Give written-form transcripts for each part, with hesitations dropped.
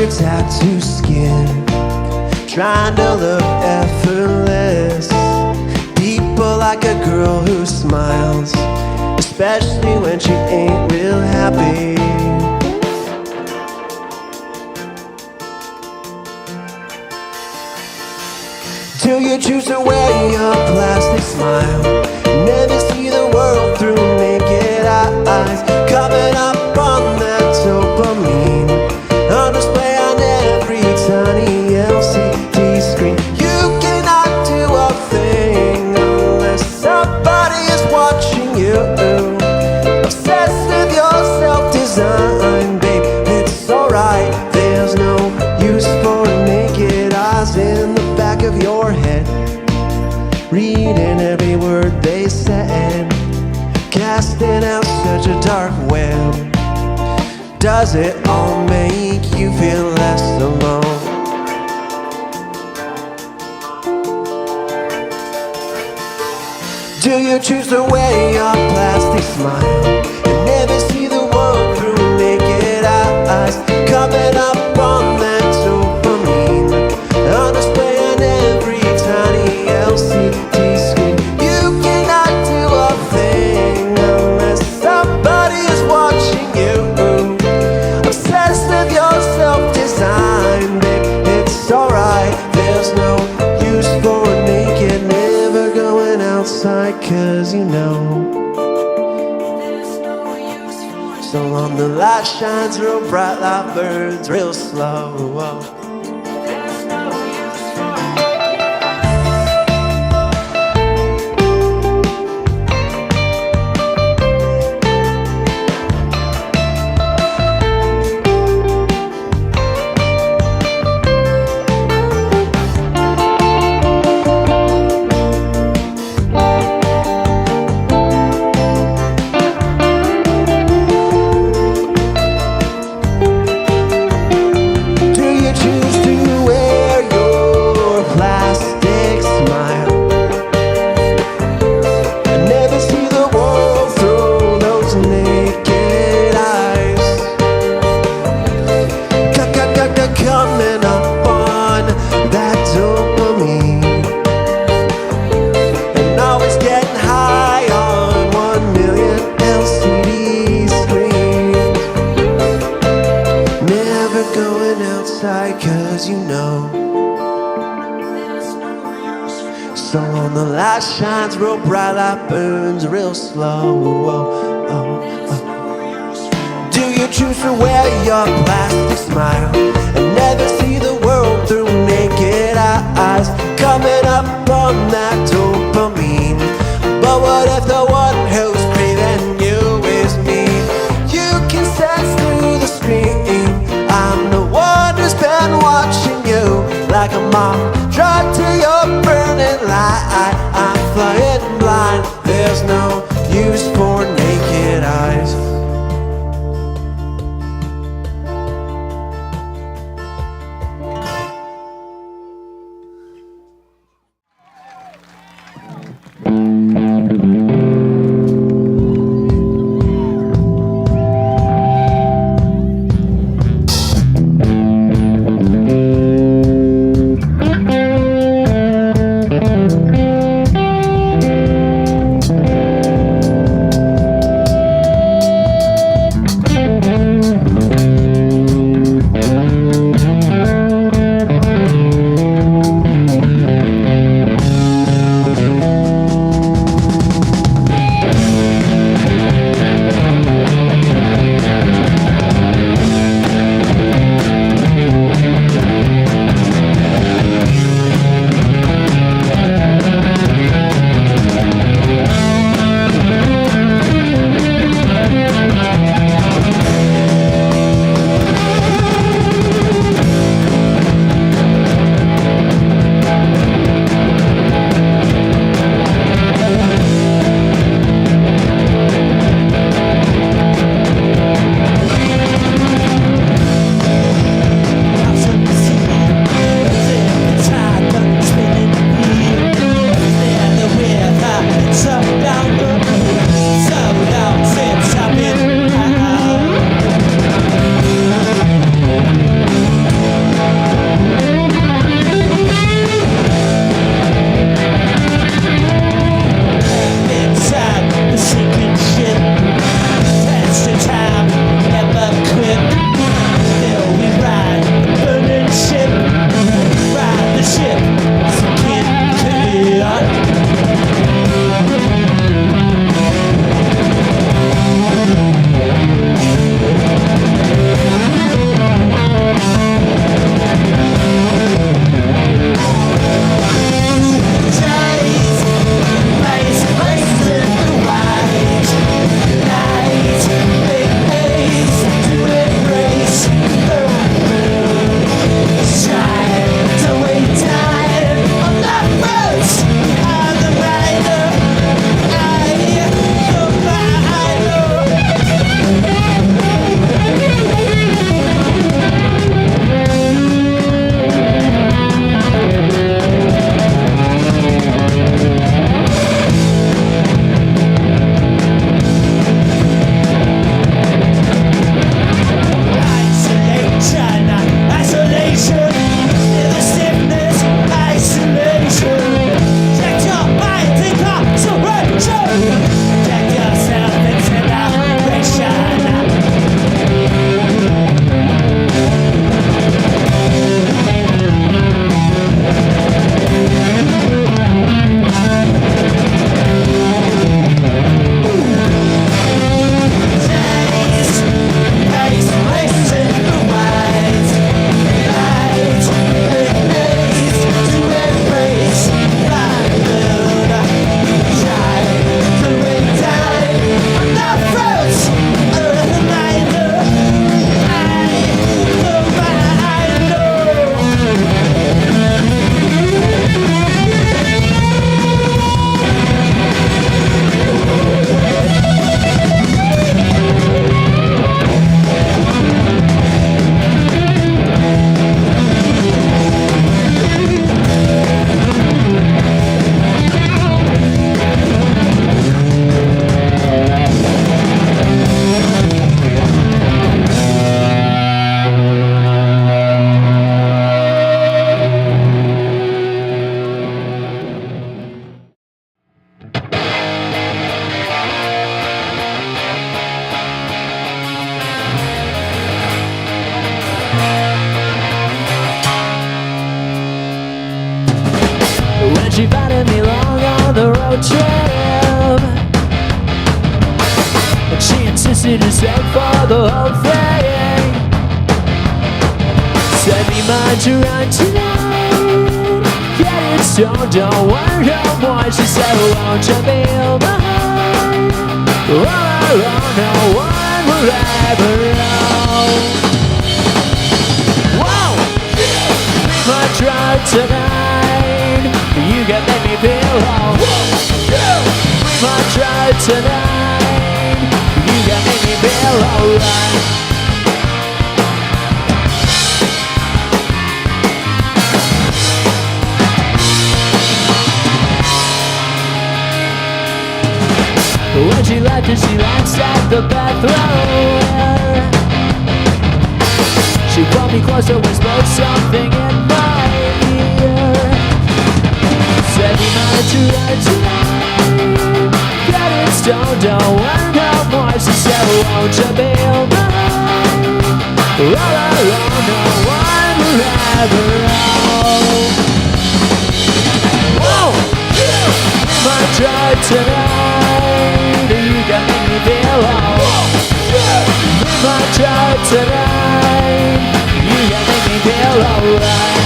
your tattoo skin, trying to look effortless. People like a girl who smiles, especially when she ain't real happy. Do you choose to wear your plastic smile, never see the world through naked eyes, coming up on that dopamine, on display on every tiny LCD screen? You cannot do a thing unless somebody is watching you. Obsessed with your self-design, babe, it's alright. There's no use for naked eyes in the back of your head, reading every word they said, casting out such a dark web. Does it all make you feel less alone? Do you choose to wear your plastic smile and never see the world through naked eyes, coming up on that dopamine, on display on every tiny LCD screen? You cannot do a thing unless somebody is watching you. Obsessed with your self-design, babe, it's alright. There's no use for naked, never going outside, 'cause you know. So long the light shines real bright like birds, real slow. Coming up on that dopamine, and always getting high on 1 million LCD screens. Never going outside, 'cause you know. So on the light shines real bright like burns real slow. Do you choose to wear your plastic smile and never see the world through naked eyes, coming up on that dopamine? But what if the one who's craving you is me? You can sense through the screen I'm the one who's been watching you, like a moth drawn to your burning light. I'm flying blind, there's no use for naked eyes. message is sent for the whole thing. Send me my run tonight. Get it stoned, don't worry no more. She said, won't you be mine? All alone, no one will ever know. Whoa! Be my drug tonight. You can make me feel wrong. Be my drug tonight. You can make me feel alright. When she left and she lanced at the bathroom, she brought me closer, whispered something in my ear. Said you might do that tonight. Get it stoned, don't worry no more. She said, won't you be mine? All alone, no one will ever know. Whoa! Be my drug tonight. You can make me feel wrong. Be my drug tonight. You can make me feel alright.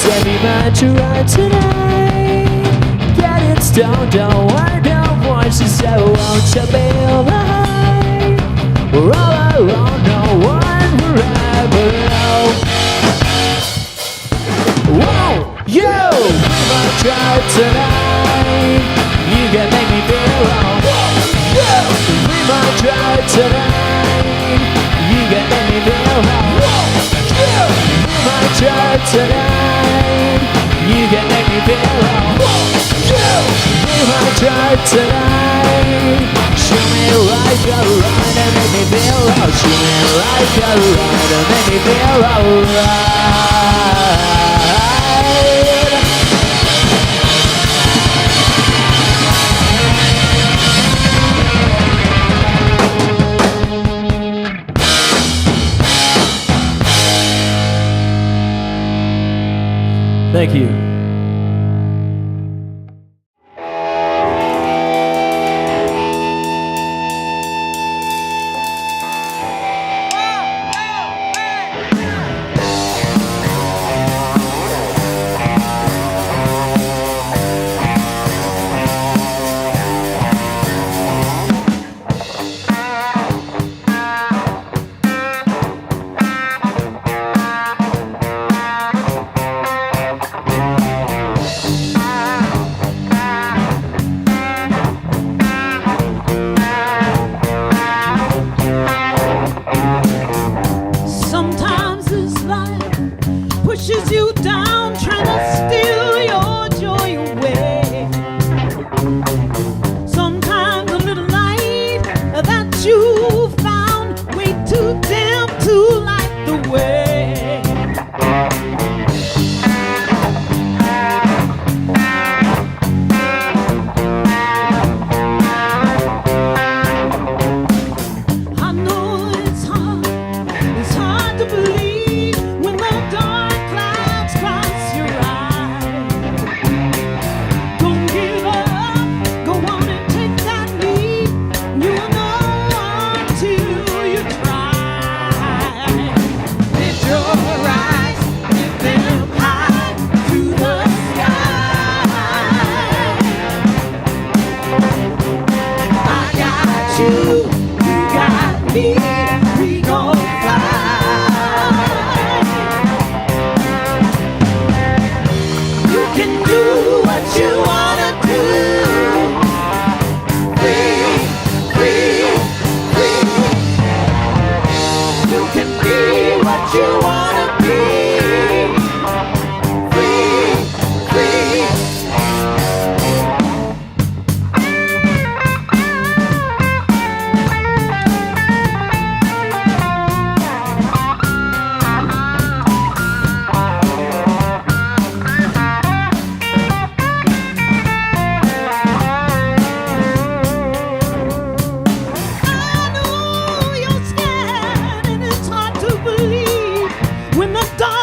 Send me my drug tonight. Get it stoned, don't worry no more. She said, won't you be mine? We're all alone, no one will ever know. Whoa, you! Be my drug tonight. You can make me feel wrong. Be my drug tonight. You can make me feel wrong. Be my drug tonight. You can make me feel wrong. Be my drug tonight. Show me like a ride and make me feel right. Show me like a ride and make me feel alright. Thank you. Pushes you down, trying to steal your joy away. Sometimes a little light that you found way too dim to light the way. I know it's hard to believe when the dark cross your eyes. Don't give up, go on and take that leap. You'll know until you try. Lift your eyes, lift them high to the sky. I got you, you got me, we gon' fly. What you wanna do? Free, free, free. You can be what you wanna be. Free, free. I know you're scared and it's hard to believe when the dark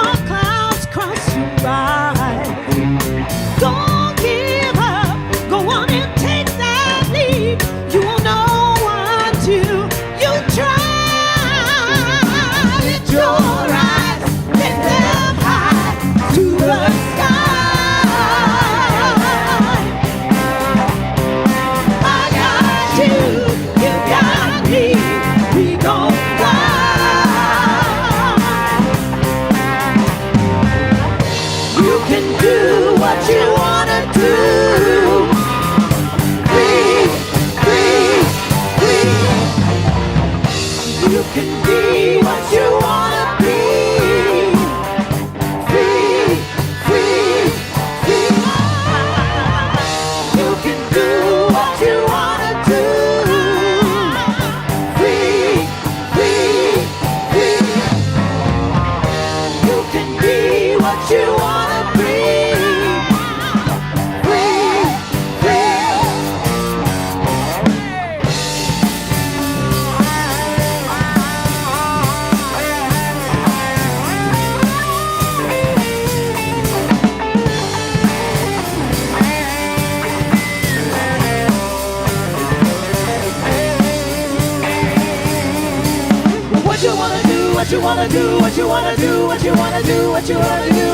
you wanna do, what you wanna do, what you wanna do, what you wanna do.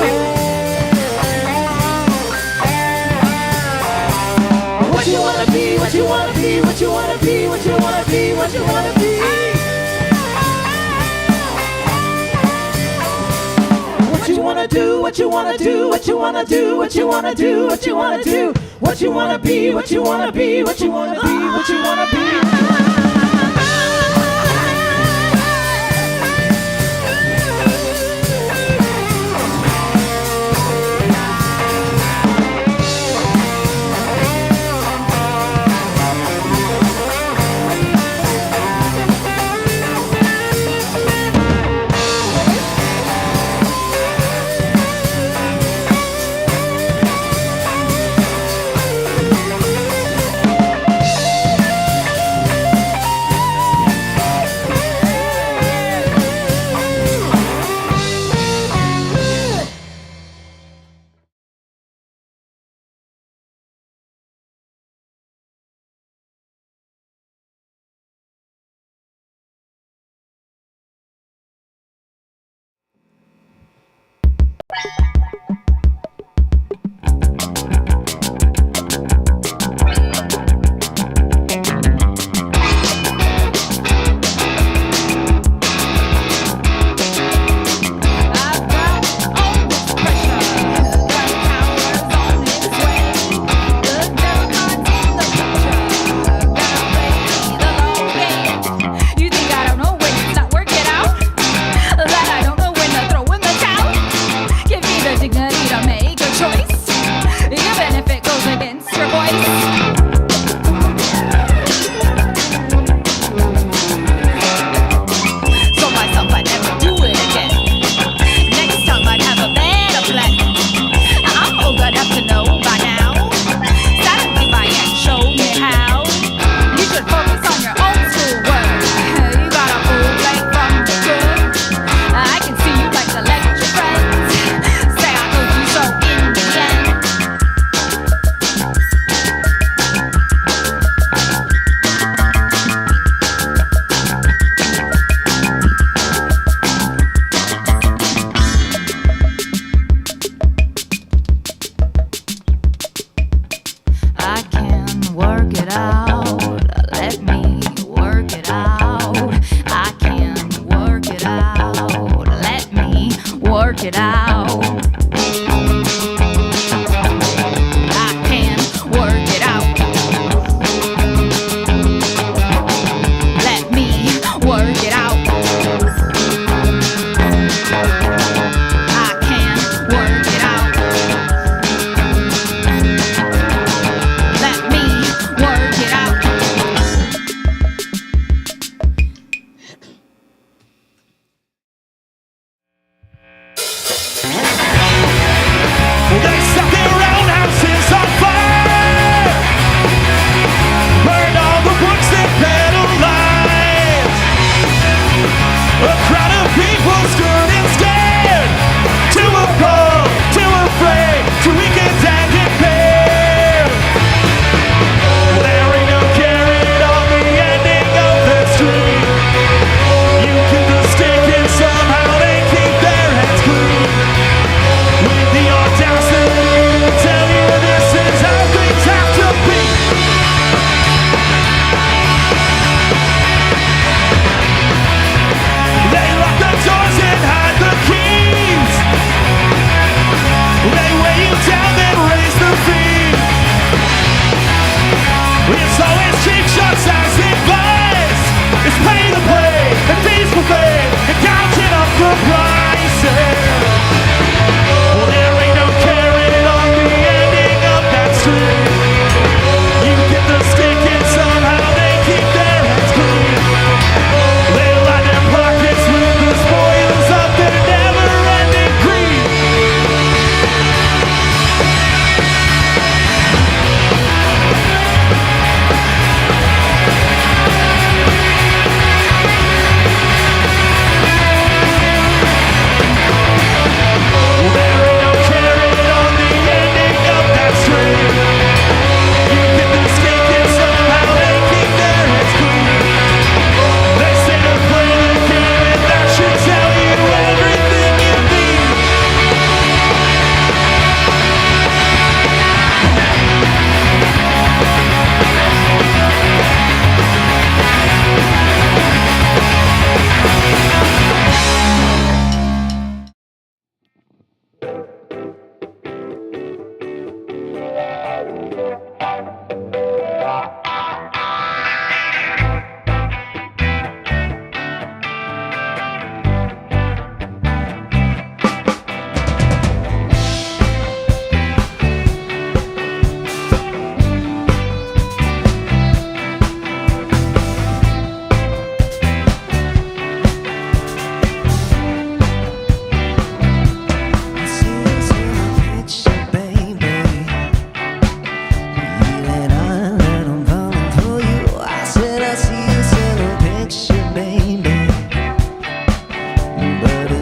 What you wanna be, what you wanna be, what you wanna be, what you wanna be, what you wanna be. What you wanna do, what you wanna do, what you wanna do, what you wanna do, what you wanna do, what you wanna be, what you wanna be, what you wanna be, what you wanna be.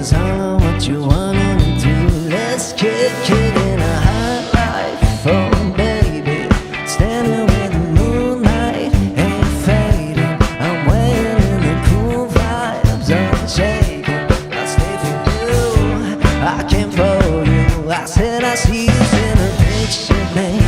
is all what you wanna do. Let's kick it in a high life, oh baby. Standing with the moonlight, ain't fading. I'm waiting in the cool vibes, unshaken. I'll stay for you, I can't for you. I said I see you in a picture, baby.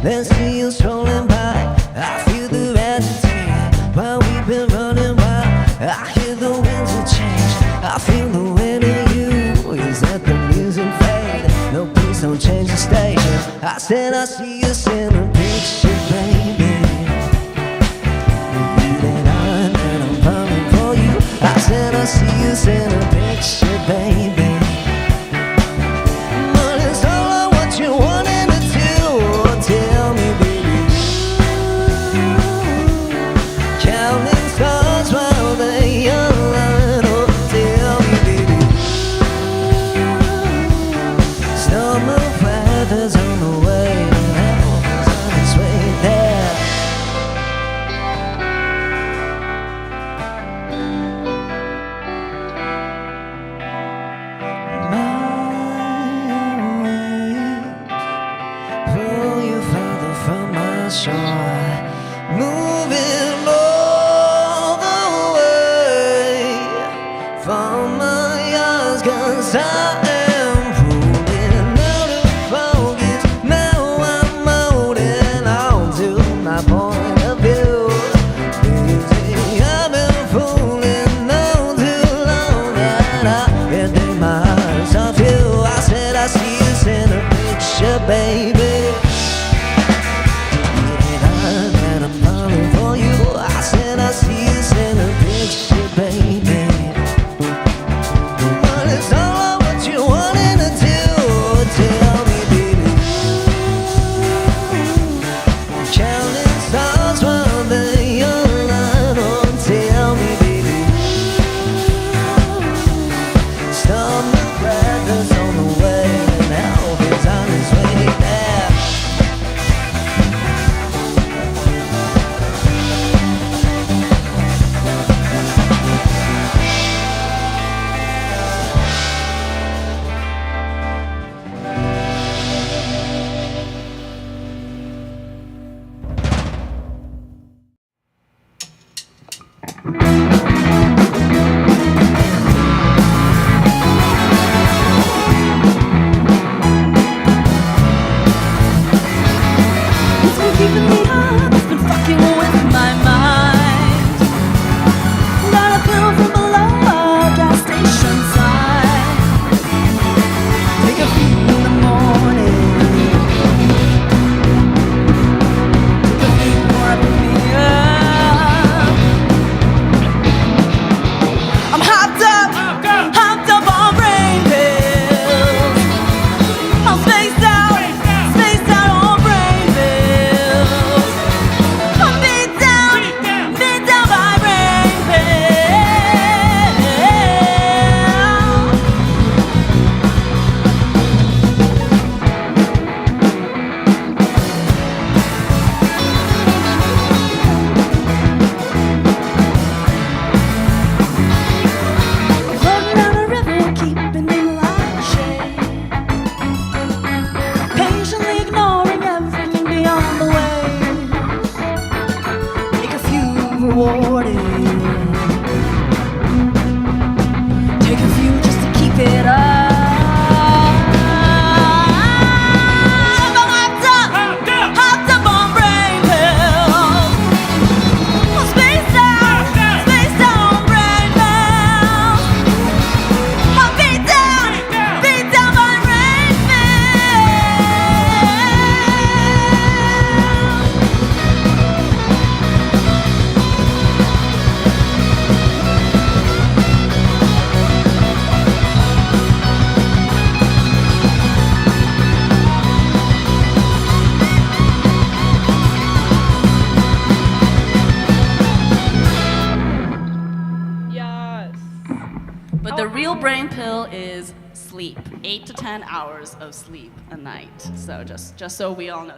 Then see you strolling by, I feel the agitate. While we've been running wild, I hear the winds of change. I feel the wind in you, is that the music fade? No, please don't change the station. I said I see you in a picture, baby. And I'm coming for you. I said I see you in a picture, baby. Weather's on the way, heaven's on its way there. My waves pull you further from my shore, moving all the way from my eyes, 'cause I baby, and I'm calling for you. I said I see you in a picture, baby. But it's all what you want. pill is sleep. 8 to 10 hours of sleep a night. So just so we all know.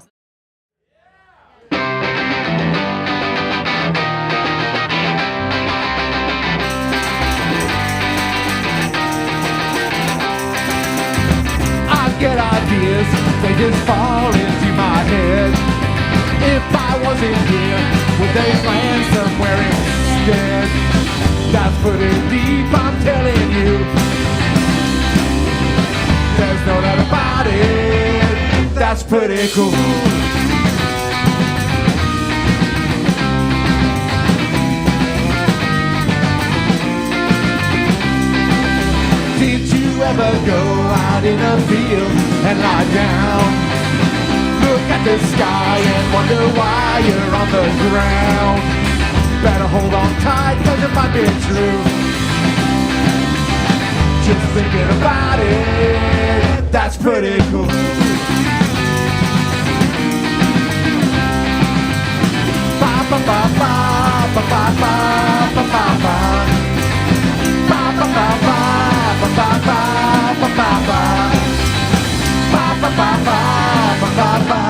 I get ideas, they just fall into my head. If I wasn't here, would they land somewhere instead? That's pretty deep, I'm telling you. There's no doubt about it, that's pretty cool. Did you ever go out in a field and lie down? Look at the sky and wonder why you're on the ground. Better hold on tight, cause it might be true. Just thinking about it, that's pretty cool. Ba ba ba ba ba ba ba ba ba ba. Ba ba ba ba ba ba ba ba ba ba. Ba ba ba ba ba ba ba.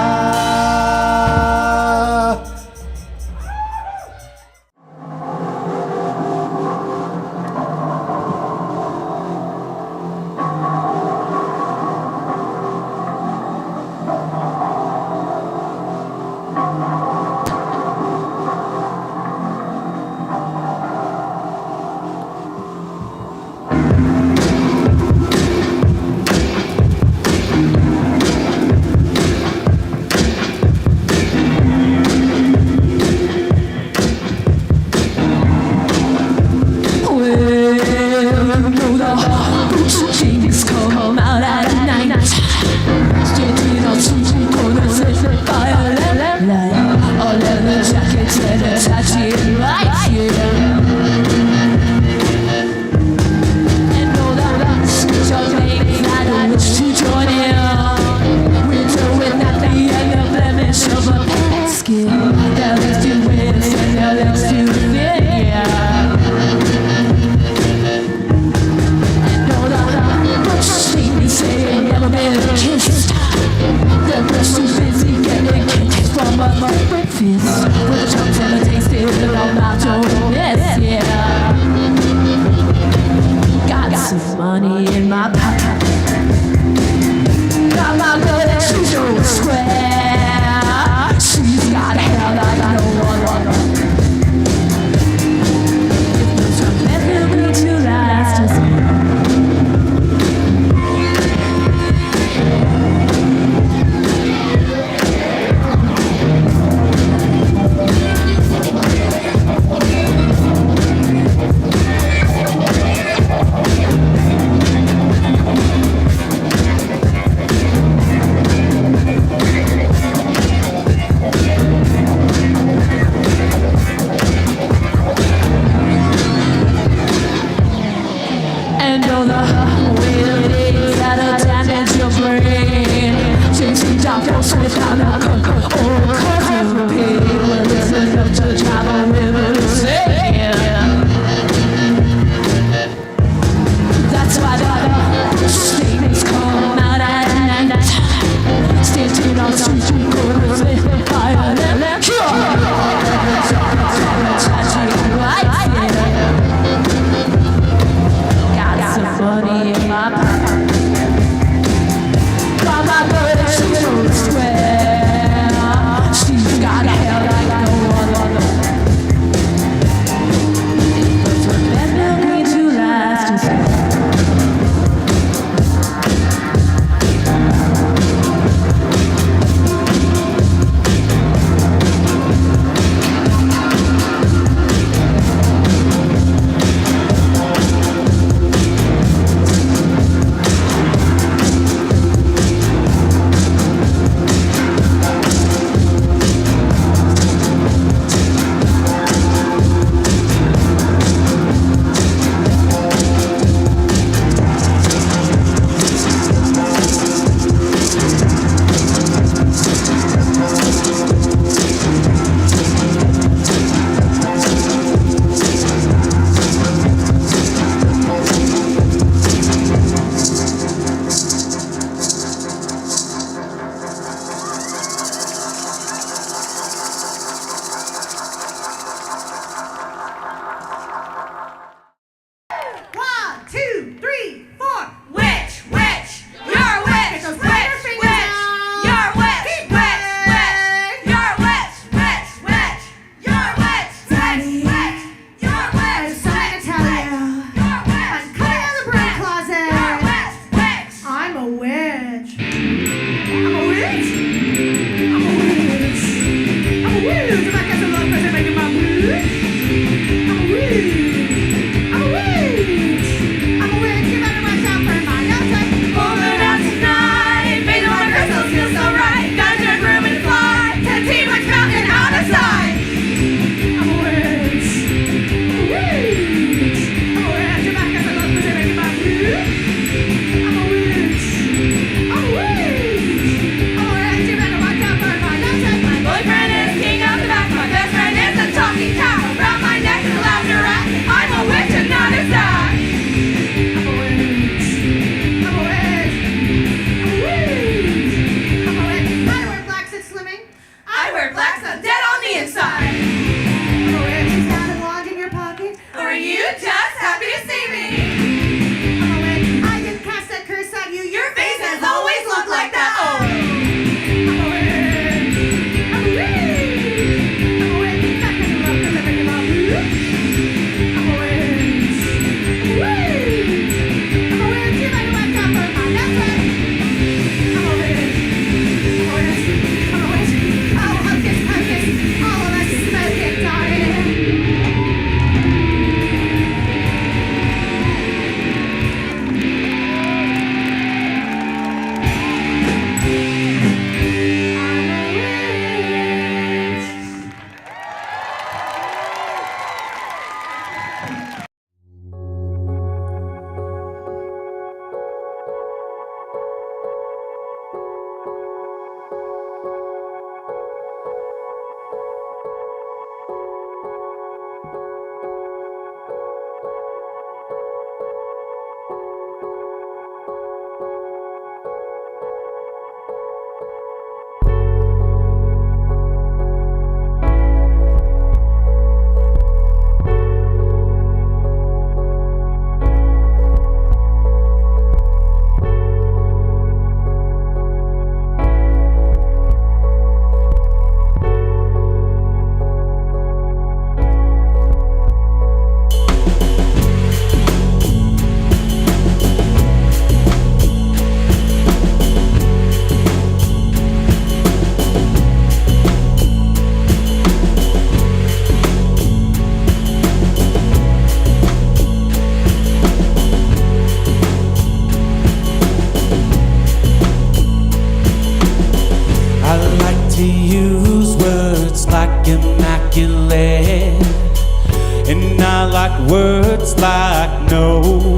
words like no.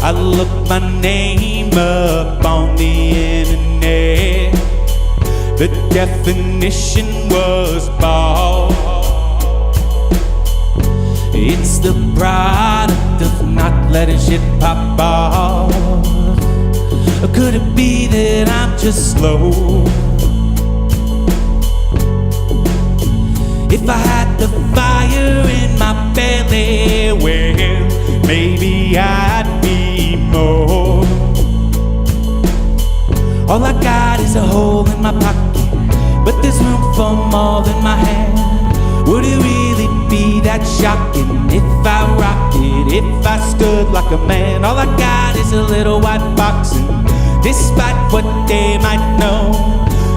I looked my name up on the internet. The definition was bald. It's the product of not letting shit pop off. Or could it be that I'm just slow? If I had the fire in my belly, well, maybe I'd be more. All I got is a hole in my pocket, but there's room for more than my hand. Would it really be that shocking if I rock it, if I stood like a man? All I got is a little white box, and despite what they might know,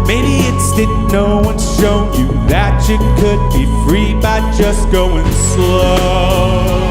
maybe it's that no one's shown you that you could be free by just going slow.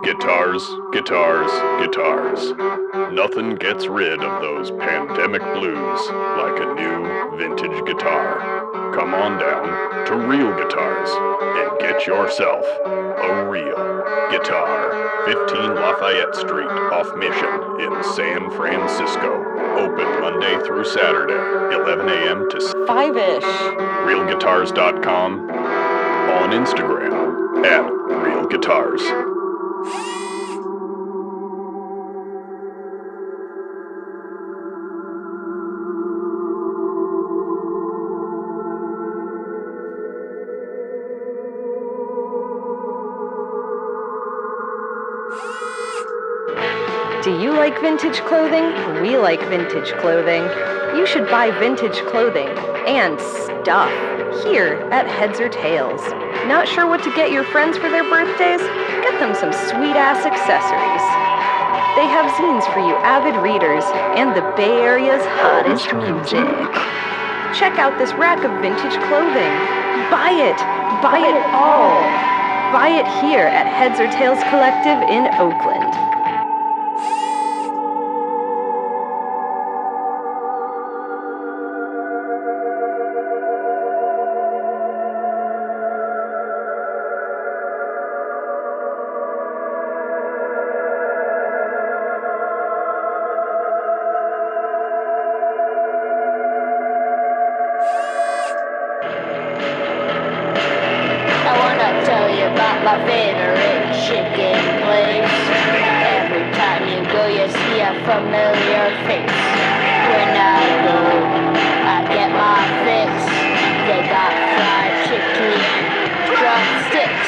Guitars, guitars, guitars. Nothing gets rid of those pandemic blues like a new vintage guitar. Come on down to Real Guitars and get yourself a real guitar. 15 Lafayette Street off Mission in San Francisco. Open Monday through Saturday, 11 a.m. to 5-ish. realguitars.com. On Instagram at Real Guitars. Do you like vintage clothing? We like vintage clothing. You should buy vintage clothing and stuff here at Heads or Tails. Not sure what to get your friends for their birthdays? Get them some sweet-ass accessories. They have zines for you avid readers and the Bay Area's hottest music. Check out this rack of vintage clothing. Buy it! Buy it all! Buy it here at Heads or Tails Collective in Oakland. My favorite chicken place. Every time you go, you see a familiar face. When I go, I get my fix. They got fried chicken, drumsticks.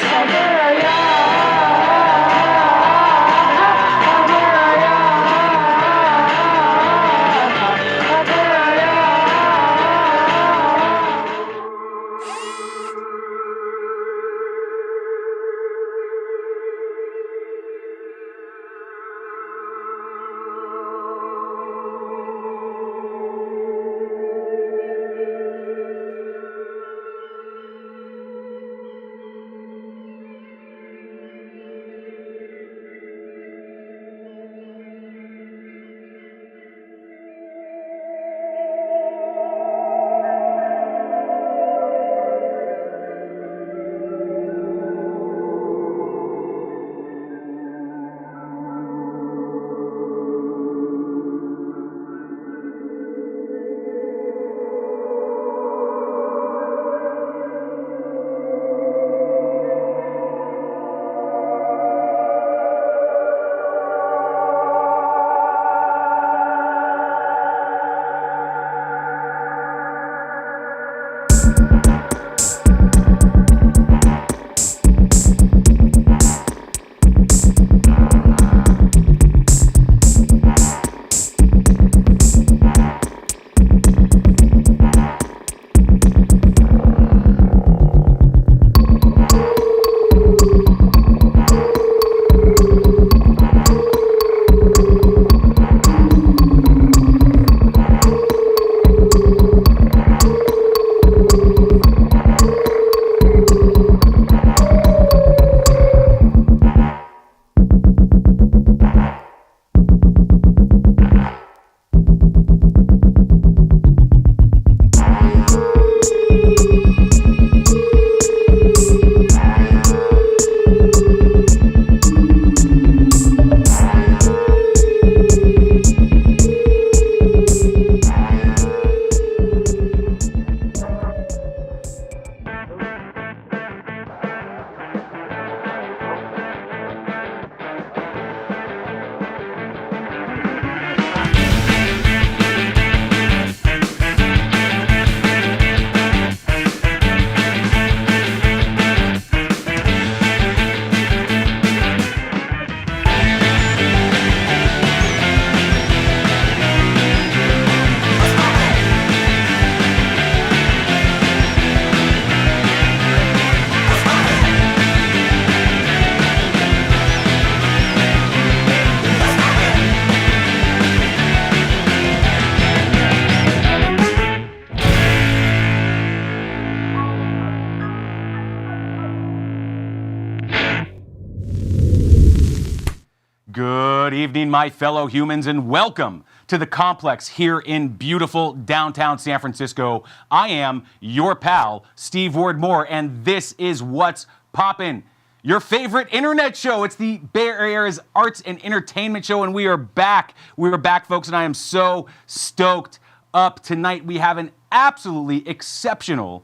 evening, my fellow humans, and welcome to the complex here in beautiful downtown San Francisco. I am your pal, Steve Ward-Moore, and this is What's Poppin', your favorite internet show. It's the Bay Area's arts and entertainment show, and we are back. We are back, folks, and I am so stoked up tonight. We have an absolutely exceptional,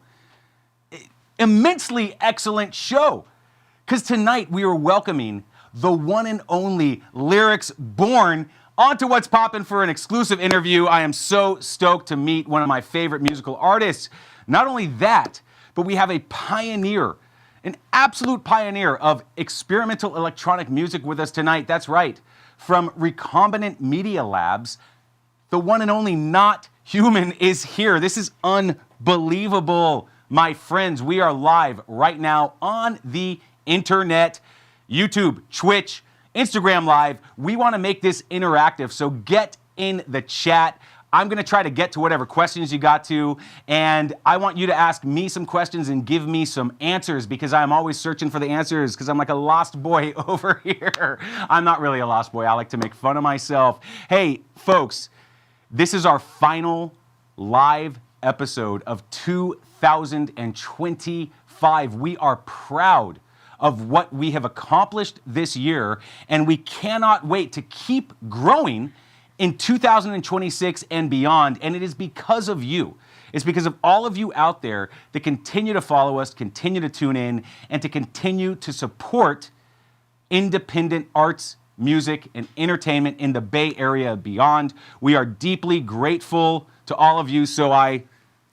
immensely excellent show, because tonight we are welcoming the one and only Lyrics Born onto What's Poppin' for an exclusive interview. I am so stoked to meet one of my favorite musical artists. Not only that, but we have a pioneer, an absolute pioneer of experimental electronic music with us tonight. That's right, from Recombinant Media Labs, the one and only Not Humon is here. This is unbelievable, my friends. We are live right now on the internet, YouTube, Twitch, Instagram Live. We want to make this interactive, so get in the chat. I'm going to try to get to whatever questions you got to, and I want you to ask me some questions and give me some answers, because I'm always searching for the answers, because I'm like a lost boy over here. I'm not really a lost boy. I like to make fun of myself. Hey, folks, this is our final live episode of 2025. We are proud of what we have accomplished this year, and we cannot wait to keep growing in 2026 and beyond, and it is because of you. It's because of all of you out there that continue to follow us, continue to tune in, and to continue to support independent arts, music, and entertainment in the Bay Area and beyond. We are deeply grateful to all of you, so I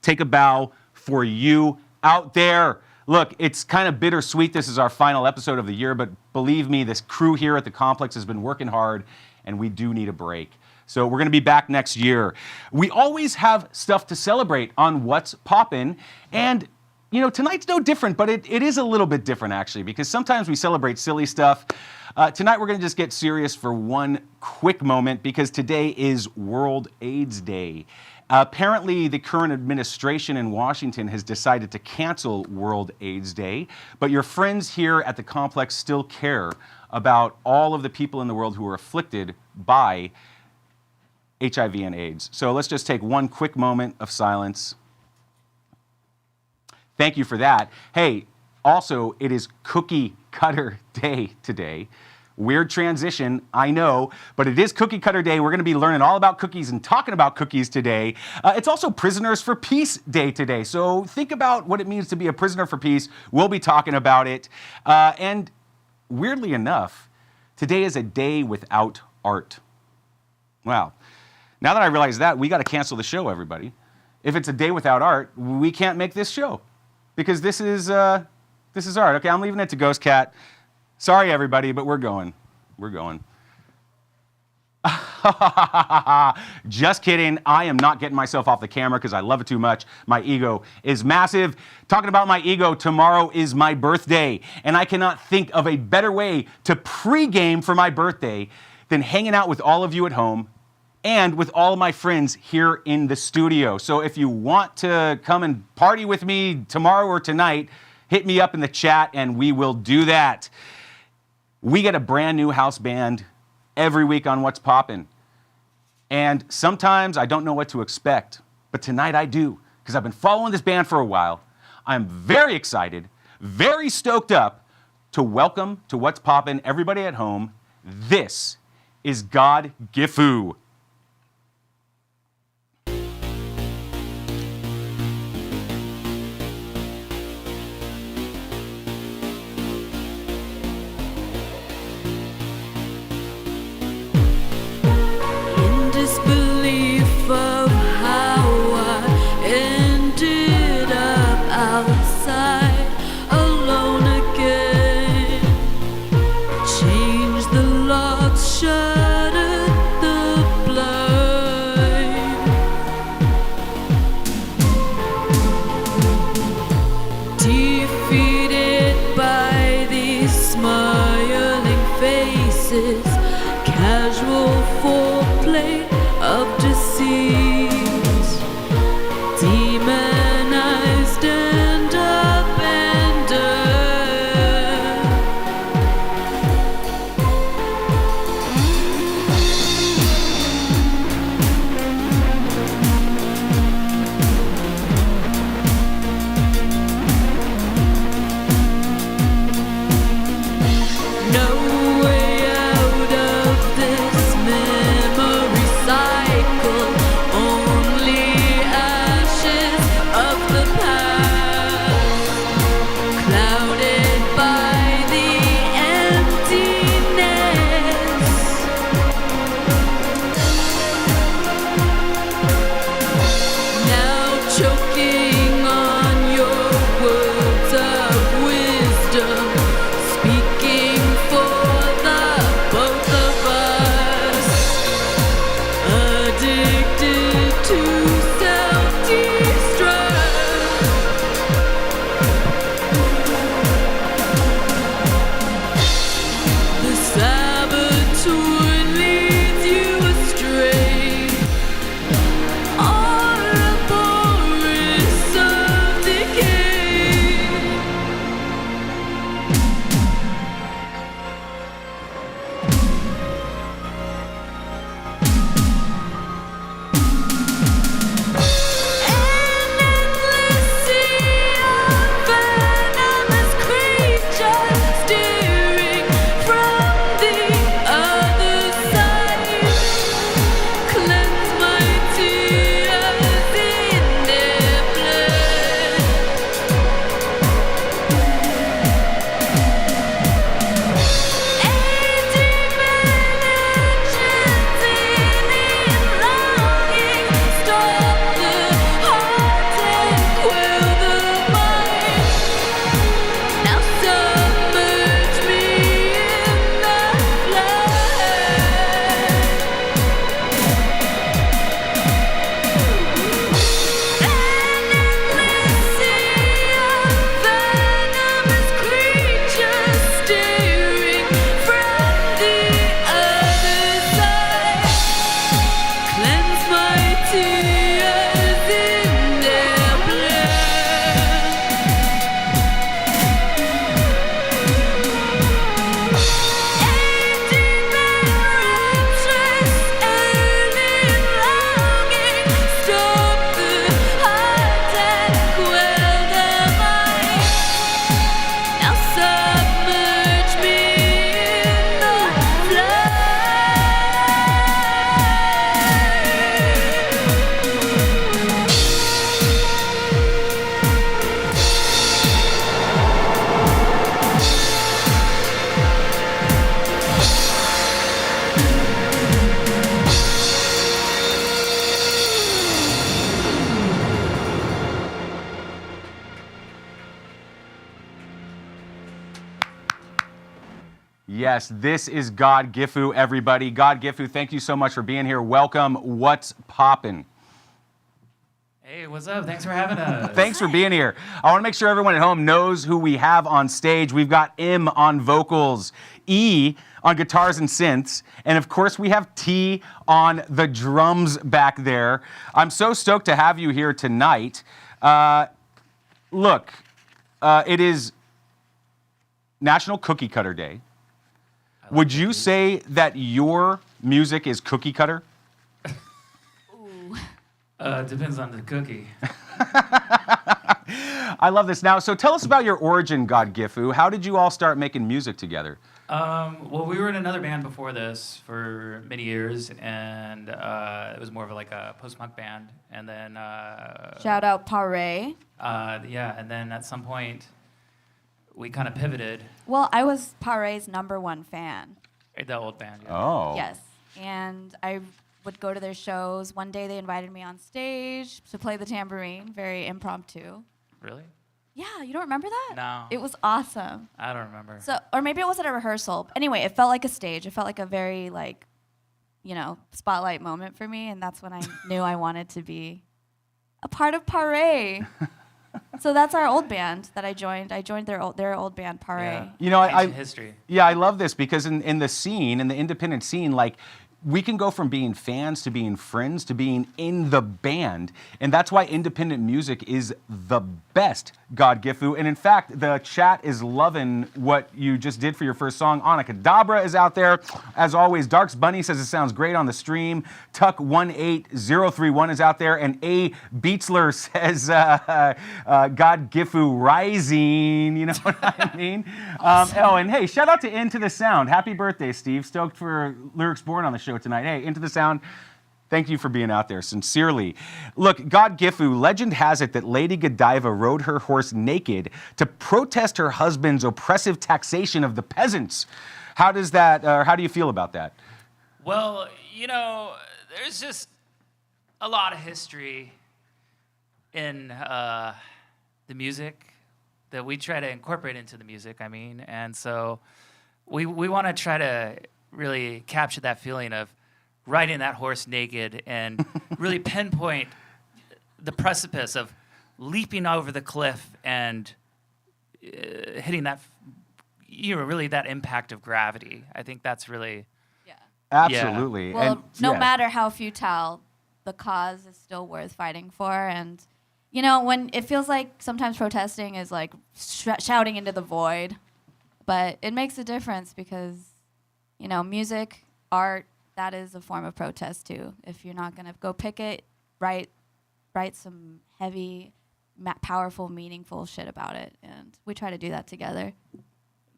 take a bow for you out there. Look, it's kind of bittersweet. This is our final episode of the year, but believe me, this crew here at the complex has been working hard, and we do need a break. So we're going to be back next year. We always have stuff to celebrate on What's Poppin', and you know, tonight's no different, but it is a little bit different, actually, because sometimes we celebrate silly stuff. Tonight we're going to just get serious for one quick moment, because today is World AIDS Day. Apparently, the current administration in Washington has decided to cancel World AIDS Day, but your friends here at the complex still care about all of the people in the world who are afflicted by HIV and AIDS. So let's just take one quick moment of silence. Thank you for that. Hey, also, it is Cookie Cutter Day today. Weird transition, I know, but it is Cookie Cutter Day. We're going to be learning all about cookies and talking about cookies today. It's also Prisoners for Peace Day today, so think about what it means to be a prisoner for peace. We'll be talking about it. And weirdly enough, today is a day without art. Wow. Now that I realize that, we got to cancel the show, everybody. If it's a day without art, we can't make this show, because this is art. Okay, I'm leaving it to Ghost Cat. Sorry, everybody, but we're going. We're going. Just kidding. I am not getting myself off the camera because I love it too much. My ego is massive. Talking about my ego, tomorrow is my birthday, and I cannot think of a better way to pregame for my birthday than hanging out with all of you at home and with all of my friends here in the studio. So if you want to come and party with me tomorrow or tonight, hit me up in the chat and we will do that. We get a brand new house band every week on What's Poppin'. And sometimes I don't know what to expect, but tonight I do, because I've been following this band for a while. I'm very excited, very stoked up to welcome to What's Poppin' everybody at home. This is GODGIFU. Of how I ended up outside alone again. Changed the locks, shuttered the Yes, this is GODGIFU, everybody. GODGIFU, thank you so much for being here. Welcome. What's poppin'? Hey, what's up? Thanks for having us. Thanks for being here. I want to make sure everyone at home knows who we have on stage. We've got M on vocals, E on guitars and synths, and of course we have T on the drums back there. I'm so stoked to have you here tonight. Look, it is National Cookie Cutter Day. Would you say that your music is cookie cutter? Depends on the cookie. I love this. Now, so tell us about your origin, GODGIFU. How did you all start making music together? Well, we were in another band before this for many years, and it was more of like a post-punk band. And then shout out Pare. Yeah, and then at some point we kind of pivoted. Well, I was Pare's #1 fan. The old band. Yeah. Oh. Yes, and I would go to their shows. One day they invited me on stage to play the tambourine, very impromptu. Really? Yeah, you don't remember that? No. It was awesome. I don't remember. So, or maybe it was at a rehearsal. Anyway, it felt like a stage. It felt like a very spotlight moment for me, and that's when I knew I wanted to be a part of Pare. So that's our old band that I joined. I joined their old band, Pare. Yeah. You know, history. Yeah, I love this because in the scene, in the independent scene, like, we can go from being fans to being friends to being in the band. And that's why independent music is the best, GODGIFU. And in fact, the chat is loving what you just did for your first song. Anacadabra is out there. As always, Darks Bunny says it sounds great on the stream. Tuck18031 is out there. And A. Beatsler says GODGIFU rising. You know what I mean? Oh, and hey, shout out to Into the Sound. Happy birthday, Steve. Stoked for Lyrics Born on the show tonight. Hey, Into the Sound, thank you for being out there, sincerely. Look, GODGIFU, legend has it that Lady Godiva rode her horse naked to protest her husband's oppressive taxation of the peasants. How do you feel about that? Well, there's just a lot of history in the music that we try to incorporate into the music, and so we want to try to really capture that feeling of riding that horse naked and really pinpoint the precipice of leaping over the cliff and hitting that, really that impact of gravity. I think that's really... Yeah. Absolutely. Yeah. Well, and, no matter how futile, the cause is still worth fighting for. And, when it feels like sometimes protesting is like shouting into the void, but it makes a difference because music, art, that is a form of protest too. If you're not gonna go picket, write some heavy, powerful, meaningful shit about it, and we try to do that together.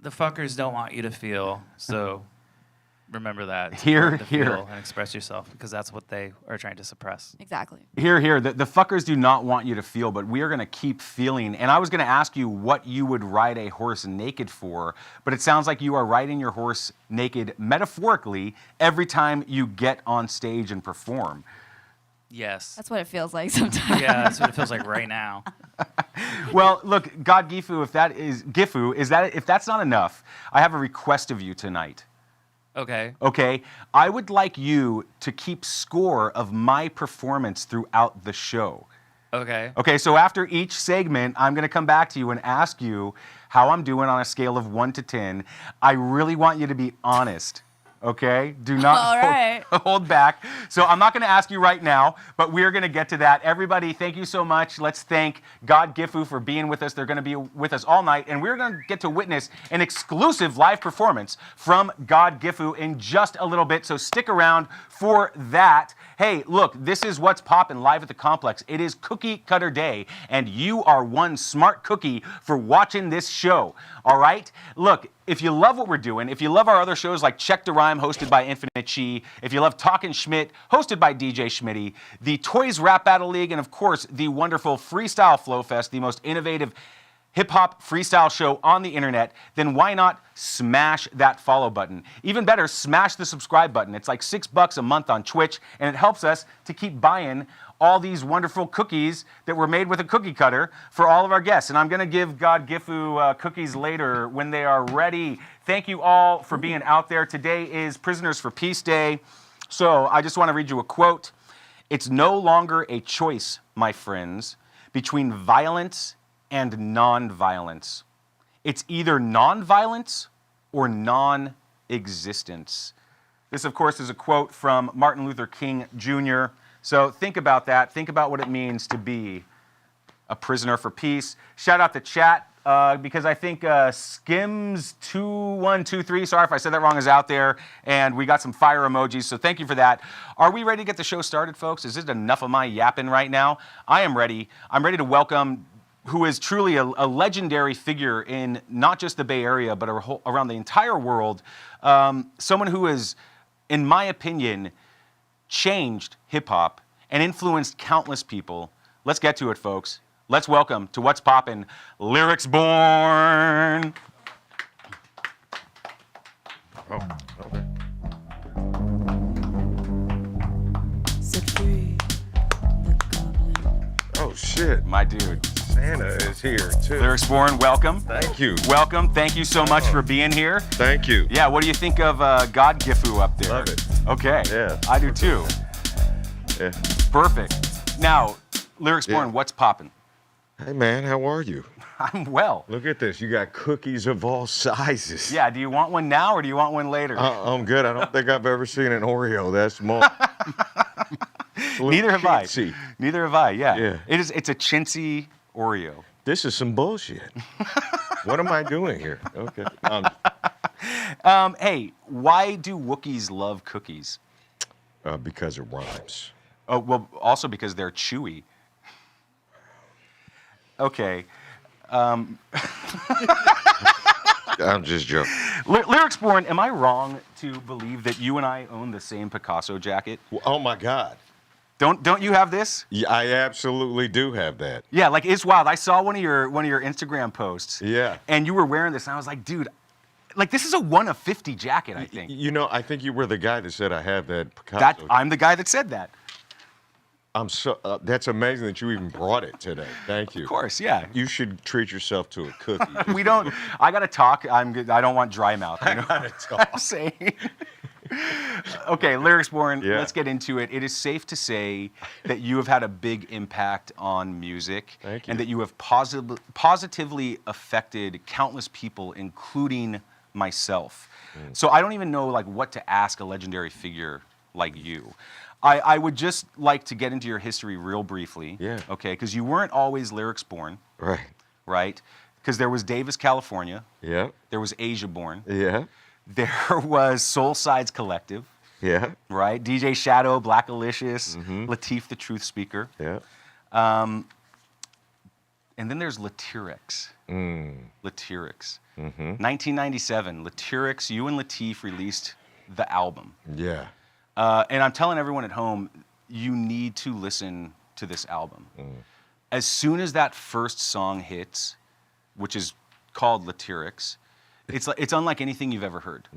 The fuckers don't want you to feel, so remember that. Here. Feel and express yourself, because that's what they are trying to suppress. Exactly. Here. The fuckers do not want you to feel, but we are going to keep feeling. And I was going to ask you what you would ride a horse naked for, but it sounds like you are riding your horse naked metaphorically every time you get on stage and perform. Yes. That's what it feels like sometimes. Yeah, that's what it feels like right now. Well, look, GODGIFU, if that's not enough, I have a request of you tonight. Okay. I would like you to keep score of my performance throughout the show. Okay, so after each segment, I'm going to come back to you and ask you how I'm doing on a scale of 1 to 10. I really want you to be honest. Okay? Do not hold back. So I'm not going to ask you right now, but we're going to get to that. Everybody, thank you so much. Let's thank GODGIFU for being with us. They're going to be with us all night, and we're going to get to witness an exclusive live performance from GODGIFU in just a little bit, so stick around for that. Hey, look, this is What's Poppin' live at the Complex. It is Cookie Cutter Day, and you are one smart cookie for watching this show, all right? Look, if you love what we're doing, if you love our other shows like Check the Rhyme, hosted by Infinite Chi, if you love Talkin' Schmidt, hosted by DJ Schmitty, the Toys Rap Battle League, and of course, the wonderful Freestyle Flow Fest, the most innovative hip-hop freestyle show on the internet, then why not smash that follow button? Even better, smash the subscribe button. It's like $6 a month on Twitch, and it helps us to keep buying all these wonderful cookies that were made with a cookie cutter for all of our guests. And I'm going to give GODGIFU cookies later when they are ready. Thank you all for being out there. Today is Prisoners for Peace Day. So I just want to read you a quote. It's no longer a choice, my friends, between violence and non-violence. It's either non-violence or non-existence. This, of course, is a quote from Martin Luther King Jr. So think about that. Think about what it means to be a prisoner for peace. Shout out to chat because I think Skims2123, sorry if I said that wrong, is out there. And we got some fire emojis, so thank you for that. Are we ready to get the show started, folks? Is it enough of my yapping right now? I am ready. I'm ready to welcome who is truly a legendary figure in not just the Bay Area, but around the entire world. Someone who is, in my opinion, changed hip-hop and influenced countless people. Let's get to it, folks. Let's welcome to What's Poppin', Lyrics Born. Oh, okay. Set free the goblin. Oh, shit. My dude. Santa is here, too. Lyrics Born, welcome. Thank you. Welcome. Thank you so much for being here. Thank you. Yeah, what do you think of GODGIFU up there? Love it. Okay. Yeah. I do too. Yeah. Perfect. Now, Lyrics Born, Yeah. what's poppin'? Hey, man, how are you? I'm well. Look at this. You got cookies of all sizes. Yeah, do you want one now or do you want one later? I'm good. I don't think I've ever seen an Oreo that small. Neither have I. Chintzy. Neither have I, yeah. Yeah. It's a chintzy Oreo. This is some bullshit. What am I doing here? Okay. Hey, why do Wookiees love cookies? Because it rhymes. Oh, well, also because they're chewy. Okay. I'm just joking. Lyrics Born, am I wrong to believe that you and I own the same Picasso jacket? Oh, my God. Don't you have this? Yeah, I absolutely do have that. Yeah, like it's wild. I saw one of your Instagram posts. Yeah. And you were wearing this, and I was like, dude, like this is a 1 of 50 jacket, I think. You know, I think you were the guy that said I have that Picasso. I'm the guy that said that. I'm so. That's amazing that you even brought it today. Thank you. Of course, yeah. You should treat yourself to a cookie. We don't. I gotta talk. I'm good. I don't want dry mouth. You know? I gotta talk. I'm saying. Okay, Lyrics Born, Yeah. let's get into it. It is safe to say that you have had a big impact on music. Thank you. And that you have positively affected countless people, including myself. So I don't even know like what to ask a legendary figure like you. I would just like to get into your history real briefly. Yeah. Okay, because you weren't always Lyrics Born, Right. right? Because there was Davis, California. Yeah. There was Asia Born. Yeah. There was Soul Sides Collective, Yeah. right? DJ Shadow, Black Alicious, Mm-hmm. Latif the Truth Speaker. Yeah. And then there's Latyrix. Latyrix. Mm-hmm. 1997, Latyrix, you and Latif released the album. Yeah. And I'm telling everyone at home, you need to listen to this album. As soon as that first song hits, which is called Latyrix, it's unlike anything you've ever heard.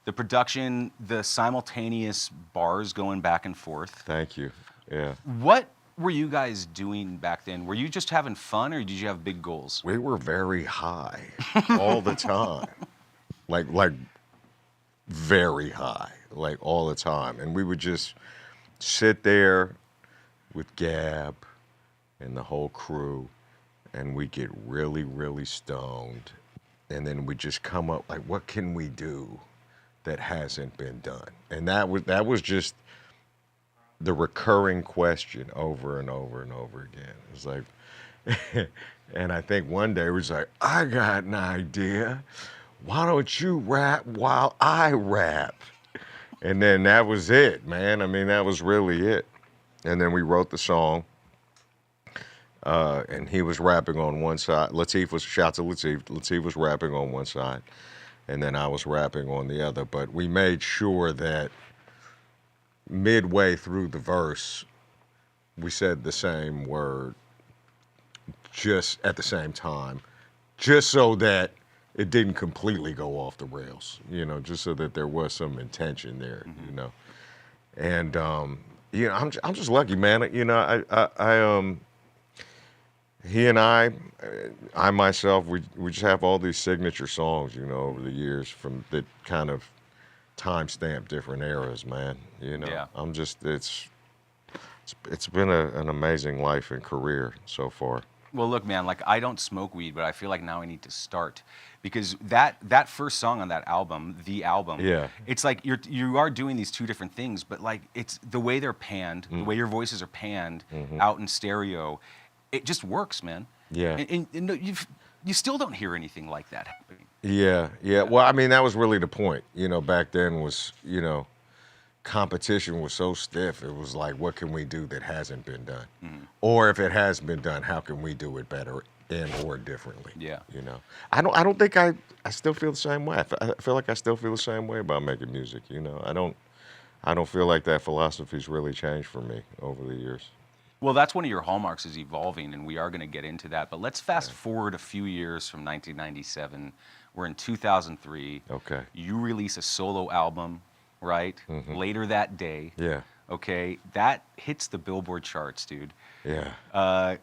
The production, the simultaneous bars going back and forth. Thank you. Yeah. What were you guys doing back then? Were you just having fun or did you have big goals? We were very high all the time. Like very high, like all the time. And we would just sit there with Gab and the whole crew and we get really, really stoned. And then we just come up like, what can we do that hasn't been done? And that was just the recurring question over and over and over again. It was like, and I think one day we was like, I got an idea. Why don't you rap while I rap? And then that was it, man. I mean, that was really it. And then we wrote the song. And he was rapping on one side. Shout to Latif. Latif was rapping on one side. And then I was rapping on the other. But we made sure that midway through the verse, we said the same word just at the same time, just so that it didn't completely go off the rails, you know, just so that there was some intention there, you know. And You know, I'm just lucky, man. You know, he and I myself, we just have all these signature songs, you know, over the years from that kind of timestamp different eras, man. You know, Yeah. I'm just it's been an amazing life and career so far. Well, look, man, like I don't smoke weed, but I feel like now I need to start because that first song on that album, the album, Yeah. it's like you are doing these two different things, but like it's the way they're panned, the way your voices are panned out in stereo, it just works, man. Yeah. And you still don't hear anything like that happening. Yeah, yeah. Well, I mean, that was really the point. You know, back then was, you know, competition was so stiff. It was like, what can we do that hasn't been done? Or if it has been done, how can we do it better and or differently? Yeah. You know, I don't think I still feel the same way. I feel like I still feel the same way about making music. You know, I don't feel like that philosophy's really changed for me over the years. Well, that's one of your hallmarks is evolving, and we are going to get into that. But let's fast forward a few years from 1997. We're in 2003. Okay. You release a solo album, right? Later that day. Yeah. Okay. That hits the Billboard charts, dude. Yeah.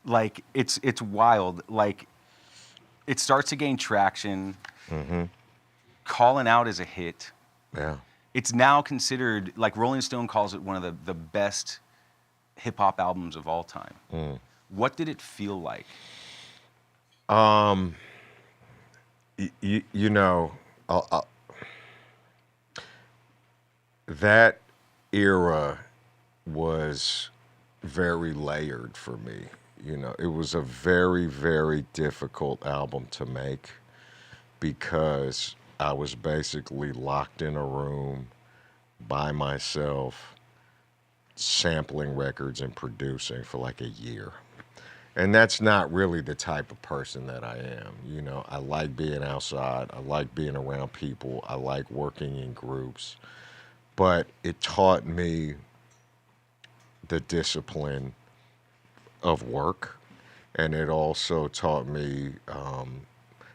Like it's wild. Like it starts to gain traction. Calling Out is a hit. Yeah. It's now considered, like Rolling Stone calls it one of the best hip hop albums of all time. What did it feel like? You know, that era was very layered for me. You know, it was a very, very difficult album to make because I was basically locked in a room by myself, sampling records and producing for like a year. And that's not really the type of person that I am. You know, I like being outside. I like being around people. I like working in groups. But it taught me the discipline of work. And it also taught me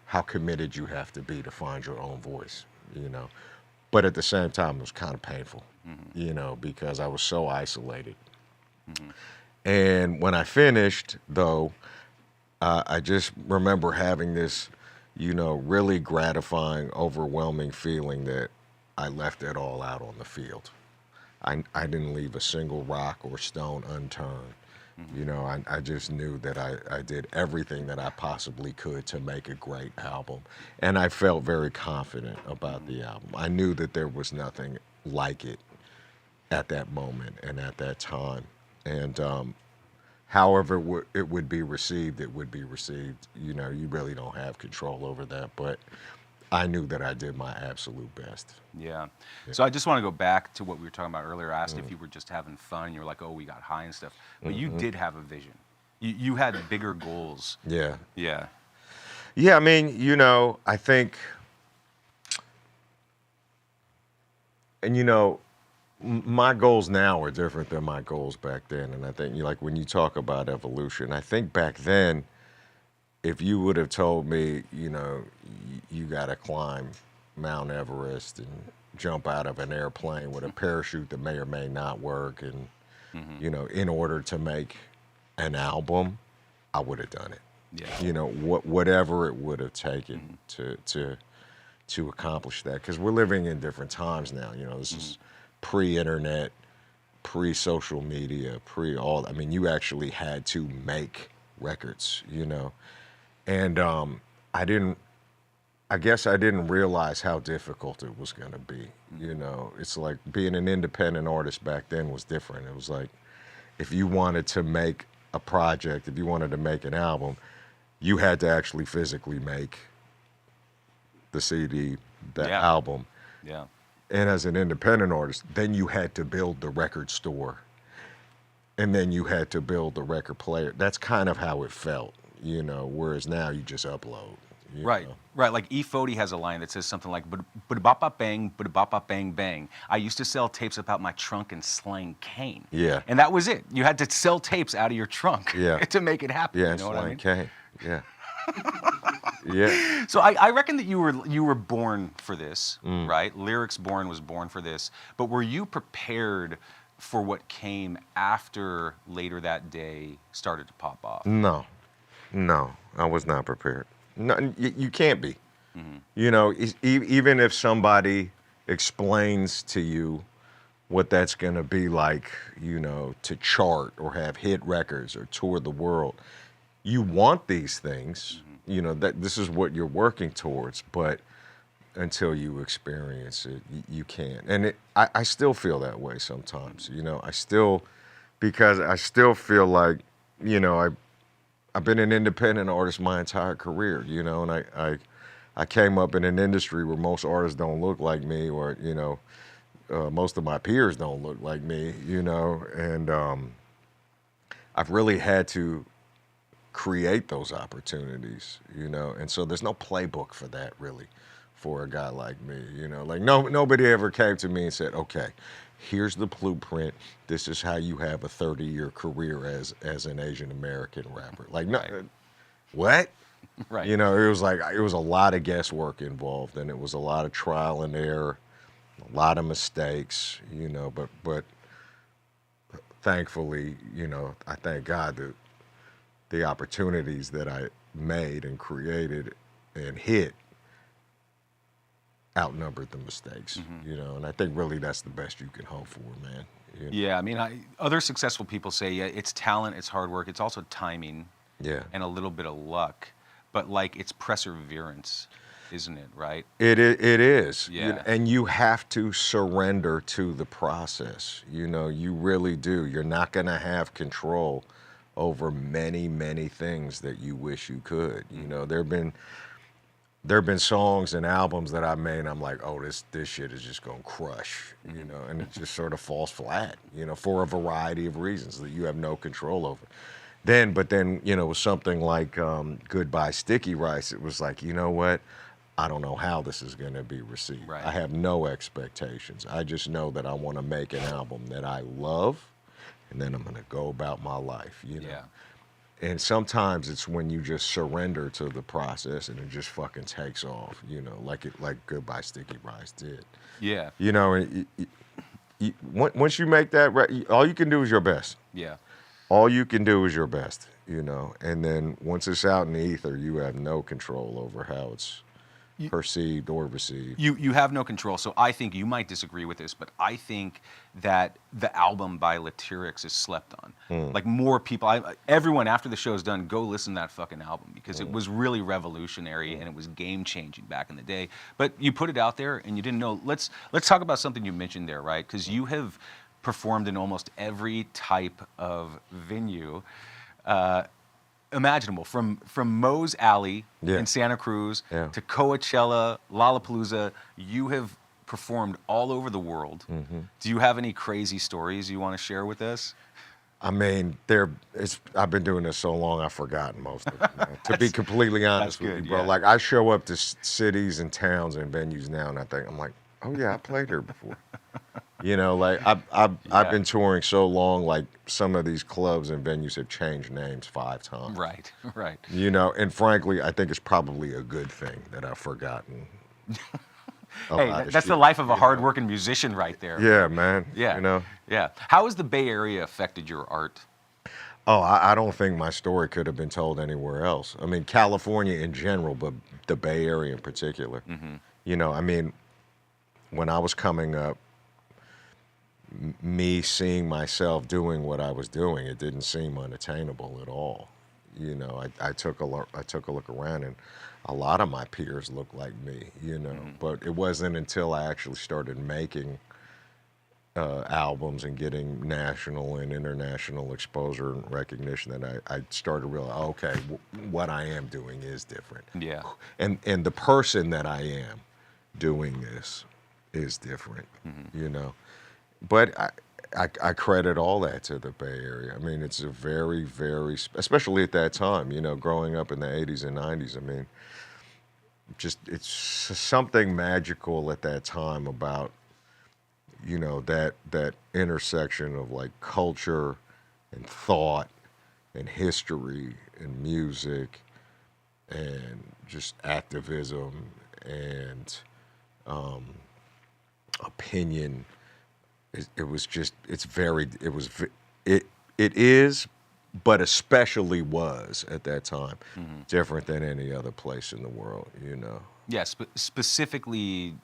how committed you have to be to find your own voice, you know. But at the same time, it was kind of painful, you know, because I was so isolated. And when I finished, though, I just remember having this, you know, really gratifying, overwhelming feeling that I left it all out on the field. I didn't leave a single rock or stone unturned. You know, I just knew that I did everything that I possibly could to make a great album. And I felt very confident about the album. I knew that there was nothing like it at that moment and at that time. And however it would be received, it would be received. You know, you really don't have control over that. But I knew that I did my absolute best. Yeah. So I just want to go back to what we were talking about earlier. I asked if you were just having fun. You were like, oh, we got high and stuff. But you did have a vision. You had bigger goals. Yeah. Yeah. Yeah, I mean, you know, I think, and you know, my goals now are different than my goals back then. And I think, like, when you talk about evolution, I think back then, if you would have told me, you know, you got to climb Mount Everest and jump out of an airplane with a parachute that may or may not work, and, you know, in order to make an album, I would have done it. Yeah. You know, whatever it would have taken to accomplish that. Because we're living in different times now. You know, this is pre-internet, pre-social media, pre-all. I mean, you actually had to make records, you know. And I guess I didn't realize how difficult it was going to be. You know, it's like being an independent artist back then was different. It was like, if you wanted to make a project, if you wanted to make an album, you had to actually physically make the CD, the album. Yeah. And as an independent artist, then you had to build the record store. And then you had to build the record player. That's kind of how it felt, you know, whereas now you just upload. Right, know? right. Like E. Fody has a line that says something like, "Bop bang, bop bang bang. I used to sell tapes about my trunk and slang cane." Yeah. And that was it. You had to sell tapes out of your trunk to make it happen. Yeah, you and know what I mean? cane. Yeah. Yeah. So I reckon that you were born for this, right? Lyrics Born was born for this. But were you prepared for what came after later that day started to pop off? No, I was not prepared. No, you can't be. You know, even if somebody explains to you what that's going to be like, you know, to chart or have hit records or tour the world, you want these things, you know, that this is what you're working towards, but until you experience it, you can't. And I still feel that way sometimes, you know, because I still feel like, you know, I've been an independent artist my entire career, you know, and I came up in an industry where most artists don't look like me, or, you know, most of my peers don't look like me, you know, and I've really had to create those opportunities, you know, and so there's no playbook for that really for a guy like me, you know, like nobody ever came to me and said, okay, here's the blueprint. This is how you have a 30-year career as an Asian American rapper. Like, no, what? Right. You know, it was a lot of guesswork involved, and it was a lot of trial and error, a lot of mistakes, you know, but thankfully, you know, I thank God that the opportunities that I made and created and hit outnumbered the mistakes, you know, and I think really that's the best you can hope for, man. You know? Yeah, I mean, other successful people say, yeah, it's talent, it's hard work, it's also timing, and a little bit of luck, but like it's perseverance, isn't it? Right? It is. Yeah. And you have to surrender to the process. You know, you really do. You're not going to have control over many, many things that you wish you could. You know, there have been songs and albums that I made, and I'm like, oh, this shit is just gonna crush, you know, and it just sort of falls flat, you know, for a variety of reasons that you have no control over. But then, you know, with something like Goodbye Sticky Rice, it was like, you know what? I don't know how this is gonna be received. Right. I have no expectations. I just know that I wanna make an album that I love, and then I'm gonna go about my life, you know. Yeah. And sometimes it's when you just surrender to the process and it just fucking takes off, you know, like Goodbye Sticky Rice did. Yeah. You know, and once you make that, all you can do is your best. Yeah. All you can do is your best, you know. And then once it's out in the ether, you have no control over how it's perceived or received. You have no control. So I think you might disagree with this, but I think that the album by Latyrix is slept on. Like more people, everyone after the show's done, go listen to that fucking album because it was really revolutionary and it was game changing back in the day. But you put it out there and you didn't know. Let's talk about something you mentioned there, right? Because you have performed in almost every type of venue imaginable, from Moe's Alley in Santa Cruz to Coachella, Lollapalooza. You have performed all over the world. Do you have any crazy stories you want to share with us? I mean, I've been doing this so long, I've forgotten most of it, man. To be completely honest with you, bro. yeah. Like, I show up to cities and towns and venues now, and I'm like, oh yeah, I played here before. You know, like I've been touring so long, like some of these clubs and venues have changed names 5 times. Right, right. You know, and frankly, I think it's probably a good thing that I've forgotten. Hey, that's the life of a hardworking musician right there. Yeah, man. Yeah. You know? Yeah. How has the Bay Area affected your art? Oh, I don't think my story could have been told anywhere else. I mean, California in general, but the Bay Area in particular. You know, I mean, when I was coming up, me seeing myself doing what I was doing, it didn't seem unattainable at all. You know, I took a look around, and a lot of my peers looked like me. You know, but it wasn't until I actually started making albums and getting national and international exposure and recognition that I started to realize, okay, what I am doing is different. Yeah. And the person that I am doing this is different. You know. But I credit all that to the Bay Area. I mean, it's a very, very, especially at that time, you know, growing up in the 80s and 90s, I mean, just it's something magical at that time about, you know, that intersection of like culture and thought and history and music and just activism and opinion it was just, it's very, it was, it is, but especially was at that time, different than any other place in the world, you know. Yeah, specifically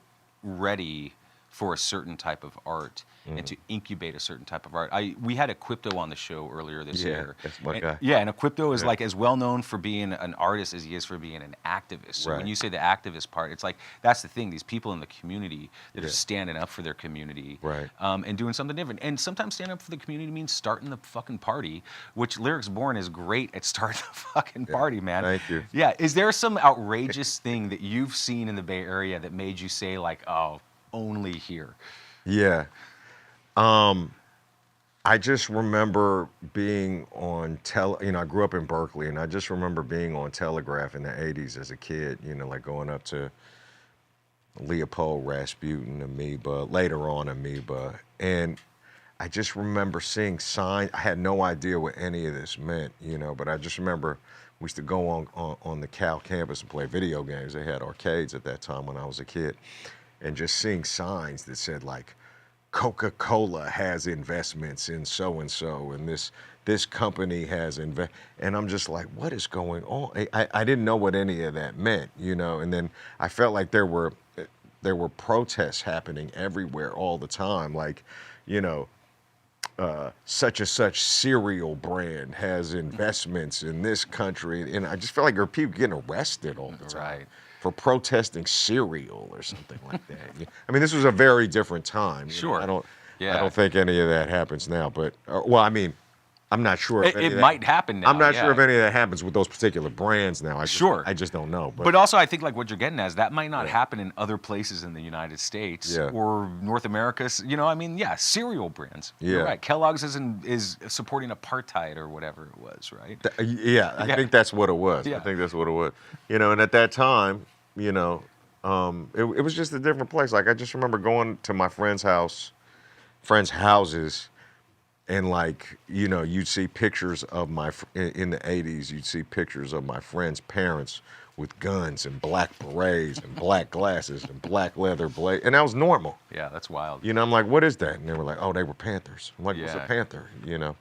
ready for a certain type of art and to incubate a certain type of art. We had Equipto on the show earlier this year. That's my and, guy. Yeah, and Equipto is like as well known for being an artist as he is for being an activist. So when Right. you say the activist part, it's like that's the thing. These people in the community that are standing up for their community, Right. And doing something different. And sometimes standing up for the community means starting the fucking party, which Lyrics Born is great at starting the fucking party, man. Thank you. Yeah, is there some outrageous thing that you've seen in the Bay Area that made you say like, oh, only here? Yeah. I just remember being on I grew up in Berkeley, and I just remember being on Telegraph in the 80s as a kid, you know, like going up to Leopold, Rasputin, Amoeba, later on Amoeba. And I just remember seeing signs. I had no idea what any of this meant, you know, but I just remember we used to go on the Cal campus and play video games. They had arcades at that time when I was a kid. And just seeing signs that said like, Coca-Cola has investments in so-and-so, and this company has and I'm just like, what is going on? I didn't know what any of that meant, you know, and then I felt like there were protests happening everywhere all the time, like, you know, such and such cereal brand has investments in this country, and I just felt like there were people getting arrested all the time. Right. For protesting cereal or something like that. I mean, this was a very different time. You Sure. know, I Yeah. don't think any of that happens now. But well, I mean, I'm not sure. If any It of that, might happen now. I'm not yeah. sure if any of that happens with those particular brands now. Sure. I just don't know. But also, I think like what you're getting at is that might not happen in other places in the United States Yeah. or North America. You know, I mean, yeah, cereal brands. You're Yeah. right. Kellogg's is supporting apartheid or whatever it was, right? Yeah, I think that's what it was. Yeah. I think that's what it was. You know, and at that time, you know, it was just a different place. Like I just remember going to my friends' houses, and like, you know, you'd see pictures of in the 80s, you'd see pictures of my friends' parents with guns and black berets and black glasses and black leather blade, and that was normal. Yeah, that's wild. You know, I'm like, what is that? And they were like, oh, they were Panthers. I'm like, what's a Yeah. Panther? You know,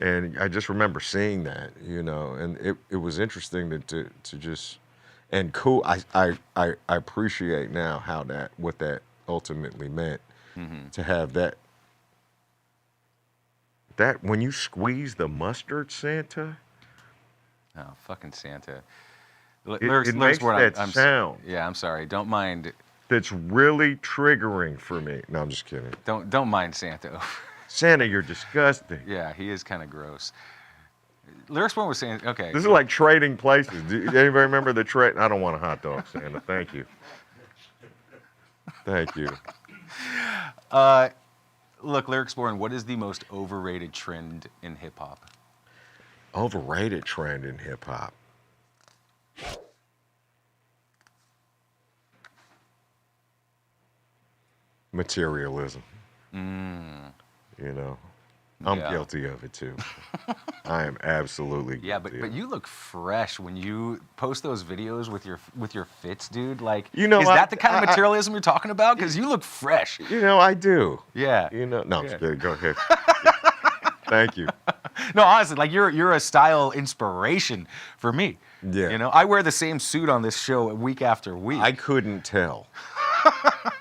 and I just remember seeing that, you know, and it was interesting to just, and cool. I appreciate now what that ultimately meant to have that when you squeeze the mustard, Santa. Oh, fucking Santa. It makes that sound. Yeah, I'm sorry. Don't mind. That's really triggering for me. No, I'm just kidding. Don't mind Santa. Santa, you're disgusting. Yeah, he is kind of gross. Lyrics One was saying, okay. This is like trading places. Do anybody remember the trade? I don't want a hot dog, Santa. Thank you. Thank you. Look, Lyrics Born, what is the most overrated trend in hip hop? Overrated trend in hip hop. Materialism. You know, I'm Yeah. guilty of it too. I am absolutely guilty. Yeah, but you look fresh when you post those videos with your fits, dude. Like, You know, is that the kind of materialism you're talking about? Because you look fresh. You know, I do. Yeah. You know, no, I'm just kidding. Go ahead. Thank you. No, honestly, like you're a style inspiration for me. Yeah. You know, I wear the same suit on this show week after week. I couldn't tell.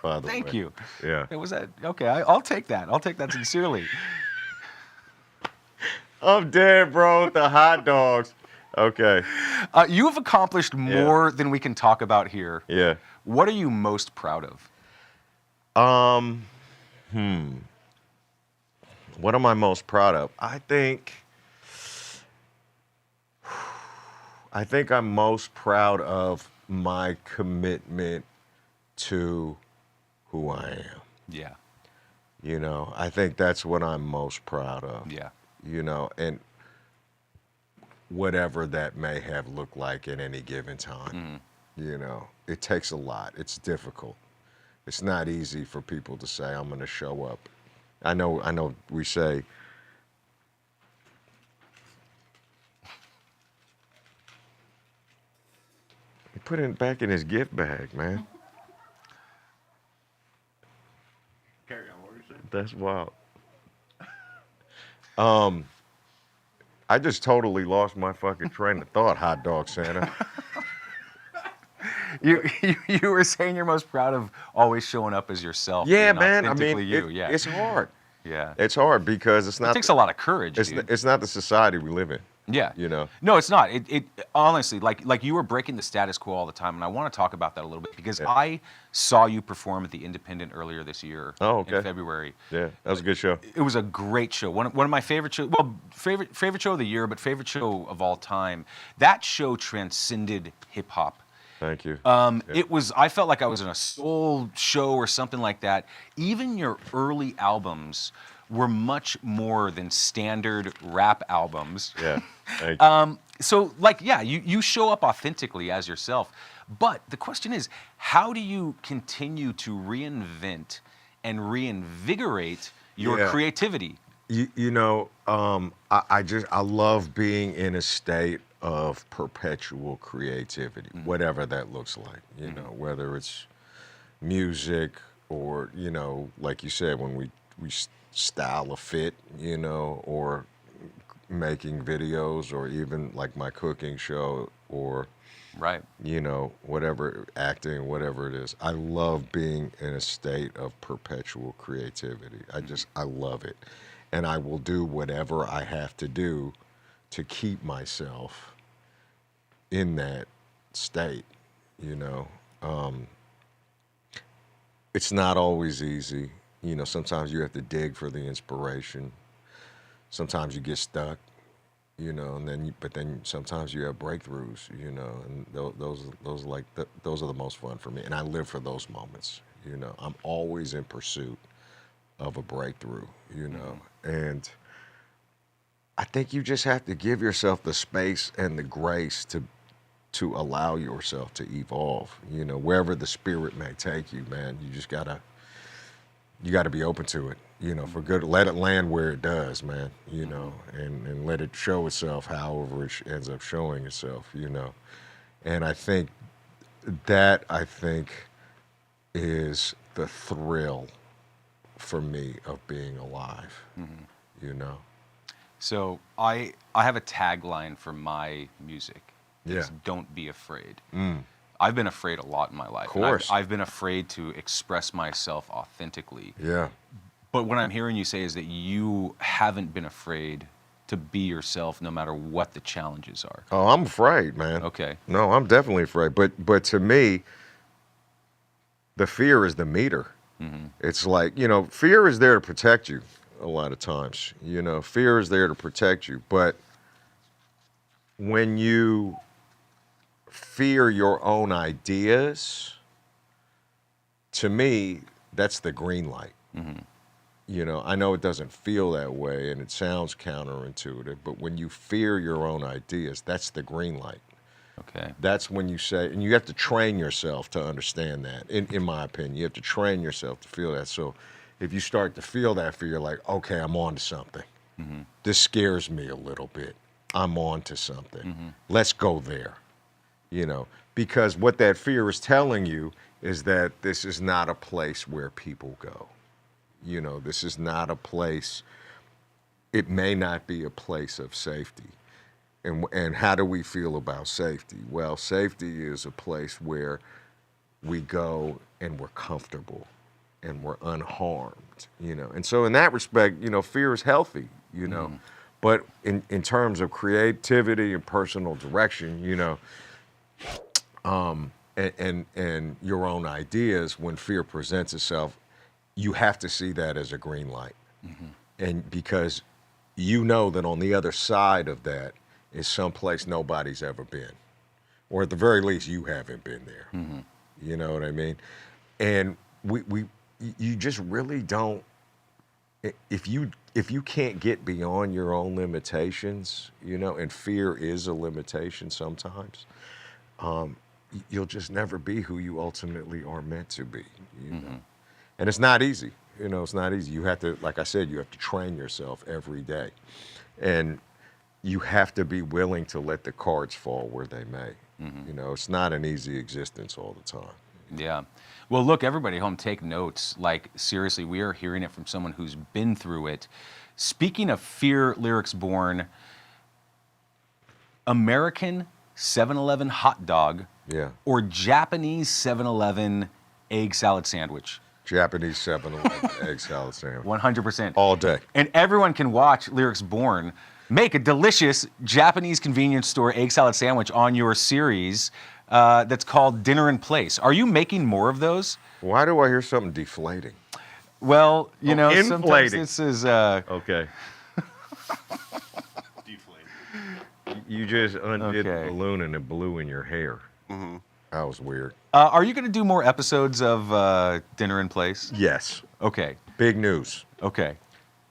By the way. Thank you. Yeah. Was that okay? I'll take that. I'll take that sincerely. I'm dead, bro. The hot dogs. Okay. You have accomplished more than we can talk about here. Yeah. What are you most proud of? What am I most proud of? I think I'm most proud of my commitment to who I am. Yeah. You know, I think that's what I'm most proud of. Yeah. You know, and whatever that may have looked like at any given time. You know, it takes a lot. It's difficult. It's not easy for people to say, I'm going to show up. I know we say, he put it back in his gift bag, man. Carry on, what were you saying? That's wild. I just totally lost my fucking train of thought, Hot Dog Santa. You were saying you're most proud of always showing up as yourself. Yeah, being man. I authentically mean, you. Yeah. it's hard. Yeah. It's hard because it's not. It takes a lot of courage, dude. It's not the society we live in. Yeah. You know. No, it's not. It honestly, like you were breaking the status quo all the time, and I want to talk about that a little bit because I saw you perform at the Independent earlier this year. Oh, okay. In February. Yeah, that was a good show. It was a great show. One of my favorite shows. Well, favorite show of the year, but favorite show of all time. That show transcended hip hop. Thank you. It was. I felt like I was in a soul show or something like that. Even your early albums were much more than standard rap albums. Yeah. Thank you. So, like, yeah, you show up authentically as yourself. But the question is, how do you continue to reinvent and reinvigorate your creativity? You know, I love being in a state of perpetual creativity, whatever that looks like. You know, whether it's music or, you know, like you said, when we style a fit, you know, or making videos, or even like my cooking show, or you know, whatever, acting, whatever it is. I love being in a state of perpetual creativity. I love it. And I will do whatever I have to do to keep myself in that state, you know. It's not always easy. You know, sometimes you have to dig for the inspiration. Sometimes you get stuck, you know, and then sometimes you have breakthroughs, you know, and those are the most fun for me. And I live for those moments, you know. I'm always in pursuit of a breakthrough, you know. And I think you just have to give yourself the space and the grace to allow yourself to evolve, you know, wherever the spirit may take you, man. You just gotta be open to it, you know, for good. Let it land where it does, man, you know, and let it show itself however it ends up showing itself, you know. And I think that is the thrill for me of being alive, you know. So I have a tagline for my music. It's don't be afraid. I've been afraid a lot in my life. Of course. I've been afraid to express myself authentically. Yeah. But what I'm hearing you say is that you haven't been afraid to be yourself no matter what the challenges are. Oh, I'm afraid, man. Okay. No, I'm definitely afraid. But to me, the fear is the meter. It's like, you know, fear is there to protect you a lot of times. You know, fear is there to protect you. But when you fear your own ideas, to me, that's the green light. You know, I know it doesn't feel that way and it sounds counterintuitive, but when you fear your own ideas, that's the green light. Okay. That's when you say, and you have to train yourself to understand that, in my opinion. You have to train yourself to feel that. So if you start to feel that fear, like, okay, I'm on to something. This scares me a little bit. I'm on to something. Let's go there. You know, because what that fear is telling you is that this is not a place where people go. You know, this is not a place, it may not be a place of safety. And how do we feel about safety? Well, safety is a place where we go and we're comfortable and we're unharmed, you know. And so in that respect, you know, fear is healthy, you know. But in terms of creativity and personal direction, you know, and your own ideas, when fear presents itself, you have to see that as a green light. And because you know that on the other side of that is someplace nobody's ever been, or at the very least you haven't been there. You know what I mean? And you just really don't. If you can't get beyond your own limitations, you know, and fear is a limitation sometimes, you'll just never be who you ultimately are meant to be. You know? And it's not easy. You know, it's not easy. You have to, like I said, you have to train yourself every day. And you have to be willing to let the cards fall where they may. You know, it's not an easy existence all the time. Yeah. Well, look, everybody at home, take notes. Like, seriously, we are hearing it from someone who's been through it. Speaking of fear, lyrics born, American 7-Eleven hot dog Yeah. or Japanese 7-Eleven egg salad sandwich? Japanese 7-Eleven egg salad sandwich. 100%. All day. And everyone can watch Lyrics Born make a delicious Japanese convenience store egg salad sandwich on your series that's called Dinner in Place. Are you making more of those? Why do I hear something deflating? Well, you know, sometimes inflating. this is... Okay. You just undid the balloon and it blew in your hair. Mm-hmm. That was weird. Are you going to do more episodes of Dinner in Place? Yes. Okay. Big news. Okay.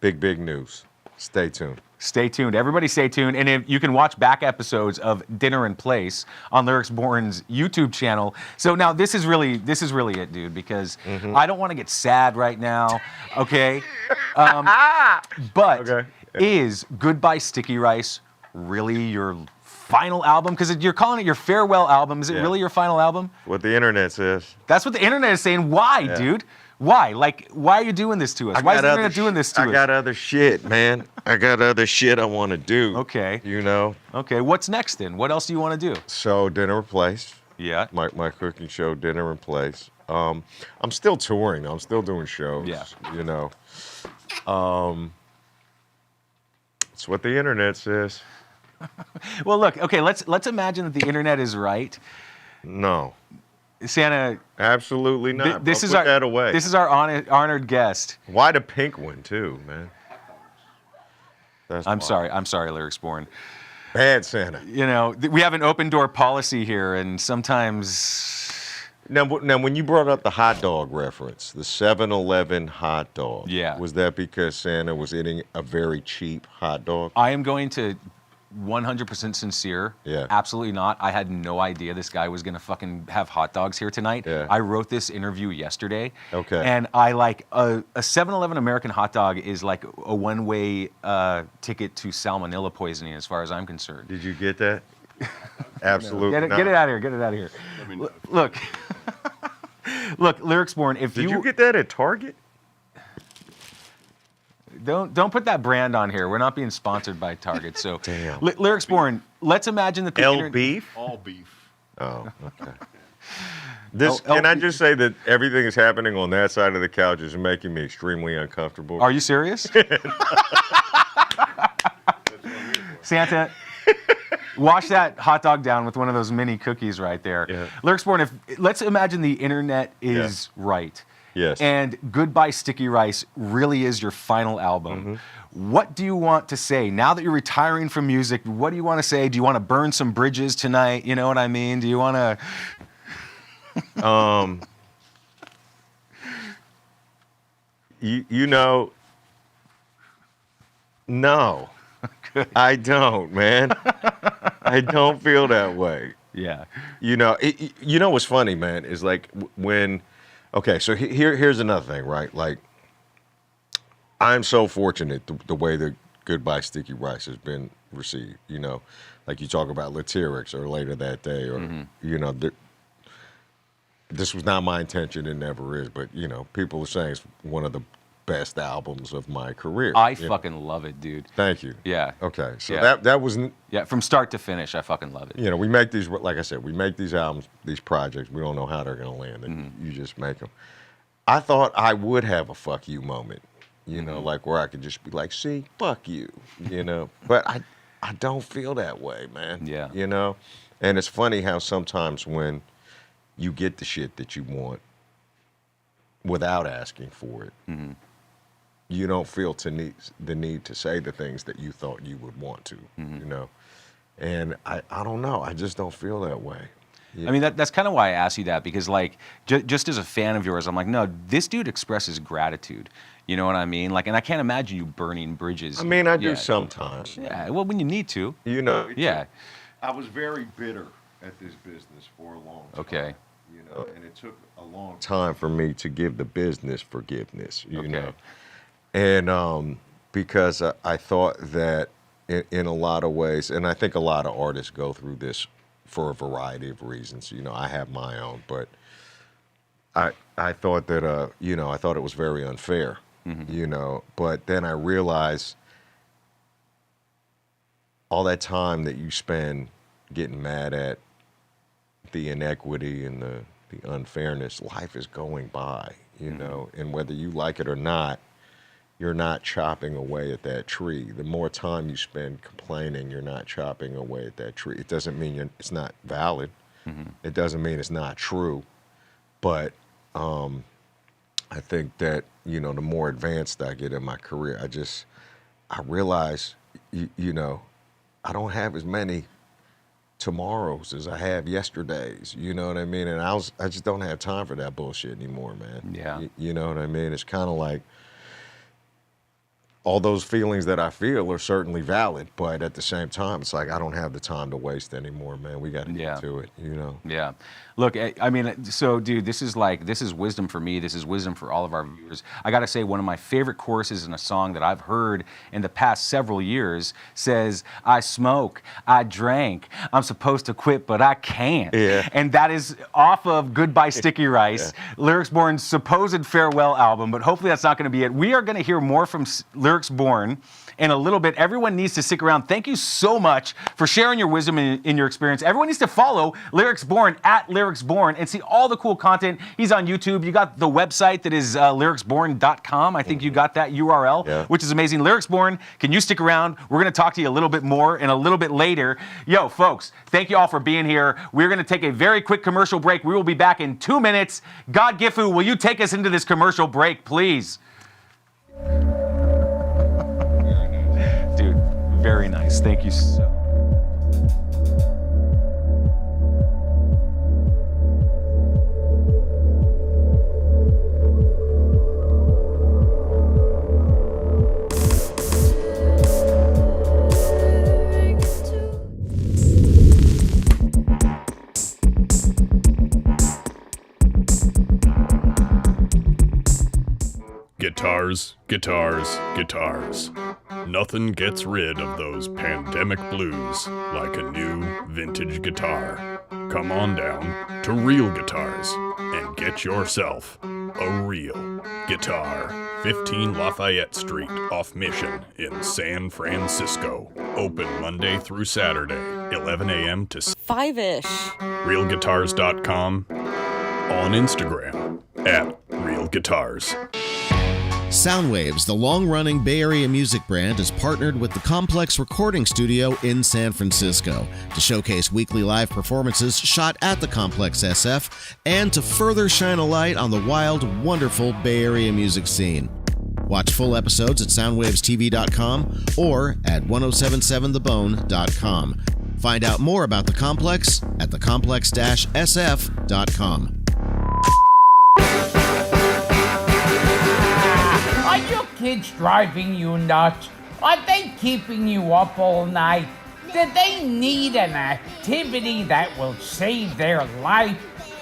Big news. Stay tuned. Stay tuned. Everybody stay tuned. And if you can watch back episodes of Dinner in Place on Lyrics Born's YouTube channel. So now this is really it, dude, because I don't want to get sad right now, okay? But is Goodbye Sticky Rice really your final album? Because you're calling it your farewell album. Is it really your final album? What the internet says. That's what the internet is saying. Why, dude? Why? Like, why are you doing this to us? Why is the internet doing this to us? I got other shit, man. I got other shit I want to do. Okay. You know? Okay, what's next then? What else do you want to do? So, Dinner in Place. Yeah. My cooking show, Dinner in Place. I'm still touring. I'm still doing shows. Yeah. You know? It's what the internet says. Well, look, okay, let's imagine that the internet is right. No. Santa. Absolutely not. This is put that away. This is our honored guest. Why the pink one too, man? I'm sorry, Lyrics Born. Bad Santa. You know, we have an open door policy here, and sometimes. Now, when you brought up the hot dog reference, the 7-Eleven hot dog. Yeah. Was that because Santa was eating a very cheap hot dog? I am going to 100% sincere. Yeah. Absolutely not. I had no idea this guy was going to fucking have hot dogs here tonight. Yeah. I wrote this interview yesterday. Okay. And I like a 7-Eleven American hot dog is like a one-way ticket to salmonella poisoning as far as I'm concerned. Did you get that? Absolutely not. Get it out of here. Get it out of here. Look. Look, Lyrics Born, if Did you get that at Target? Don't put that brand on here. We're not being sponsored by Target. So, Damn. Lyrics Born, let's imagine that the beef? All beef. Oh, okay. Can I just say that everything that's happening on that side of the couch is making me extremely uncomfortable? Are you serious? Santa, wash that hot dog down with one of those mini cookies right there. Yeah. Lyrics Born, let's imagine the internet is right. Yes. And Goodbye Sticky Rice really is your final album. What do you want to say? Now that you're retiring from music, what do you want to say? Do you want to burn some bridges tonight? You know what I mean? Do you want to... You know, no. I don't, man. I don't feel that way. Yeah. You know, you know what's funny, man, is like when... Okay, so here's another thing, right? Like, I'm so fortunate the way that Goodbye Sticky Rice has been received, you know? Like you talk about Latyrix or Later That Day or, you know, this was not my intention, it never is, but, you know, people are saying it's one of the best albums of my career. I fucking love it, dude. Thank you. Yeah. Okay, so Yeah. that was... Yeah, from start to finish, I fucking love it. You know, we make these, like I said, we make these albums, these projects. We don't know how they're going to land, and you just make them. I thought I would have a fuck you moment, you know, like where I could just be like, see, fuck you, you know. But I don't feel that way, man. Yeah. You know? And it's funny how sometimes when you get the shit that you want without asking for it, you don't feel the need to say the things that you thought you would want to, you know? And I don't know. I just don't feel that way. Yeah. I mean, that's kind of why I asked you that, because, like, just as a fan of yours, I'm like, no, this dude expresses gratitude. You know what I mean? Like, and I can't imagine you burning bridges. I mean, I do sometimes. Yeah, well, when you need to. You know? Yeah. I was very bitter at this business for a long time. Okay. You know, and it took a long time for me to give the business forgiveness, you Okay. know? And because I thought that in a lot of ways, and I think a lot of artists go through this for a variety of reasons. You know, I have my own, but I thought that, you know, I thought it was very unfair, you know, but then I realized all that time that you spend getting mad at the inequity and the unfairness, life is going by, you know, and whether you like it or not, you're not chopping away at that tree. The more time you spend complaining, you're not chopping away at that tree. It doesn't mean it's not valid. It doesn't mean it's not true. But I think that, you know, the more advanced I get in my career, I realize, you know, I don't have as many tomorrows as I have yesterdays. You know what I mean? And I just don't have time for that bullshit anymore, man. Yeah. You know what I mean? It's kind of like all those feelings that I feel are certainly valid, but at the same time, it's like I don't have the time to waste anymore, man. We got to get to it, you know? Yeah. Look, I mean, so, dude, this is wisdom for me. This is wisdom for all of our viewers. I got to say, one of my favorite choruses in a song that I've heard in the past several years says, I smoke, I drank, I'm supposed to quit, but I can't. Yeah. And that is off of Goodbye Sticky Rice, Lyrics Born's supposed farewell album, but hopefully that's not going to be it. We are going to hear more from Lyrics Born in a little bit. Everyone needs to stick around. Thank you so much for sharing your wisdom in your experience. Everyone needs to follow Lyrics Born at Lyrics Born and see all the cool content. He's on YouTube. You got the website that is lyricsborn.com. I think you got that URL, which is amazing. Lyrics Born, can you stick around? We're going to talk to you a little bit more and a little bit later. Yo, folks, thank you all for being here. We're going to take a very quick commercial break. We will be back in 2 minutes. GODGIFU, will you take us into this commercial break, please? Dude, very nice. Thank you so much. Guitars, guitars, guitars. Nothing gets rid of those pandemic blues like a new vintage guitar. Come on down to Real Guitars and get yourself a real guitar. 15 Lafayette Street off Mission in San Francisco. Open Monday through Saturday, 11 a.m. to 5-ish. realguitars.com. On Instagram at Real Guitars. Soundwaves, the long-running Bay Area music brand, has partnered with the Complex Recording Studio in San Francisco to showcase weekly live performances shot at the Complex SF and to further shine a light on the wild, wonderful Bay Area music scene. Watch full episodes at soundwavestv.com or at 1077thebone.com. Find out more about the Complex at thecomplex-sf.com. Are your kids driving you nuts? Are they keeping you up all night? Do they need an activity that will save their life?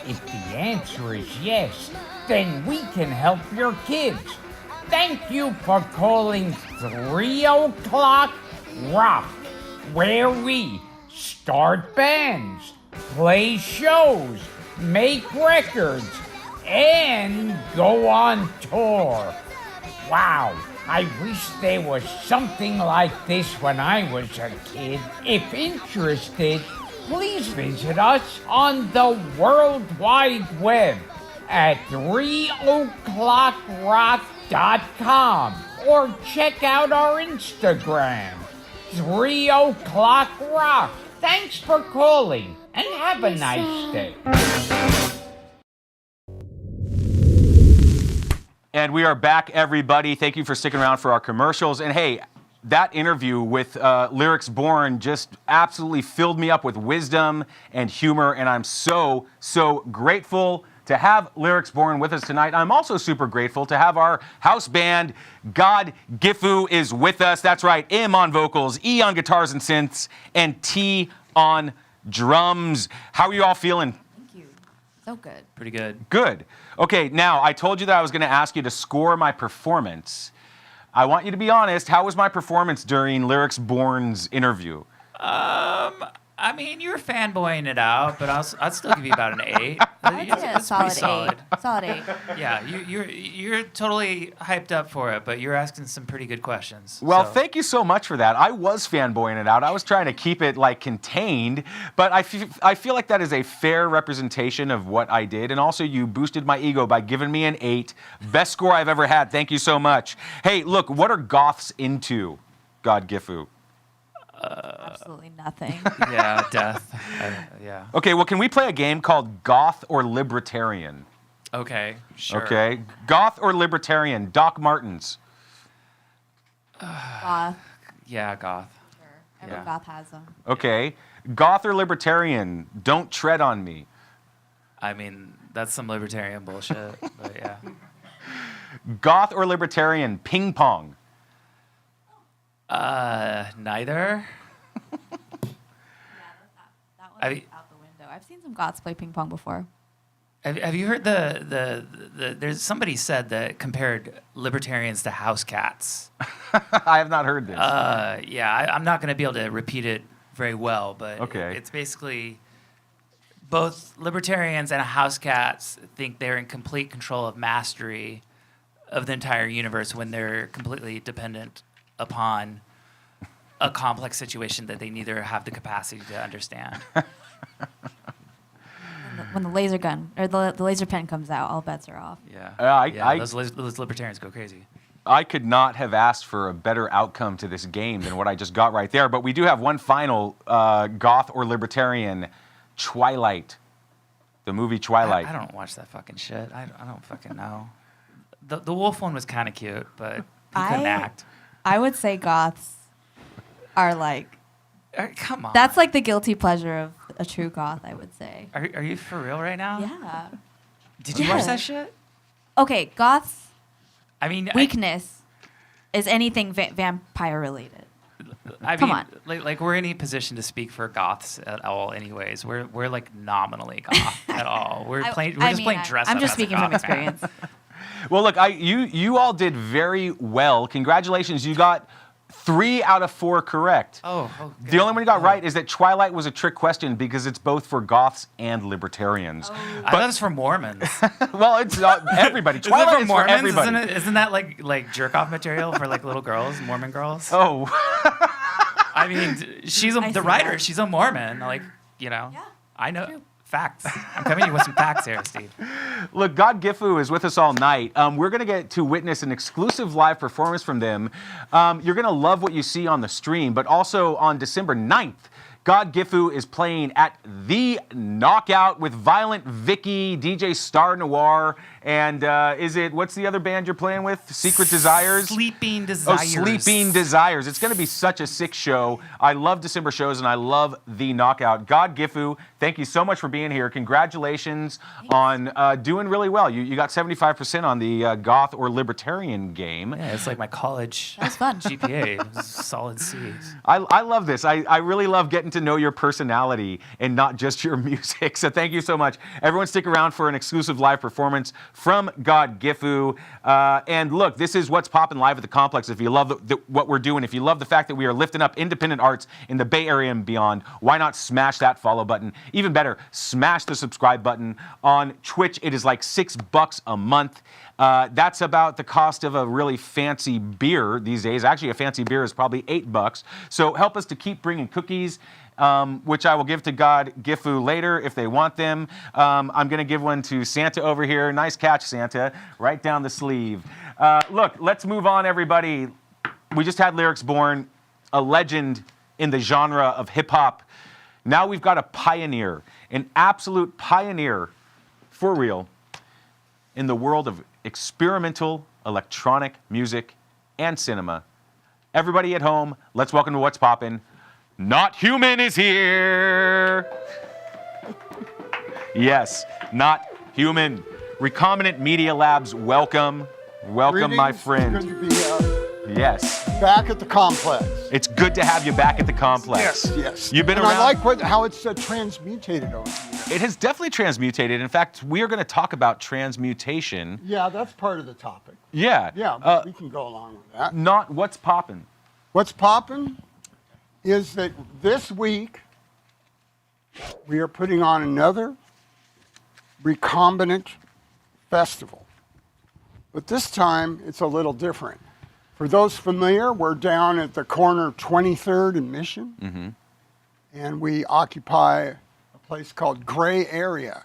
If the answer is yes, then we can help your kids. Thank you for calling 3 o'clock Rock, where we start bands, play shows, make records, and go on tour. Wow, I wish there was something like this when I was a kid. If interested, please visit us on the World Wide Web at 3o'clockrock.com or check out our Instagram, 3 o'clock rock. Thanks for calling and have a nice day. And we are back, everybody. Thank you for sticking around for our commercials. And hey, that interview with Lyrics Born just absolutely filled me up with wisdom and humor, and I'm so, so grateful to have Lyrics Born with us tonight. I'm also super grateful to have our house band, GODGIFU, is with us. That's right, M on vocals, E on guitars and synths, and T on drums. How are you all feeling? Thank you. So good. Pretty good. Good. Okay, now, I told you that I was going to ask you to score my performance. I want you to be honest. How was my performance during Lyrics Born's interview? I mean, you were fanboying it out, but I'd still give you about an 8. I'd say a It's pretty solid 8. Solid 8. Yeah, you're totally hyped up for it, but you're asking some pretty good questions. Well, so. thank you so much for that. I was fanboying it out. I was trying to keep it like contained, but I feel like that is a fair representation of what I did. And also, you boosted my ego by giving me an 8. Best score I've ever had. Thank you so much. Hey, look, what are goths into, GODGIFU? Absolutely nothing. Yeah, death. Yeah. Okay, well, can we play a game called Goth or Libertarian? Okay, sure. Okay, Goth or Libertarian? Doc Martens. Goth. Yeah, goth. Every Yeah. goth has them. Okay, Goth or Libertarian? Don't tread on me. I mean, that's some libertarian bullshit, but yeah. Goth or Libertarian? Ping pong. Neither. That one's out the window. I've seen some goths play ping pong before. Have you heard the there's somebody said that compared libertarians to house cats. I have not heard this. Yeah, I'm not going to be able to repeat it very well, but Okay. it's basically both libertarians and house cats think they're in complete control of mastery of the entire universe when they're completely dependent upon a complex situation that they neither have the capacity to understand. When the laser gun or the laser pen comes out, all bets are off. Yeah. Those libertarians go crazy. I could not have asked for a better outcome to this game than what I just got right there. But we do have one final Goth or Libertarian, Twilight. The movie Twilight. I don't watch that fucking shit. I don't fucking know. The wolf one was kind of cute, but he couldn't act. I would say goths are like. Come on. That's like the guilty pleasure of a true goth, I would say. Are you for real right now? Yeah. Did you watch that shit? Okay, goths. I mean, weakness is anything vampire related. Come on. Like we're in any position to speak for goths at all. Anyways, we're like nominally goth at all. We're just playing dress up. I'm just as a speaking from goth band. experience. Well, look, you all did very well. Congratulations. You got 3 out of 4 correct. Oh, the only one you got right is that Twilight was a trick question because it's both for goths and libertarians. I thought it was for Mormons. Well, it's everybody. Isn't it Twilight for is for Mormons? everybody. Isn't that like jerk off material for like little girls, Mormon girls? Oh. I mean, she's the writer. That. She's a Mormon. Like, you know. Yeah. I know. True. Facts. I'm coming to you with some facts here, Steve. Look, GODGIFU is with us all night. We're going to get to witness an exclusive live performance from them. You're going to love what you see on the stream, but also on December 9th, GODGIFU is playing at The Knockout with Violent Vicky, DJ Star Noir, and what's the other band you're playing with? Secret Desires? Sleeping Desires. Oh, Sleeping Desires. It's going to be such a sick show. I love December shows, and I love The Knockout. GODGIFU, thank you so much for being here. Congratulations on doing really well. You got 75% on the Goth or Libertarian game. Yeah, it's like my college GPA. It was solid C's. I love this. I really love getting to know your personality and not just your music. So thank you so much. Everyone stick around for an exclusive live performance from GODGIFU. And look, this is What's Poppin' live at the Complex. If you love what we're doing, if you love the fact that we are lifting up independent arts in the Bay Area and beyond, why not smash that follow button? Even better, smash the subscribe button. On Twitch, it is like $6 a month. That's about the cost of a really fancy beer these days. Actually, a fancy beer is probably $8. So help us to keep bringing cookies, which I will give to GODGIFU later if they want them. I'm going to give one to Santa over here. Nice catch, Santa. Right down the sleeve. Look, let's move on, everybody. We just had Lyrics Born, a legend in the genre of hip-hop. Now we've got a pioneer, an absolute pioneer, for real, in the world of experimental electronic music and cinema. Everybody at home, let's welcome to What's Poppin'. Not Humon is here. Yes, Not Humon. Recombinant Media Labs, welcome. Welcome, my friend. Good to be yes. back at the complex. It's good to have you back at the complex. Yes. You've been and around. I like how it's transmutated over the years. It has definitely transmutated. In fact, we are going to talk about transmutation. Yeah, that's part of the topic. Yeah. Yeah, we can go along with that. Not What's Poppin'. What's poppin' is that this week we are putting on another recombinant festival. But this time, it's a little different. For those familiar, we're down at the corner of 23rd and Mission, and we occupy a place called Gray Area.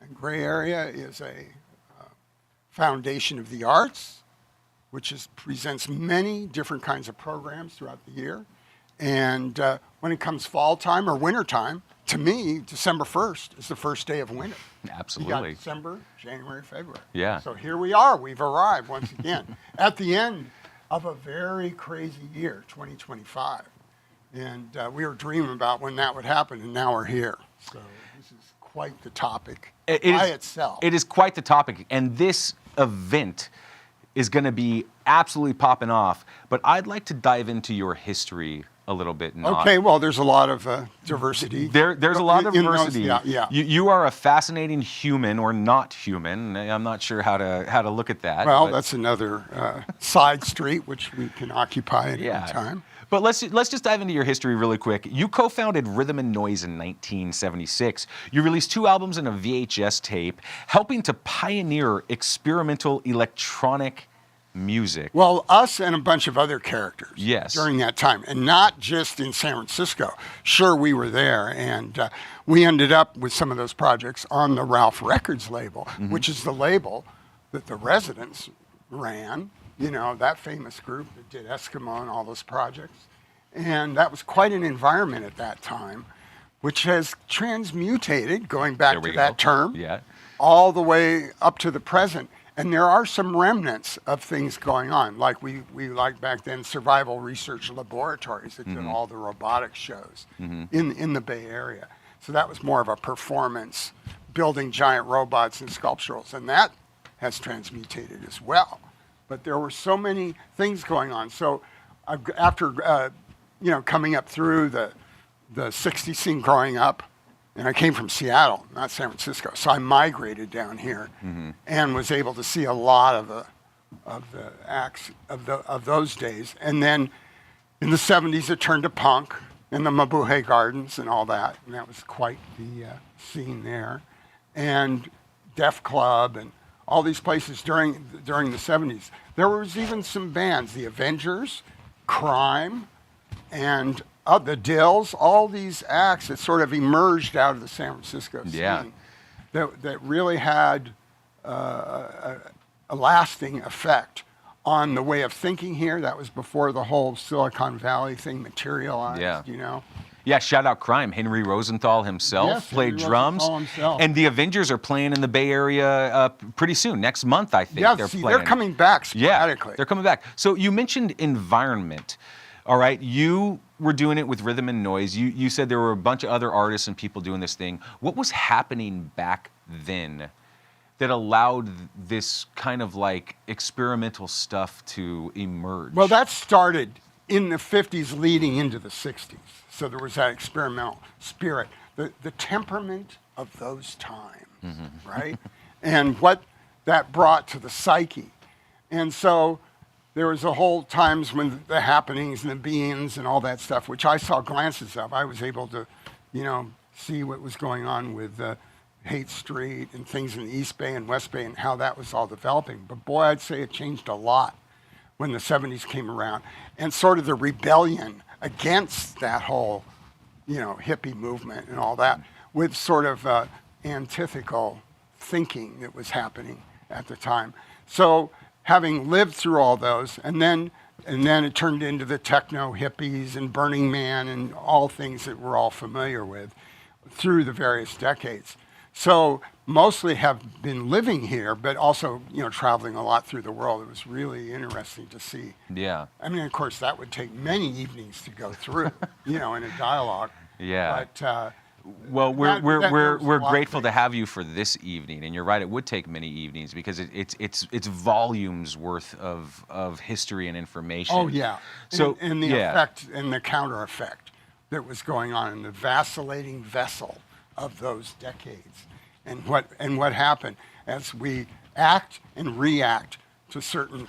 And Gray Area is a foundation of the arts, which presents many different kinds of programs throughout the year. And when it comes fall time or winter time, to me, December 1st is the first day of winter. Absolutely. You got December, January, February. Yeah. So here we are. We've arrived once again at the end of a very crazy year, 2025. And we were dreaming about when that would happen, and now we're here. So this is quite the topic by itself. It is quite the topic. And this event is going to be absolutely popping off. But I'd like to dive into your history a little bit. Okay, well, there's a lot of diversity. There's a lot of in those- diversity. yeah. You are a fascinating human or not human. I'm not sure how to look at that. Well, but- that's another side street which we can occupy at any time. But let's just dive into your history really quick. You co-founded Rhythm and Noise in 1976. You released 2 albums and a VHS tape, helping to pioneer experimental electronic music. Well, us and a bunch of other characters Yes. during that time, and not just in San Francisco. Sure, we were there, and we ended up with some of those projects on the Ralph Records label, which is the label that the Residents ran, you know, that famous group that did Eskimo and all those projects. And that was quite an environment at that time, which has transmutated, going back to that term, all the way up to the present. And there are some remnants of things going on, like we liked back then survival research laboratories that did all the robotics shows in the Bay Area. So that was more of a performance, building giant robots and sculpturals, and that has transmutated as well. But there were so many things going on. So after coming up through the 60s scene growing up, and I came from Seattle, not San Francisco, so I migrated down here and was able to see a lot of the acts of those days. And then in the 70s, it turned to punk and the Mabuhay Gardens and all that, and that was quite the scene there. And Def Club and all these places during the 70s. There was even some bands, the Avengers, Crime, and the Dills, all these acts that sort of emerged out of the San Francisco scene that really had a lasting effect on the way of thinking here. That was before the whole Silicon Valley thing materialized, you know. Yeah, shout out Crime. Henry Rosenthal himself played drums. And the Avengers are playing in the Bay Area pretty soon, next month, I think. Yeah, they're coming back sporadically. Yeah, they're coming back. So you mentioned environment. All right, you were doing it with Rhythm and Noise. You said there were a bunch of other artists and people doing this thing. What was happening back then that allowed this kind of like experimental stuff to emerge? Well, that started in the 50s leading into the 60s. So there was that experimental spirit, the temperament of those times, right? And what that brought to the psyche. And so there was a whole times when the happenings and the beings and all that stuff, which I saw glances of. I was able to, see what was going on with Haight Street and things in the East Bay and West Bay and how that was all developing. But boy, I'd say it changed a lot when the 70s came around. And sort of the rebellion against that whole, hippie movement and all that, with sort of antithetical thinking that was happening at the time. So having lived through all those, and then it turned into the techno hippies and Burning Man and all things that we're all familiar with through the various decades. So mostly have been living here, but also, traveling a lot through the world. It was really interesting to see. Yeah. I mean, of course, that would take many evenings to go through, in a dialogue. Yeah. But well, we're there's a lot of grateful to have you for this evening, and you're right. It would take many evenings because it's volumes worth of history and information. Oh yeah. So and the effect and the counter effect that was going on in the vacillating vessel of those decades, and what happened as we act and react to certain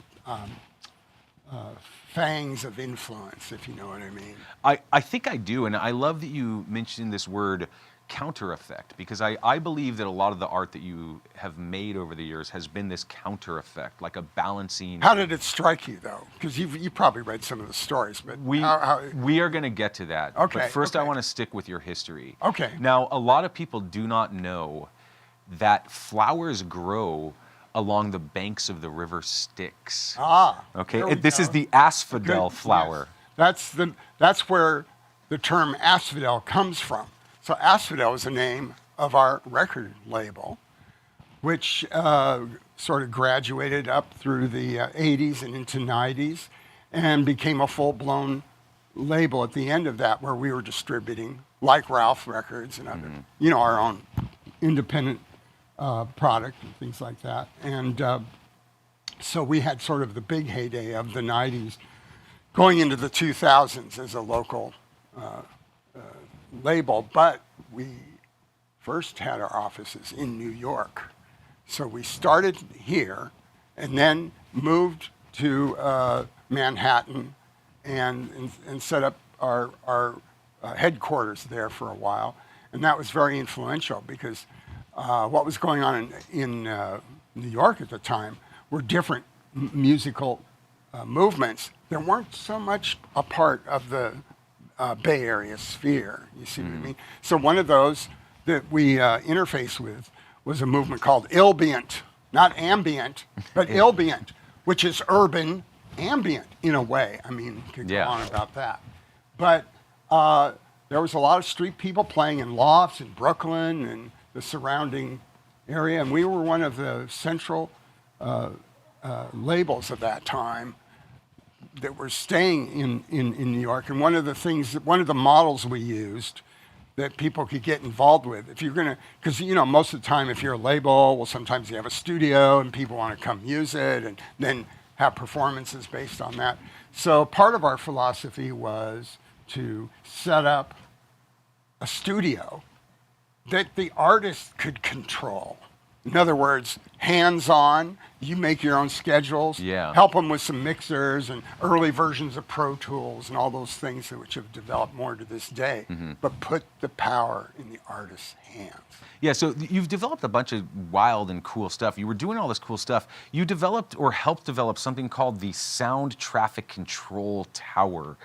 fangs of influence, if you know what I mean. I think I do, and I love that you mentioned this word counter effect, because I believe that a lot of the art that you have made over the years has been this counter effect, like a balancing. How did it strike you, though? Because you probably read some of the stories, but we are going to get to that. Okay, But first, I okay. want to stick with your history. Okay. Now, a lot of people do not know that flowers grow along the banks of the river Styx. Ah. Okay. there we This is go. the asphodel Good, flower. yes. That's where the term asphodel comes from. So asphodel is the name of our record label, which sort of graduated up through the 80s and into 90s and became a full-blown label at the end of that, where we were distributing, like Ralph Records and other, our own independent product and things like that. And so we had sort of the big heyday of the 90s going into the 2000s as a local label, but we first had our offices in New York. So we started here and then moved to Manhattan and set up our headquarters there for a while. And that was very influential because what was going on in New York at the time were different musical movements that weren't so much a part of the Bay Area sphere. You see what I mean? So one of those that we interface with was a movement called Ilbient, not ambient, but Ilbient, which is urban ambient in a way. I mean, you could go on about that. But there was a lot of street people playing in lofts in Brooklyn and the surrounding area, and we were one of the central labels of that time that were staying in New York. And one of the models we used that people could get involved with, if you're gonna, because most of the time if you're a label, well, sometimes you have a studio and people want to come use it and then have performances based on that. So part of our philosophy was to set up a studio that the artist could control. In other words, hands-on, you make your own schedules, help them with some mixers and early versions of Pro Tools and all those things which have developed more to this day, but put the power in the artist's hands. Yeah, so you've developed a bunch of wild and cool stuff. You were doing all this cool stuff. You developed or helped develop something called the Sound Traffic Control Tower.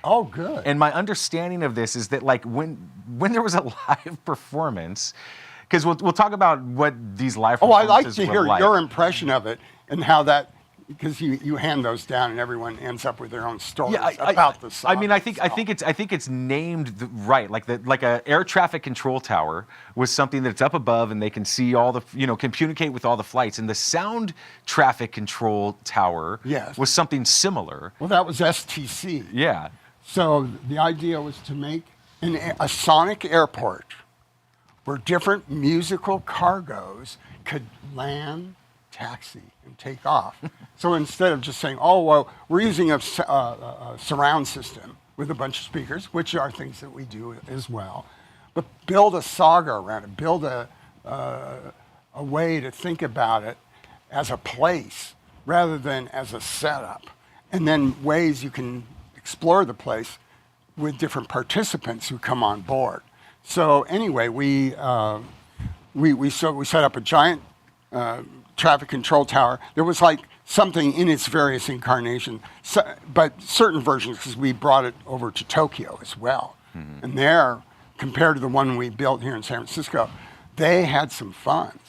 Oh, good. And my understanding of this is that, like, when there was a live performance, because we'll talk about what these live performances I like to hear were like. your impression of it and how that, because you hand those down and everyone ends up with their own stories about the song. I mean, I think it's named right. Like a air traffic control tower was something that's up above and they can see all the can communicate with all the flights. And the sound traffic control tower was something similar. Well, that was STC. Yeah. So the idea was to make a sonic airport where different musical cargos could land, taxi, and take off. So instead of just saying, oh, well, we're using a surround system with a bunch of speakers, which are things that we do as well, but build a saga around it, build a way to think about it as a place rather than as a setup, and then ways you can explore the place with different participants who come on board. So anyway, we set up a giant traffic control tower. There was like something in its various incarnations, but certain versions, because we brought it over to Tokyo as well. And there, compared to the one we built here in San Francisco, they had some fun.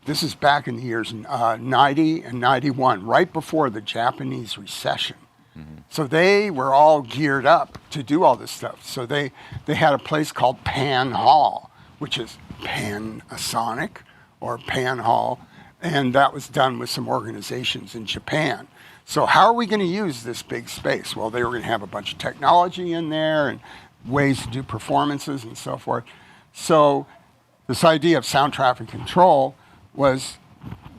This is back in the years 90 and 91, right before the Japanese recession. So they were all geared up to do all this stuff. So they had a place called Pan Hall, which is Panasonic or Pan Hall, and that was done with some organizations in Japan. So how are we going to use this big space? Well, they were going to have a bunch of technology in there and ways to do performances and so forth. So this idea of sound traffic control was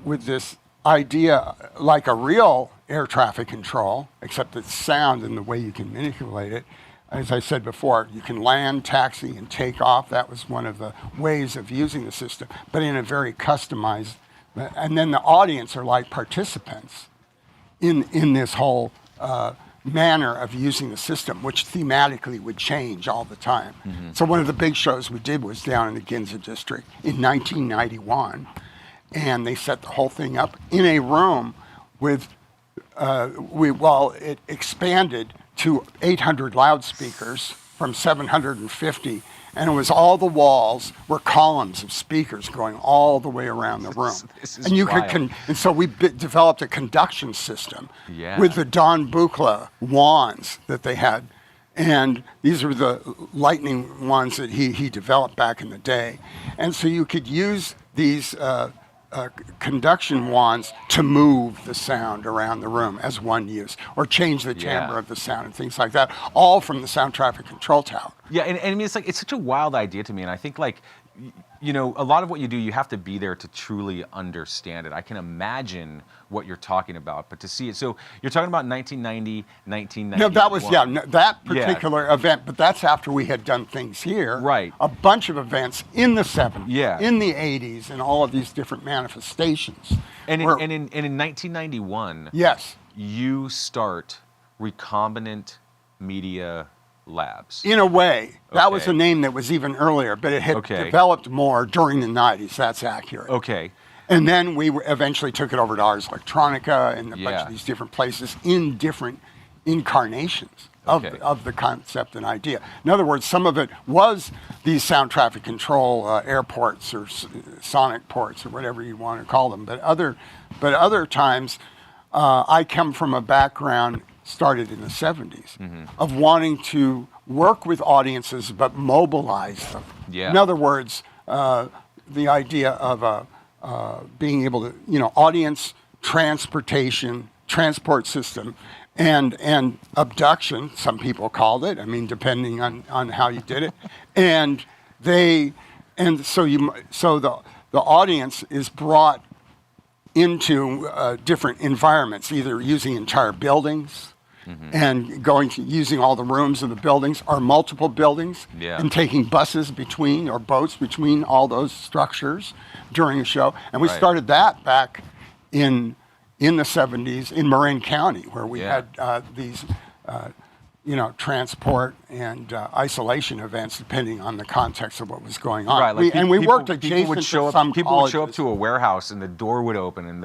with this idea like a real air traffic control, except it's sound and the way you can manipulate it. As I said before, you can land, taxi, and take off. That was one of the ways of using the system, but in a very customized. And then the audience are like participants in this whole manner of using the system, which thematically would change all the time. So one of the big shows we did was down in the Ginza district in 1991, and they set the whole thing up in a room with, it expanded to 800 loudspeakers from 750, and it was all the walls were columns of speakers going all the way around the room. This is And you wild. could, and so we developed a conduction system Yeah. with the Don Buchla wands that they had. And these were the lightning wands that he developed back in the day. And so you could use these conduction wands to move the sound around the room as one use, or change the timbre of the sound and things like that, all from the sound traffic control tower. Yeah, and I mean, it's such a wild idea to me, and I think you know, a lot of what you do, you have to be there to truly understand it. I can imagine what you're talking about, but to see it, so you're talking about 1990, 1991. No, that was, that particular event, but that's after we had done things here. Right. A bunch of events in the 70s, Yeah. in the 80s, and all of these different manifestations. And in, were- and in 1991, Yes. you start Recombinant Media Labs. In a way, that was Okay. a name that was even earlier, but it had Okay. developed more during the 90s. That's accurate. Okay. And then we eventually took it over to Ars Electronica and a bunch Yeah. of these different places in different incarnations Okay. of the concept and idea. In other words, some of it was these sound traffic control airports or sonic ports or whatever you want to call them. But other times, I come from a background started in the 70s of wanting to work with audiences but mobilize them. Yeah. In other words, the idea of being able to, audience transportation, transport system, and abduction, some people called it, I mean, depending on how you did it. So the audience is brought into different environments, either using entire buildings and using all the rooms of the buildings, or multiple buildings, Yeah. and taking buses between or boats between all those structures during a show. And we Right. started that back in the 70s in Marin County, where we Yeah. had these transport and isolation events, depending on the context of what was going on. Right, like and we people- worked people adjacent would show to up, some people would show up colleges. to a warehouse and the door would open and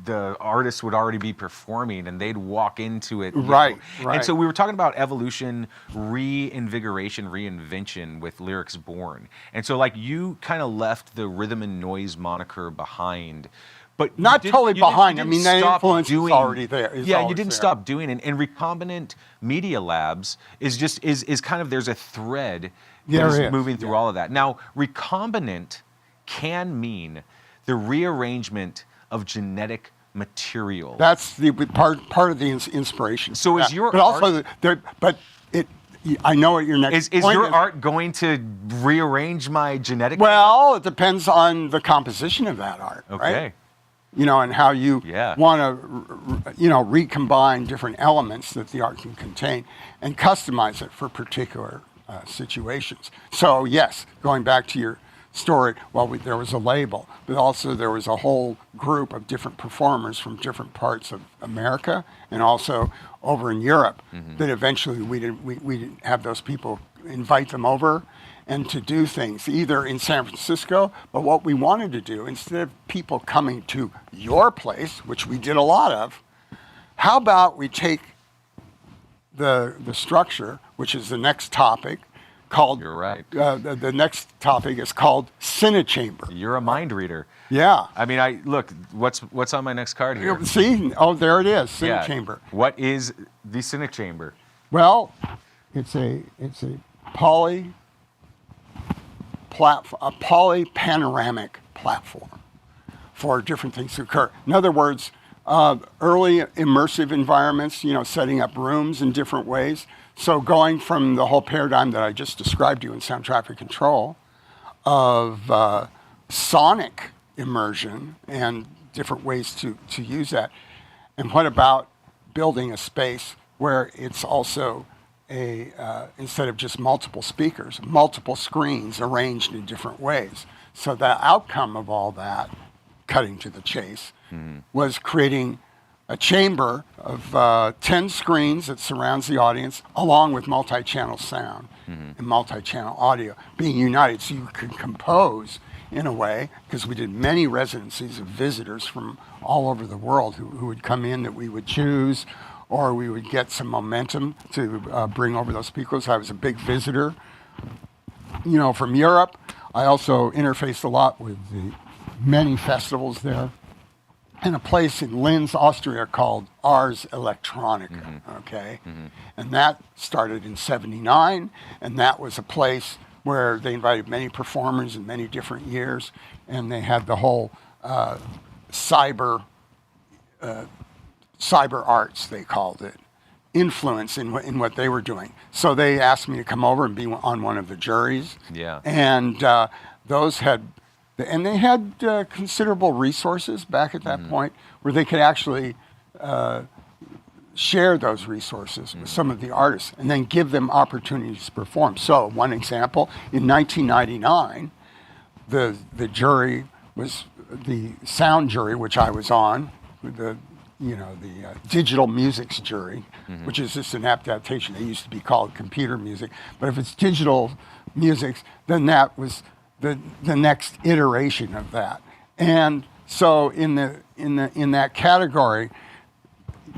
the artist would already be performing and they'd walk into it. you Right, know. right. And so we were talking about evolution, reinvigoration, reinvention with Lyrics Born. And so you kind of left the rhythm and noise moniker behind. But Not you totally you didn't- behind. you I didn't mean, that stop influence is doing- already there. Is Yeah, you always didn't there. stop doing it. And Recombinant Media Labs is just is kind of, there's a thread that There is is, moving through all of that. Now, recombinant can mean the rearrangement of genetic material. That's the part of the inspiration. So is your but also I know what your next is point your art going to rearrange my genetic? Well, it depends on the composition of that art, Okay. right? And how you want to, recombine different elements that the art can contain and customize it for particular situations. So yes, going back to your story, there was a label, but also there was a whole group of different performers from different parts of America and also over in Europe that eventually we didn't have those people invite them over and to do things either in San Francisco, but what we wanted to do, instead of people coming to your place, which we did a lot of, how about we take the structure, which is the next topic, called. You're right. The next topic is called Cinechamber. You're a mind reader. Yeah. I mean, look. What's on my next card here? See? Oh, there it is. Yeah. Cinechamber. What is the Cinechamber? Well, it's a polypanoramic platform for different things to occur. In other words, early immersive environments, setting up rooms in different ways. So going from the whole paradigm that I just described to you in sound traffic control of sonic immersion and different ways to use that. And what about building a space where it's also instead of just multiple speakers, multiple screens arranged in different ways. So the outcome of all that, cutting to the chase, was creating a chamber of 10 screens that surrounds the audience, along with multi-channel sound and multi-channel audio being united, so you could compose in a way, because we did many residencies of visitors from all over the world who would come in that we would choose, or we would get some momentum to bring over those speakers. I was a big visitor, from Europe. I also interfaced a lot with the many festivals there, and a place in Linz, Austria called Ars Electronica, okay? And that started in '79, and that was a place where they invited many performers in many different years, and they had the whole cyber arts, they called it, influence in what they were doing. So they asked me to come over and be on one of the juries. Yeah. And they had considerable resources back at that point where they could actually share those resources with some of the artists and then give them opportunities to perform. So one example, in 1999, the jury was the sound jury, which I was on, the digital musics jury, which is just an adaptation. They used to be called computer music, but if it's digital music, then that was the next iteration of that. And so in that category,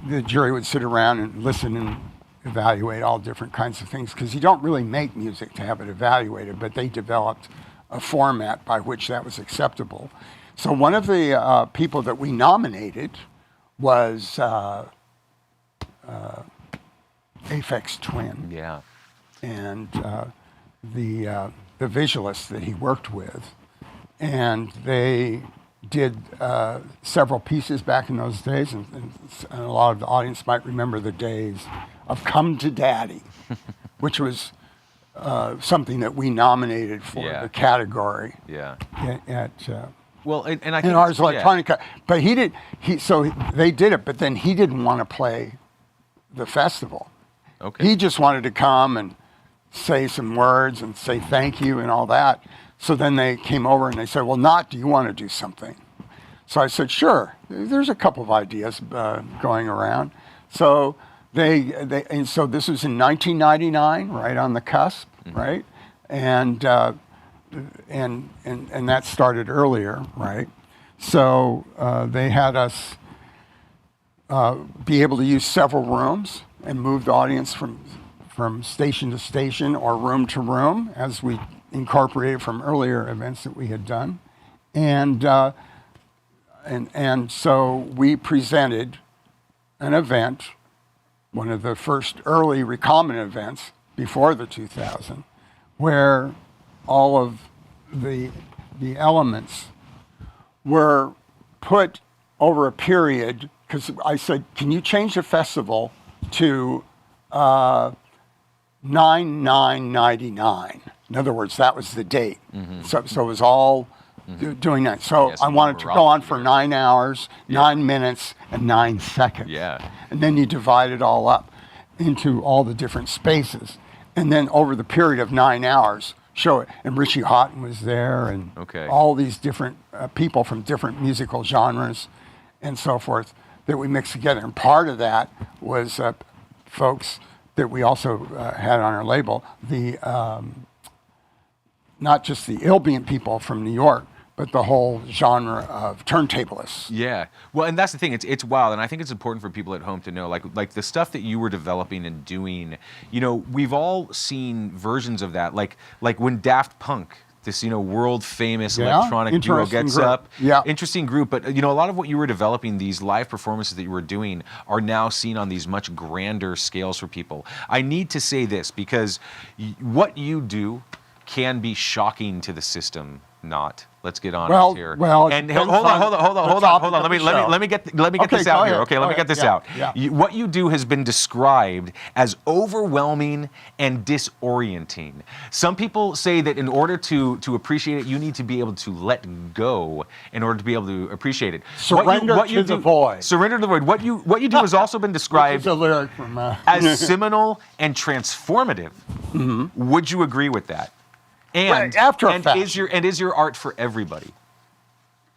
the jury would sit around and listen and evaluate all different kinds of things, because you don't really make music to have it evaluated, but they developed a format by which that was acceptable. So one of the people that we nominated was Aphex Twin. Yeah. And the visualists that he worked with. And they did several pieces back in those days, and a lot of the audience might remember the days of Come to Daddy, which was something that we nominated for the category at Ars Electronica. But so they did it, but then he didn't want to play the festival. Okay. He just wanted to come and say some words and say thank you and all that. So then they came over and they said, well, Naut, do you want to do something? So I said, sure. There's a couple of ideas going around. So and so this was in 1999, right on the cusp, right? And that started earlier, right? So they had us be able to use several rooms and move the audience from station to station or room to room, as we incorporated from earlier events that we had done. And so we presented an event, one of the first early recombinant events before the 2000, where all of the elements were put over a period, because I said, can you change the festival to 9/9/99? In other words, that was the date. So it was all doing that. So I wanted to go on for 9 hours, 9 minutes, and 9 seconds. Yeah. And then you divide it all up into all the different spaces. And then over the period of 9 hours, show it. And Richie Houghton was there, and all these different people from different musical genres and so forth that we mixed together. And part of that was folks that we also had on our label, the not just the ambient people from New York, but the whole genre of turntablists. Yeah. Well, and that's the thing. It's wild, and I think it's important for people at home to know, like the stuff that you were developing and doing. We've all seen versions of that, like when Daft Punk, this world famous electronic duo, gets group. up. Yeah. Interesting group, but a lot of what you were developing, these live performances that you were doing, are now seen on these much grander scales for people. I need to say this because what you do can be shocking to the system. Not. Let's get honest here. And hold on. Let me get this out here. Okay, let me get this out. What you do has been described as overwhelming and disorienting. Some people say that in order to appreciate it, you need to be able to let go in order to be able to appreciate it. Surrender to the void. Surrender to the void. What you do has also been described a lyric from, as seminal and transformative. Would you agree with that? And after a and fact. is your art for everybody?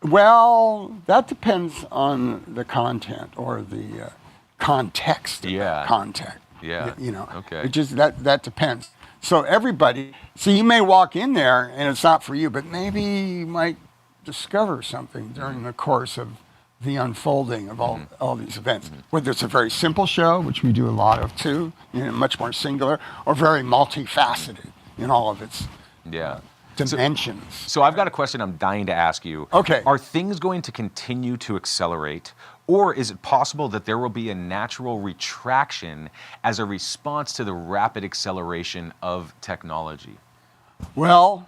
Well, that depends on the content or the context of that content. Yeah. You know, Okay. it just that depends. So everybody, so you may walk in there and it's not for you, but maybe you might discover something during the course of the unfolding of all these events. Whether it's a very simple show, which we do a lot of too, you know, much more singular, or very multifaceted in all of its dimensions. So I've got a question I'm dying to ask you. Okay. Are things going to continue to accelerate, or is it possible that there will be a natural retraction as a response to the rapid acceleration of technology? Well,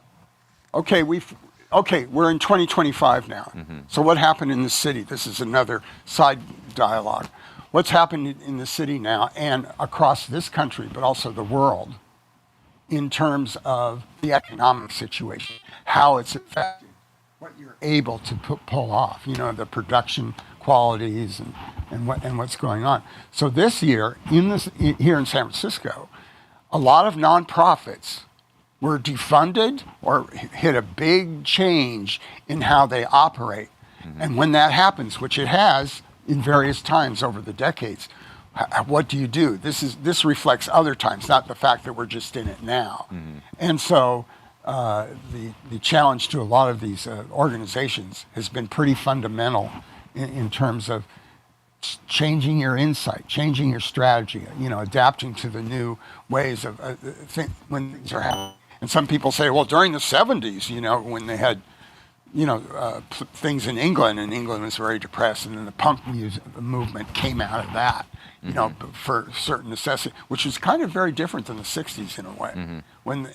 okay, we're in 2025 now. So what happened in the city? This is another side dialogue. What's happened in the city now and across this country, but also the world, in terms of the economic situation, how it's affecting what you're able to pull off, you know, the production qualities and what's going on. So this year, here in San Francisco, a lot of nonprofits were defunded or hit a big change in how they operate. And when that happens, which it has in various times over the decades, what do you do? This reflects other times, not the fact that we're just in it now. And so the challenge to a lot of these organizations has been pretty fundamental in terms of changing your insight, changing your strategy, you know, adapting to the new ways of when things are happening. And some people say, well, during the 70s, you know, when they had, you know, things in England, and England was very depressed, and then the punk music movement came out of that, you know, for certain necessity, which was kind of very different than the 60s in a way.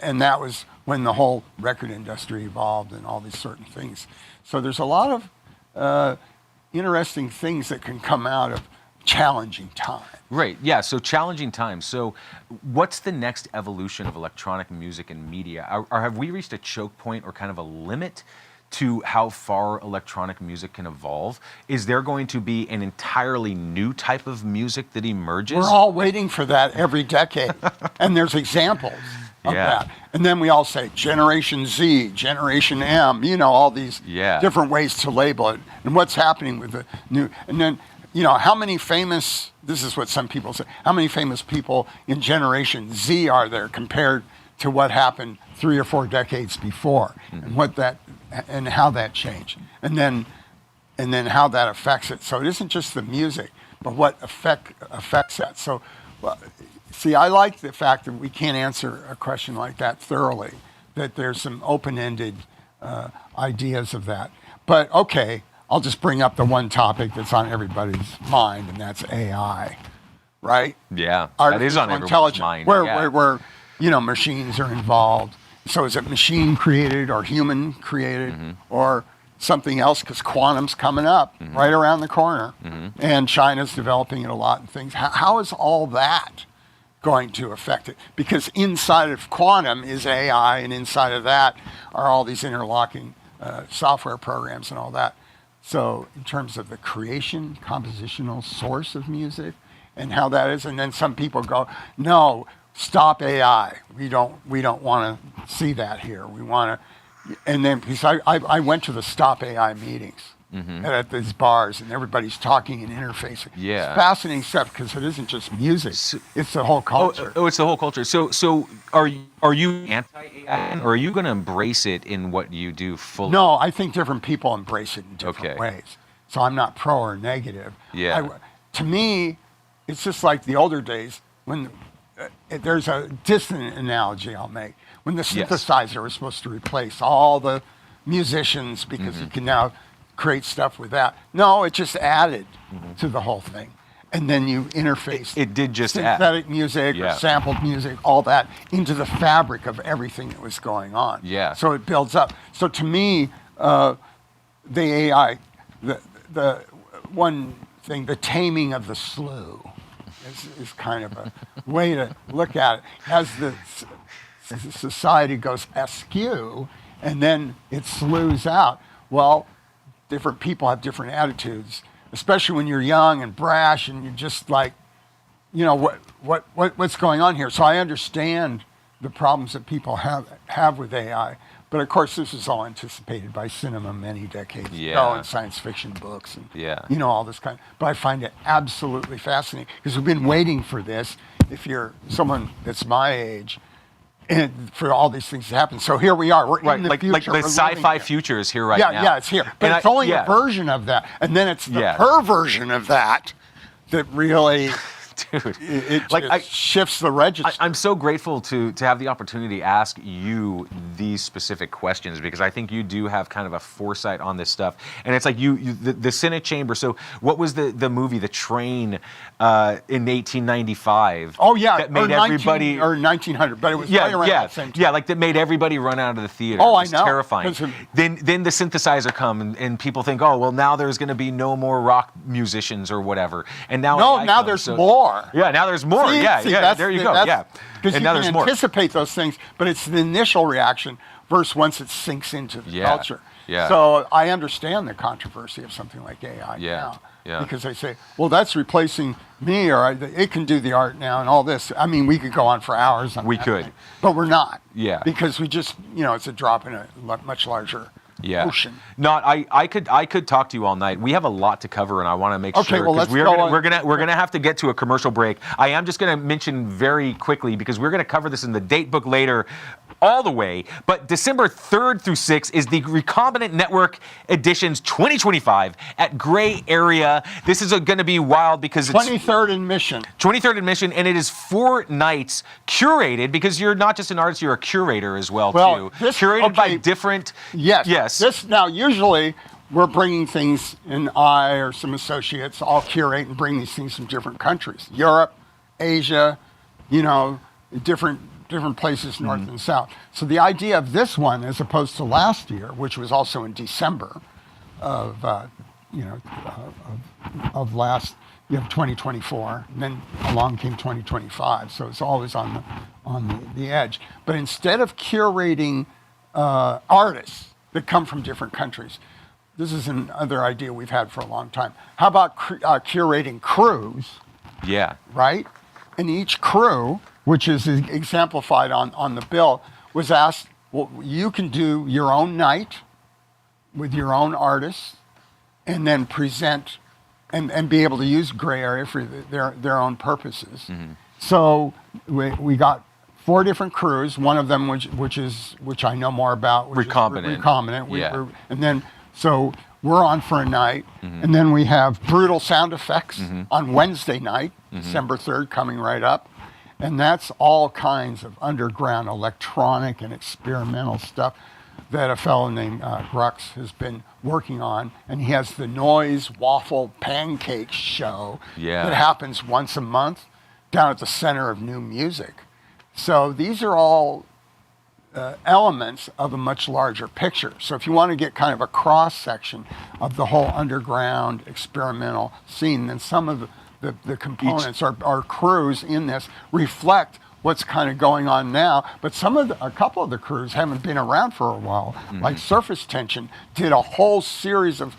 And that was when the whole record industry evolved and all these certain things. So there's a lot of interesting things that can come out of challenging time. Right, yeah, so challenging times. So what's the next evolution of electronic music and media? Or have we reached a choke point or kind of a limit to how far electronic music can evolve? Is there going to be an entirely new type of music that emerges? We're all waiting for that every decade. And there's examples of that. And then we all say Generation Z, Generation M, you know, all these different ways to label it. And what's happening with the new, and then, you know, how many famous, this is what some people say, how many famous people in Generation Z are there compared to what happened 3 or 4 decades before, and what that, and how that changed, and then how that affects it. So it isn't just the music, but what affects that. So, see, I like the fact that we can't answer a question like that thoroughly, that there's some open-ended ideas of that. But okay, I'll just bring up the one topic that's on everybody's mind, and that's AI, right? Yeah, that is on everyone's mind. Where you know, machines are involved. So is it machine created or human created or something else? Because quantum's coming up right around the corner, and China's developing it a lot and things. How is all that going to affect it? Because inside of quantum is AI, and inside of that are all these interlocking software programs and all that. So in terms of the creation, compositional source of music and how that is, and then some people go, no, stop AI. We don't want to see that here. We want to, and then because I went to the Stop AI meetings at these bars, and everybody's talking and interfacing. Yeah, it's fascinating stuff because it isn't just music; it's the whole culture. Oh, it's the whole culture. So are you anti-AI, or are you going to embrace it in what you do fully? No, I think different people embrace it in different ways. So I'm not pro or negative. Yeah. To me, it's just like the older days when. There's a distant analogy I'll make. When the synthesizer was supposed to replace all the musicians because you can now create stuff with that. No, it just added to the whole thing. And then you interface it did just synthetic music or sampled music, all that, into the fabric of everything that was going on. Yeah. So it builds up. So to me, the AI, the one thing, the taming of the slew, is kind of a way to look at it. As the society goes askew, and then it slews out. Well, different people have different attitudes, especially when you're young and brash, and you're just like, you know, what's going on here? So I understand the problems that people have with AI, But of course, this was all anticipated by cinema many decades ago, Yeah. and science fiction books, and Yeah. you know, all this kind. But I find it absolutely fascinating because we've been waiting for this. If you're someone that's my age, and for all these things to happen, so here we are. We're Right, in the like future. the We're sci-fi living here. future is here right Yeah, now. yeah, it's here, but And it's only yeah. a version of that, and then it's the Yeah. perversion of that that really. Dude, It like just shifts the register. I'm so grateful to have the opportunity to ask you these specific questions because I think you do have kind of a foresight on this stuff. And it's like the Senate chamber. So what was the movie, The Train, in 1895? Oh yeah, that made everybody or 1900, but it was right around that same time. yeah, like that made everybody run out of the theater. Oh, It I was know. terrifying. Then the synthesizer come and people think, oh well, now there's going to be no more rock musicians or whatever. And now No, AI now comes, there's so- more. Yeah, now there's more. See, yeah, that's there you the- go. that's- Yeah, Because and you now can there's more. anticipate those things, but it's the initial reaction versus once it sinks into the Yeah, culture. yeah. So I understand the controversy of something like AI Yeah, now. yeah. Because they say, well, that's replacing me, or it can do the art now and all this. I mean, we could go on for hours on We that could. thing, but we're not. Yeah. Because we just, it's a drop in a much larger ocean. Not I could talk to you all night. We have a lot to cover, and I want to make Okay, sure well, because let's go on. we're gonna have to get to a commercial break. I am just gonna mention very quickly because we're gonna cover this in the date book later. All the way, but December 3rd through 6th is the Recombinant Network Editions 2025 at Gray Area. This is going to be wild because it's 23rd in Mission. 23rd in Mission, and it is 4 nights curated because you're not just an artist, you're a curator as well, too. Curated by different. Yes. This now usually we're bringing things, and I or some associates all curate and bring these things from different countries, Europe, Asia, different places, north and south. So the idea of this one, as opposed to last year, which was also in December of last. You have 2024, and then along came 2025. So it's always on the edge. But instead of curating artists that come from different countries, this is another idea we've had for a long time. How about curating crews? Yeah. Right? And each crew, which is exemplified on the bill, was asked, well, you can do your own night with your own artists and then present and be able to use Gray Area for their own purposes. Mm-hmm. So we got 4 different crews, one of them which I know more about, which Recombinant. is Recombinant. Yeah. And then, so we're on for a night, and then we have Brutal Sound Effects on Wednesday night, December 3rd, coming right up. And that's all kinds of underground electronic and experimental stuff that a fellow named Grux has been working on. And he has the Noise Waffle Pancake Show that happens once a month down at the Center of New Music. So these are all elements of a much larger picture. So if you want to get kind of a cross-section of the whole underground experimental scene, then some of the components, our crews in this reflect what's kind of going on now. But a couple of the crews haven't been around for a while. Like Surface Tension did a whole series of,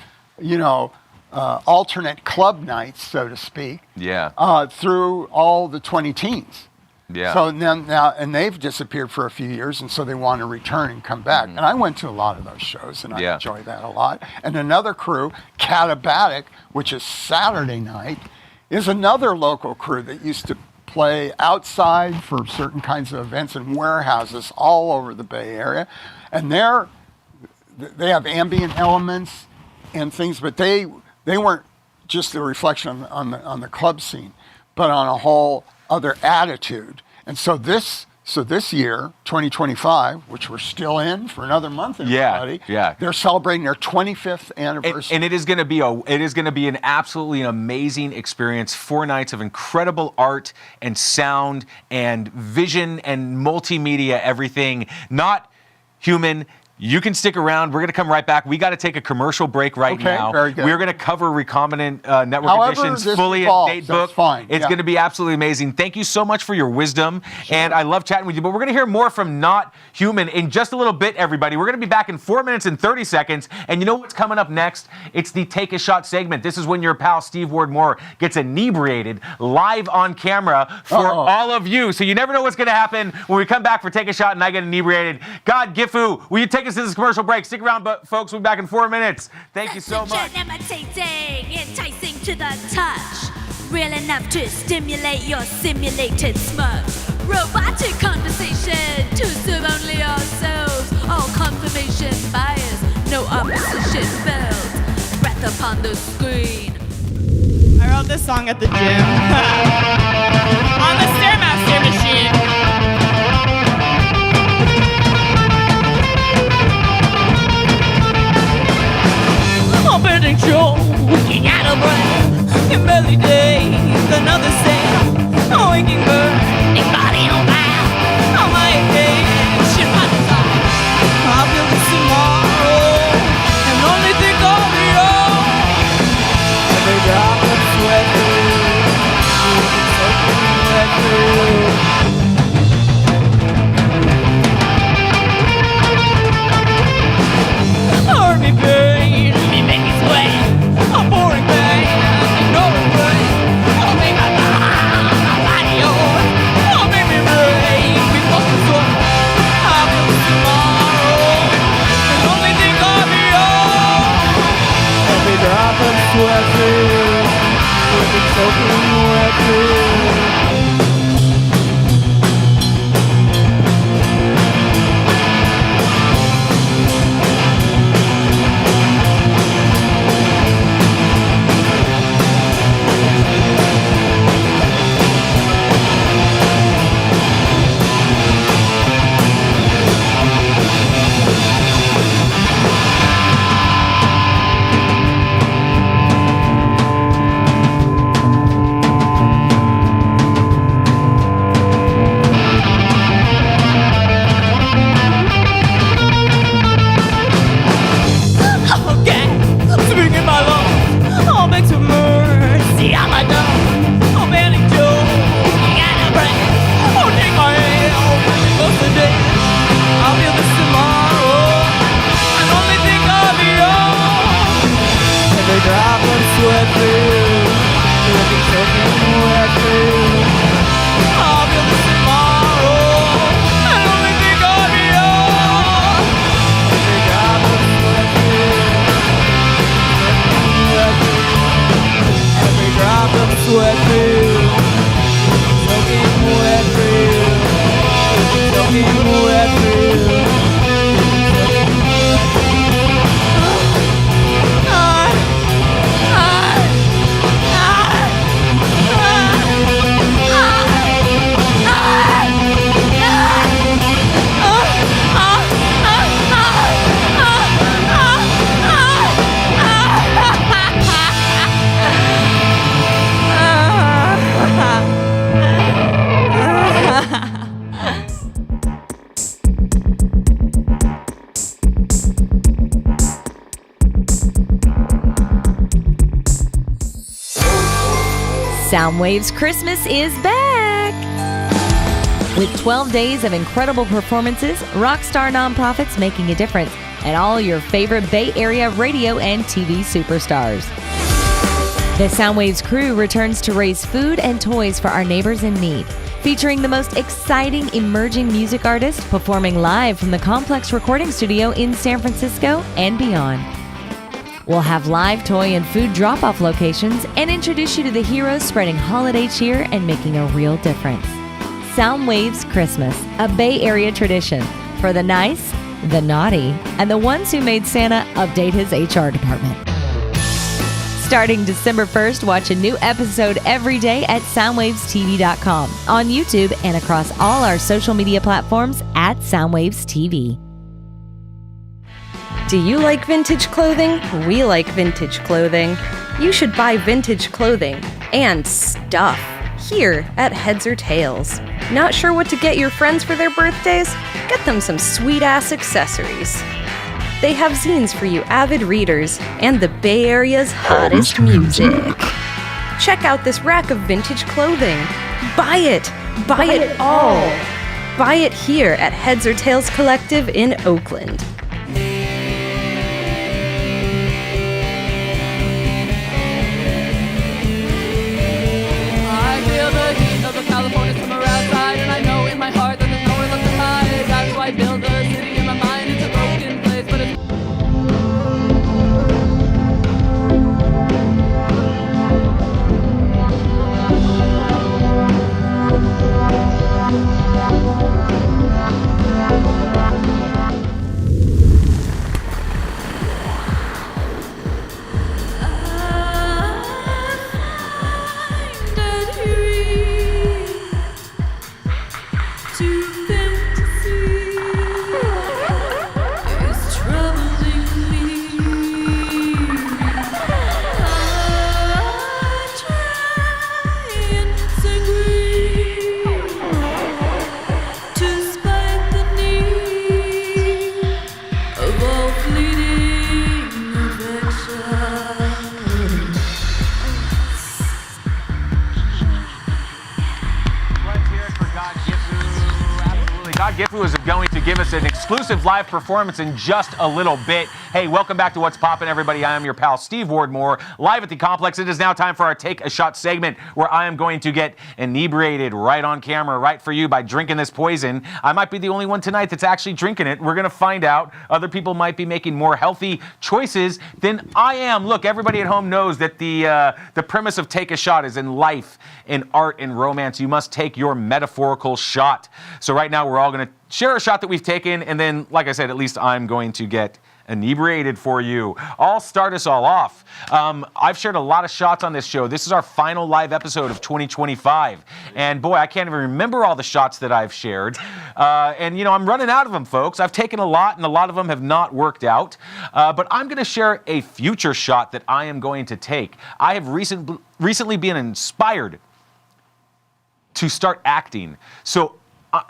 alternate club nights, so to speak, through all the 2010s. Yeah. So now, and they've disappeared for a few years, and so they want to return and come back. And I went to a lot of those shows, and I enjoy that a lot. And another crew, Catabatic, which is Saturday night, is another local crew that used to play outside for certain kinds of events in warehouses all over the Bay Area. And they have ambient elements and things, but they weren't just a reflection on the club scene, but on a whole other attitude. And so this year, 2025, which we're still in for another month, everybody, they're celebrating their 25th anniversary. And it is going to be an absolutely amazing experience. 4 nights of incredible art and sound and vision and multimedia, everything. Not human, You can stick around. We're going to come right back. We got to take a commercial break right now. Very good. We're going to cover Recombinant Network However Editions this fully evolves, at that's Datebook. fine. It's Yeah. going to be absolutely amazing. Thank you so much for your wisdom. And I love chatting with you. But we're going to hear more from Not Humon in just a little bit, everybody. We're going to be back in 4 minutes and 30 seconds. And you know what's coming up next? It's the Take a Shot segment. This is when your pal Steve Ward Moore gets inebriated live on camera for all of you. So you never know what's going to happen when we come back for Take a Shot and I get inebriated. GODGIFU, will you take us to this commercial break? Stick around, but folks, we'll be back in 4 minutes. Thank you so much. Imitating, enticing to the touch. Real enough to stimulate your simulated smudge. Robotic conversation to serve only ourselves. All confirmation bias, no opposition felt. Breath upon the screen. I wrote this song at the gym. On the Stairmaster machine. I'm burning Joe, looking out of breath. Your belly days, another sale. A waking burning body on fire. On my head, shit my desire. I'll feel this tomorrow, and only think of you. Every drop of sweat hurt me, pain, me make me sweat. I'm boring, pain, no regret. I'll make my body yours. I'll make me break before the sun. I'll feel tomorrow, and only think of you. Every drop of sweat will be soaking wet through. Soundwave's Christmas is back! With 12 days of incredible performances, rock star nonprofits making a difference, and all your favorite Bay Area radio and TV superstars. The Soundwave's crew returns to raise food and toys for our neighbors in need, featuring the most exciting emerging music artists performing live from the Complex Recording Studio in San Francisco and beyond. We'll have live toy and food drop-off locations and introduce you to the heroes spreading holiday cheer and making a real difference. Soundwave's Christmas, a Bay Area tradition for the nice, the naughty, and the ones who made Santa update his HR department. Starting December 1st, watch a new episode every day at SoundwavesTV.com, on YouTube, and across all our social media platforms at Soundwaves TV. Do you like vintage clothing? We like vintage clothing. You should buy vintage clothing and stuff here at Heads or Tails. Not sure what to get your friends for their birthdays? Get them some sweet-ass accessories. They have zines for you avid readers and the Bay Area's hottest music. Check out this rack of vintage clothing. Buy it! Buy it all! Buy it here at Heads or Tails Collective in Oakland. I feel the heat of the California summer outside, and I know in my heart that there's nowhere left to hide. That's why I build a city in my mind. It's a broken place, but it's GODGIFU is going to give us an exclusive live performance in just a little bit. Hey, welcome back to What's Poppin', everybody. I am your pal, Steve Wardmore, live at the Complex. It is now time for our Take a Shot segment, where I am going to get inebriated right on camera, right for you, by drinking this poison. I might be the only one tonight that's actually drinking it. We're going to find out. Other people might be making more healthy choices than I am. Look, everybody at home knows that the premise of Take a Shot is in life, in art, and romance. You must take your metaphorical shot. So right now, we're all going to share a shot that we've taken, and then, like I said, at least I'm going to get inebriated for you. I'll start us all off. I've shared a lot of shots on this show. This is our final live episode of 2025. And boy, I can't even remember all the shots that I've shared. And, you know, I'm running out of them, folks. I've taken a lot, and a lot of them have not worked out. But I'm going to share a future shot that I am going to take. I have recently been inspired to start acting. So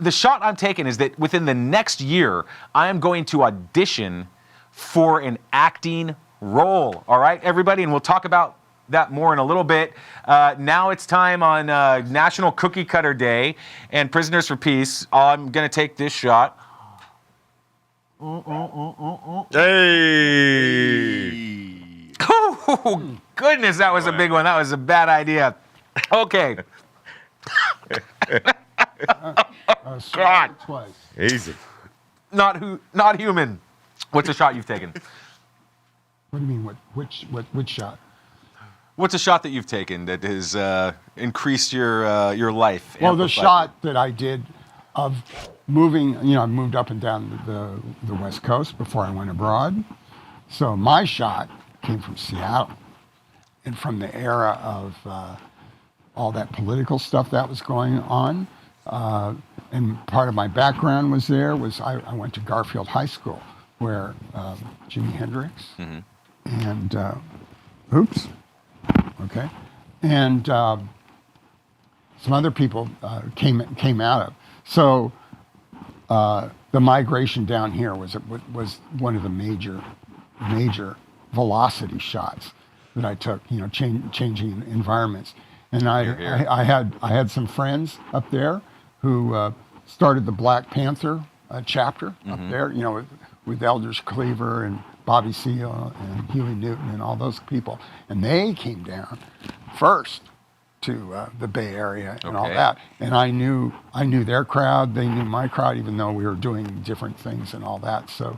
the shot I'm taking is that within the next year, I am going to audition for an acting role. All right, everybody? And we'll talk about that more in a little bit. Now it's time on National Cookie Cutter Day and Prisoners for Peace. I'm going to take this shot. Hey! Oh, goodness, that was a big one. That was a bad idea. Okay. God. Easy. Not human. What's a shot you've taken? What do you mean? Which shot? What's a shot that you've taken that has increased your life? Well, the shot that I did of moving, you know, I moved up and down the West Coast before I went abroad. So my shot came from Seattle, and from the era of all that political stuff that was going on. And part of my background was there. I went to Garfield High School, where Jimi Hendrix and and some other people came out of. So the migration down here was one of the major velocity shots that I took. You know, changing environments. And I had some friends up there who started the Black Panther chapter up there, you know, with Eldridge Cleaver and Bobby Seale and Huey Newton and all those people. And they came down first to the Bay Area and all that. And I knew their crowd, they knew my crowd, even though we were doing different things and all that. So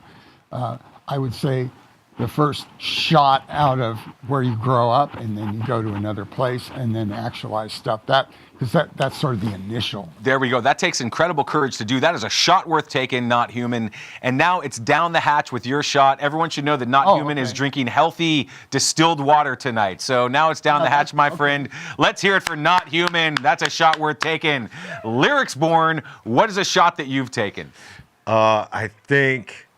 I would say the first shot out of where you grow up and then you go to another place and then actualize stuff, because that's sort of the initial. There we go. That takes incredible courage to do. That is a shot worth taking, Not Human. And now it's down the hatch with your shot. Everyone should know that Not Human is drinking healthy distilled water tonight. So now it's down the hatch, my friend. Let's hear it for Not Human. That's a shot worth taking. Lyrics Born, what is a shot that you've taken? I think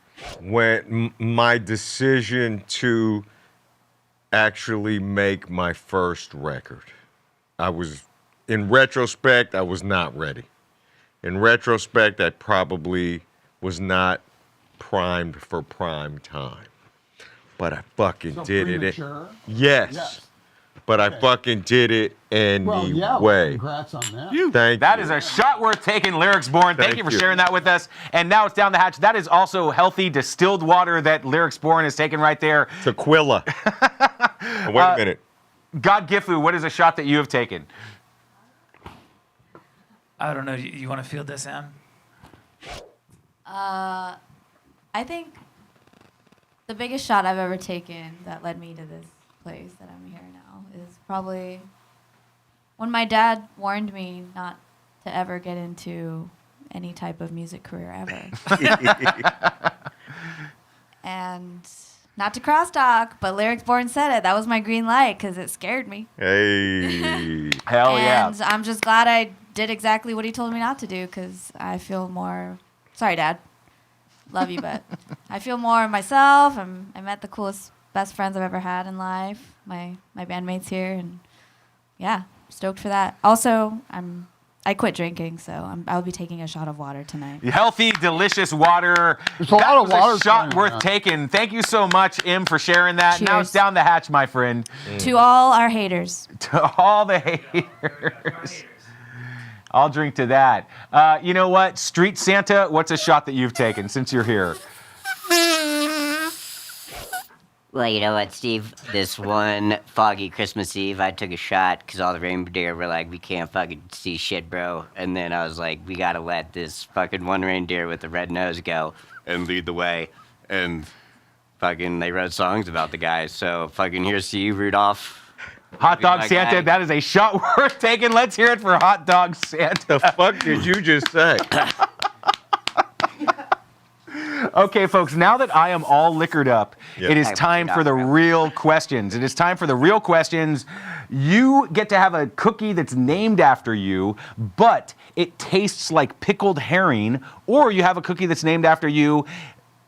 when my decision to actually make my first record, in retrospect, I was not ready. In retrospect, I probably was not primed for prime time. But I fucking So did it. premature? Yes. Yes. But I fucking did it anyway. Congrats on that. Thank That you. is a shot worth taking, Lyrics Born. Thank you for sharing that with us. And now it's down the hatch. That is also healthy distilled water that Lyrics Born is taking right there. Tequila. Wait a minute. GODGIFU, what is a shot that you have taken? I don't know. You want to field this, Em? I think the biggest shot I've ever taken that led me to this place that I'm here now is probably when my dad warned me not to ever get into any type of music career ever. And not to crosstalk, but Lyrics Born said it. That was my green light because it scared me. Hey. Hell yeah. And I'm just glad I did exactly what he told me not to do because I feel more... Sorry, Dad. Love you, but I feel more myself. I met the coolest, best friends I've ever had in life. My bandmates here, and yeah, stoked for that. Also, I quit drinking, so I'll be taking a shot of water tonight. Healthy, delicious water. There's a lot of water a shot going worth on. taking. Thank you so much, Im, for sharing that. Now Cheers. it's down the hatch, my friend. To all our haters. To all the haters. I'll drink to that. You know what? Street Santa, what's a shot that you've taken since you're here? Well, you know what, Steve? This one foggy Christmas Eve, I took a shot because all the reindeer were like, we can't fucking see shit, bro. And then I was like, we gotta let this fucking one reindeer with the red nose go and lead the way. And fucking they wrote songs about the guy. So fucking here's to you, Rudolph. Hot Dog my Santa, guy. that is a shot worth taking. Let's hear it for Hot Dog Santa. The fuck did you just say? Okay, folks, now that I am all liquored up, Yep. it is time for the real questions. It is time for the real questions. You get to have a cookie that's named after you, but it tastes like pickled herring, or you have a cookie that's named after you,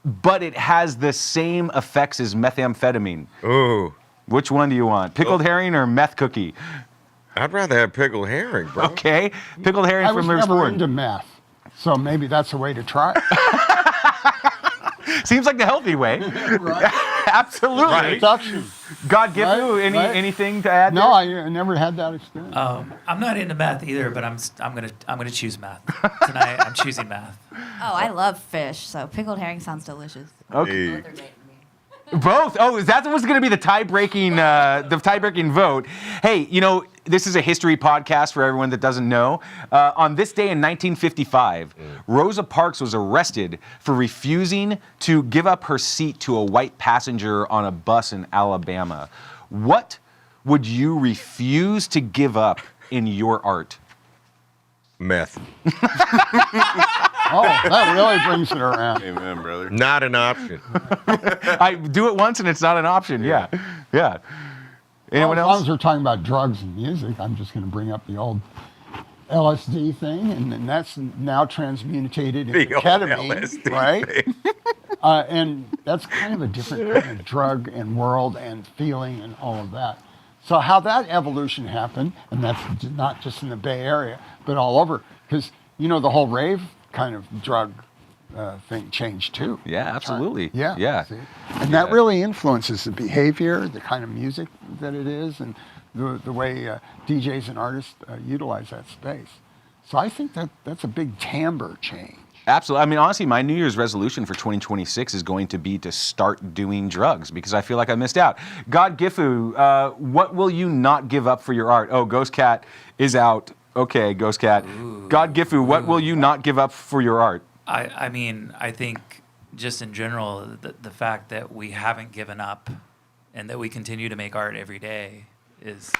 but it has the same effects as methamphetamine. Ooh. Which one do you want? Pickled herring or meth cookie? I'd rather have pickled herring, bro. Okay. Pickled herring I was from Lyrics never Born. into meth, so maybe that's a way to try it. Seems like the healthy way. Absolutely. Right. GODGIFU, Right. anything to add? No, there? I never had that experience. I'm not into math either, but I'm gonna choose math tonight. I'm choosing math. Oh, I love fish, so pickled herring sounds delicious. Okay. Both. Oh, that was going to be the tie-breaking vote. Hey, you know, this is a history podcast for everyone that doesn't know. On this day in 1955, Rosa Parks was arrested for refusing to give up her seat to a white passenger on a bus in Alabama. What would you refuse to give up in your art? Meth. Oh, that really brings it around. Amen, brother. Not an option. I do it once and it's not an option. Yeah. Anyone As long else? as we're talking about drugs and music, I'm just going to bring up the old LSD thing, and then that's now transmutated The into old ketamine, LSD right? And that's kind of a different kind of drug and world and feeling and all of that. So how that evolution happened, and that's not just in the Bay Area, but all over, because, you know, the whole rave kind of drug thing changed too. Yeah, absolutely. Yeah. See? And that really influences the behavior, the kind of music that it is, and the way DJs and artists utilize that space. So I think that's a big timbre change. Absolutely. I mean, honestly, my New Year's resolution for 2026 is going to be to start doing drugs because I feel like I missed out. GODGIFU, what will you not give up for your art? Oh, Ghost Cat is out. Okay, Ghost Cat. GODGIFU, what will you not give up for your art? I mean, I think just in general, the fact that we haven't given up and that we continue to make art every day is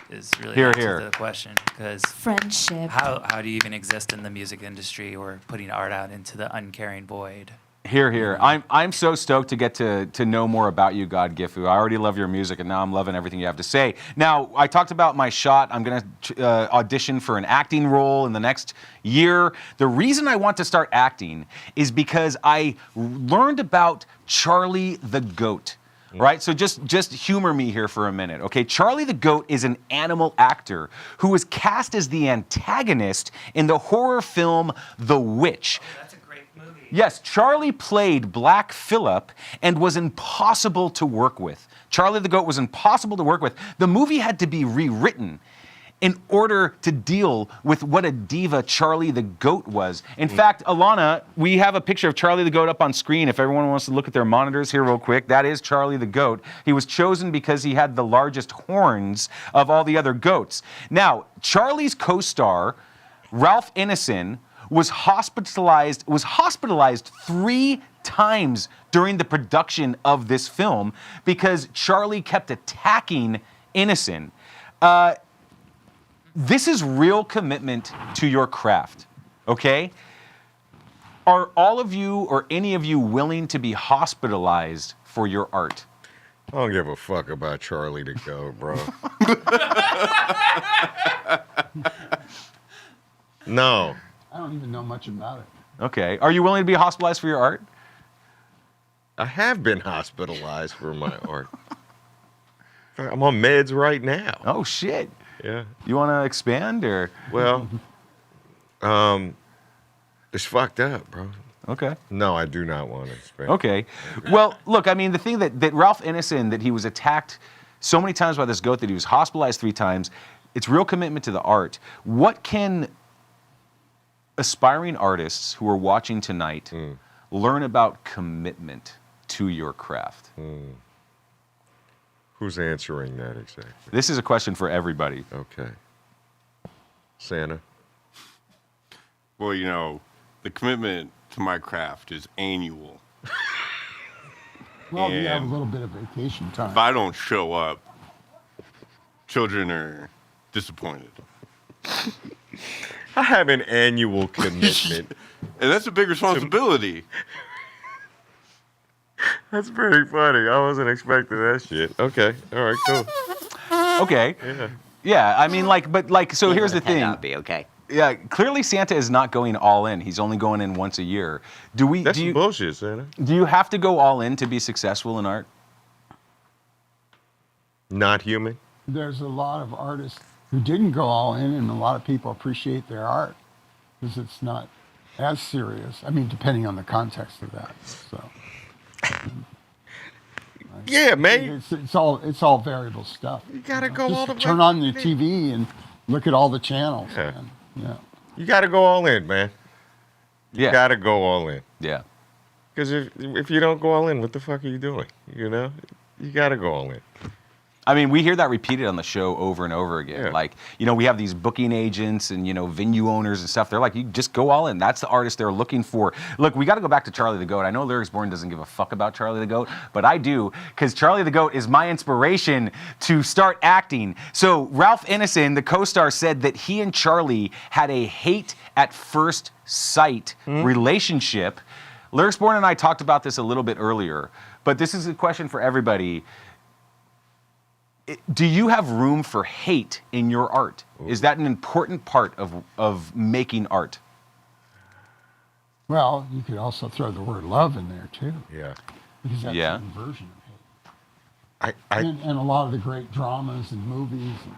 really Here, answer here. to the question. Because friendship. How do you even exist in the music industry or putting art out into the uncaring void? Here. I'm so stoked to get to know more about you, GODGIFU. I already love your music, and now I'm loving everything you have to say. Now, I talked about my shot. I'm going to audition for an acting role in the next year. The reason I want to start acting is because I learned about Charlie the Goat. Right? So just humor me here for a minute, okay? Charlie the Goat is an animal actor who was cast as the antagonist in the horror film The Witch. That's a great movie. Yes, Charlie played Black Phillip and was impossible to work with. Charlie the Goat was impossible to work with. The movie had to be rewritten in order to deal with what a diva Charlie the Goat was. In fact, Alana, we have a picture of Charlie the Goat up on screen if everyone wants to look at their monitors here real quick. That is Charlie the Goat. He was chosen because he had the largest horns of all the other goats. Now, Charlie's co-star, Ralph Ineson, was hospitalized 3 times during the production of this film because Charlie kept attacking Ineson. This is real commitment to your craft, okay? Are all of you or any of you willing to be hospitalized for your art? I don't give a fuck about Charlie the Goat, bro. No. I don't even know much about it. Okay. Are you willing to be hospitalized for your art? I have been hospitalized for my art. I'm on meds right now. Oh, shit. Yeah. You want to expand or? Well, it's fucked up, bro. Okay. No, I do not want to expand. Okay. Well, look, I mean, the thing that Ralph Ineson, that he was attacked so many times by this goat, that he was hospitalized 3 times, it's real commitment to the art. What can aspiring artists who are watching tonight learn about commitment to your craft? Who's answering that exactly? This is a question for everybody. Okay. Santa? Well, you know, the commitment to my craft is annual. Well, you have a And little bit of vacation time. if I don't show up, children are disappointed. I have an annual commitment. And that's a big responsibility. That's very funny. I wasn't expecting that shit. Okay. All right, cool. Okay. Yeah. Yeah, I mean, so here's the thing. That'll be okay. Yeah, clearly Santa is not going all in. He's only going in once a year. That's some bullshit, Santa. Do you have to go all in to be successful in art? Not human? There's a lot of artists who didn't go all in, and a lot of people appreciate their art because it's not as serious. I mean, depending on the context of that. So. Yeah, man. It's all variable stuff. You gotta go Just all the way. turn on the TV and look at all the channels. Yeah. Man. Yeah. You gotta go all in, man. You Yeah. gotta go all in. Yeah. Because if you don't go all in, what the fuck are you doing? You know? You gotta go all in. I mean, we hear that repeated on the show over and over again. Yeah. Like, you know, we have these booking agents and, you know, venue owners and stuff. They're like, you just go all in. That's the artist they're looking for. Look, we got to go back to Charlie the Goat. I know Lyrics Born doesn't give a fuck about Charlie the Goat, but I do, because Charlie the Goat is my inspiration to start acting. So Ralph Ineson, the co-star, said that he and Charlie had a hate at first sight relationship. Lyrics Born and I talked about this a little bit earlier, but this is a question for everybody. Do you have room for hate in your art? Is that an important part of making art? Well, you could also throw the word love in there too. Yeah. Because that's Yeah. an inversion of hate. And a lot of the great dramas and movies and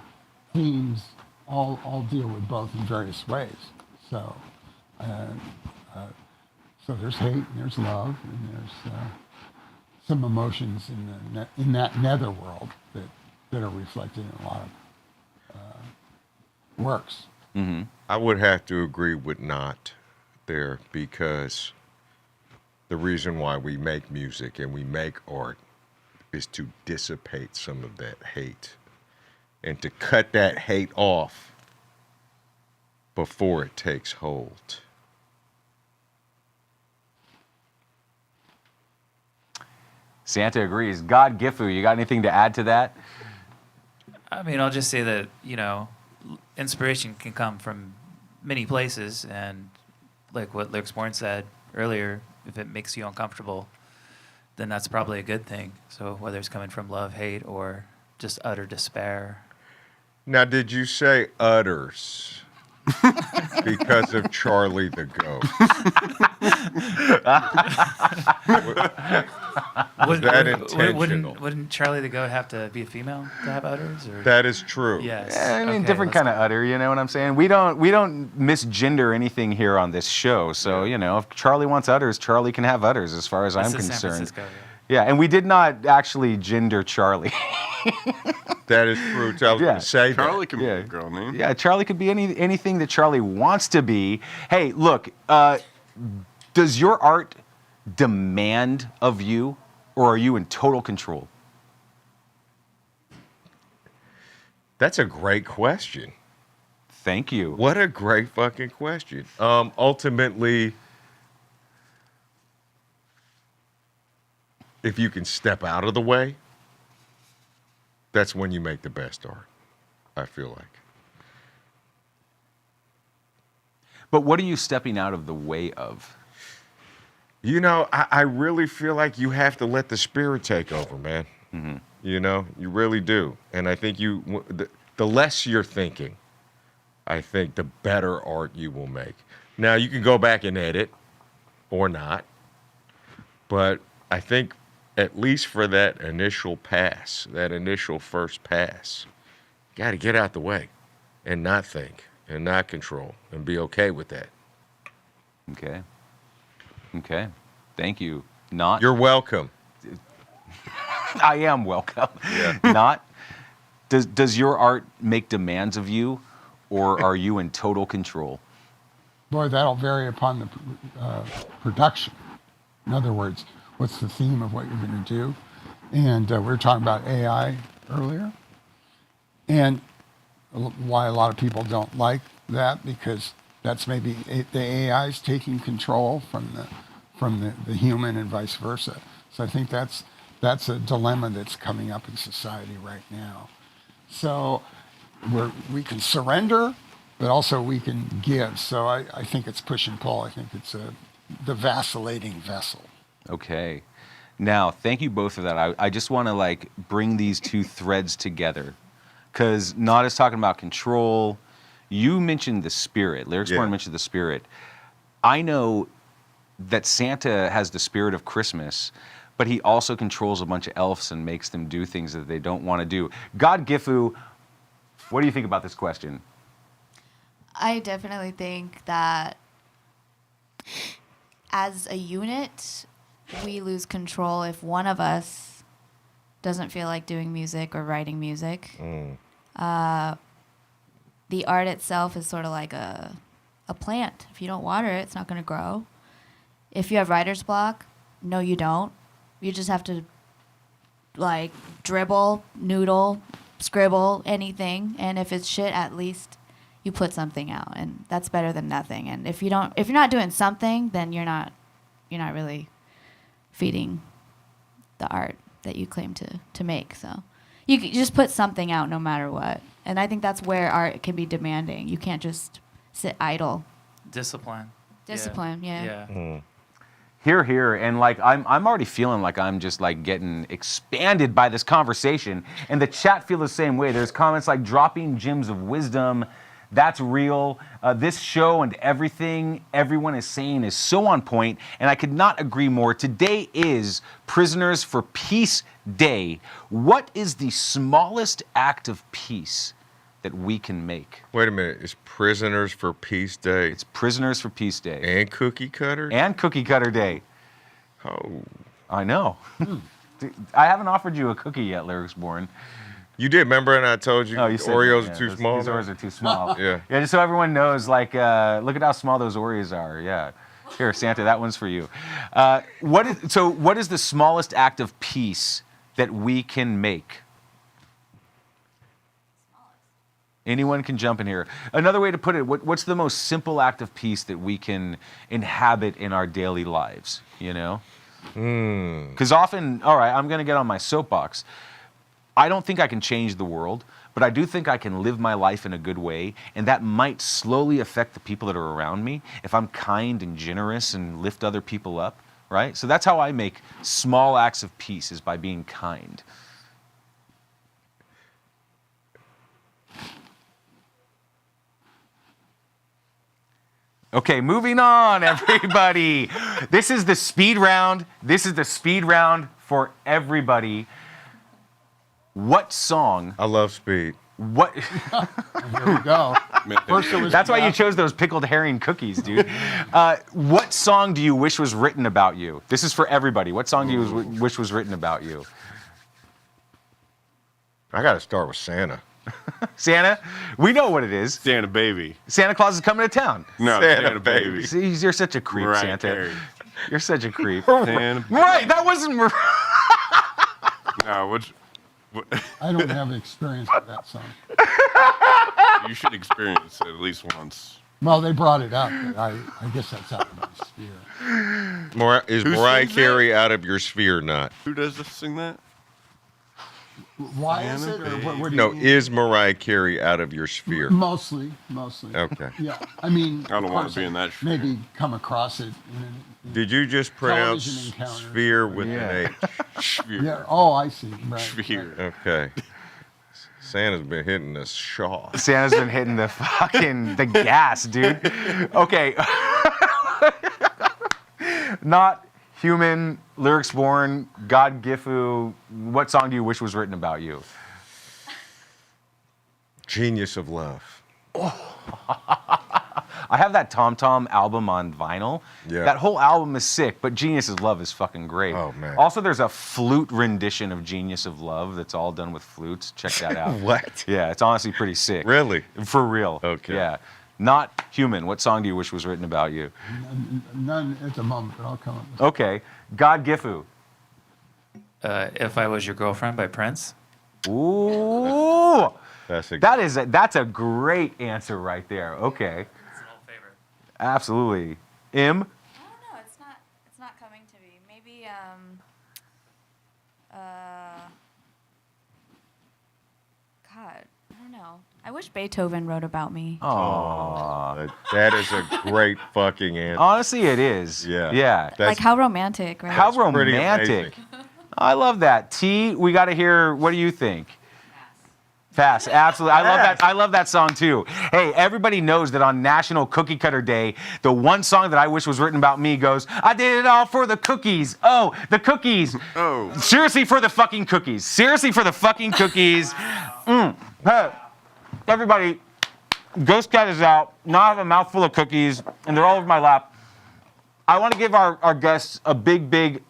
themes all deal with both in various ways. So, so there's hate and there's love and there's some emotions in that netherworld that are reflected in a lot of works. Mm-hmm. I would have to agree with Naut there, because the reason why we make music and we make art is to dissipate some of that hate and to cut that hate off before it takes hold. Santa agrees. GODGIFU, you got anything to add to that? I mean, I'll just say that, you know, inspiration can come from many places, and like what Lyrics Born said earlier, if it makes you uncomfortable, then that's probably a good thing. So whether it's coming from love, hate, or just utter despair. Now, did you say utters? because of Charlie the Goat. Was that intentional? Wouldn't Charlie the Goat have to be a female to have udders? Or? That is true. Yes. Yeah, I mean, Okay, different let's kind of udder. You know what I'm saying? We don't misgender anything here on this show. So you know, if Charlie wants udders, Charlie can have udders, as far as I'm This is San concerned. Francisco, Yeah, and we did not actually gender Charlie. That is true. I was going to say Charlie that. can be a girl name. Yeah, Charlie could be anything that Charlie wants to be. Hey, look, does your art demand of you, or are you in total control? That's a great question. Thank you. What a great fucking question. Ultimately, if you can step out of the way, that's when you make the best art, I feel like. But what are you stepping out of the way of? You know, I really feel like you have to let the spirit take over, man. Mm-hmm. You know, you really do. And I think the less you're thinking, I think the better art you will make. Now, you can go back and edit or not, but I think at least for that initial pass, that initial first pass, you got to get out the way and not think and not control and be okay with that. Okay. Okay. Thank you. Not. You're welcome. I am welcome. Yeah. Not. Does your art make demands of you, or are you in total control? Boy, that'll vary upon the production. In other words, what's the theme of what you're going to do? And we were talking about AI earlier, and why a lot of people don't like that, because that's maybe the AI's taking control from the human and vice versa. So I think that's a dilemma that's coming up in society right now. So we can surrender, but also we can give. So I think it's push and pull. I think it's the vacillating vessel. Okay. Now, thank you both for that. I just want to bring these two threads together, because Naut is talking about control. You mentioned the spirit. Lyrics Born mentioned the spirit. I know that Santa has the spirit of Christmas, but he also controls a bunch of elves and makes them do things that they don't want to do. GODGIFU, what do you think about this question? I definitely think that as a unit, we lose control if one of us doesn't feel like doing music or writing music. The art itself is sort of like a plant. If you don't water it, it's not going to grow. If you have writer's block, no, you don't. You just have to dribble, noodle, scribble, anything. And if it's shit, at least you put something out, and that's better than nothing. And if you're not doing something, then you're not really feeding the art that you claim to make. So you just put something out no matter what. And I think that's where art can be demanding. You can't just sit idle. Discipline. Discipline, yeah. Here, and I'm already feeling like I'm just getting expanded by this conversation, and the chat feel the same way. There's comments like dropping gems of wisdom. That's real. This show and everything everyone is saying is so on point, and I could not agree more. Today is Prisoners for Peace Day. What is the smallest act of peace that we can make? Wait a minute. It's Prisoners for Peace Day. It's Prisoners for Peace Day. And Cookie Cutter? And Cookie Cutter Day. Oh. I know. I haven't offered you a cookie yet, Lyrics Born. You did, remember? And I told you, you said Oreos that, are too small. These Oreos are too small. Yeah. Yeah, just so everyone knows, look at how small those Oreos are. Yeah. Here, Santa, that one's for you. What is the smallest act of peace that we can make? Anyone can jump in here. Another way to put it, what's the most simple act of peace that we can inhabit in our daily lives, you know? Because often, all right, I'm going to get on my soapbox. I don't think I can change the world, but I do think I can live my life in a good way, and that might slowly affect the people that are around me if I'm kind and generous and lift other people up, right? So that's how I make small acts of peace, is by being kind. Okay, moving on, everybody. This is the speed round. This is the speed round for everybody. What song? I love speed. What? Here we go. First it was That's why you chose those pickled herring cookies, dude. What song do you wish was written about you? This is for everybody. What song do you wish was written about you? I got to start with Santa. Santa? We know what it is. Santa baby. Santa Claus is coming to town. No, Santa baby. See, you're such a creep, Right, Santa. Terry. You're such a creep. Santa Right, that wasn't... No, what? I don't have experience with that song. You should experience it at least once. Well, they brought it up, but I guess that's out of my sphere. Is Who Mariah sings Carey out of your sphere or not? Who does sing that? Why is it, or what do you No, mean? is Mariah Carey out of your sphere? Mostly. Okay. Yeah, I mean, I don't of want course to be in that. maybe come across it. Did you just pronounce Television encounter. sphere with an H? Yeah. Oh, I see. Right. Sphere. Okay. Santa's been hitting the shaw. Santa's been hitting the gas, dude. Okay. Not Human, lyrics born, GODGIFU. What song do you wish was written about you? Genius of Love. I have that Tom Tom album on vinyl. Yeah. That whole album is sick, but Genius of Love is fucking great. Oh, man. Also, there's a flute rendition of Genius of Love that's all done with flutes. Check that out. What? Yeah, it's honestly pretty sick. Really? For real. Okay. Yeah. Not Human. What song do you wish was written about you? None at the moment, but I'll come up with Okay. GODGIFU. If I Was Your Girlfriend by Prince. Ooh. That's That's a great answer right there. Okay. It's an old favorite. Absolutely. M. I don't know. It's not coming to me. Maybe God, I don't know. I wish Beethoven wrote about me. Aww. That is a great fucking answer. Honestly, it is. Yeah. Yeah. Like how romantic, right? How pretty romantic. I love that. T, we got to hear, what do you think? Pass. Absolutely. I love that song too. Hey, everybody knows that on National Cookie Cutter Day, the one song that I wish was written about me goes, I did it all for the cookies. Oh, the cookies. Oh. Seriously for the fucking cookies. Seriously for the fucking cookies. Hey, everybody, Ghost Cat is out. Now I have a mouthful of cookies, and they're all over my lap. I want to give our guests a big, big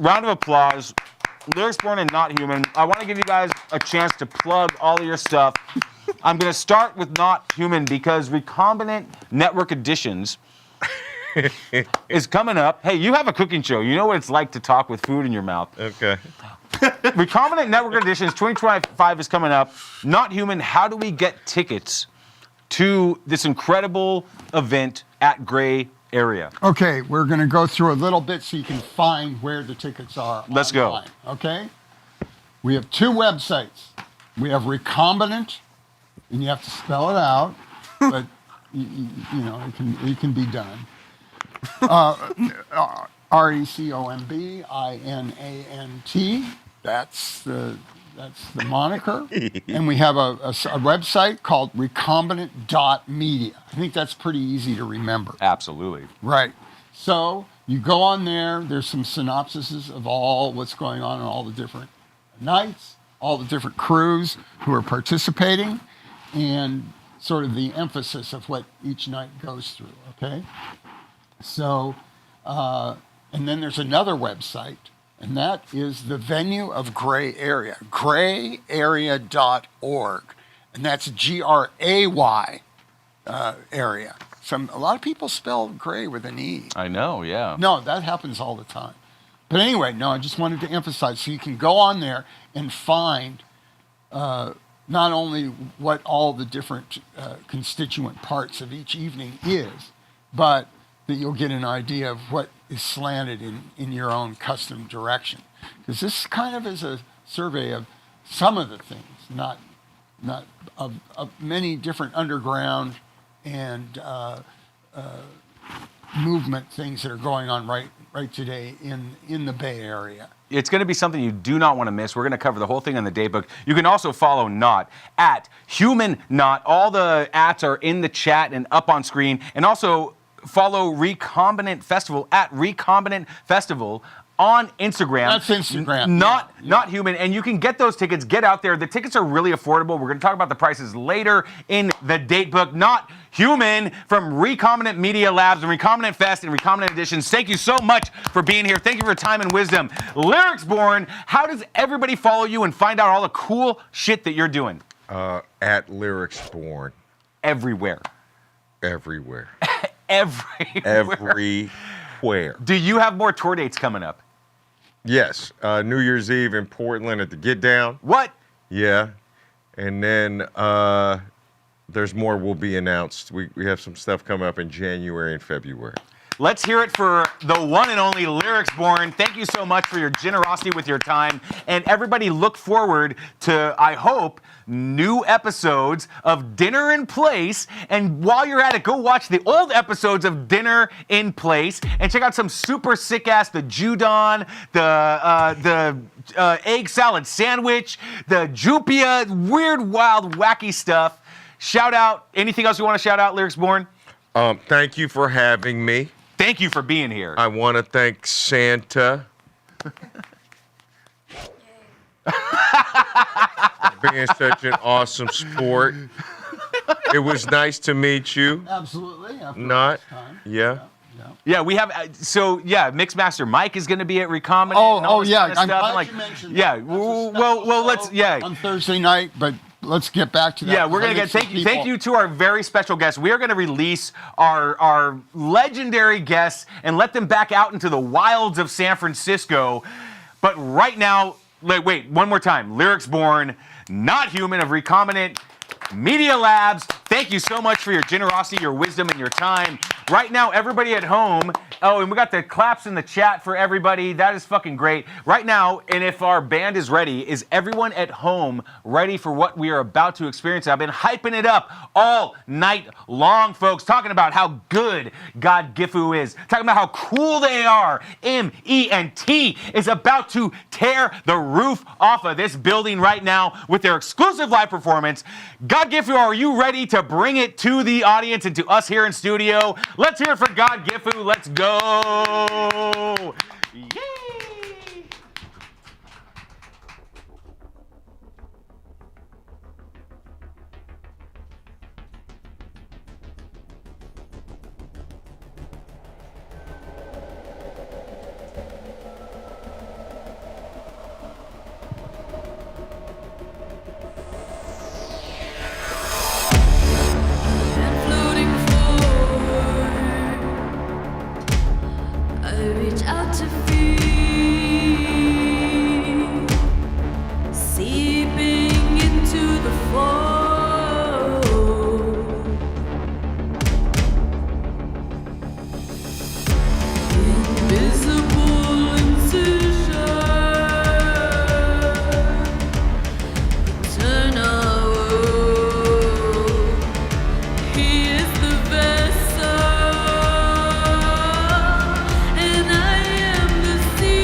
round of applause. Lyrics Born and Not Human. I want to give you guys a chance to plug all of your stuff. I'm going to start with Not Human because Recombinant Network Editions is coming up. Hey, you have a cooking show. You know what it's like to talk with food in your mouth. Okay. Recombinant Network Editions 2025 is coming up. Not Human, how do we get tickets to this incredible event at Gray Area? Okay, we're going to go through a little bit so you can find where the tickets are. Let's go. online, okay? We have two websites. We have Recombinant, and you have to spell it out, but you know it can be done. RECOMBINANT. That's the moniker. And we have a website called recombinant.media. I think that's pretty easy to remember. Absolutely. Right. So you go on there, there's some synopsises of all what's going on all the different nights, all the different crews who are participating, and sort of the emphasis of what each night goes through, okay? So, and then there's another website, and that is the venue of Gray Area, grayarea.org, and that's Gray area. A lot of people spell gray with an E. I know, yeah. No, that happens all the time. But anyway, no, I just wanted to emphasize, so you can go on there and find not only what all the different constituent parts of each evening is, but that you'll get an idea of what is slanted in your own custom direction. Because this kind of is a survey of some of the things, not of many different underground and movement things that are going on right today in the Bay Area. It's going to be something you do not want to miss. We're going to cover the whole thing on the daybook. You can also follow Naut at Human Naut. All the ats are in the chat and up on screen. And also, follow Recombinant Festival at Recombinant Festival on Instagram. That's Instagram. Not Humon. And you can get those tickets. Get out there. The tickets are really affordable. We're going to talk about the prices later in the date book. Not Humon from Recombinant Media Labs and Recombinant Fest and Recombinant Editions. Thank you so much for being here. Thank you for your time and wisdom. Lyrics Born, how does everybody follow you and find out all the cool shit that you're doing? At Lyrics Born. Everywhere. Everywhere. Everywhere. Do you have more tour dates coming up? Yes. New Year's Eve in Portland at the Get Down. What? Yeah. And then there's more will be announced. We have some stuff coming up in January and February. Let's hear it for the one and only Lyrics Born. Thank you so much for your generosity with your time. And everybody look forward to, I hope, new episodes of Dinner in Place. And while you're at it, go watch the old episodes of Dinner in Place and check out some super sick ass, the Judon, the egg salad sandwich, the Jupia, weird, wild, wacky stuff. Shout out, anything else you want to shout out, Lyrics Born? Thank you for having me. Thank you for being here. I want to thank Santa for being such an awesome sport. It was nice to meet you. Absolutely. Not? Yeah. Yeah, we have, Mixmaster Mike is going to be at Recombinant. Oh, yeah. Kind of I'm stuff. glad you mentioned yeah, that. well, let's, on Thursday night, but let's get back to that. Yeah, we're going to get, thank you to our very special guests. We are going to release our legendary guests and let them back out into the wilds of San Francisco. But right now, wait, one more time. Lyrics Born, Not Humon of Recombinant Media Labs. Thank you so much for your generosity, your wisdom, and your time. Right now, everybody at home, oh, and we got the claps in the chat for everybody. That is fucking great. Right now, and if our band is ready, is everyone at home ready for what we are about to experience? I've been hyping it up all night long, folks, talking about how good GODGIFU is, talking about how cool they are. MENT is about to tear the roof off of this building right now with their exclusive live performance. GODGIFU, are you ready to bring it to the audience and to us here in studio? Let's hear it for GODGIFU. Let's go. Yay. I reach out to feel, seeping into the fold. Invisible incision, eternal. He is the vessel. And I am the sea.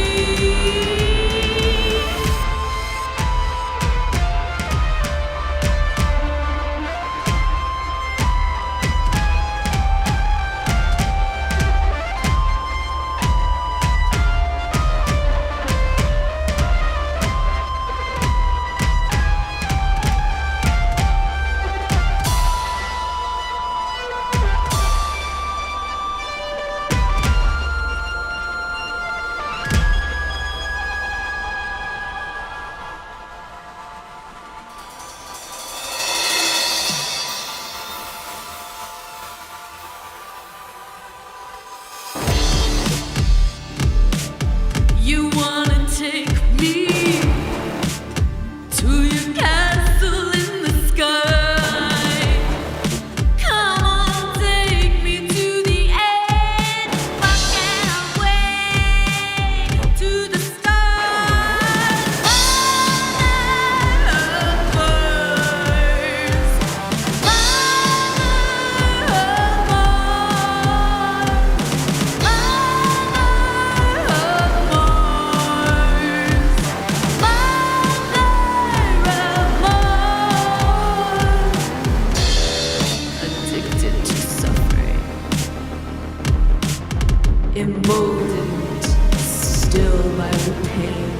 emboldened still by the pain,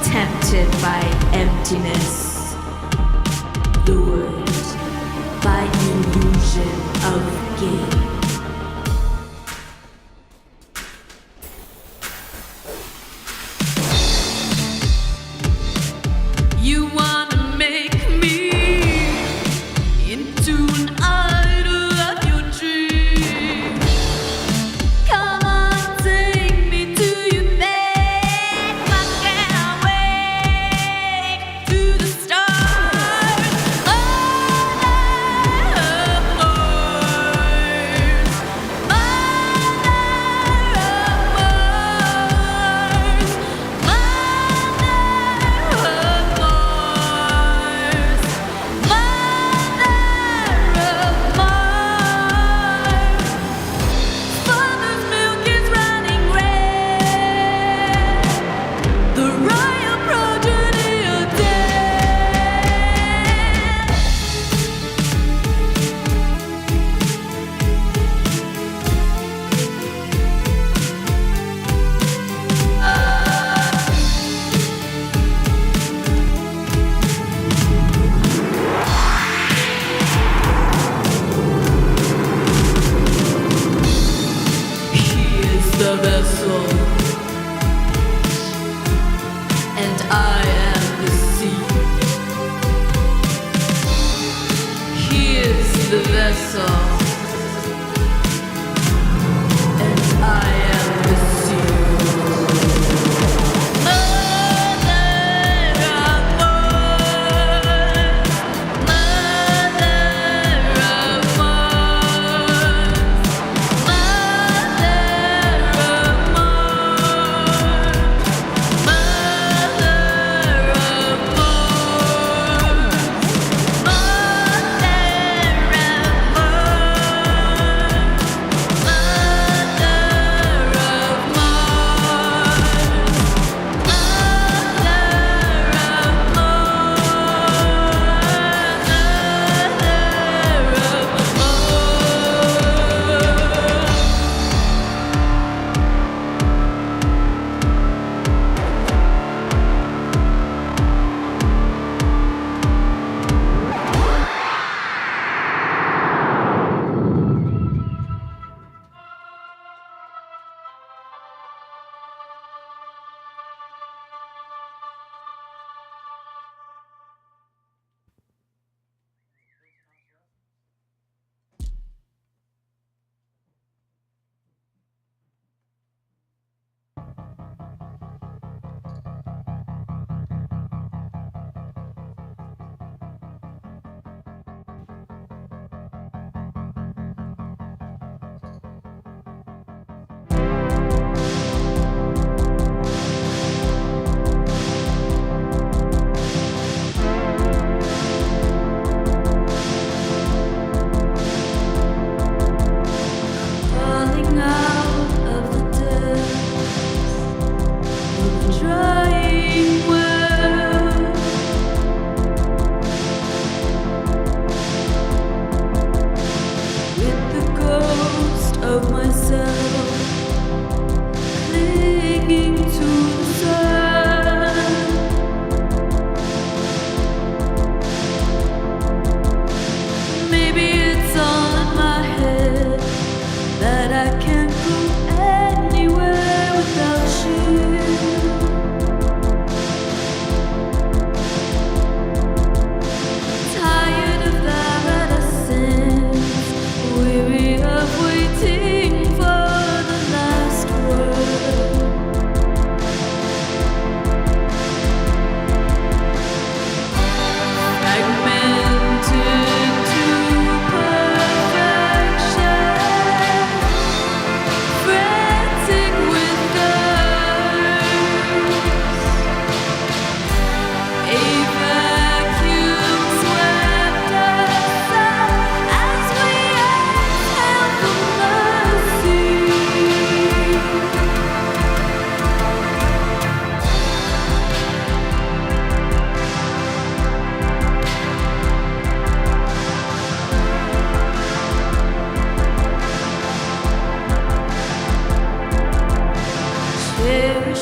tempted by emptiness, lured by illusion of gain. You wanna make me into an idol of your dream. Come on, take me to your bed. Why can't I wake to the stars? Mother of Mars, Mother of Mars, Father's milk is running red. The royal progeny are dead. He is the vessel, and I am the sea. He is the vessel, and I am the sea. Mother of Mars, Mother of Mars, Mother of Mars, Mother of Mars, Falling out of the depths of the drying well, with the ghost of myself clinging to the sun. Maybe it's all in my head that I can't go anywhere without you. Tired of our innocence, weary of waiting for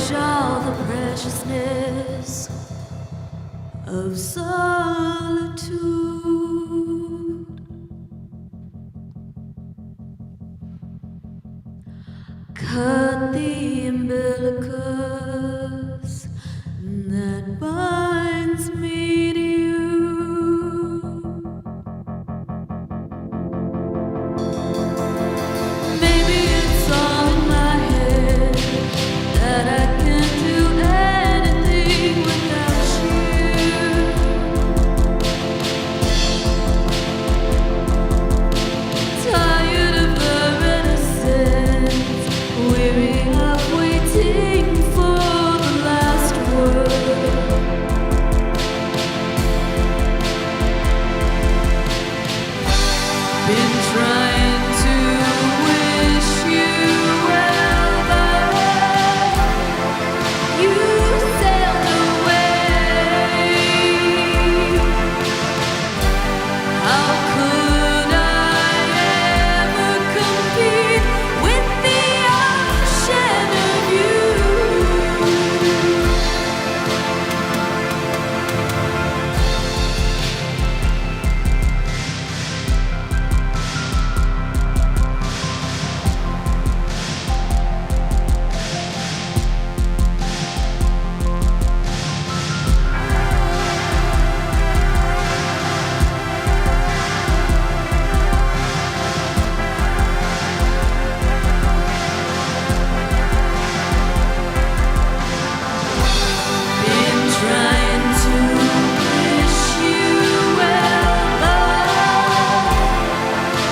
cherish all the preciousness of solitude. Cut the umbilicus that binds me to you. Maybe it's all in my head that I can't do anything without you. Tired of the reticence, weary of waiting for the last word. Been trying to wish you well, but you sailed away. How could I ever compete with the ocean of you? Been trying to wish you well, but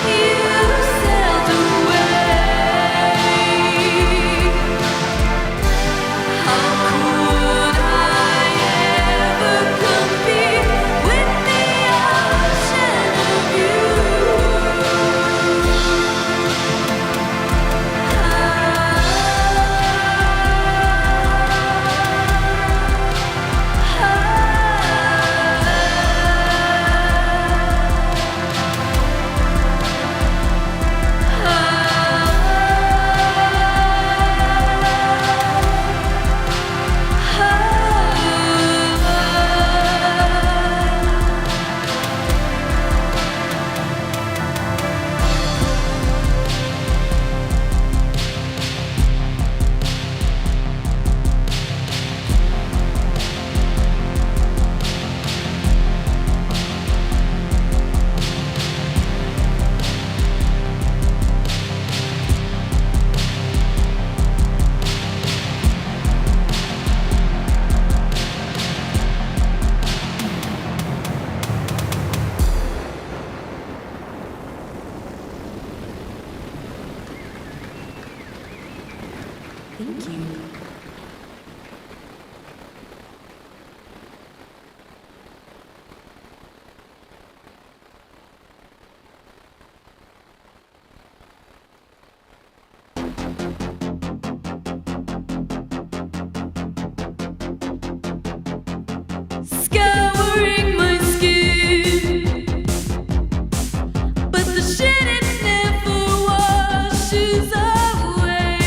you sailed away. How could I ever compete with the ocean of you? Thank you. Scouring my skin, but the shit it never washes away.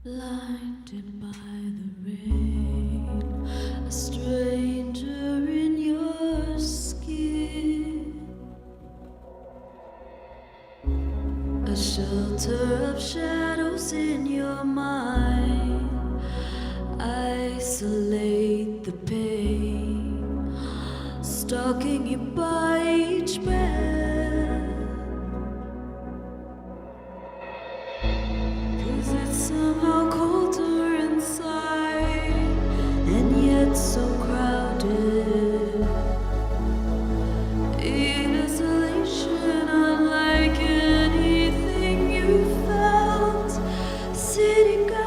blinded by the rain, a stranger in your skin, a shelter of shadows in your mind. Isolate the pain, stalking you by each breath. 'Cause it's somehow colder inside, and yet so crowded. In isolation, unlike anything you felt, city girl.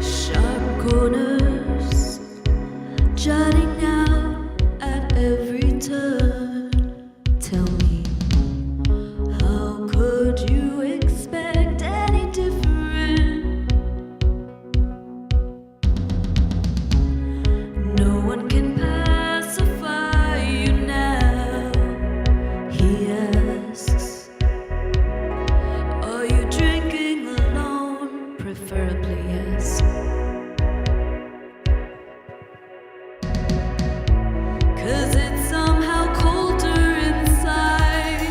Sharp corners, jutting out at every turn. Tell me, how could you expect any different? No one can pacify you now, he asks. Are you drinking alone? Preferably yes. 'Cause it's somehow colder inside,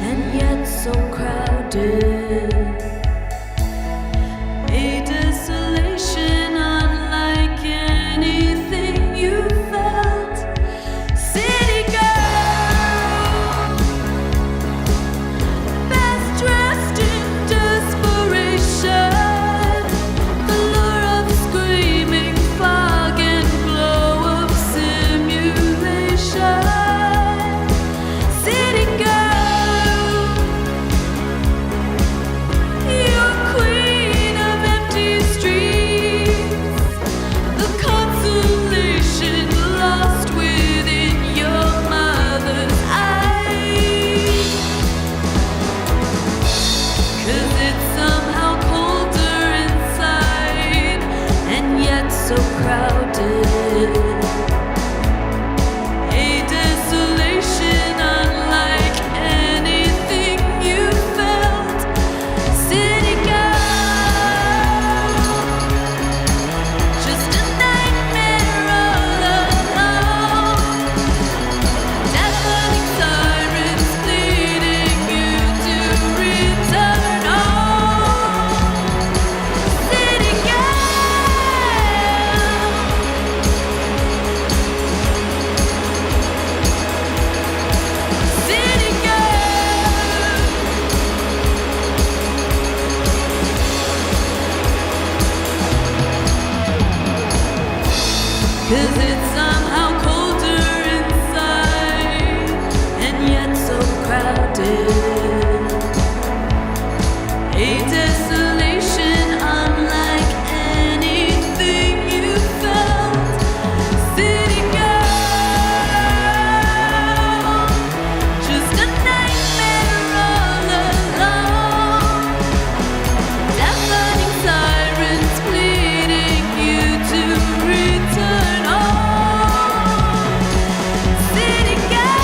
and yet so crowded. A desolation unlike anything you felt. City girl, best dressed in desperation. The lure of screaming fog and glow of simulation. City girl, you're queen of empty streets. The consolation lost within your mother's eyes. 'Cause it's somehow colder inside, and yet so crowded. A desolation unlike anything you felt. City girl, just a nightmare all alone. Deafening sirens pleading you to return home. City City girl, 'cause it's somehow colder inside, and yet so crowded. A desolation unlike anything you felt. City girl, just a nightmare all alone. Deafening sirens pleading you to return home. City girl,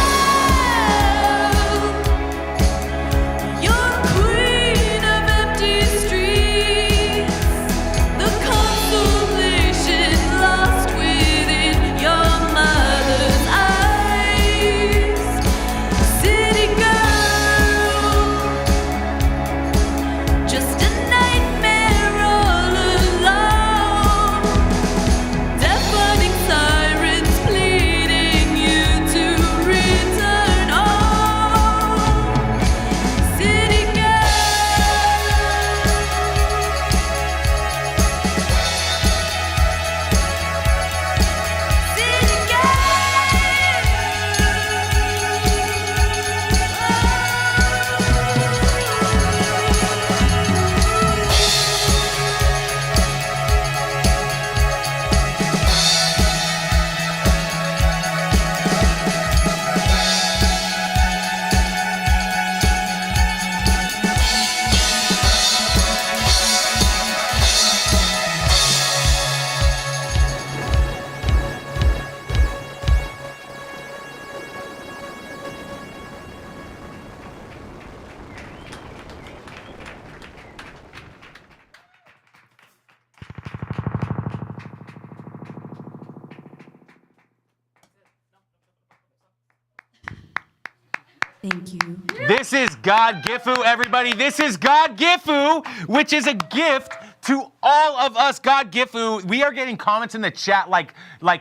Thank you. This is GODGIFU, everybody. This is GODGIFU, which is a gift to all of us GODGIFU. We are getting comments in the chat like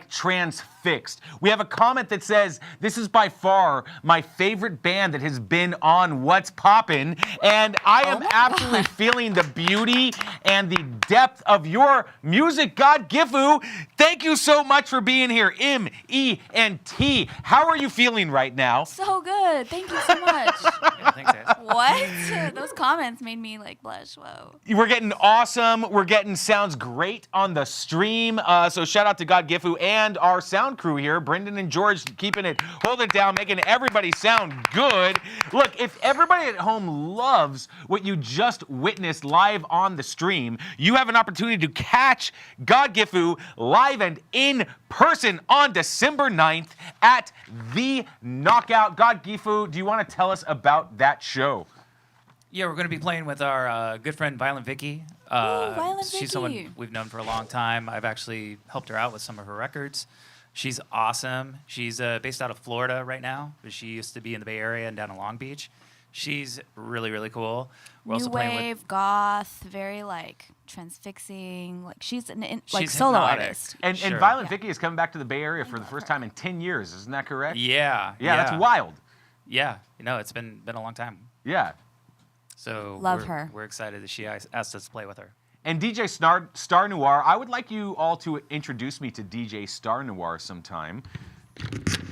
transfixed. We have a comment that says, this is by far my favorite band that has been on What's Poppin'. And I am absolutely feeling the beauty and the depth of your music, GODGIFU. Thank you so much for being here, MENT. How are you feeling right now? So good. Thank you so much. What? Those comments made me like blush. Whoa. We're getting awesome. We're getting sounds great on the stream. So shout out to GODGIFU and our sound crew here, Brendan and George, keeping it, holding it down, making everybody sound good. Look, if everybody at home loves what you just witnessed live on the stream, you have an opportunity to catch GODGIFU live and in person on December 9th at the Knockout. GODGIFU, do you want to tell us about that show? Yeah, we're going to be playing with our good friend Violent Vicky. She's someone we've known for a long time. I've actually helped her out with some of her records. She's awesome. She's based out of Florida right now, but she used to be in the Bay Area and down in Long Beach. She's really, really cool. We're New also playing wave, with goth, very like transfixing. Like she's like She's solo hypnotic. artist. And Sure. Violent Vicky is coming back to the Bay Area for the first time in 10 years. Isn't that correct? Yeah. Yeah, that's wild. Yeah. You know, it's been a long time. Yeah. So Love we're, her. We're excited that she asked us to play with her. And DJ Star Noir, I would like you all to introduce me to DJ Star Noir sometime.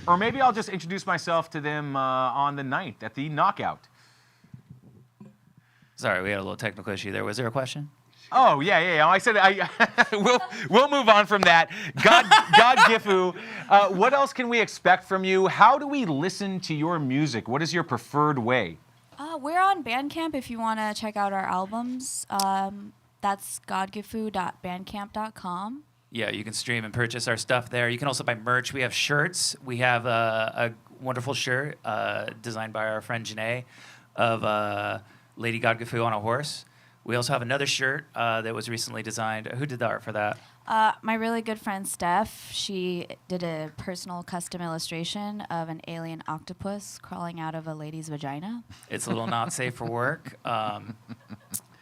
Or maybe I'll just introduce myself to them on the 9th at the Knockout. Sorry, we had a little technical issue there. Was there a question? Oh, yeah. I said we'll move on from that. GODGIFU, what else can we expect from you? How do we listen to your music? What is your preferred way? We're on Bandcamp if you want to check out our albums. That's godgifu.bandcamp.com. Yeah, you can stream and purchase our stuff there. You can also buy merch. We have shirts. We have a wonderful shirt designed by our friend Janae of Lady GODGIFU on a horse. We also have another shirt that was recently designed. Who did the art for that? My really good friend Steph, she did a personal custom illustration of an alien octopus crawling out of a lady's vagina. It's a little not safe for work.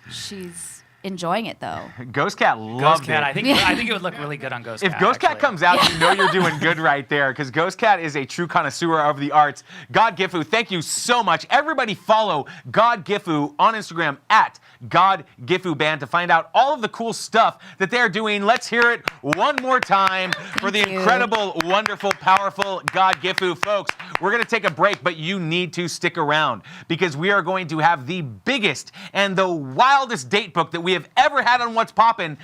She's enjoying it though. Ghost Cat loved Cat, it. I think it would look really good on Ghost Cat. If Ghost Cat comes out, you know you're doing good right there, because Ghost Cat is a true connoisseur of the arts. GODGIFU, thank you so much. Everybody follow GODGIFU on Instagram at GODGIFU Band to find out all of the cool stuff that they're doing. Let's hear it one more time for the incredible, wonderful, powerful GODGIFU. Folks, we're going to take a break, but you need to stick around, because we are going to have the biggest and the wildest date book that we have ever had on What's Poppin'.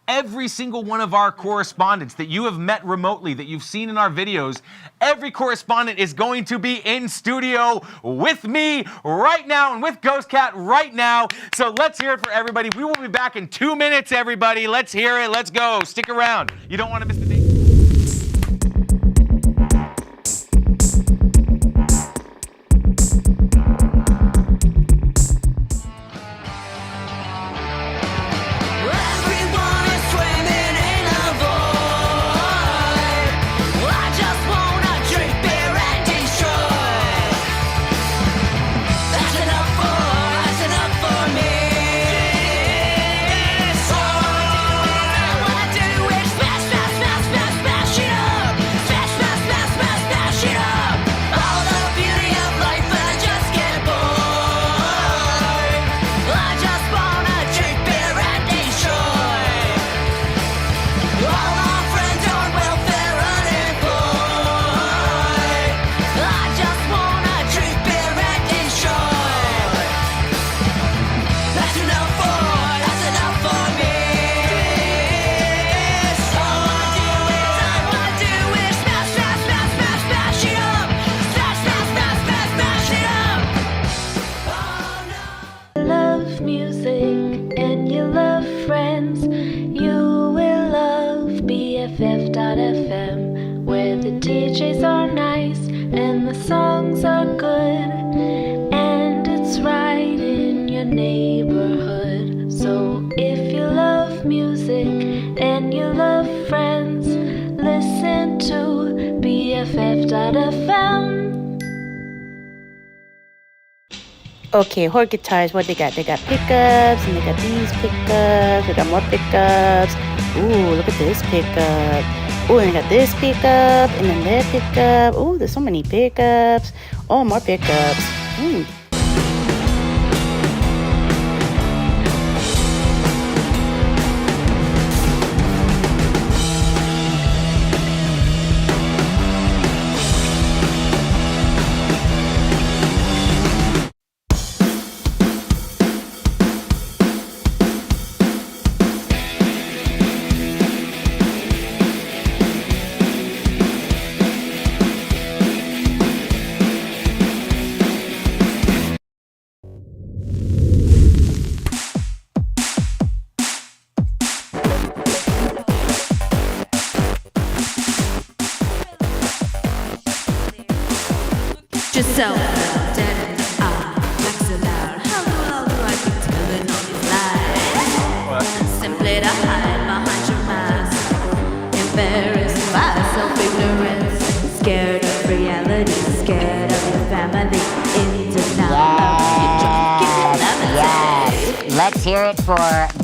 Every single one of our correspondents that you have met remotely, that you've seen in our videos, every correspondent is going to be in studio with me right now and with Ghost Cat right now. So let's hear it for everybody. We will be back in 2 minutes, everybody. Let's hear it. Let's go. Stick around. You don't want to miss the date. Love music and you love friends, you will love BFF.FM, where the DJs are nice and the songs are good, and it's right in your neighborhood. So if you love music and you love friends, listen to BFF.FM. Okay, Horde guitars, what they got? They got pickups, and they got these pickups. They got more pickups. Ooh, look at this pickup. Ooh, and they got this pickup, and then this pickup. Ooh, there's so many pickups. Oh, more pickups. Ooh. Yourself dead in the eye, wax about. How do I keep telling all these lies? Simply to hide behind your mask, embarrassed by self-ignorance, scared of reality, scared of your family, in denial of your drunk Yes. Let's hear it for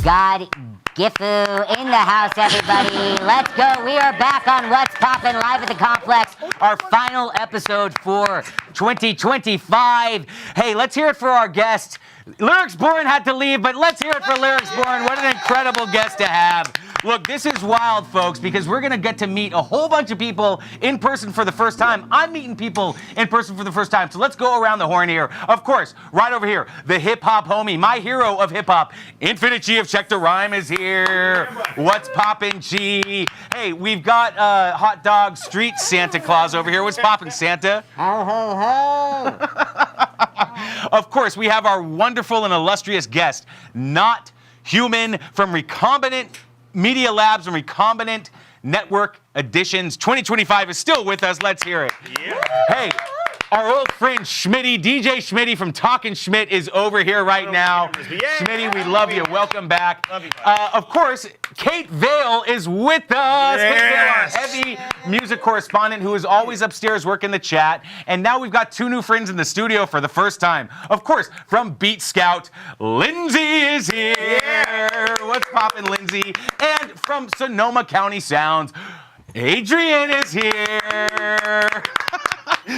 GODGIFU in the house, everybody. Let's go. We are back on What's Poppin' live at the Complex. Our final episode for 2025. Hey, let's hear it for our guest. Lyrics Born had to leave, but let's hear it for Lyrics Born. What an incredible guest to have. Look, this is wild, folks, because we're going to get to meet a whole bunch of people in person for the first time. I'm meeting people in person for the first time, so let's go around the horn here. Of course, right over here, the hip-hop homie, my hero of hip-hop, Infinite G of Check the Rhyme is here. What's poppin', G? Hey, we've got Hot Dog Street Santa Claus over here. What's poppin', Santa? Ho, ho, ho. Of course, we have our wonderful and illustrious guest, Naut Humon from Recombinant Media Labs and Recombinant Network Editions. 2025 is still with us. Let's hear it. Yeah. Hey, our old friend Schmitty, DJ Schmitty from Talkin' Schmidt is over here right now. Schmitty, we love you. Welcome back. Love you, of course, Kate Vale is with us. Kate Vale, our heavy music correspondent who is always upstairs working the chat. And now we've got two new friends in the studio for the first time. Of course, from Beat Scout, Lindsay is here. What's poppin', Lindsay? And from Sonoma County Sounds, Adrian is here.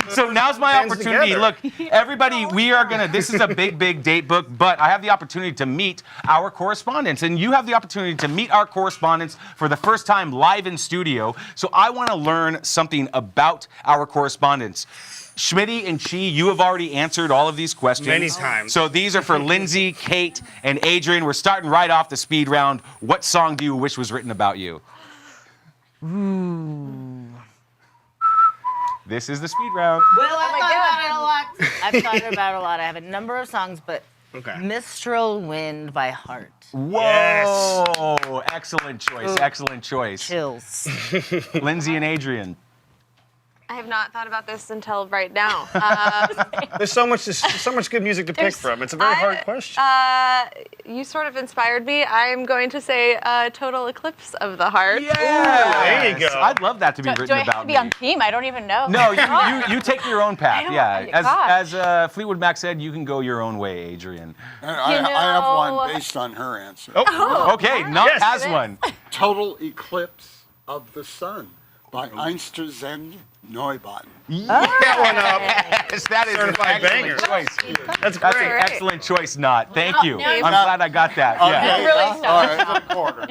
So now's my opportunity. Look, everybody, we are going to, this is a big, big date book, but I have the opportunity to meet our correspondents, and you have the opportunity to meet our correspondents for the first time live in studio. So I want to learn something about our correspondents. Schmitty and Chi, you have already answered all of these questions. Many times. So these are for Lindsay, Kate, and Adrian. We're starting right off the speed round. What song do you wish was written about you? Ooh. This is the speed round. Well, I've thought about it a lot. I've thought about it a lot. I have a number of songs, but Mistral Wind by Heart. Whoa! Yes. Excellent choice. Ooh. Excellent choice. Chills. Lindsay and Adrian. I have not thought about this until right now. There's so much good music to pick from. It's a very hard question. You sort of inspired me. I'm going to say Total Eclipse of the Heart. Yes. There you go. I'd love that to be written do I about have to me. be on theme? I don't even know. No, you take your own path. Yeah. Gosh. As Fleetwood Mac said, you can go your own way, Adrian. I have one based on her answer. Oh. Okay, Naut has one. Total Eclipse of the Sun by Einstürzend Neubauten. That one up. Yes, that is Certified an excellent banger. choice. That's That's great. an excellent choice, Naut. Thank you. now I'm you're- glad I got that. Okay. Yeah. I'm really sorry.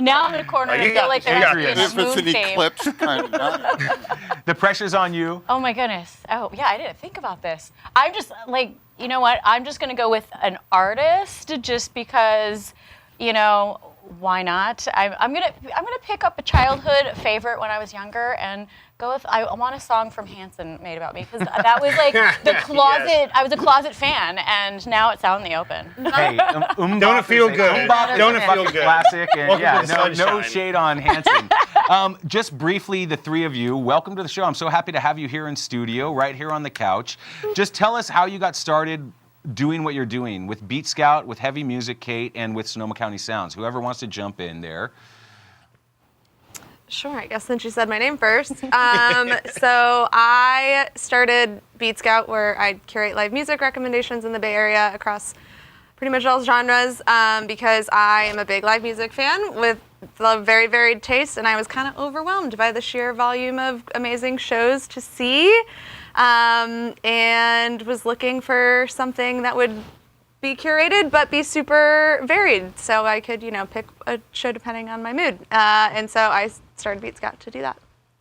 Now I'm in a corner and I feel like there has to be a If it's smooth an game. eclipse, kind of not. The pressure's on you. Oh my goodness. Oh yeah, I didn't think about this. I'm just like, you know what? I'm just gonna go with an artist just because, you know, why not? I'm gonna pick up a childhood favorite when I was younger and go with I want a song from Hanson made about me because that was like the closet. Yes. I was a closet fan and now it's out in the open. Hey, Don't it feel good? Don't it feel good? Classic, and Welcome yeah, to the no sunshine. shade on Hanson. Just briefly, the three of you, welcome to the show. I'm so happy to have you here in studio, right here on the couch. Just tell us how you got started doing what you're doing with Beat Scout, with Heavy Music, Kate, and with Sonoma County Sounds. Whoever wants to jump in there. Sure, I guess since you said my name first. So I started Beat Scout, where I curate live music recommendations in the Bay Area across pretty much all genres, because I am a big live music fan with a very varied taste, and I was kind of overwhelmed by the sheer volume of amazing shows to see, and was looking for something that would be curated but be super varied, so I could, pick a show depending on my mood. And so I started Beat Scout to do that.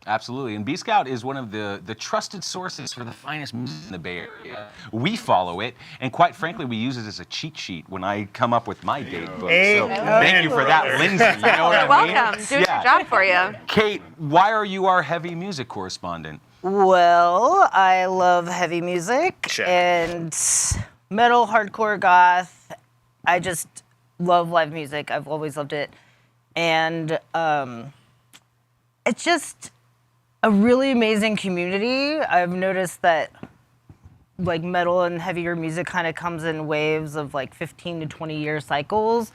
Absolutely. And B Scout is one of the trusted sources for the finest music in the Bay Area. We follow it, and quite frankly, we use it as a cheat sheet when I come up with my date book. So thank you for that, Lindsay. You know what You're I mean? welcome. Doing your job for you. Kate, why are you our heavy music correspondent? Well, I love heavy music and metal, hardcore, goth. I just love live music. I've always loved it. And it's just a really amazing community. I've noticed that like metal and heavier music kind of comes in waves of like 15 to 20 year cycles.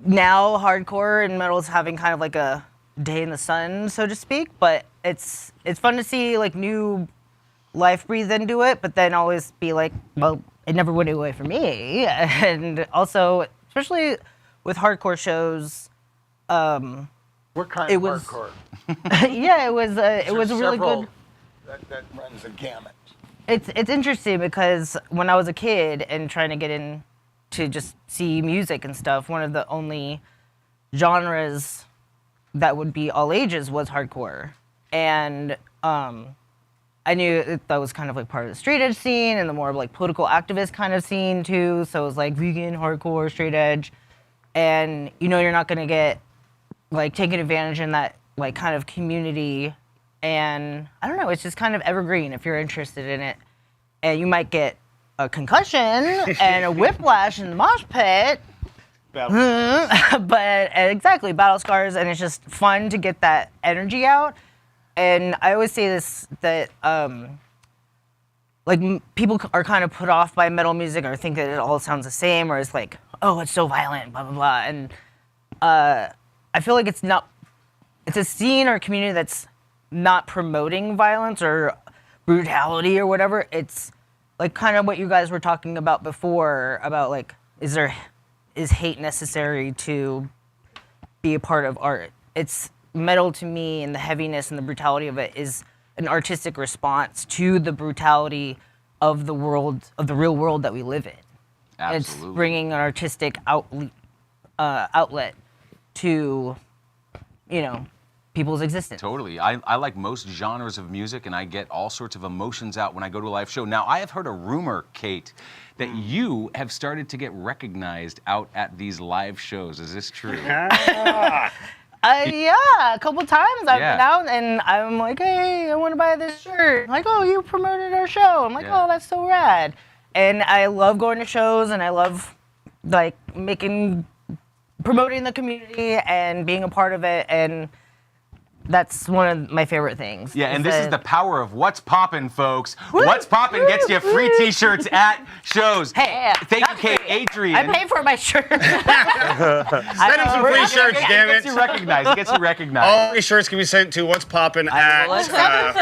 Now hardcore and metal is having kind of like a day in the sun, so to speak, but it's fun to see like new life breathe into it, but then always be like, well, it never went away from me. And also, especially with hardcore shows, what kind it of was, hardcore? yeah, it was a really good. That runs a gamut. It's interesting because when I was a kid and trying to get in to just see music and stuff, one of the only genres that would be all ages was hardcore, and I knew that was kind of like part of the straight edge scene and the more like political activist kind of scene too. So it was like vegan, hardcore, straight edge, and you're not gonna get like taken advantage in that like kind of community. And I don't know, it's just kind of evergreen if you're interested in it. And you might get a concussion and a whiplash in the mosh pit. But exactly, battle scars, and it's just fun to get that energy out. And I always say this, that people are kind of put off by metal music or think that it all sounds the same, or it's like, oh, it's so violent, blah, blah, blah. And I feel like it's a scene or a community that's not promoting violence or brutality or whatever. It's like kind of what you guys were talking about before, about like, is hate necessary to be a part of art? It's metal to me, and the heaviness and the brutality of it is an artistic response to the brutality of the world, of the real world that we live in. Absolutely. It's bringing an artistic outlet to, people's existence. Totally. I like most genres of music, and I get all sorts of emotions out when I go to a live show. Now, I have heard a rumor, Kate, that you have started to get recognized out at these live shows. Is this true? Yeah, a couple times I've been out and I'm like, hey, I want to buy this shirt. Like, oh, you promoted our show. I'm like, oh, that's so rad. And I love going to shows, and I love like promoting the community and being a part of it, and that's one of my favorite things. Yeah, and this is the power of What's Poppin', folks. What's Poppin' gets you free t-shirts at shows. Hey, thank you, Kate. Adrian. I pay for my shirt. Send him some free shirts, damn it. Gets you recognized. All free shirts can be sent to What's Poppin' at...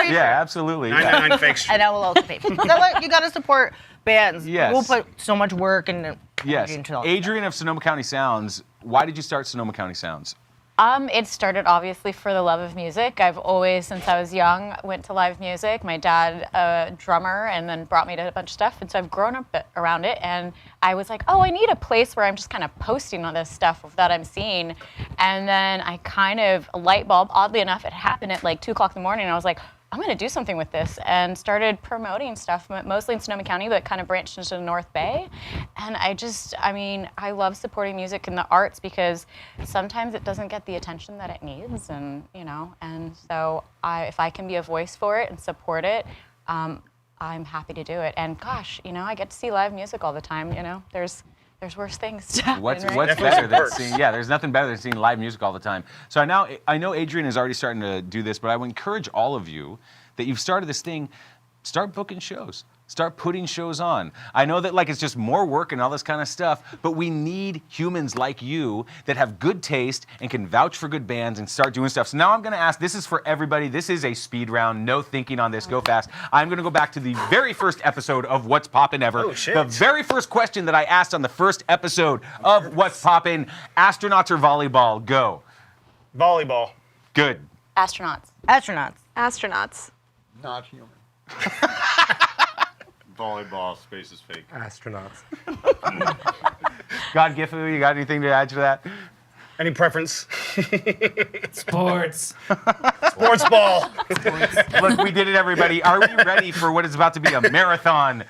yeah, absolutely. 99 Fake Street. And I will also pay. You gotta support bands. Yes. We'll put so much work and yes. into all Adrian of Sonoma County Sounds. Why did you start Sonoma County Sounds? It started obviously for the love of music. I've always, since I was young, went to live music. My dad, a drummer, and then brought me to a bunch of stuff. And so I've grown up around it. And I was like, oh, I need a place where I'm just kind of posting all this stuff that I'm seeing. And then I kind of, a light bulb, oddly enough, it happened at like 2 o'clock in the morning. And I was like, I'm going to do something with this, and started promoting stuff, mostly in Sonoma County, but kind of branched into the North Bay. And I love supporting music and the arts because sometimes it doesn't get the attention that it needs, and so if I can be a voice for it and support it, I'm happy to do it. And gosh, I get to see live music all the time. There's worse things to happen. What's right? better than seeing? Yeah, there's nothing better than seeing live music all the time. So I know Adrian is already starting to do this, but I would encourage all of you that you've started this thing, start booking shows. Start putting shows on. I know that like it's just more work and all this kind of stuff, but we need humans like you that have good taste and can vouch for good bands and start doing stuff. So now I'm gonna ask, this is for everybody, this is a speed round, no thinking on this, go fast. I'm gonna go back to the very first episode of What's Poppin' Ever. Oh, shit. The very first question that I asked on the first episode of What's Poppin', astronauts or volleyball, go. Volleyball. Good. Astronauts. Astronauts. Astronauts. Not human. Volleyball, space is fake. Astronauts. GODGIFU, you got anything to add to that? Any preference? Sports. Sports ball. Look, we did it, everybody. Are we ready for what is about to be a marathon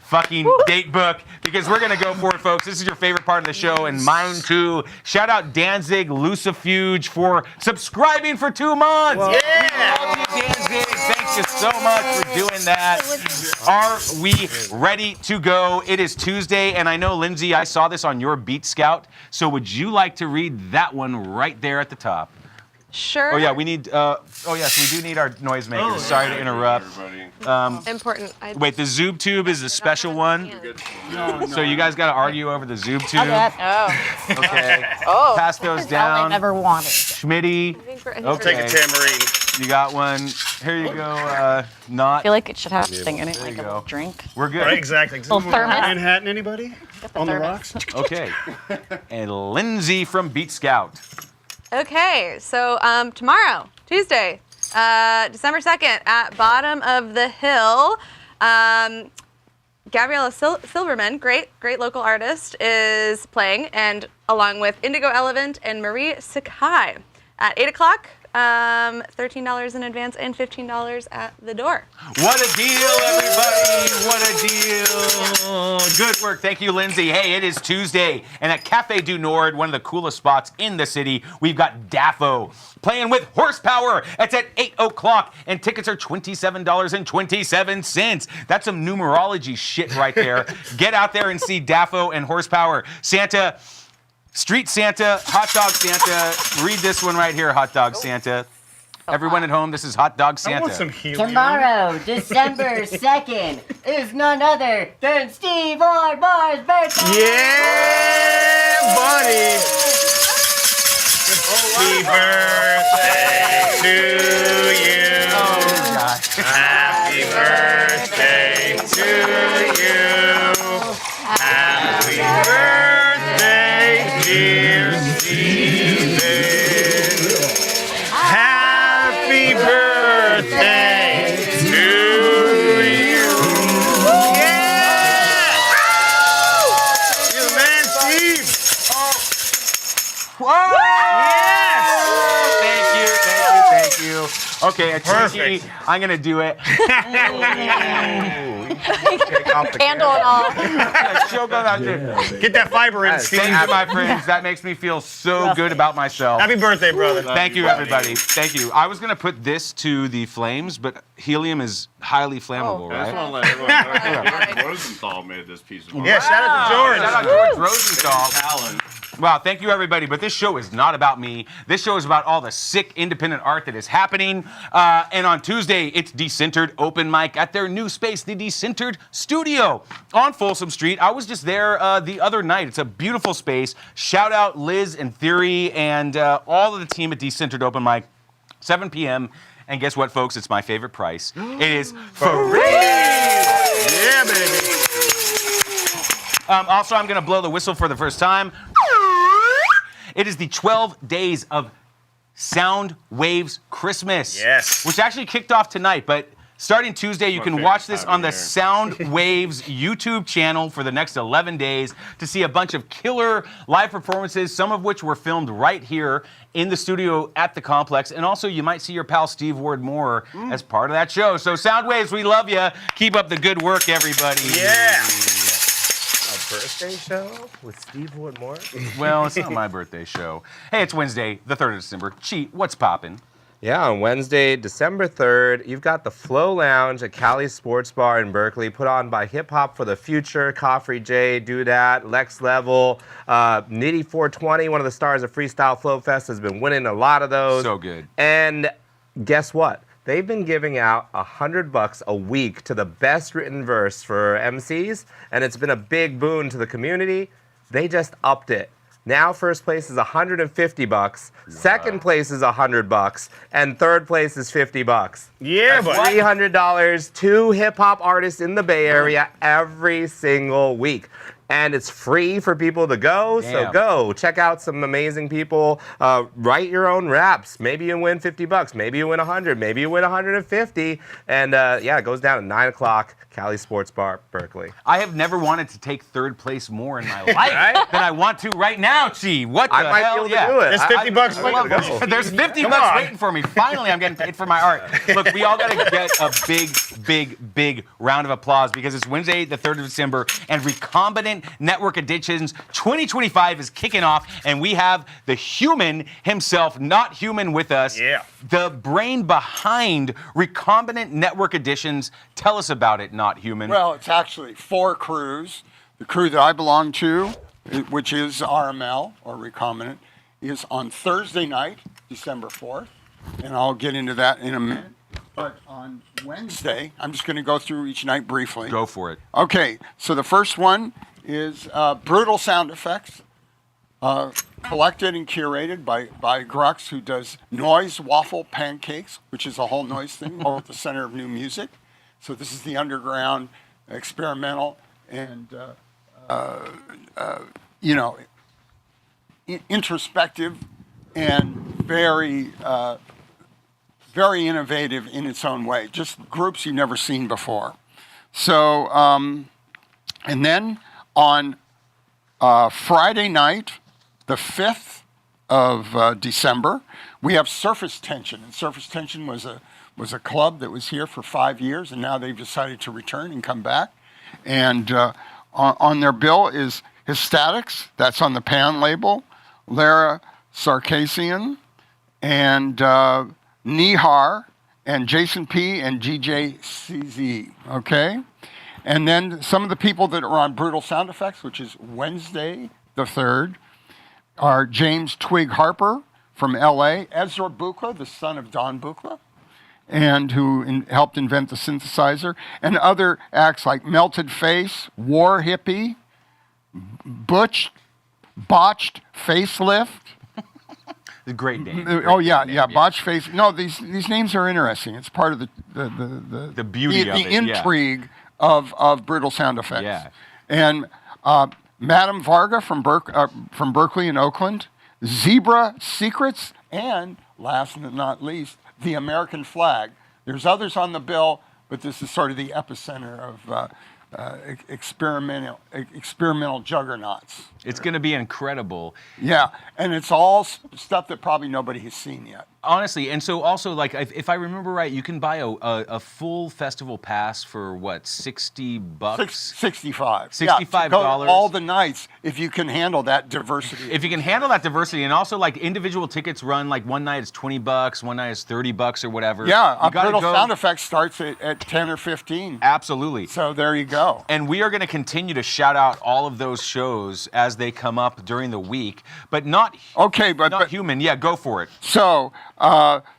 fucking date book? Because we're going to go for it, folks. This is your favorite part of the show, and mine too. Shout out Danzig Lucifuge for subscribing for 2 months. Whoa. Yeah. We love you, Danzig. Thank you so much for doing that. Are we ready to go? It is Tuesday, and I know, Lindsay, I saw this on your Beat Scout. So would you like to read that one right there at the top? Sure. Oh, yeah, we need, yes, we do need our noisemakers. Sorry to interrupt. Important. Wait, the Zoob Tube is the special one? So you guys got to argue over the Zoob Tube? Oh. Okay. Oh. Pass those down. Never wanted. Schmitty. I'll take a tambourine. You got one. Here you go, Naut. I feel like it should have something in it, There like you a go. little drink. We're good. Right, exactly. Little thermos. Manhattan, anybody? On the thermos. rocks? Okay. And Lindsay from Beat Scout. Okay, so tomorrow, Tuesday, December 2nd, at Bottom of the Hill, Gabriella Silverman, great local artist, is playing, and along with Indigo Elephant and Marie Sakai at 8 o'clock. $13 in advance and $15 at the door. What a deal, everybody! What a deal! Good work. Thank you, Lindsay. Hey, it is Tuesday, and at Cafe du Nord, one of the coolest spots in the city, we've got Daffo playing with Horsepower. It's at 8 o'clock, and tickets are $27.27. That's some numerology shit right there. Get out there and see Daffo and Horsepower. Santa... Street Santa, Hot Dog Santa. Read this one right here, Hot Dog Santa. Everyone at home, this is Hot Dog Santa. I want some helium. Tomorrow, December 2nd, is none other than Steve Orbar's birthday. Yeah, buddy. Happy birthday to you. Oh, God. Happy birthday to you. Happy birthday, dear Steven. Happy birthday to you. Yeah! You man, Steve. Whoa! Yes! Thank you. Okay, a turkey. I'm going to do it. Candle and all. Get that fiber in, Steve. Thank you, my friends. That makes me feel so good about myself. Happy birthday, brother. Thank you, everybody. Thank you. I was going to put this to the flames, but helium is highly flammable, I just right? want to let everyone know George Rosenthal made this piece of art. Yeah, shout out to George. Shout out George Rosenthal. Talent. Wow, thank you, everybody. But this show is not about me. This show is about all the sick independent art that is happening. And on Tuesday, it's Decentered Open Mic at their new space, the Decentered Studio on Folsom Street. I was just there the other night. It's a beautiful space. Shout out Liz and Theory and all of the team at Decentered Open Mic, 7 p.m. And guess what, folks? It's my favorite price. It is for free! Yeah, baby. Also, I'm going to blow the whistle for the first time. It is the 12 days of Sound Waves Christmas. Yes. Which actually kicked off tonight, but starting Tuesday, you My can favorite watch this time of on the year. Sound Waves YouTube channel for the next 11 days to see a bunch of killer live performances, some of which were filmed right here in the studio at the complex. And also, you might see your pal Steve Ward Moore as part of that show. So, Sound Waves, we love you. Keep up the good work, everybody. Yeah. A birthday show with Steve Woodmore? Well, it's not my birthday show. Hey, it's Wednesday, the 3rd of December. Cheat, what's poppin'? Yeah, on Wednesday, December 3rd, you've got the Flow Lounge at Cali Sports Bar in Berkeley, put on by Hip Hop for the Future, Coffrey J, Do That, Lex Level, Nitty 420, one of the stars of Freestyle Flow Fest, has been winning a lot of those. So good. And guess what? They've been giving out $100 a week to the best written verse for MCs, and it's been a big boon to the community. They just upped it. Now first place is $150, second place is $100, and third place is $50. Yeah, That's buddy. $300 to hip-hop artists in the Bay Area every single week. And it's free for people to go, so Damn. go. Check out some amazing people. Write your own raps. Maybe you win $50, maybe you win 100, maybe you win 150. And yeah, it goes down at 9 o'clock, Cali Sports Bar, Berkeley. I have never wanted to take third place more in my life than I want to right now, Chi. What the I might be hell? able to do it. There's $50 waiting to go. There's $50 Come on. waiting for me. Finally, I'm getting paid for my art. Look, we all got to get a big round of applause because it's Wednesday, the 3rd of December, and Recombinant Network Editions 2025 is kicking off, and we have the Humon himself, Not Human, with us. Yeah. The brain behind Recombinant Network Editions. Tell us about it, Not Human. Well, it's actually 4 crews. The crew that I belong to, which is RML, or Recombinant, is on Thursday night, December 4th, and I'll get into that in a minute. But on Wednesday, I'm just going to go through each night briefly. Go for it. Okay, so the first one is Brutal Sound Effects, collected and curated by Grux, who does Noise Waffle Pancakes, which is a whole noise thing, all at the center of new music. So this is the underground, experimental, and introspective, and very innovative in its own way. Just groups you've never seen before. So, and then on Friday night, the 5th of December, we have Surface Tension. And Surface Tension was a club that was here for 5 years, and now they've decided to return and come back. And on their bill is Hystatics, that's on the Pan label, Lara Sarkassian, and Nihar, and Jason P. and GJCZ, okay? And then some of the people that are on Brutal Sound Effects, which is Wednesday the 3rd, are James Twig Harper from LA, Ezra Buchla, the son of Don Buchla, and who helped invent the synthesizer, and other acts like Melted Face, War Hippie, Botched Facelift. The great name. Oh yeah, Botched Face. No, these names are interesting. It's part of the beauty of it, the intrigue of Brutal Sound Effects. Yeah. And Madame Varga from Berkeley and Oakland, Zebra Secrets, and last but not least, the American Flag. There's others on the bill, but this is sort of the epicenter of experimental juggernauts. It's going to be incredible. Yeah, and it's all stuff that probably nobody has seen yet. Honestly, and so also, like, if I remember right, you can buy a full festival pass for what, $60? $65. $65. Go all the nights if you can handle that diversity. If you can handle that diversity, and also like individual tickets run, like one night is $20, one night is $30 or whatever. Yeah, Brutal Sound Effects starts at 10 or 15. Absolutely. So there you go. And we are going to continue to shout out all of those shows as they come up during the week, but not Human. Yeah, go for it. So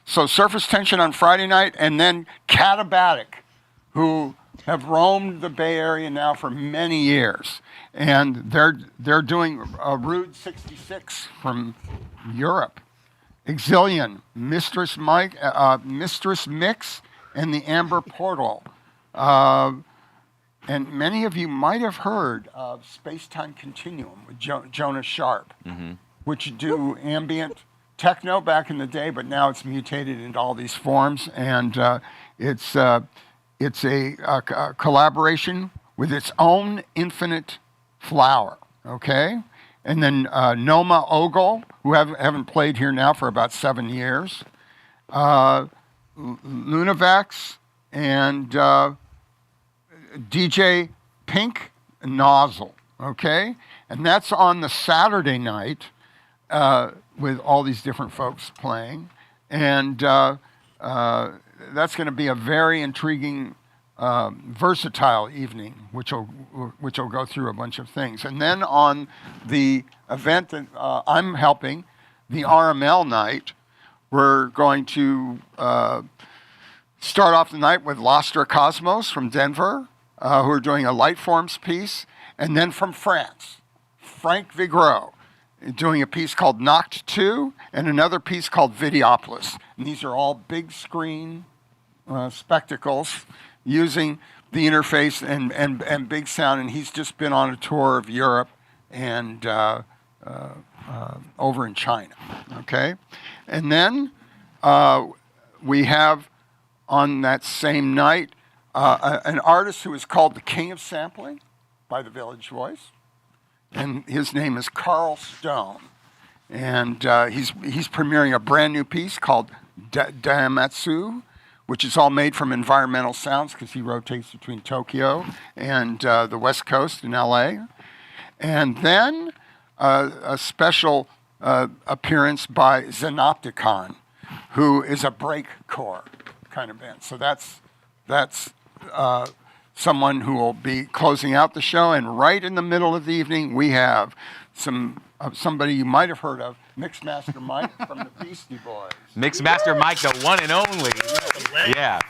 Surface Tension on Friday night, and then Catabatic, who have roamed the Bay Area now for many years, and they're doing Rude 66 from Europe, Exilion, Mistress Mix, and the Amber Portal. And many of you might have heard of Space-Time Continuum with Jonas Sharp, which do ambient techno back in the day, but now it's mutated into all these forms, and it's a collaboration with its own infinite flower, okay? And then Noma Ogle, who haven't played here now for about 7 years, Lunavax, and DJ Pink Nozzle, okay? And that's on the Saturday night with all these different folks playing. And that's going to be a very intriguing, versatile evening, which will go through a bunch of things. And then on the event that I'm helping, the RML night, we're going to Start off the night with Lastra Cosmos from Denver, who are doing a light forms piece. And then from France, Frank Vigreau, doing a piece called Naut 2 and another piece called Videopolis. And these are all big screen spectacles using the interface and big sound. And he's just been on a tour of Europe and over in China, okay? And then we have on that same night an artist who is called the King of Sampling by the Village Voice. And his name is Carl Stone. And he's premiering a brand new piece called Damatsu, which is all made from environmental sounds because he rotates between Tokyo and the West Coast in LA. And then a special appearance by Xenopticon, who is a breakcore kind of band. So that's someone who will be closing out the show. And right in the middle of the evening, we have somebody you might have heard of, Mixmaster Mike from the Beastie Boys. Mixmaster Mike, the one and only. Yeah.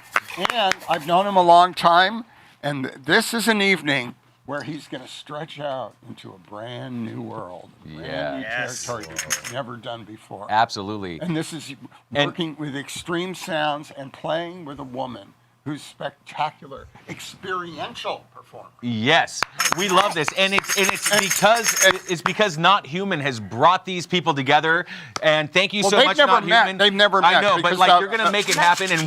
And I've known him a long time, and this is an evening where he's going to stretch out into a brand new world, brand new territory that he's never done before. Absolutely. And this is working with extreme sounds and playing with a woman who's spectacular, experiential performer. Yes, we love this, and it's because Not Human has brought these people together. And thank you so much, Not Human. They've never met. I know, but like you're gonna make it happen, and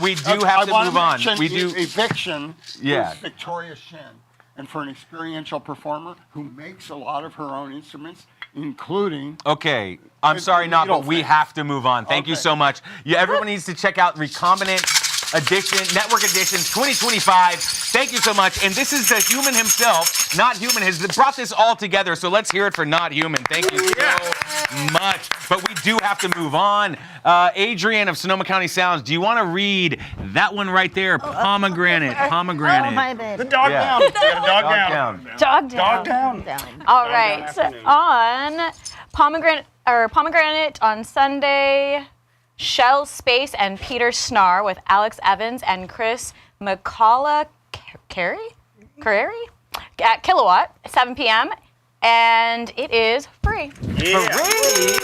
we do have to move on. We do. Eviction. Yeah. Is Victoria Shen, and for an experiential performer who makes a lot of her own instruments, including. Okay, I'm sorry, Not, but we have to move on. Thank you so much. Yeah, everyone needs to check out Recombinant Edition, Network Edition 2025. Thank you so much. And this is the Human himself. Not Human has brought this all together. So let's hear it for Not Human. Thank you so much. But we do have to move on. Adrian of Sonoma County Sounds, do you want to read that one right there? Pomegranate. Pomegranate. Oh, my bad. The dog down. Dog down. All right. So on Pomegranate on Sunday, Shell Space and Peter Snar with Alex Evans and Chris McCullough Carey at Kilowatt, 7 p.m. And it is free. Yeah. Free!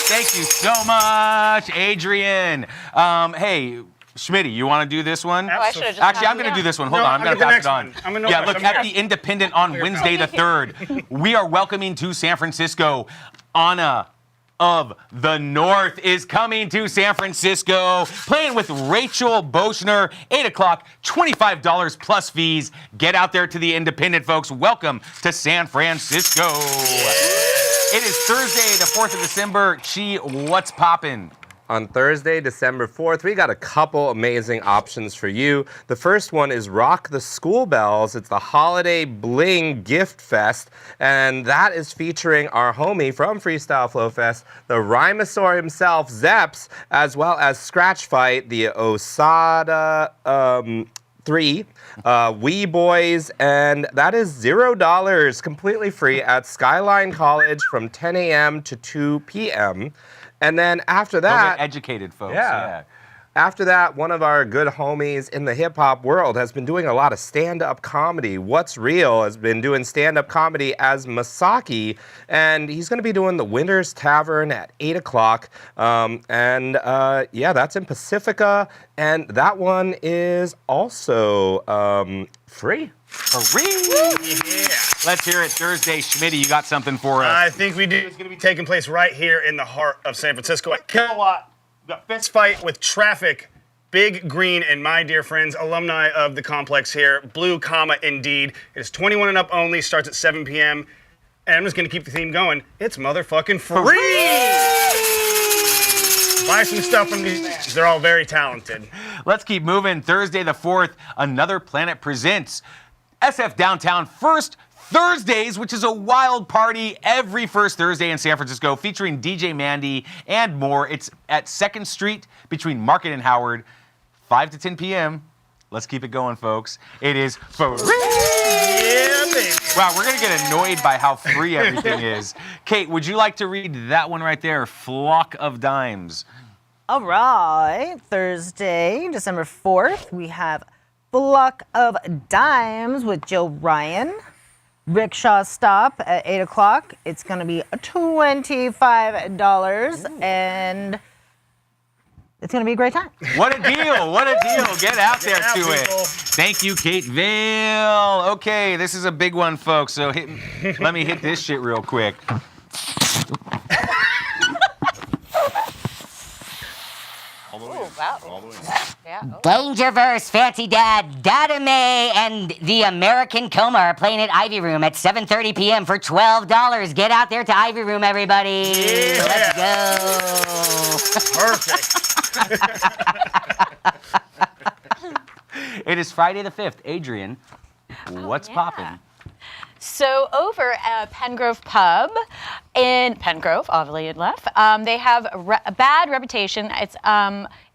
Thank you so much, Adrian. Hey, Schmitty, you want to do this one? Oh, I should have just Actually, I'm going to do this one. Hold on, I'm going to pass it on. Yeah, look, at the Independent on Wednesday the 3rd, we are welcoming to San Francisco Anna of the North is coming to San Francisco, playing with Rachel Boschner, 8 o'clock, $25 plus fees. Get out there to the Independent, folks. Welcome to San Francisco. It is Thursday, the 4th of December. Chi, what's poppin'? On Thursday, December 4th, we got a couple amazing options for you. The first one is Rock the School Bells. It's the Holiday Bling Gift Fest, and that is featuring our homie from Freestyle Flow Fest, the Rhymosaur himself, Zeps, as well as Scratch Fight, the Osada 3, Wee Boys, and that is $0, completely free at Skyline College from 10 a.m. to 2 p.m. And then after that, educated folks. Yeah. After that, one of our good homies in the hip-hop world has been doing a lot of stand-up comedy. What's Real has been doing stand-up comedy as Masaki, and he's going to be doing the Winter's Tavern at 8 o'clock. Yeah, that's in Pacifica, and that one is also free. Free! Yeah. Let's hear it Thursday. Schmitty, you got something for us. I think we do. It's going to be taking place right here in the heart of San Francisco at Kilowatt. We've got Fist Fight with Traffic, Big Green, and my dear friends, alumni of the complex here, Blue Comma Indeed. It is 21 and up only, starts at 7 p.m. And I'm just going to keep the theme going. It's motherfucking free! Buy some stuff from these bands. They're all very talented. Let's keep moving. Thursday the 4th, Another Planet presents SF Downtown First Thursdays, which is a wild party every first Thursday in San Francisco, featuring DJ Mandy and more. It's at 2nd Street between Market and Howard, 5 to 10 p.m. Let's keep it going, folks. It is free. Yeah, baby. Wow, we're going to get annoyed by how free everything is. Kate, would you like to read that one right there, Flock of Dimes? All right, Thursday, December 4th, we have Flock of Dimes with Jill Ryan. Rickshaw Stop at 8 o'clock. It's going to be $25, and it's going to be a great time. What a deal. What a deal. Get out there to it. Thank you, Kate Vale. Okay, this is a big one, folks. So let me hit this shit real quick. Dangerverse, Fancy Dad, Dada May, and the American Coma are playing at Ivy Room at 7:30 p.m. for $12. Get out there to Ivy Room, everybody. Let's go. Perfect. It is Friday the 5th. Adrian, what's poppin'? So over at Pengrove Pub in Pengrove, oddly enough, they have a bad reputation. It's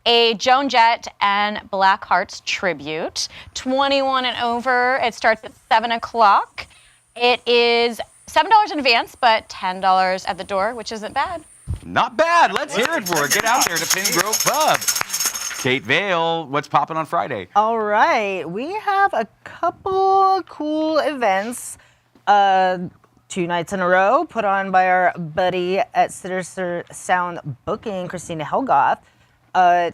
a Joan Jett and Black Hearts tribute. 21 and over. It starts at 7 o'clock. It is $7 in advance, but $10 at the door, which isn't bad. Not bad. Let's hear it for it. Get out there to Pengrove Pub. Kate Vale, what's popping on Friday? All right, we have a couple cool events. 2 nights in a row put on by our buddy at Sinister Sound Booking, Christina Helgoth.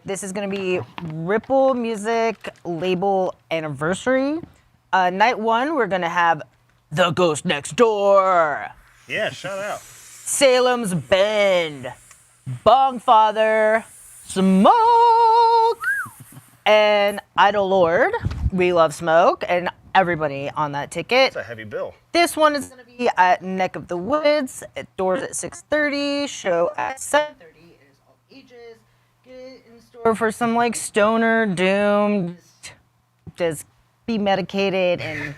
This is going to be Ripple Music Label Anniversary. Night 1, we're going to have The Ghost Next Door. Yeah, shout out. Salem's Bend. Bongfather. Smoke. And Idol Lord. We Love Smoke. And everybody on that ticket. It's a heavy bill. This one is going to be at Neck of the Woods. Doors at 6:30. Show at 7:30. It is all ages. Get it in store for some like stoner doom. Just be medicated and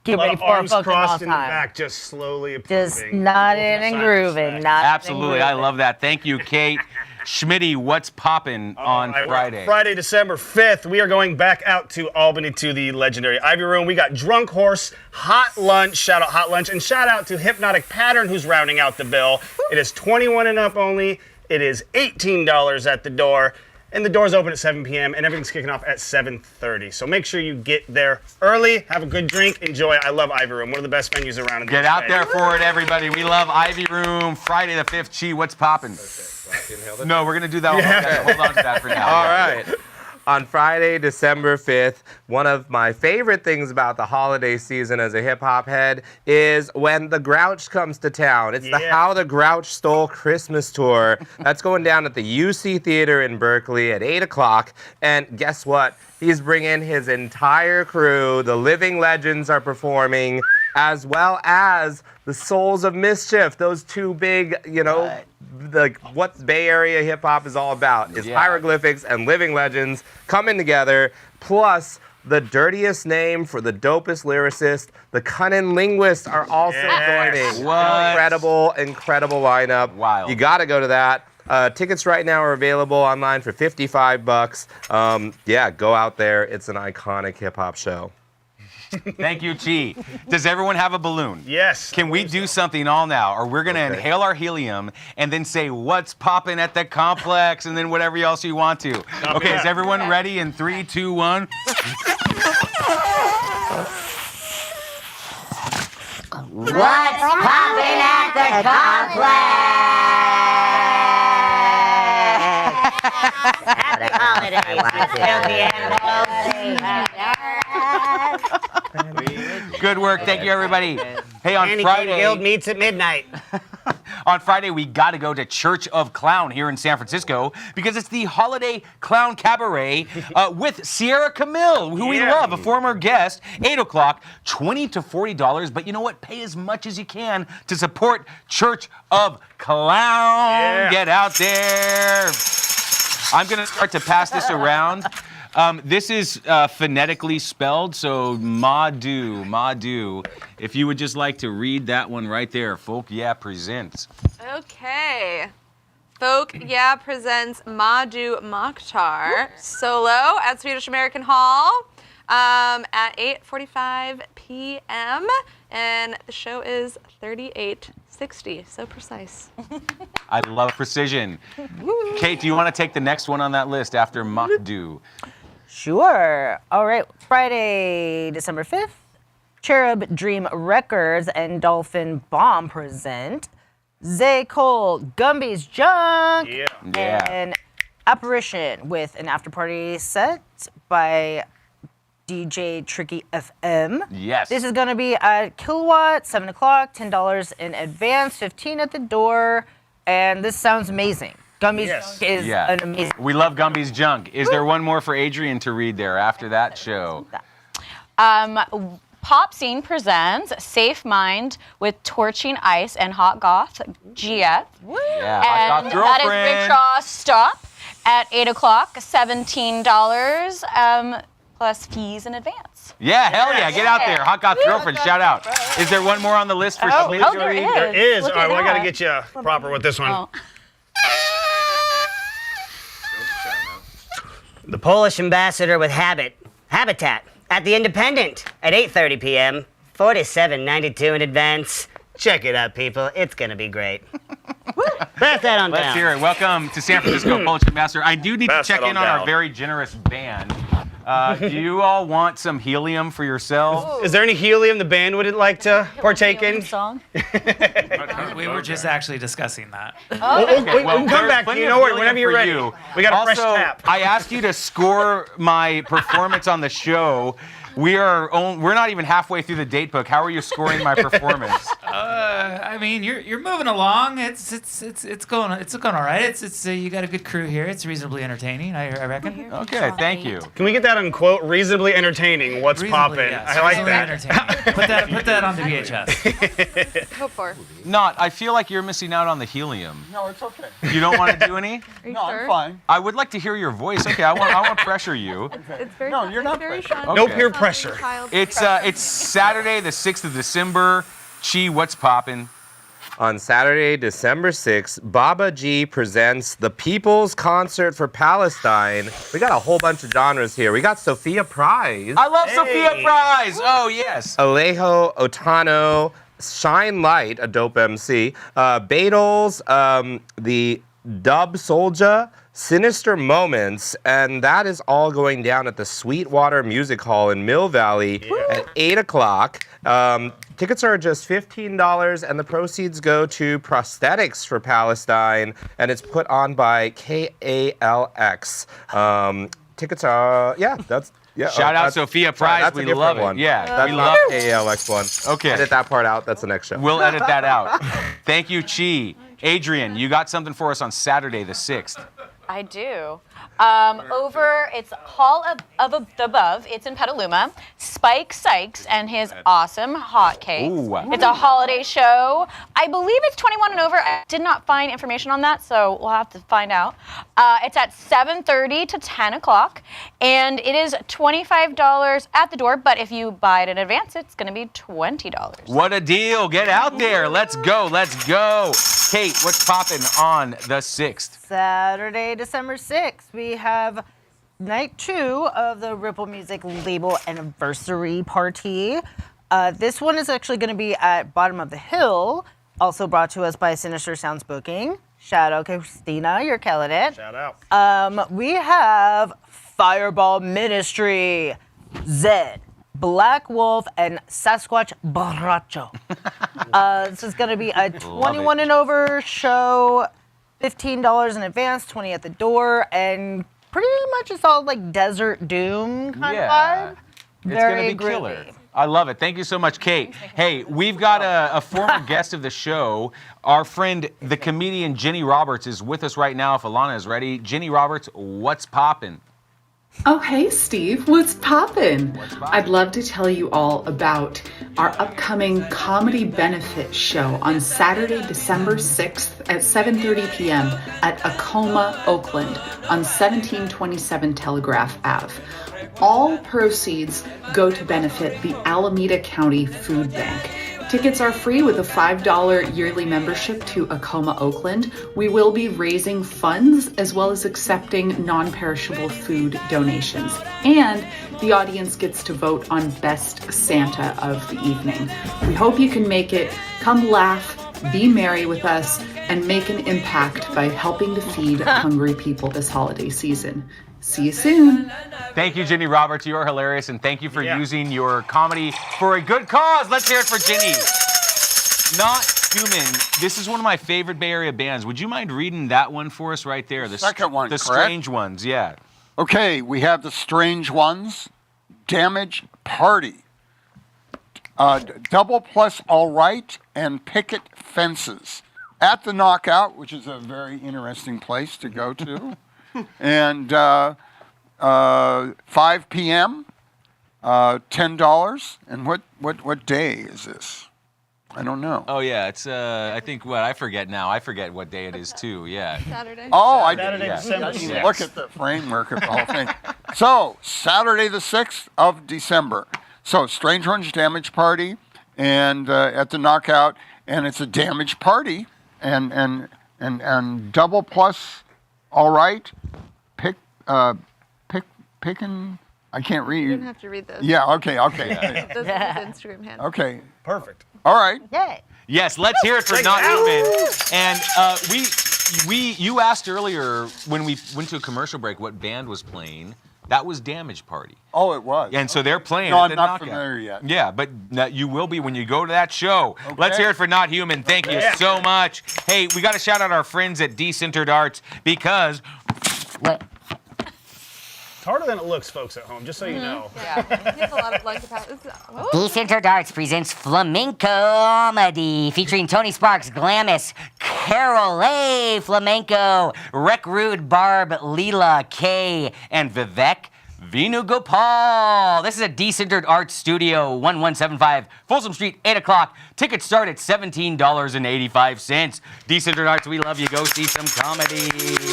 get ready for a arms fucking crossed off in the time. back, just slowly approving. Just nodding and grooving. Absolutely. I love that. Thank you, Kate. Schmitty, what's poppin' on All right, Friday? Friday, December 5th, we are going back out to Albany to the legendary Ivy Room. We got Drunk Horse, Hot Lunch, shout out Hot Lunch, and shout out to Hypnotic Pattern, who's rounding out the bill. It is 21 and up only. It is $18 at the door, and the doors open at 7 p.m., and everything's kicking off at 7:30. So make sure you get there early, have a good drink, enjoy. I love Ivy Room, one of the best venues around. In Get out there for it, everybody. We love Ivy Room. Friday the 5th. Chi, what's poppin'? No, we're going to do that one. Okay, hold on to that for now. All right. On Friday, December 5th, one of my favorite things about the holiday season as a hip-hop head is when the Grouch comes to town. It's the How the Grouch Stole Christmas tour. That's going down at the UC Theater in Berkeley at 8 o'clock. And guess what? He's bringing his entire crew. The Living Legends are performing, as well as the Souls of Mischief. Those two big, what Bay Area hip hop is all about is hieroglyphics and Living Legends coming together, plus the dirtiest name for the dopest lyricist, the Cunning Linguists are also joining. What? Incredible lineup. Wild. You got to go to that. Tickets right now are available online for $55. Go out there. It's an iconic hip hop show. Thank you, Chi. Does everyone have a balloon? Yes. Can we do something all now? Or we're going to inhale our helium and then say, what's popping at the complex? And then whatever else you want to. Okay, is everyone ready? In 3, 2, 1. What's poppin' at the complex? Happy holidays. Good work. Thank you, everybody. Hey, on Candy Friday... Cane Guild meets at midnight. On Friday, we got to go to Church of Clown here in San Francisco because it's the Holiday Clown Cabaret with Sierra Camille, who we love, a former guest. 8 o'clock, $20 to $40. But you know what? Pay as much as you can to support Church of Clown. Yeah. Get out there. I'm going to start to pass this around. This is phonetically spelled, so Madu. If you would just like to read that one right there, Folk Yeah presents. Okay. Folk Yeah presents Madhu Mokhtar solo at Swedish American Hall at 8:45 p.m. And the show is 38:60, so precise. I love precision. Kate, do you want to take the next one on that list after Mock Do? Sure. All right. Friday, December 5th, Cherub Dream Records and Dolphin Bomb present Zay Cole, Gumby's Junk, and Apparition with an after-party set by DJ Tricky FM. Yes. This is going to be at Kilowatt, 7 o'clock, $10 in advance, $15 at the door, and this sounds amazing. Gumby's Junk is an amazing. We love Gumby's Junk. Is there one more for Adrian to read there after that show? Pop Scene presents Safe Mind with Torching Ice and Hot Goth GF. Yeah, Hot And Goth that is girlfriend. Rickshaw Stop at 8 o'clock, $17 plus fees in advance. Yeah, hell yeah, get out there. Hot Goth Girlfriend, shout out. Is there one more on the list for Sweet to read? There is. Look All right, at well, I got to that. get you proper with this one. Oh. The Polish ambassador with Habitat at the Independent at 8:30 p.m. $47.92 in advance. Check it out, people. It's gonna be great. Pass that on Let's down. hear it. Welcome to San Francisco Polish Ambassador. I do need Pass to check that in on on our down. very generous band. Do you all want some helium for yourselves? Is there any helium the band would like to partake in? Song? We were just actually discussing that. we can come back. plenty You of know what? helium Whenever you're for ready. you. We got a fresh Also, tap. I asked you to score my performance on the show. We're not even halfway through the date book. How are you scoring my performance? I mean, you're moving along. It's going all right. It's you got a good crew here. It's reasonably entertaining, I reckon. Okay, thank you. Can we get that on quote? Reasonably entertaining. What's Reasonably, poppin'? yes, I like reasonably that. entertaining. Put that on the VHS. Go for it. Naut, I feel like you're missing out on the helium. No, it's okay. You don't want to do any? Are you No, sure? I'm fine. I would like to hear your voice. Okay, I want to pressure you. It's very No, you're not very pressured. fun. No Okay. peer pressure. It's Saturday, the 6th of December. Chi, what's poppin'? On Saturday, December 6th, Baba G presents the People's Concert for Palestine. We got a whole bunch of genres here. We got Sophia Prize. I love Sophia Prize. Oh, yes. Alejo Otano, Shine Light, a dope MC, Beatles, the Dub Soldier, Sinister Moments, and that is all going down at the Sweetwater Music Hall in Mill Valley at 8 o'clock. Tickets are just $15, and the proceeds go to Prosthetics for Palestine, and it's put on by KALX. Tickets are, that's... Yeah, Shout out that's- Sophia sorry, Prize. that's a We different love it. one. Yeah, that's we not love KALX one. Okay. Edit that part out. That's the next show. We'll edit that out. Thank you, Chi. Adrian, you got something for us on Saturday, the 6th. I do. It's Hall of the Above. It's in Petaluma. Spike Sykes and his awesome hot cakes. Ooh. It's a holiday show. I believe it's 21 and over. I did not find information on that, so we'll have to find out. It's at 7:30 to 10 o'clock, and it is $25 at the door, but if you buy it in advance, it's going to be $20. What a deal. Get out there. Let's go. Let's go. Kate, what's popping on the 6th? Saturday, December 6th, we have night 2 of the Ripple Music label anniversary party. This one is actually going to be at Bottom of the Hill, also brought to us by Sinister Sounds Booking. Shout out, Christina, you're killing it. Shout out. We have Fireball Ministry, Zed, Black Wolf, and Sasquatch Borracho. This is going to be a 21 and over show, $15 in advance, $20 at the door, and pretty much it's all like Desert Doom kind of vibe. It's Very going to be groovy. killer. I love it. Thank you so much, Kate. Hey, we've got a former guest of the show. Our friend, the comedian Jenny Roberts, is with us right now if Alana is ready. Jenny Roberts, what's poppin'? Oh, hey, Steve. What's poppin'? I'd love to tell you all about our upcoming comedy benefit show on Saturday, December 6th at 7:30 p.m. at Acoma, Oakland on 1727 Telegraph Ave. All proceeds go to benefit the Alameda County Food Bank. Tickets are free with a $5 yearly membership to Acoma, Oakland. We will be raising funds as well as accepting non-perishable food donations. And the audience gets to vote on Best Santa of the evening. We hope you can make it. Come laugh, be merry with us, and make an impact by helping to feed hungry people this holiday season. See you soon. Thank you, Ginny Roberts. You are hilarious, and thank you for using your comedy for a good cause. Let's hear it for Ginny. Not Human. This is one of my favorite Bay Area bands. Would you mind reading that one for us right there? The second one, The correct? Strange Ones, yeah. Okay, we have the Strange Ones, Damage Party, Double Plus All Right, and Picket Fences at the Knockout, which is a very interesting place to go to. And 5 p.m., $10. And what day is this? I don't know. Oh, yeah, it's, I think, I forget now. I forget what day it is, too, yeah. Saturday. Oh, Saturday, December 6th. Look at the framework of the whole thing. So, Saturday the 6th of December. So, Strange Orange Damage Party and at the Knockout, and it's a damage party and Double Plus All Right, picking. I can't read. You don't have to read those. Yeah. Okay. Those are his Instagram handle. Okay. Perfect. All right. Yay. Yes, let's hear it for Not Human. And you asked earlier when we went to a commercial break what band was playing. That was Damage Party. Oh, it was. And so they're playing. No, at I'm the not Knockout. familiar yet. Yeah, but you will be when you go to that show. Okay. Let's hear it for Not Human. Thank you so much. Hey, we got to shout out our friends at Decentered Arts because It's harder than it looks, folks at home, just so you know. Yeah, he has a lot of lung capacity. Decentered Arts presents Flamenco Comedy, featuring Tony Sparks, Glamis, Carol A. Flamenco, Rec Rude, Barb, Leela, Kay, and Vivek Venugopal. This is a Decentered Arts Studio, 1175 Folsom Street, 8 o'clock. Tickets start at $17.85. Decentered Arts, we love you. Go see some comedy.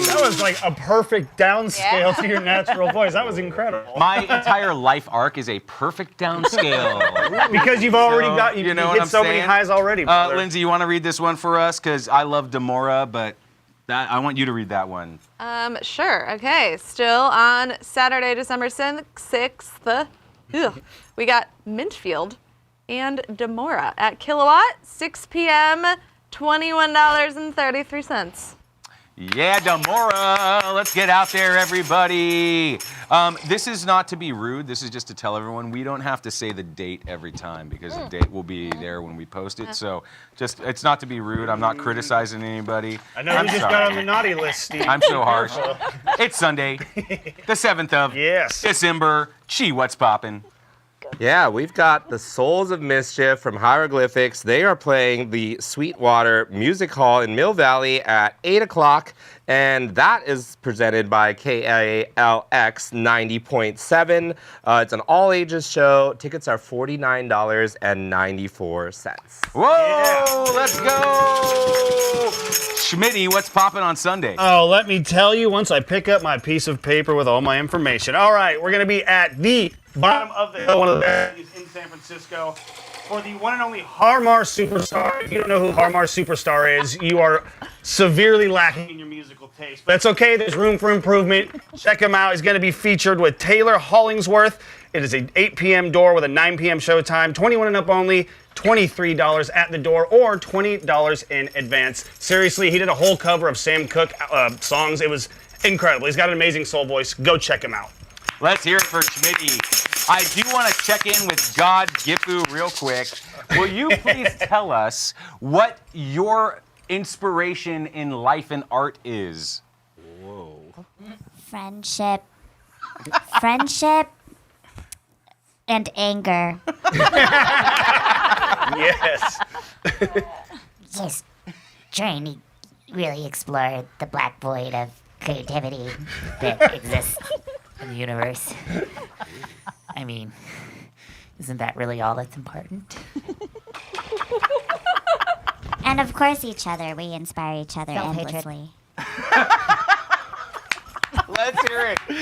That was like a perfect downscale to your natural voice. That was incredible. My entire life arc is a perfect downscale. Because you've already got, you know hit what I'm so saying? many highs already. brother. Lindsay, you want to read this one for us? Because I love Demora, but I want you to read that one. Sure. Okay. Still on Saturday, December 6th, we got Mintfield and Demora at Kilowatt, 6 p.m., $21.33. Yeah, Demora. Let's get out there, everybody. This is not to be rude. This is just to tell everyone we don't have to say the date every time because the date will be there when we post it. So it's not to be rude. I'm not criticizing anybody. I know you just got on the naughty list, Steve. I'm so harsh. It's Sunday, the 7th of December. Gee, what's poppin'? Yeah, we've got the Souls of Mischief from Hieroglyphics. They are playing the Sweetwater Music Hall in Mill Valley at 8 o'clock, and that is presented by KALX 90.7. It's an all-ages show. Tickets are $49.94. Whoa, let's go! Schmitty, what's poppin' on Sunday? Oh, let me tell you once I pick up my piece of paper with all my information. All right, we're going to be at the bottom of the hill, one of the best venues in San Francisco, for the one and only Harmar Superstar. If you don't know who Harmar Superstar is, you are severely lacking in your musical taste. But that's okay, there's room for improvement. Check him out. He's going to be featured with Taylor Hollingsworth. It is an 8 p.m. door with a 9 p.m. showtime, 21 and up only, $23 at the door, or $20 in advance. Seriously, he did a whole cover of Sam Cooke songs. It was incredible. He's got an amazing soul voice. Go check him out. Let's hear it for Schmitty. I do want to check in with GODGIFU real quick. Will you please tell us what your inspiration in life and art is? Whoa. Friendship. Friendship and anger. Yes. Yes. Trying to really explore the black void of creativity that exists in the universe. I mean, isn't that really all that's important? And of course, each other. We inspire each other endlessly. Let's hear it for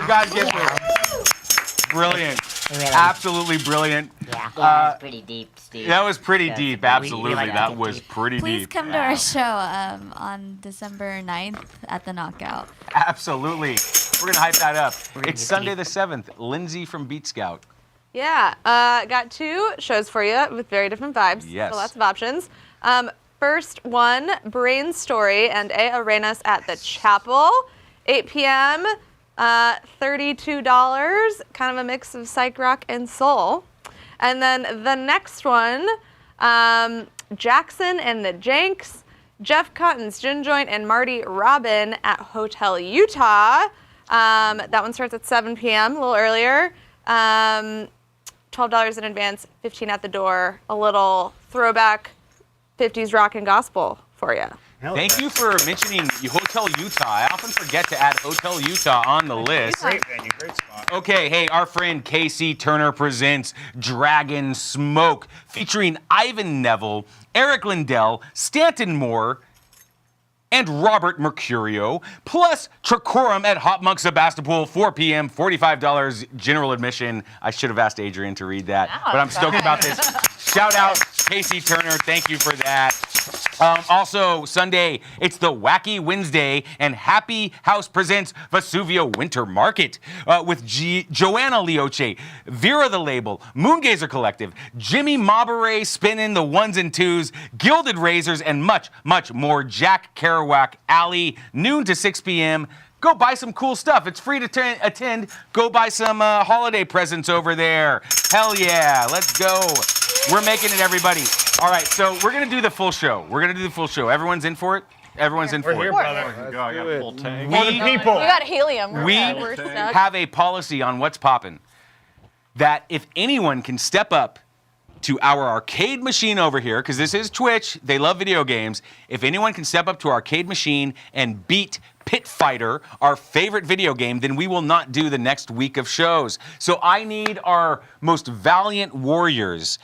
GODGIFU. Brilliant. Really? Absolutely brilliant. Yeah, that was pretty deep, Steve. That was pretty deep, absolutely. like that was pretty Please deep. come to our show on December 9th at the Knockout. Absolutely. We're going to hype that up. It's Sunday the 7th. Lindsay from Beat Scout. Yeah, got 2 shows for you with very different vibes. Yes. So lots of options. first one, Brain Story and A Arenas at the Chapel, 8 p.m., $32, kind of a mix of psych rock and soul. And then the next one, Jackson and the Janks, Jeff Cotton's Gin Joint and Marty Robin at Hotel Utah. That one starts at 7 p.m., a little earlier. $12 in advance, $15 at the door. A little throwback 50s rock and gospel for you. Thank you for mentioning Hotel Utah. I often forget to add Hotel Utah on the list. Great venue, great spot. Okay, hey, our friend Casey Turner presents Dragon Smoke, featuring Ivan Neville, Eric Lindell, Stanton Moore, and Robert Mercurio, plus Tricorum at Hot Monk Sebastopol, 4 p.m., $45 general admission. I should have asked Adrian to read that, but I'm stoked about this. Shout out Casey Turner, thank you for that. Also, Sunday, it's the Wacky Wednesday, and Happy House presents Vesuvio Winter Market with Joanna Leoche, Vera the Label, Moongazer Collective, Jimmy Mabere spinning the ones and twos, Gilded Razors, and much, much more. Jack Kerouac Alley, noon to 6 p.m. Go buy some cool stuff. It's free to attend. Go buy some holiday presents over there. Hell yeah, let's go. We're making it, everybody. All right, so we're going to do the full show. Everyone's in for it? Everyone's in for it. We're here, brother. Go, I got full tank. For the people. We got helium. We We're stuck. have a policy on What's Poppin' that if anyone can step up to our arcade machine over here, because this is Twitch, they love video games. If anyone can step up to our arcade machine and beat Pit Fighter, our favorite video game, then we will not do the next week of shows. So I need our most valiant warriors,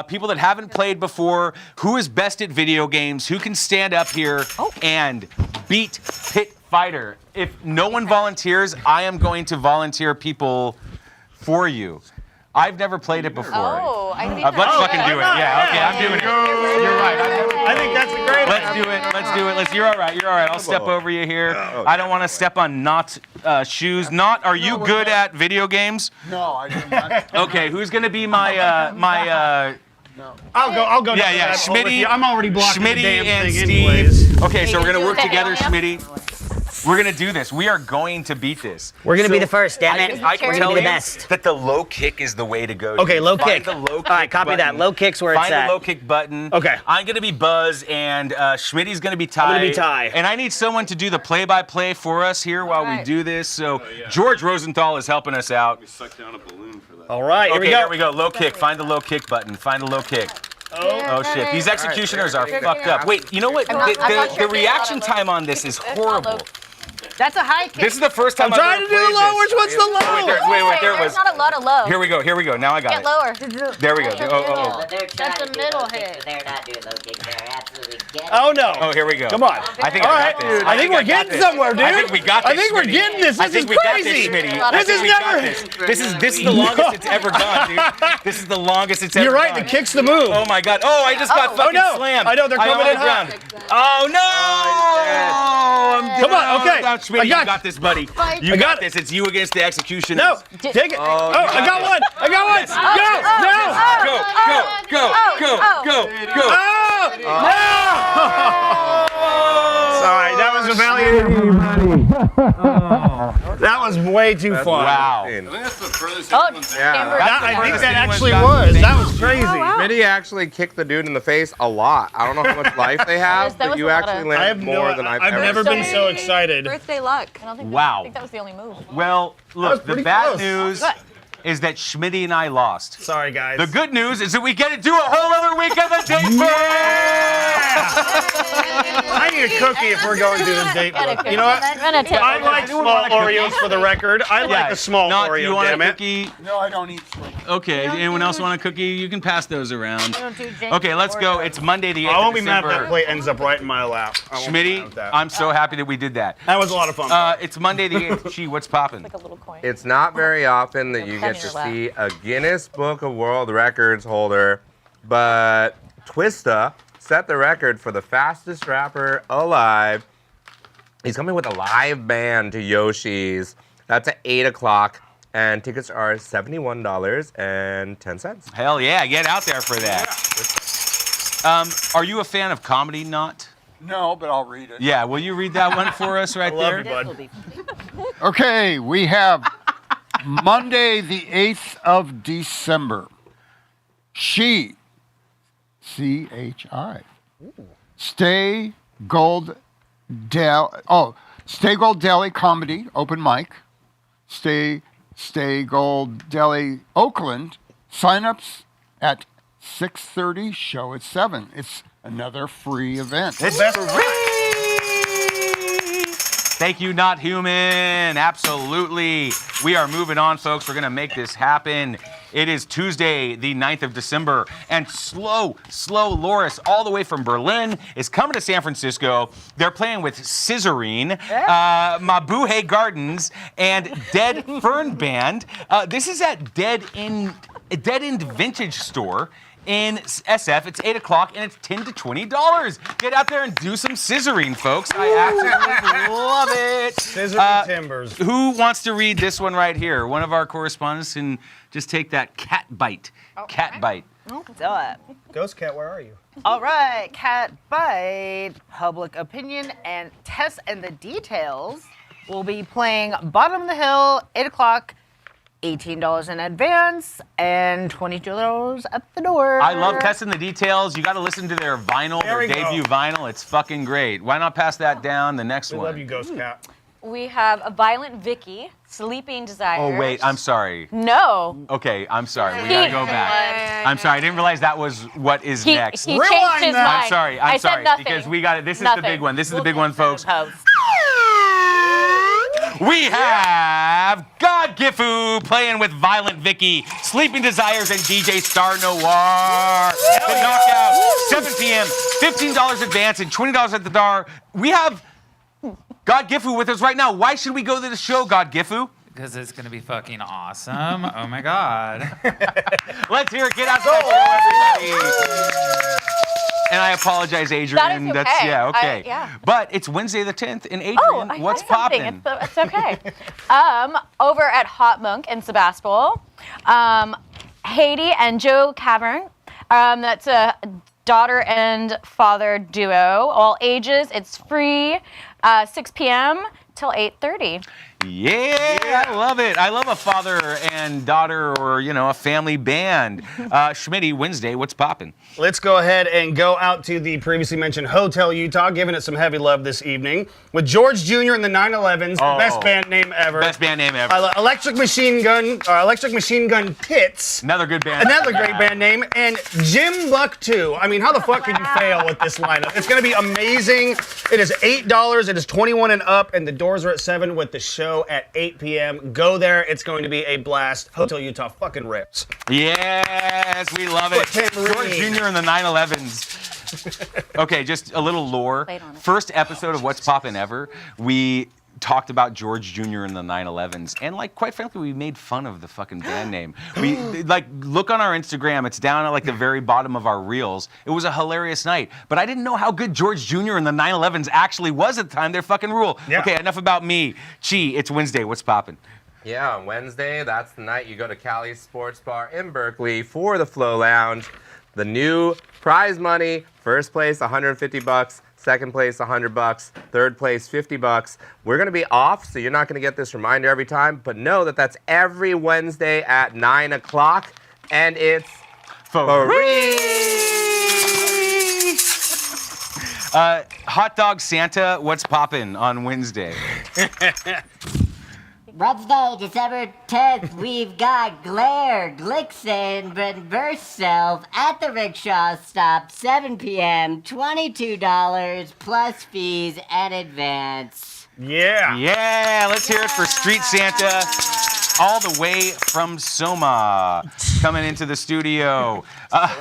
people that haven't played before, who is best at video games, who can stand up here and beat Pit Fighter. If no one volunteers, I am going to volunteer people for you. I've never played it before. Oh, I think Let's fucking do it. Yeah, okay, I'm doing it. You're right. I think that's a great Let's do it. You're all right. I'll step over you here. I don't want to step on Naut's shoes. Naut, are you good at video games? No, I do not. Okay, who's gonna be my I'll go. Yeah, Schmitty. I'm already blocking the damn and thing Steve. anyways. Okay, so we're gonna work with the together, aliens? Schmitty. We're gonna do this. We are going to beat this. We're gonna be the first, damn it. I can We're tell gonna be the you best. that the low kick is the way to go. Okay, dude. low Find kick. the low kick All right, copy that. button. Low kick's where Find it's at. the low kick button. Okay. I'm gonna be Buzz, and Schmitty's gonna be Ty. I'm gonna be Ty. And I need someone to do the play-by-play for us here while we do this. So George Rosenthal is helping us out. We sucked down a balloon for that. All right, Okay, here here we go. Low kick. Find the low kick button. Find the low kick. Oh shit! These executioners are fucked up. Wait, you know what? I'm not The sure reaction if they time on this is horrible. That's a high kick. This is the first time I'm I've trying ever to do played the lowers. this. What's the low? Wait, there it was. There's not a lot of low. Here we go. Now I got Get it. lower. There we go. Oh. But they're That's trying a to do middle low kicks, hit. but they're not doing low kicks. They're absolutely getting Oh no. Oh, here we go. Come on. I think All I right, got this. I think we're getting somewhere, dude. I think we got this. I think we're Schmitty. getting this. I This think is we got crazy. this, Schmitty. This is never. This is the longest it's ever gone, dude. This is the longest it's ever You're right. gone. The kick's the move. Oh my god. Oh, I just got fucking no. slammed. I know, they're coming in ground. hot. Oh no! I'm Come on, okay. Schmitty, I got you got this, buddy. I You got got this. It's you against the executioners. No, take it. Oh, I got one. I got one. Go. Sorry, that was a valiant. That was way too fun. Wow. I think that's the furthest Oh, anyone's I think that actually was. That was crazy. Smitty actually kicked the dude in the face a lot. I don't know how much life they have, That but was you a lot actually of- I have landed more than I've ever never been seen. so excited. Birthday luck. I don't think Wow. I think that was the only move. Well, look, was the pretty bad close. news is that Schmitty and I lost. Sorry, guys. The good news is that we get to do a whole other week of the date book. I need a cookie if we're going through this date book. You know what? I like small Oreos for the record. I like a small Not, Oreo, you want damn a it. cookie? No, I don't eat sweet. Okay. Anyone else want a cookie? You can pass those around. don't do ginger Okay, let's go. It's Monday the 8th I of won't be mad if that December. plate ends up right in my lap. I won't be mad with Schmitty, that. I'm so happy that we did that. That was a lot of fun. It's Monday the 8th. Gee, what's poppin'? Like a little coin. It's not very often that you get to see a Guinness Book of World Records holder, but Twista set the record for the fastest rapper alive. He's coming with a live band to Yoshi's. That's at 8 o'clock, and tickets are $71.10. Hell yeah, get out there for that. Are you a fan of comedy, Naut? No, but I'll read it. Yeah, will you read that one for us right love there? you, bud. Okay, we have Monday, the 8th of December. She, C-H-I, Stay Gold Deli Comedy, open mic. Stay Gold Deli Oakland, signups at 6:30, show at 7. It's another free event. It's free! Thank you, Not Human. Absolutely. We are moving on, folks. We're going to make this happen. It is Tuesday, the 9th of December, and Slow Loris, all the way from Berlin, is coming to San Francisco. They're playing with Scissorine, Mabuhay Gardens, and Dead Fern Band. This is at Dead End Vintage Store in SF. It's 8 o'clock, and it's $10 to $20. Get out there and do some scissoring, folks. I absolutely love it. Scissoring timbers. Who wants to read this one right here? One of our correspondents can just take that cat bite. Cat bite. Do it. Ghost Cat, where are you? All right, Cat Bite, Public Opinion, and Tess and the Details will be playing Bottom of the Hill, 8 o'clock, $18 in advance, and $22 at the door. I love testing the details. You got to listen to their vinyl, their debut vinyl. It's fucking great. Why not pass that down? The next one. We love you, Ghost Cat. We have a Violent Vicky, Sleeping Desires. Oh, wait. I'm sorry. No. Okay, I'm sorry. We got to go back. I'm sorry. I didn't realize that was what is next. He changed his mind. I'm sorry. I said nothing. Because we got it. This is Nothing. the big one. This is the big one, folks. We have GODGIFU playing with Violent Vicky, Sleeping Desires, and DJ Star Noir. The knockout, 7 p.m., $15 advance and $20 at the door. We have GODGIFU with us right now. Why should we go to the show, GODGIFU? Because it's going to be fucking awesome. Oh my God. Let's hear it. Get out to that show, everybody. And I apologize, Adrian. That is okay. Okay. Yeah. But it's Wednesday the 10th, and Adrian, what's popping? It's okay. Over at Hot Monk in Sebastopol, Haiti and Joe Cavern. That's a daughter and father duo, all ages. It's free, 6 p.m. till 8:30. Yeah, I love it. I love a father and daughter or, a family band. Schmitty, Wednesday, what's popping? Let's go ahead and go out to the previously mentioned Hotel Utah, giving it some heavy love this evening with George Jr. and the 911s, the best band name ever. Best band name ever. Electric Machine Gun Tits. Another good band. Another great band name. And Jim Buck 2. I mean, how the fuck could you fail with this lineup? It's going to be amazing. It is $8. It is 21 and up, and the doors are at 7 with the show at 8 p.m. Go there. It's going to be a blast. Hotel Utah fucking rips. Yes, we love it. George Jr. and the 911s. Okay, just a little lore. First episode of What's Poppin' Ever, we talked about George Jr. and the 911s, and quite frankly, we made fun of the fucking band name. We look on our Instagram; it's down at the very bottom of our reels. It was a hilarious night, but I didn't know how good George Jr. and the 911s actually was at the time. They're fucking rule. Yeah. Okay, enough about me. Chi, it's Wednesday. What's poppin'? Yeah, on Wednesday, that's the night you go to Cali's Sports Bar in Berkeley for the Flow Lounge. The new prize money: first place $150. Second place, $100. Third place, $50. We're going to be off, so you're not going to get this reminder every time. But know that that's every Wednesday at 9 o'clock, and it's free. Hot Dog Santa, what's poppin' on Wednesday? Wednesday, December 10th, we've got Glare, Glixen, and Verself at the Rickshaw Stop, 7 p.m., $22 plus fees and advance. Yeah. Yeah, let's hear it for Street Santa, all the way from Soma, coming into the studio.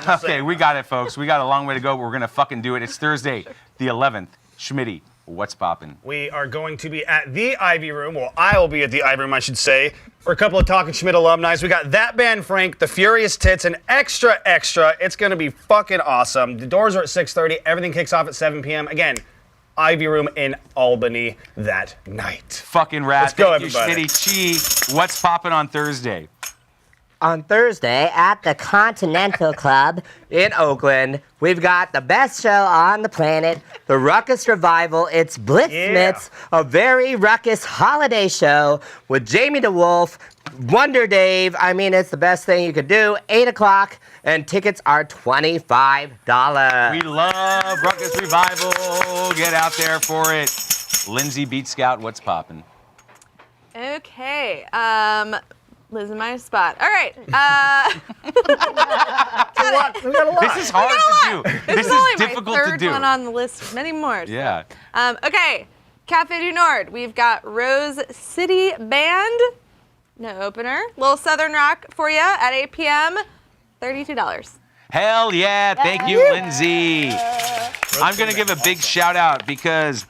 Okay, we got it, folks. We got a long way to go, but we're going to fucking do it. It's Thursday, the 11th. Schmitty, what's poppin'? We are going to be at the Ivy Room. Well, I will be at the Ivy Room, I should say, for a couple of Talkin' Schmidt alumni. We got That Band Frank, The Furious Tits, and Extra Extra. It's going to be fucking awesome. The doors are at 6:30. Everything kicks off at 7 p.m. Again, Ivy Room in Albany that night. Fucking rad. Let's go, Thank you, everybody. Schmitty. Chi, what's poppin' on Thursday? On Thursday at the Continental Club in Oakland, we've got the best show on the planet, the Ruckus Revival. It's Blitzmitz, a very ruckus holiday show with Jamie DeWolf, Wonder Dave. I mean, it's the best thing you could do. 8 o'clock, and tickets are $25. We love Ruckus Revival. Get out there for it. Lindsay Beat Scout, what's poppin'? Okay. Losing my spot. All right. This is hard to do. This is only difficult my to third do. one on the list of many more. Yeah. Okay. Cafe du Nord. We've got Rose City Band. No opener. Little Southern Rock for you at 8 p.m. $32. Hell yeah. Thank you, Lindsay. I'm going to give a big shout out because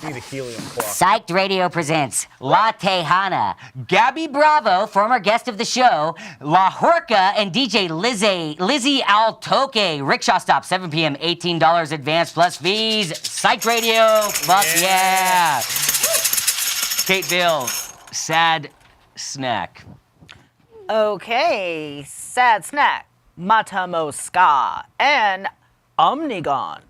Need a helium clock. Psyched Radio presents La Tejana. Gabby Bravo, former guest of the show, La Horca, and DJ Lizzie Altoque. Rickshaw Stop, 7 p.m., $18 advance plus fees. Psyched Radio, fuck yeah. Kate Vale, Sad Snack. Okay, Sad Snack, Matamo Ska, and Omnigon.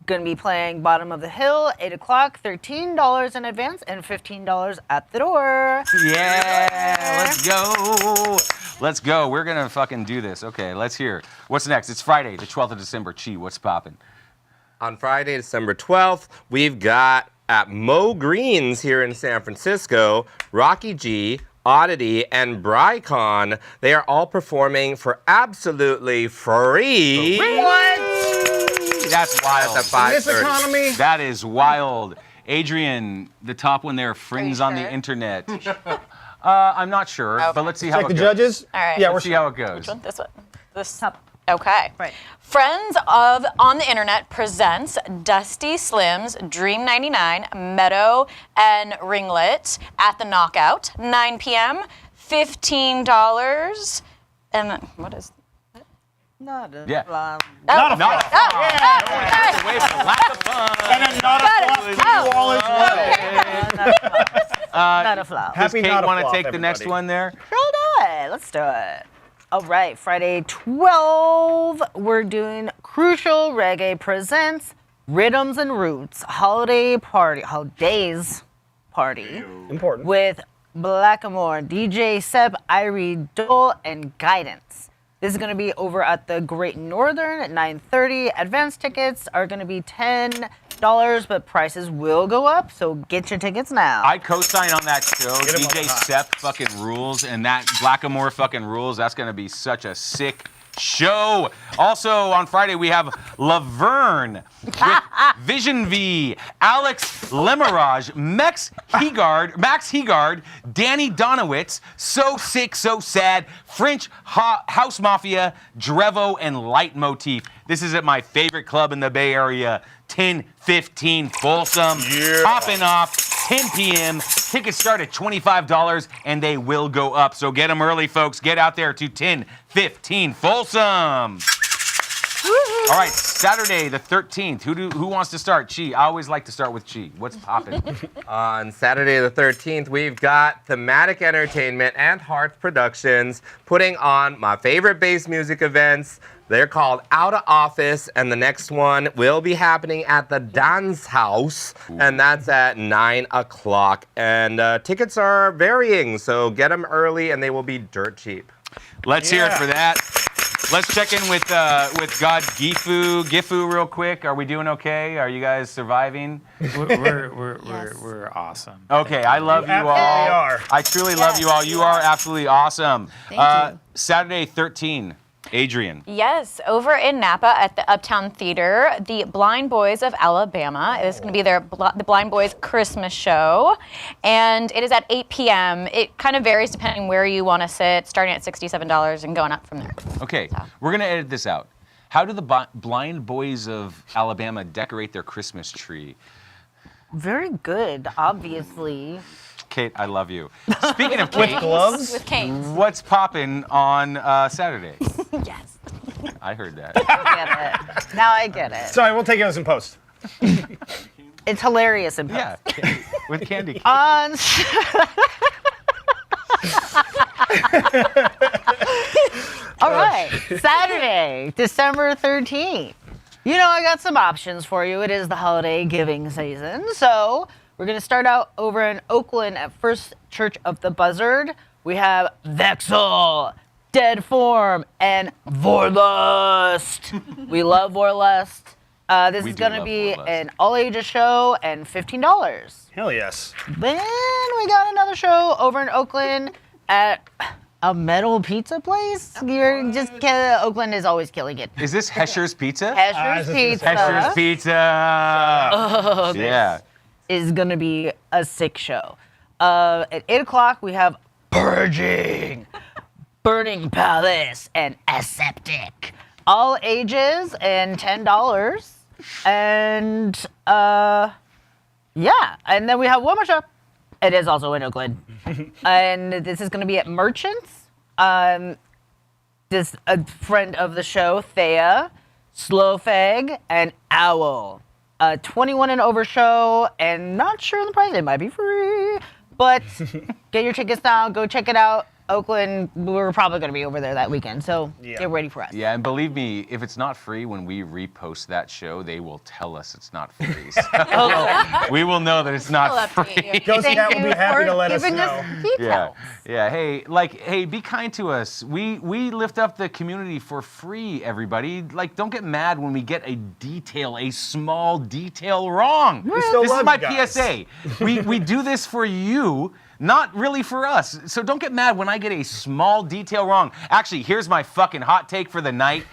Gonna be playing Bottom of the Hill, 8 o'clock, $13 in advance and $15 at the door. Yeah, let's go. Let's go. We're going to fucking do this. Okay, let's hear. What's next? It's Friday, the 12th of December. Chi, what's poppin'? On Friday, December 12th, we've got at Mo Green's here in San Francisco, Rocky G, Oddity, and Brycon. They are all performing for absolutely free. What? That's wild. At the 5:30. In this economy? That is wild. Adrian, the top one there, Friends on the Internet. I'm not sure, but let's see how it Check goes. the judges? All right. Yeah, let's see how it goes. Which one? This one. This. Okay. Right. Friends of On the Internet presents Dusty Slims, Dream 99, Meadow, and Ringlet at the Knockout, 9 p.m., $15. And what is? Not a Yeah. flop. Not a flop. Away from lack of fun. And then not a flop for you all as well. Not a flop. Does Happy Kate not a want to flop, take the next everybody. one there? Sure do it. Let's do it. All right, Friday 12, we're doing Crucial Reggae Presents Rhythms and Roots Holidays Party. Important. With Blackamore, DJ Seb, Irie Dole, and Guidance. This is going to be over at the Great Northern at 9:30. Advance tickets are going to be $10, but prices will go up, so get your tickets now. I co-sign on that show. Get him on DJ the hot. Sep fucking rules, and that Blackamore fucking rules. That's gonna be such a sick show. Also on Friday we have Laverne with Vision V, Alex Lemarage, Max Hegard, Danny Donowitz, So Sick, So Sad, French House Mafia, Drevo, and Leitmotif. This is at my favorite club in the Bay Area, 1015 Folsom. Yeah. Popping off 10 p.m. Tickets start at $25 and they will go up. So get them early, folks. Get out there to 1015 Folsom. All right, Saturday the 13th. Who wants to start? Chi. I always like to start with Chi. What's popping? On Saturday the 13th, we've got Thematic Entertainment and Hearth Productions putting on my favorite bass music events. They're called Out of Office, and the next one will be happening at the Dance House, and that's at 9 o'clock. And tickets are varying, so get them early, and they will be dirt cheap. Let's hear it for that. Let's check in with GODGIFU real quick. Are we doing okay? Are you guys surviving? We're awesome. Okay, I love you all. are. I truly love you all. You are absolutely awesome. Thank you. Saturday 13, Adrian. Yes, over in Napa at the Uptown Theater, the Blind Boys of Alabama. It is going to be the Blind Boys Christmas show, and it is at 8 p.m. It kind of varies depending where you want to sit, starting at $67 and going up from there. Okay, we're going to edit this out. How do the Blind Boys of Alabama decorate their Christmas tree? Very good, obviously. Kate, I love you. Speaking of Kate, With gloves? With canes. What's popping on Saturday? Yes. I heard that. I get it. Now I get it. Sorry, we'll take those in post. It's hilarious in post. Yeah, with candy. On All right, Saturday, December 13th. You know, I got some options for you. It is the holiday giving season. So we're going to start out over in Oakland at First Church of the Buzzard. We have Vexel, Dead Form, and Vorlust. We love Vorlust. This is going to be an all-ages show and $15. Hell yes. Then we got another show over in Oakland at a metal pizza place. Oakland is always killing it. Is this Hesher's Pizza? Hesher's Pizza. Hesher's Pizza. Oh, Yeah. This is gonna be a sick show. At 8 o'clock we have Purging, Burning Palace, and Aseptic. All ages and $10. And yeah, and then we have one more show. It is also in Oakland. And this is going to be at Merchants. This a friend of the show, Thea, Slowfag, and Owl. 21 and over show, and not sure the price. It might be free, but get your tickets now. Go check it out. Oakland, we're probably going to be over there that weekend, so get ready for us. Yeah, and believe me, if it's not free, when we repost that show, they will tell us it's not free. So we will know that it's not free. Josie Cat will be happy to let us know. Yeah. Hey, be kind to us. We lift up the community for free, everybody. Like, don't get mad when we get a small detail wrong. We still This love is my you guys. PSA. We do this for you. Not really for us. So don't get mad when I get a small detail wrong. Actually, here's my fucking hot take for the night.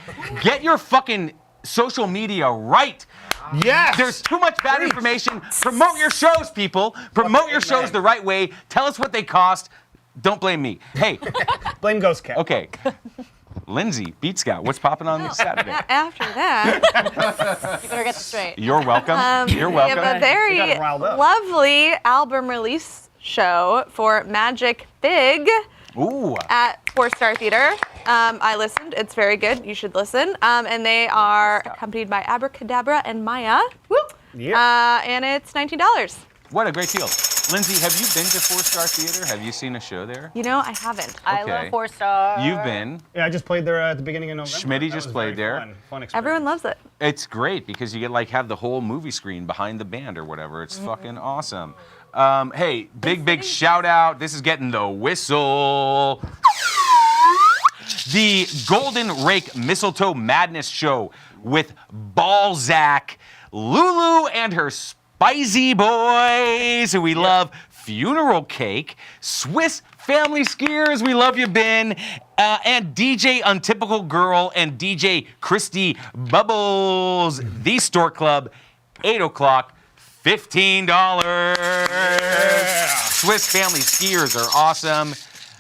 Get your fucking social media right. Yes. There's too much bad information. Promote your shows, people. Promote your shows the right way. Tell us what they cost. Don't blame me. Hey. Blame Ghost Cat. Okay. Lindsay, Beat Scout, what's popping on this Saturday? After that, You better get this straight. You're welcome. You're welcome. We have a very lovely album release show for Magic Big Ooh. at 4-Star Theater. I listened. It's very good. You should listen. And they are accompanied by Abracadabra and Maya. Woo! Yeah. And it's $19. What a great deal. Lindsay, have you been to 4-Star Theater? Have you seen a show there? You know, I haven't. I Okay. love 4-Star. You've been. Yeah, I just played there at the beginning of November. Schmitty That just was played very there. Fun experience. Everyone loves it. It's great because you get have the whole movie screen behind the band or whatever. It's fucking awesome. Hey, big shout out. This is getting the whistle. The Golden Rake Mistletoe Madness Show with Balzac, Lulu and her Spicy Boys, who we love, Funeral Cake, Swiss Family Skiers, we love you, Ben, and DJ Untypical Girl and DJ Christy Bubbles, The Store Club, 8 o'clock. $15. Swiss Family Skiers are awesome.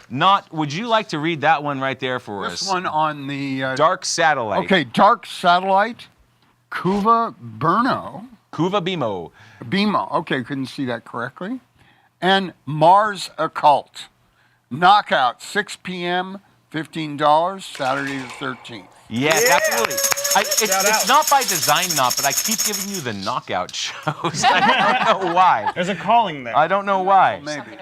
Naut, would you like to read that one right there for us? This one on the Dark Satellite. Okay, Dark Satellite, Kuva Berno. Kuva Bimo. Bimo. Okay, couldn't see that correctly. And Mars Occult. Knockout, 6 p.m., $15, Saturday the 13th. Yes, absolutely. It's not by design, Naut, but I keep giving you the knockout shows. I don't know why. There's a calling there. I don't know why. Maybe.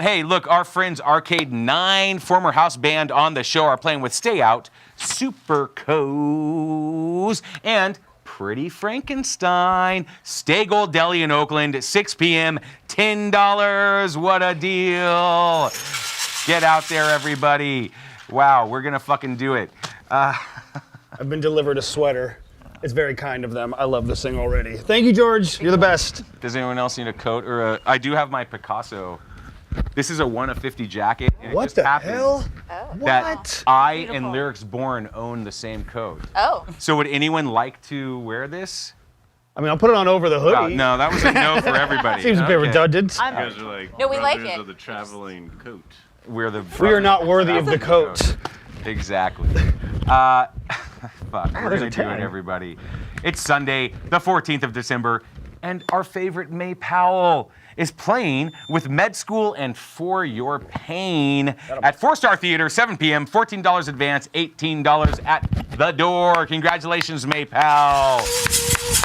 Hey, look, our friends Arcade 9, former house band on the show, are playing with Stay Out, Super Co's, and Pretty Frankenstein. Stay Gold Deli in Oakland, 6 p.m., $10. What a deal. Get out there, everybody. Wow, we're going to fucking do it. I've been delivered a sweater. It's very kind of them. I love this thing already. Thank you, George. You're the best. Does anyone else need a coat or a... I do have my Picasso. This is a 1 of 50 jacket. And What it just the happens hell? That What? I Beautiful. and Lyrics Born own the same coat. Oh. So would anyone like to wear this? I mean, I'll put it on over the hoodie. No, that was a no for everybody. Seems a bit redundant. You guys are like No, we like brothers it. of the traveling coat. We're the We are not worthy of the coat. Exactly. Fuck, we're there's gonna a do it, tag. everybody. It's Sunday, the 14th of December, and our favorite May Powell is playing with Med School and For Your Pain at 4-Star Theater, 7 p.m., $14 advance, $18 at the door. Congratulations, May Powell.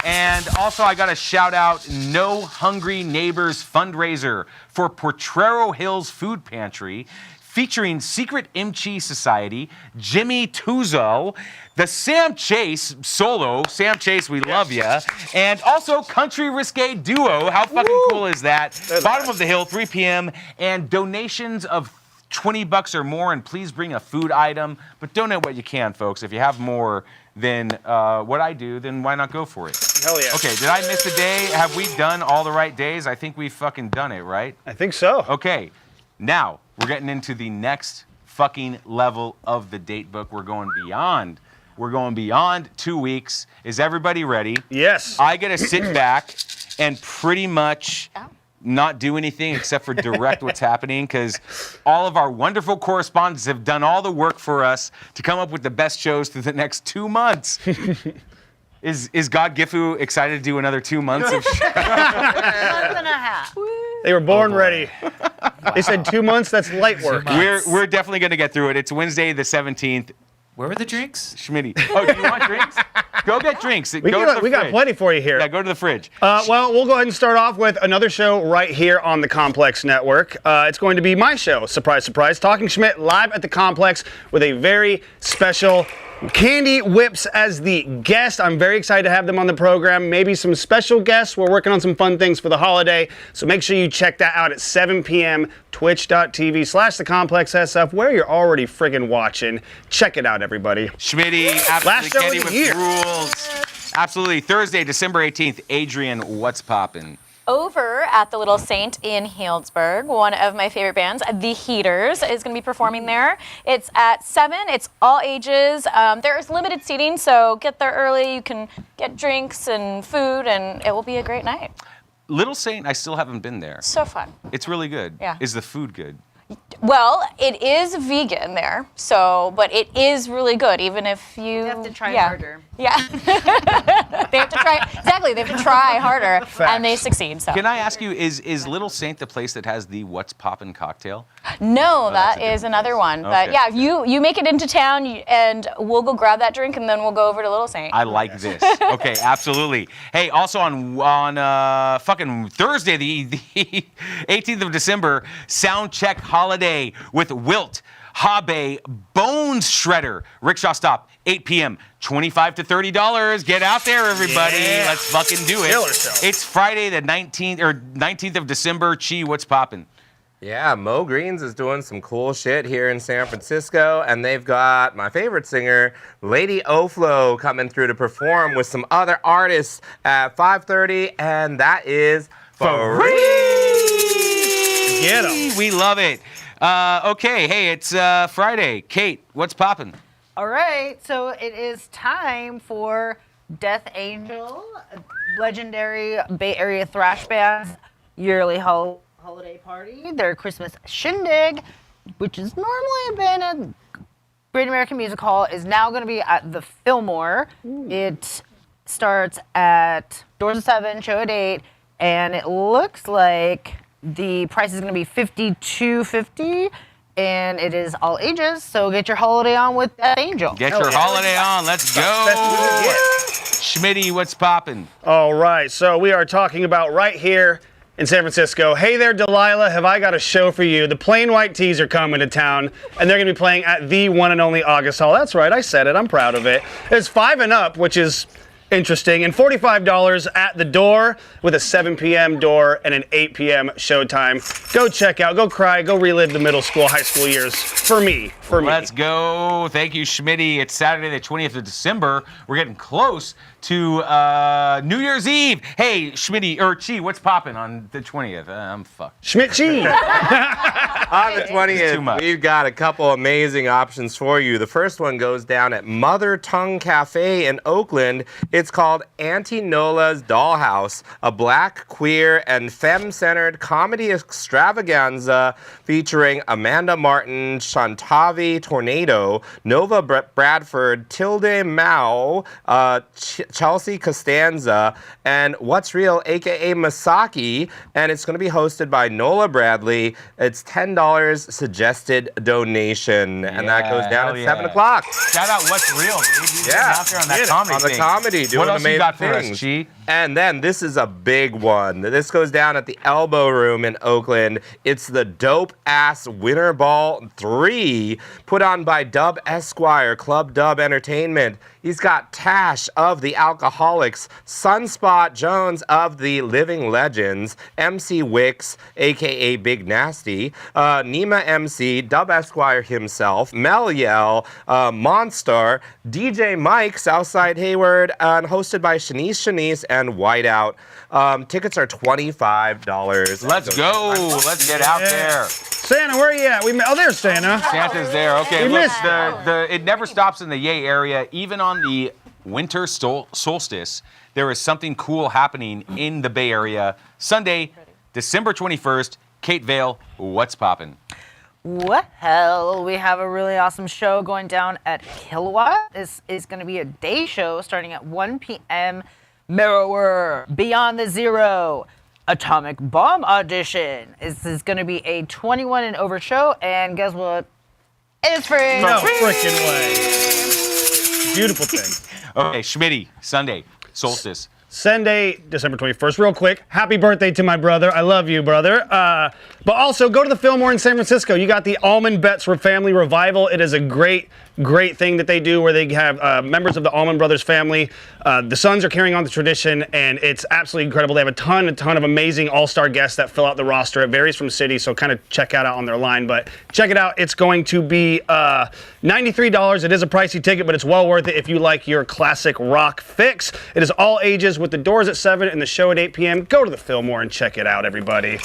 And also, I got to shout out No Hungry Neighbors fundraiser for Potrero Hills Food Pantry, featuring Secret Imchi Society, Jimmy Tuzo, the Sam Chase solo. Sam Chase, we love ya. And also Country Risque Duo. How fucking cool is that? Bottom of the Hill, 3 p.m. And donations of $20 or more, and please bring a food item. But donate what you can, folks. If you have more than what I do, then why not go for it? Hell yeah. Okay, did I miss a day? Have we done all the right days? I think we've fucking done it, right? I think so. Okay, now we're getting into the next fucking level of the date book. We're going beyond. We're going beyond 2 weeks. Is everybody ready? Yes. I get to sit back and pretty much not do anything except for direct what's happening, because all of our wonderful correspondents have done all the work for us to come up with the best shows through the next 2 months. Is GODGIFU excited to do another 2 months of show? Month and a half. They were born ready. They said 2 months, that's light work. We're definitely going to get through it. It's Wednesday the 17th. Where were the drinks? Schmitty. Oh, do you want drinks? Go get drinks. We got plenty for you here. Yeah, go to the fridge. Well, we'll go ahead and start off with another show right here on the Complex Network. It's going to be my show, surprise, surprise, Talking Schmidt, live at the Complex with a very special Candy Whips as the guest. I'm very excited to have them on the program. Maybe some special guests. We're working on some fun things for the holiday. So make sure you check that out at 7 p.m. twitch.tv/thecomplexsf, where you're already friggin' watching. Check it out, everybody. Schmitty, Last show absolutely of the Candy year. Whips rules. Absolutely. Thursday, December 18th. Adrian, what's poppin'? Over at the Little Saint in Healdsburg, one of my favorite bands, The Heaters, is going to be performing there. It's at 7. It's all ages. There is limited seating, so get there early. You can get drinks and food, and it will be a great night. Little Saint, I still haven't been there. So fun. It's really good. Yeah. Is the food good? Well, it is vegan there, but it is really good, even if you have to try harder. Yeah. They have to try, exactly, they have to try harder, and they succeed. So. Can I ask you, is Little Saint the place that has the What's Poppin' cocktail? No, that is another one. But Okay. yeah, you make it into town, and we'll go grab that drink, and then we'll go over to Little Saint. I like this. Okay, absolutely. Hey, also on fucking Thursday, the 18th of December, Sound Check Holiday with Wilt, Habe, Bones Shredder, Rickshaw Stop, 8 p.m., $25 to $30. Get out there, everybody. Yeah. Let's fucking do it. Kill yourself. It's Friday the 19th of December. Chi, what's poppin'? Yeah, Mo Greens is doing some cool shit here in San Francisco, and they've got my favorite singer, Lady Oflo, coming through to perform with some other artists at 5:30, and that is free. Get 'em. We love it. Okay, hey, it's Friday. Kate, what's poppin'? All right, so it is time for Death Angel, a legendary Bay Area thrash band's yearly holiday party. Their Christmas shindig, which has normally been at Great American Music Hall, is now going to be at the Fillmore. It starts at doors at 7, show at 8, and it looks like the price is going to be $52.50. And it is all ages, so get your holiday on with Death Angel. Get your holiday on. Let's go. Schmitty, what's poppin'? All right, so we are talking about right here in San Francisco. Hey there, Delilah, have I got a show for you. The Plain White Tees are coming to town, and they're going to be playing at the one and only August Hall. That's right, I said it. I'm proud of it. It's 5 and up, which is interesting, and $45 at the door with a 7 p.m. door and an 8 p.m. showtime. Go check out, go cry, go relive the middle school, high school years for me. Let's go. Thank you, Schmitty. It's Saturday the 20th of December. We're getting close to New Year's Eve. Hey, Schmitty, or Chi, what's poppin' on the 20th? I'm fucked. Schmidt Chi. On the 20th, we've got a couple amazing options for you. The first one goes down at Mother Tongue Cafe in Oakland. It's called Auntie Nola's Dollhouse, a black, queer, and femme-centered comedy extravaganza featuring Amanda Martin, Shantavi Javi Tornado, Nova Bradford, Tilde Mao, Chelsea Costanza, and What's Real, aka Masaki, and it's going to be hosted by Nola Bradley. It's $10 suggested donation, and that goes down at 7 o'clock. Shout out What's Real, dude. Out there on that comedy on the thing. comedy, doing what else amazing you got for things. us, Chi? And then this is a big one. This goes down at the Elbow Room in Oakland. It's the Dope Ass Winter Ball 3, put on by Dub Esquire, Club Dub Entertainment. He's got Tash of the Alcoholics, Sunspot Jones of the Living Legends, MC Wicks, aka Big Nasty, Nima MC, Dub Esquire himself, Mel Yell, Monster, DJ Mike, Southside Hayward, and hosted by Shanice and Whiteout. Tickets are $25. Let's go. Let's get out there. Santa, where are you at? There's Santa. Santa's there. Okay, We look, missed it never stops in the Yay area. Even on the winter solstice, there is something cool happening in the Bay Area. Sunday, December 21st, Kate Vale, what's poppin'? Well, we have a really awesome show going down at Kilowatt. This is going to be a day show starting at 1 p.m. Mirror, Beyond the Zero, Atomic Bomb Audition. This is going to be a 21 and over show, and guess what? It's free. No freaking way. Beautiful thing. Okay, Schmitty, Sunday, solstice. Sunday, December 21st. Real quick, happy birthday to my brother. I love you, brother. But also, go to the Fillmore in San Francisco. You got the Almond Bets for Family Revival. It is a great thing that they do where they have members of the Allman Brothers family. The sons are carrying on the tradition, and it's absolutely incredible. They have a ton of amazing all-star guests that fill out the roster. It varies from city, so kind of check out on their line. But check it out. It's going to be $93. It is a pricey ticket, but it's well worth it if you like your classic rock fix. It is all ages with the doors at 7 and the show at 8 p.m. Go to the Fillmore and check it out, everybody.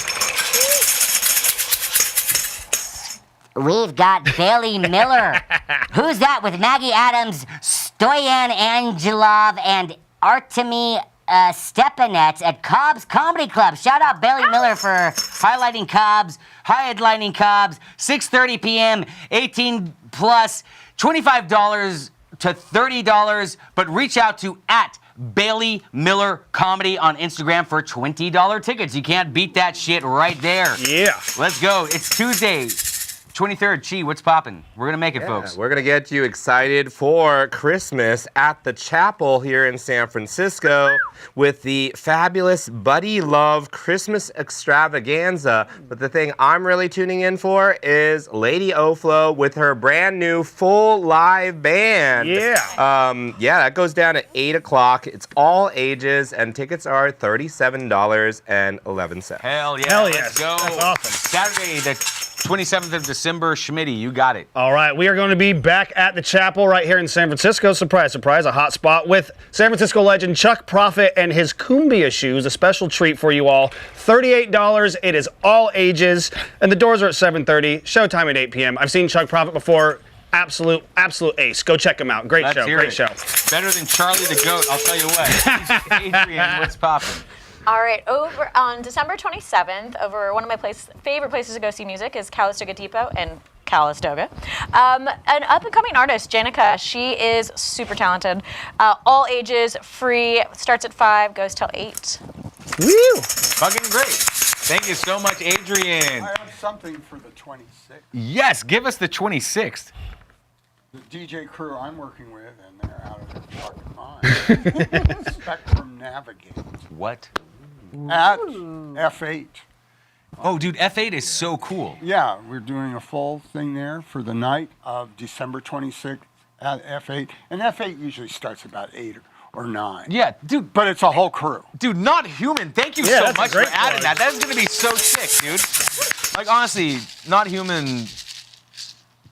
We've got Bailey Miller. Who's that with Maggie Adams, Stoyan Angelov, and Artemi Stepanets at Cobb's Comedy Club. Shout out Bailey Miller for highlighting Cobb's, 6:30 p.m., 18 plus, $25 to $30, but reach out to @Bailey Miller Comedy on Instagram for $20 tickets. You can't beat that shit right there. Yeah. Let's go. It's Tuesday, 23rd. Chi, what's poppin'? We're going to make it, folks. We're going to get you excited for Christmas at the Chapel here in San Francisco with the fabulous Buddy Love Christmas Extravaganza. But the thing I'm really tuning in for is Lady Oflo with her brand new full live band. Yeah. That goes down at 8 o'clock. It's all ages, and tickets are $37.11. Hell yeah. Hell yes. Let's go. That's awesome. Saturday, the 27th of December, Schmitty, you got it. All right, we are going to be back at the Chapel right here in San Francisco. Surprise, surprise, a hot spot with San Francisco legend Chuck Prophet and his Cumbia shoes. A special treat for you all. $38. It is all ages, and the doors are at 7:30. Showtime at 8 p.m. I've seen Chuck Prophet before. Absolute ace. Go check him out. Great Let's show. hear Great it. show. Better than Charlie the Goat, I'll tell you what. Adrian, what's poppin'? All right, over on December 27th, over one of my favorite places to go see music is Calistoga Depot in Calistoga. An up-and-coming artist, Janica, she is super talented. All ages, free, starts at 5, goes till 8. Woo! Fucking great. Thank you so much, Adrian. I have something for the 26th. Yes, give us the 26th. The DJ crew I'm working with, and they're out of their fucking mind. Spectrum Navigate. What? At F8. Oh, dude, F8 is so cool. Yeah, we're doing a full thing there for the night of December 26th at F8. And F8 usually starts about 8 or 9. Yeah, dude. But it's a whole crew. Dude, Not Human, thank you so much for adding that. That's going to be so sick, dude. Like, honestly, Not Human,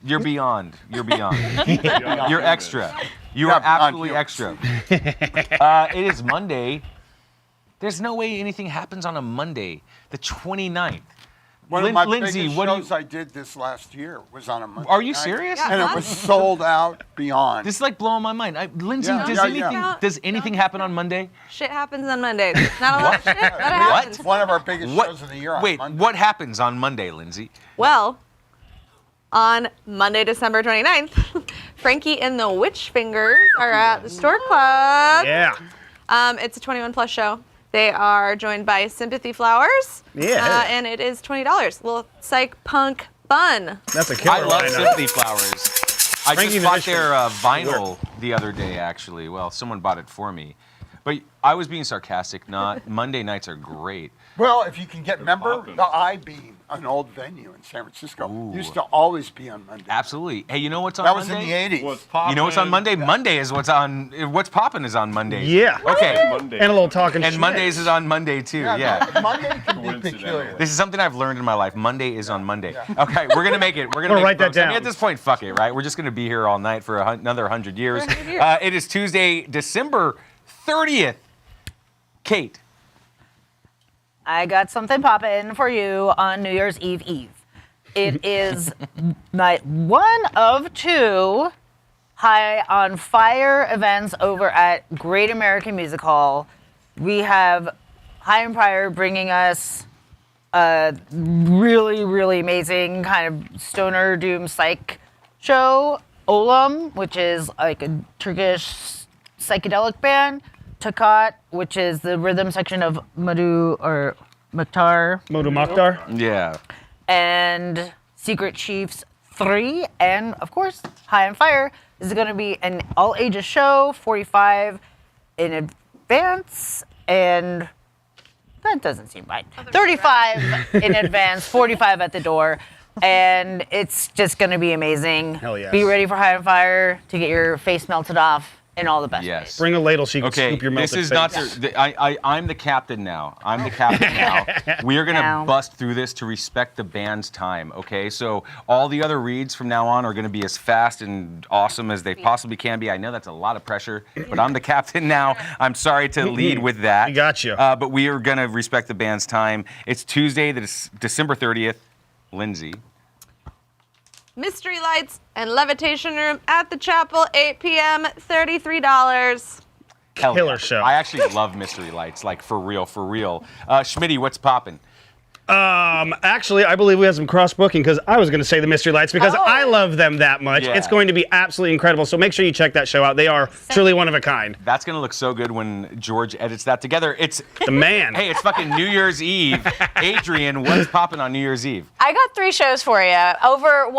you're beyond. You're beyond. You're extra. You are absolutely extra. It is Monday. There's no way anything happens on a Monday, the 29th. One of my Lindsay, biggest what shows I did this last year was on a Monday. Are you night, serious? And it was sold out beyond. This is like blowing my mind. Lindsay, does anything happen on Monday? Shit happens on Mondays. Not a lot of shit that happens. One of our biggest shows of the year on Wait, Monday. what happens on Monday, Lindsay? Well, On Monday, December 29th, Frankie and the Witch Fingers are at the Stork Club. Yeah. It's a 21 plus show. They are joined by Sympathy Flowers. Yeah. And it is $20. Little psych punk fun. That's a killer I love lineup. Sympathy Flowers. I Frankie just bought Mission. their vinyl the other day, actually. Well, someone bought it for me. But I was being sarcastic. Not Monday nights are great. Well, if you can get, remember the I-Beam, an old venue in San Francisco, used to always be on Monday. Absolutely. Hey, you know what's on That was Monday? in the 80s. You know what's on Monday? Monday is what's on. What's Poppin' is on Monday. Yeah. Okay. And a little talking And Schmidt. Mondays is on Monday too. Yeah. Monday can be peculiar. This is something I've learned in my life. Monday is on Monday. Okay, we're gonna make it. We're We'll gonna make write it, that folks. I mean, down. at this point, fuck it, right? We're just gonna be here all night for another 100 years. It is Tuesday, December 30th. Kate. I got something poppin' for you on New Year's Eve. It is night 1 of 2 High on Fire events over at Great American Music Hall. We have High on Fire bringing us a really, really amazing kind of stoner doom psych show. Olam, which is like a Turkish psychedelic band. Takat, which is the rhythm section of Madhu or Mukhtar. Modu Mokhtar. Yeah. And Secret Chiefs 3. And of course, High on Fire. This is going to be an all ages show, 45 in advance. And that doesn't seem right. 35 in advance, 45 at the door. And it's just going to be amazing. Hell yes. Be ready for High on Fire to get your face melted off in all the best ways. Bring a ladle so you can Okay, scoop your melted this is face. not. I'm the captain now. I'm the captain now. We are gonna Now. bust through this to respect the band's time. Okay, so all the other reads from now on are gonna be as fast and awesome as they possibly can be. I know that's a lot of pressure, but I'm the captain now. I'm sorry to lead with that. We got you. But we are gonna respect the band's time. It's Tuesday, December 30th. Lindsay. Mystery Lights and Levitation Room at the Chapel, 8 p.m., $33. Hell Killer yeah. show. I actually love Mystery Lights, like for real, for real. Schmitty, what's poppin'? Actually, I believe we have some cross booking because I was going to say the Mystery Lights because I love them that much. Yeah. It's going to be absolutely incredible. So make sure you check that show out. They are truly one of a kind. That's gonna look so good when George edits that together. It's The man. Hey, it's fucking New Year's Eve. Adrian, what's popping on New Year's Eve? I got 3 shows for you. Over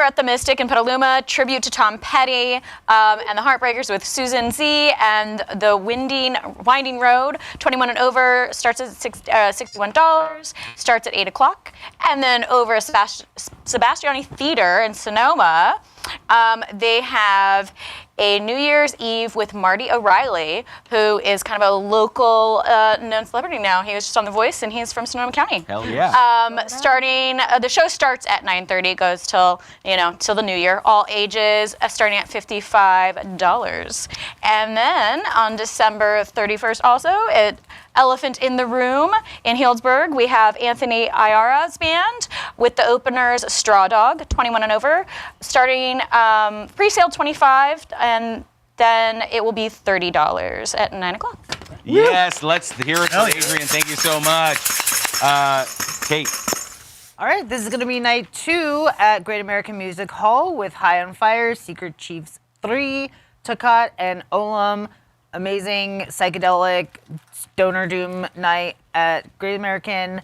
at the Mystic in Petaluma, tribute to Tom Petty and the Heartbreakers with Susan Z, and the Winding Road, 21 and over, starts at $61, starts at 8 o'clock. And then over at Sebastiani Theater in Sonoma, they have a New Year's Eve with Marty O'Reilly, who is kind of a local known celebrity now. He was just on The Voice, and he's from Sonoma County. Hell yeah. The show starts at 9:30, goes till the new year. All ages, starting at $55. And then on December 31st, also at Elephant in the Room in Healdsburg, we have Anthony Iara's band with the openers Straw Dog, 21 and over, starting pre-sale 25, and then it will be $30 at 9 o'clock. Yes, let's hear it from Adrian. Thank you so much. Kate. All right, this is going to be night 2 at Great American Music Hall with High on Fire, Secret Chiefs 3, Takat, and Olam. Amazing psychedelic stoner doom night at Great American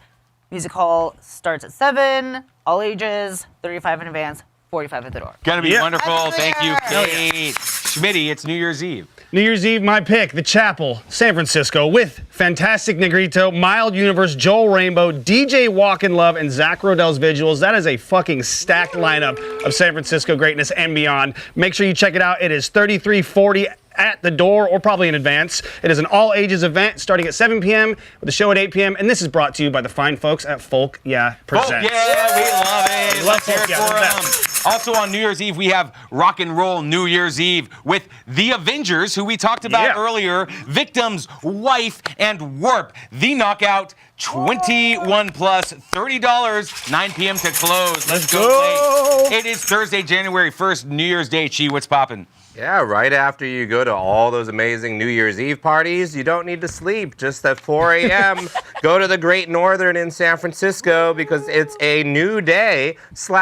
Music Hall. Starts at 7, all ages, 35 in advance, 45 at the door. Gonna be wonderful. Thank you, Kate. Schmitty, it's New Year's Eve. New Year's Eve, my pick, The Chapel, San Francisco, with Fantastic Negrito, Mild Universe, Joel Rainbow, DJ Walk in Love, and Zach Rodell's Vigils. That is a fucking stacked lineup of San Francisco greatness and beyond. Make sure you check it out. It is $33.40 at the door or probably in advance. It is an all-ages event starting at 7 p.m. with the show at 8 p.m. And this is brought to you by the fine folks at Folk Yeah Presents. Folk Yeah, we love it. Let's hear it Folk for Yeah, them. Also on New Year's Eve, we have Rock and Roll New Year's Eve with The Avengers, who we talked about earlier, Victims, Wife, and Warp. The Knockout, 21 plus, $30, 9 p.m. to close. Let's go. It is Thursday, January 1st, New Year's Day. Chi, what's poppin'? Yeah, right after you go to all those amazing New Year's Eve parties, you don't need to sleep. Just at 4 a.m., go to the Great Northern in San Francisco because it's a new day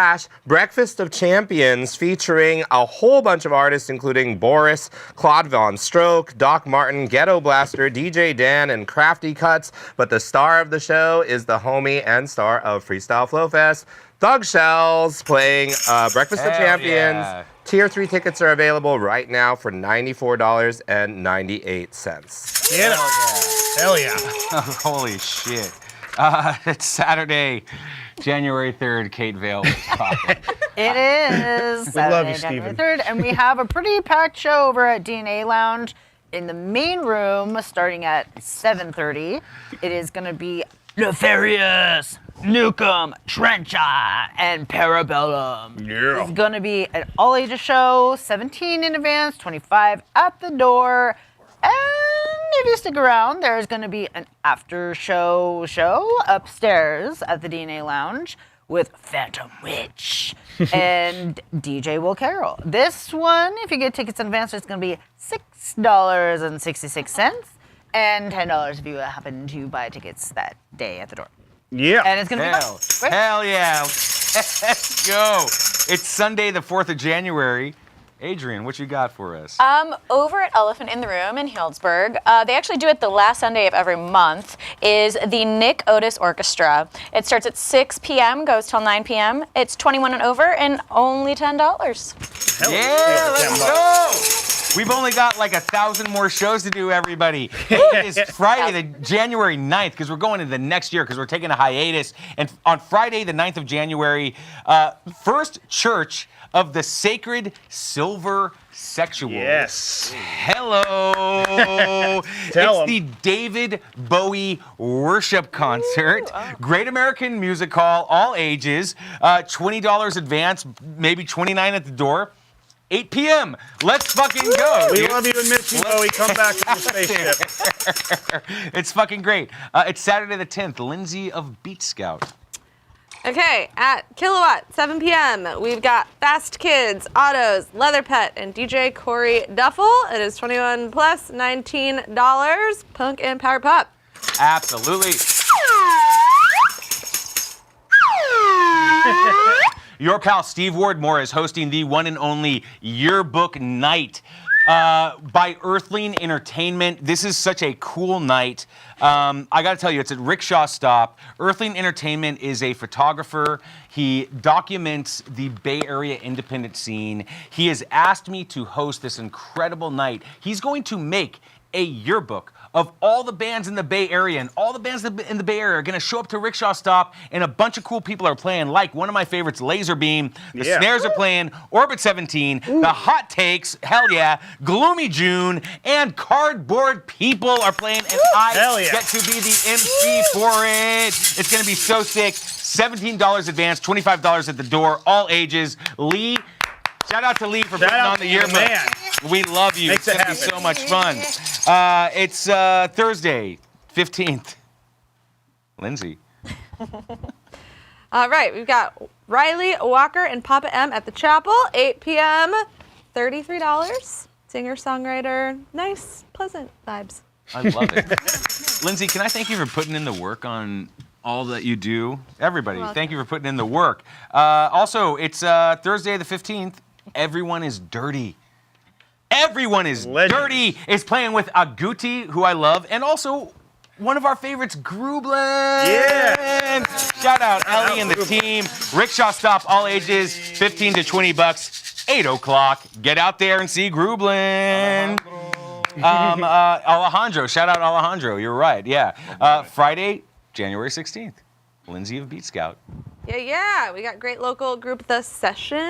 / Breakfast of Champions featuring a whole bunch of artists, including Boris, Claude Von Stroke, Doc Martin, Ghetto Blaster, DJ Dan, and Crafty Cuts. But the star of the show is the homie and star of Freestyle Flow Fest, Thug Shells, playing Breakfast of Champions. Yeah. Tier 3 tickets are available right now for $94.98. Yeah. Hell yeah. Holy shit. It's Saturday, January 3rd, Kate Vale was popping. It is We Saturday, love you, January Steven. 3rd, and we have a pretty packed show over at DNA Lounge in the main room starting at 7:30. It is going to be Nefarious, Nukem, Trencha, and Parabellum. Yeah. It's going to be an all-ages show, 17 in advance, 25 at the door. And if you stick around, there's going to be an after-show upstairs at the DNA Lounge with Phantom Witch and DJ Will Carroll. This one, if you get tickets in advance, it's going to be $6.66 and $10 if you happen to buy tickets that day at the door. Yeah. And it's going to be fun. Great. Hell yeah. Let's go. It's Sunday, the 4th of January. Adrian, what you got for us? Over at Elephant in the Room in Healdsburg, they actually do it the last Sunday of every month, is the Nick Otis Orchestra. It starts at 6 p.m., goes till 9 p.m. It's 21 and over and only $10. Yeah, let's go. We've only got like 1,000 more shows to do, everybody. It is Friday, the January 9th, because we're going into the next year, because we're taking a hiatus. And on Friday, the 9th of January, First Church of the Sacred Silver Sexual. Yes. Hello. Tell 'em. The David Bowie Worship Concert. Great American Music Hall, all ages. $20 advance, maybe $29 at the door. 8 p.m. Let's fucking go. We dude. love you and miss you, Bowie. Come back from the spaceship. It's fucking great. It's Saturday the 10th. Lindsay of Beat Scout. Okay, at Kilowatt, 7 p.m., we've got Fast Kids, Autos, Leather Pet, and DJ Corey Duffel. It is 21 plus, $19, punk and power pop. Absolutely. Your pal Steve Wardmore is hosting the one and only Yearbook Night by Earthling Entertainment. This is such a cool night. I gotta tell you, it's at Rickshaw Stop. Earthling Entertainment is a photographer. He documents the Bay Area independent scene. He has asked me to host this incredible night. He's going to make a yearbook of all the bands in the Bay Area, and all the bands in the Bay Area are going to show up to Rickshaw Stop, and a bunch of cool people are playing, like one of my favorites, Laserbeam. The Snares are playing, Orbit 17, The Hot Takes, hell yeah, Gloomy June, and Cardboard People are playing, and I get to be the MC for it. It's going to be so sick. $17 advance, $25 at the door, all ages. Lee, shout out to Lee for putting on the yearbook. Man. We love you. Makes It's it going to be happen. so much fun. It's Thursday, 15th. Lindsay. All right, we've got Riley Walker and Papa M at the Chapel, 8 p.m., $33. Singer-songwriter, nice, pleasant vibes. I love it. Lindsay, can I thank you for putting in the work on all that you do? Everybody, You're welcome. thank you for putting in the work. Also, it's Thursday the 15th. Everyone is dirty. Everyone is dirty. Is playing with Agouti, who I love, and also one of our favorites, Grublin. Yeah. Shout out Ellie and the team. Rickshaw Stop, all ages, $15 to $20. 8 o'clock. Get out there and see Grublin. Alejandro. Shout out Alejandro. You're right. Yeah. Friday, January 16th. Lindsay of Beat Scout. Yeah. We got great local group The Session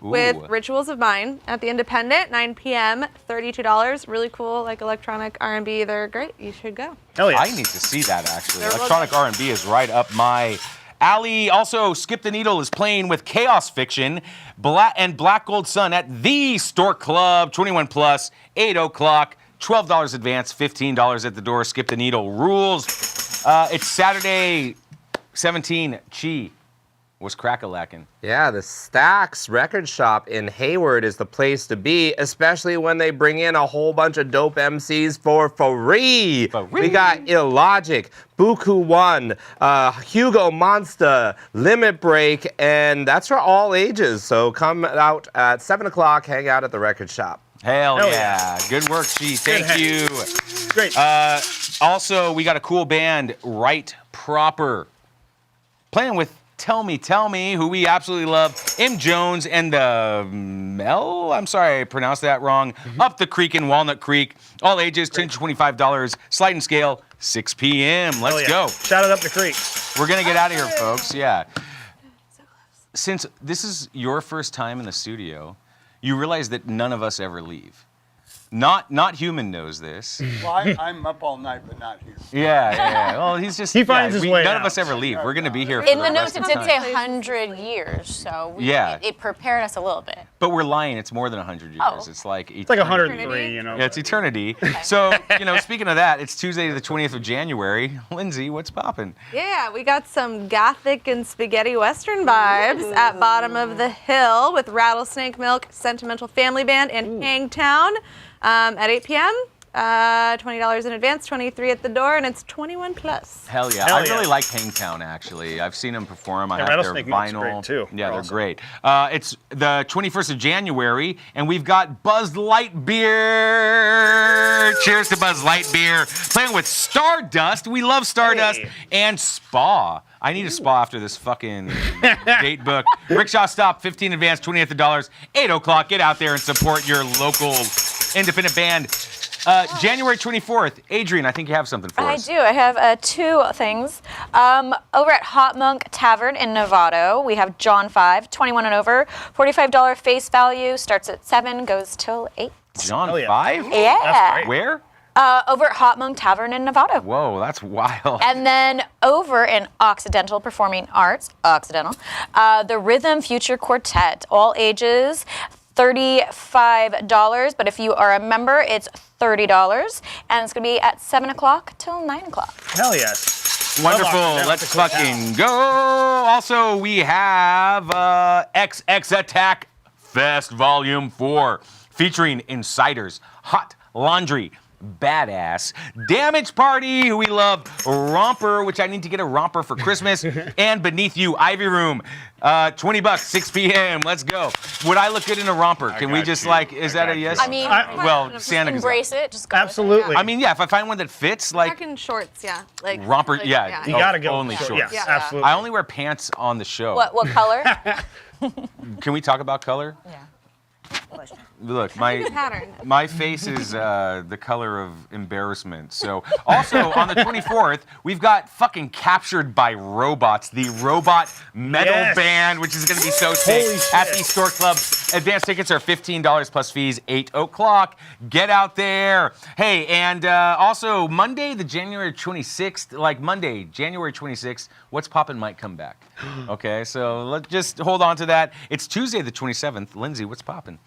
with Ooh. Rituals of Mine at the Independent, 9 p.m., $32. Really cool, like electronic R&B. They're great. You should go. Hell yeah. I need to see that, actually. They're Electronic R&B is right up my alley. Also, Skip the Needle is playing with Chaos Fiction and Black Gold Sun at the Stork Club, 21 plus, 8 o'clock, $12 advance, $15 at the door. Skip the Needle rules. It's Saturday, 17, Chi. What's crack-a-lackin'? Yeah, the Stax record shop in Hayward is the place to be, especially when they bring in a whole bunch of dope MCs for free. We got Illogic, Buku One, Hugo Monster, Limit Break, and that's for all ages. So come out at 7 o'clock, hang out at the record shop. Hell yeah. Good work, Chi. Thank you. Great. Also, we got a cool band, Right Proper, playing with Tell Me, who we absolutely love. M. Jones and the I'm sorry, I pronounced that wrong. Up the Creek in Walnut Creek. All ages, $10 to $25. Sliding scale, 6 p.m. Let's go. Shout it up the creek. We're going to get out of here, folks. Yeah. Since this is your first time in the studio, you realize that none of us ever leave. Not Humon knows this. Well, I'm up all night, but not here. Yeah. Well, he's just. He finds his way None out. of us ever leave. We're going to be here for In the the rest notes, of it the did time. say 100 years, so Yeah. it prepared us a little bit. But we're lying. It's more than 100 years. Oh. It's like It's like 103, you know. Yeah, it's eternity. So, speaking of that, it's Tuesday the 20th of January. Lindsay, what's poppin'? Yeah, we got some gothic and spaghetti western vibes at Bottom of the Hill with Rattlesnake Milk, Sentimental Family Band, and Hangtown at 8 p.m. $20 in advance, $23 at the door, and it's 21 plus. Hell yeah. I really like Hangtown, actually. I've seen them perform. I have their Rattlesnake Milk's vinyl. great, too. Yeah, they're Awesome. great. It's the 21st of January, and we've got Buzz Light Beer. Cheers to Buzz Light Beer. Playing with Stardust. We love Stardust. And Spa. I need a spa after this fucking date book. Rickshaw Stop, 15 advance, 20 at the dollars. 8 o'clock. Get out there and support your local independent band. January 24th. Adrian, I think you have something for us. I do. I have two things. Over at Hot Monk Tavern in Novato, we have John 5, 21 and over. $45 face value, starts at 7, goes till 8. John 5? Yeah. That's great. Where? Over at Hot Monk Tavern in Novato. Whoa, that's wild. And then over in Occidental Performing Arts, the Rhythm Future Quartet, all ages, $35. But if you are a member, it's $30. And it's going to be at 7 o'clock till 9 o'clock. Hell yes. Wonderful. Love Let's fucking go. Also, we have XX Attack Fest Volume 4 featuring Insiders, Hot Laundry, Badass, Damage Party, who we love, Romper, which I need to get a romper for Christmas, and Beneath You, Ivy Room, $20, 6 p.m. Let's go. Would I look good in a romper? Can we just is that a yes? I mean, well, Santa. embrace it. Just go Absolutely. I mean, yeah, if I find one that fits, like Back in shorts, yeah. Like romper, like, yeah. You gotta go only with shorts. Yes, absolutely. I only wear pants on the show. What color? Can we talk about color? Yeah. Look, pattern. my face is the color of embarrassment. So, also on the 24th, we've got fucking Captured by Robots, the robot metal band, which is going to be so sick at the Store Club. Advance tickets are $15 plus fees, 8 o'clock. Get out there. Hey, and also Monday, the January 26th, January 26th, What's Poppin' might come back. Okay, so let's just hold on to that. It's Tuesday, the 27th. Lindsay, what's poppin'?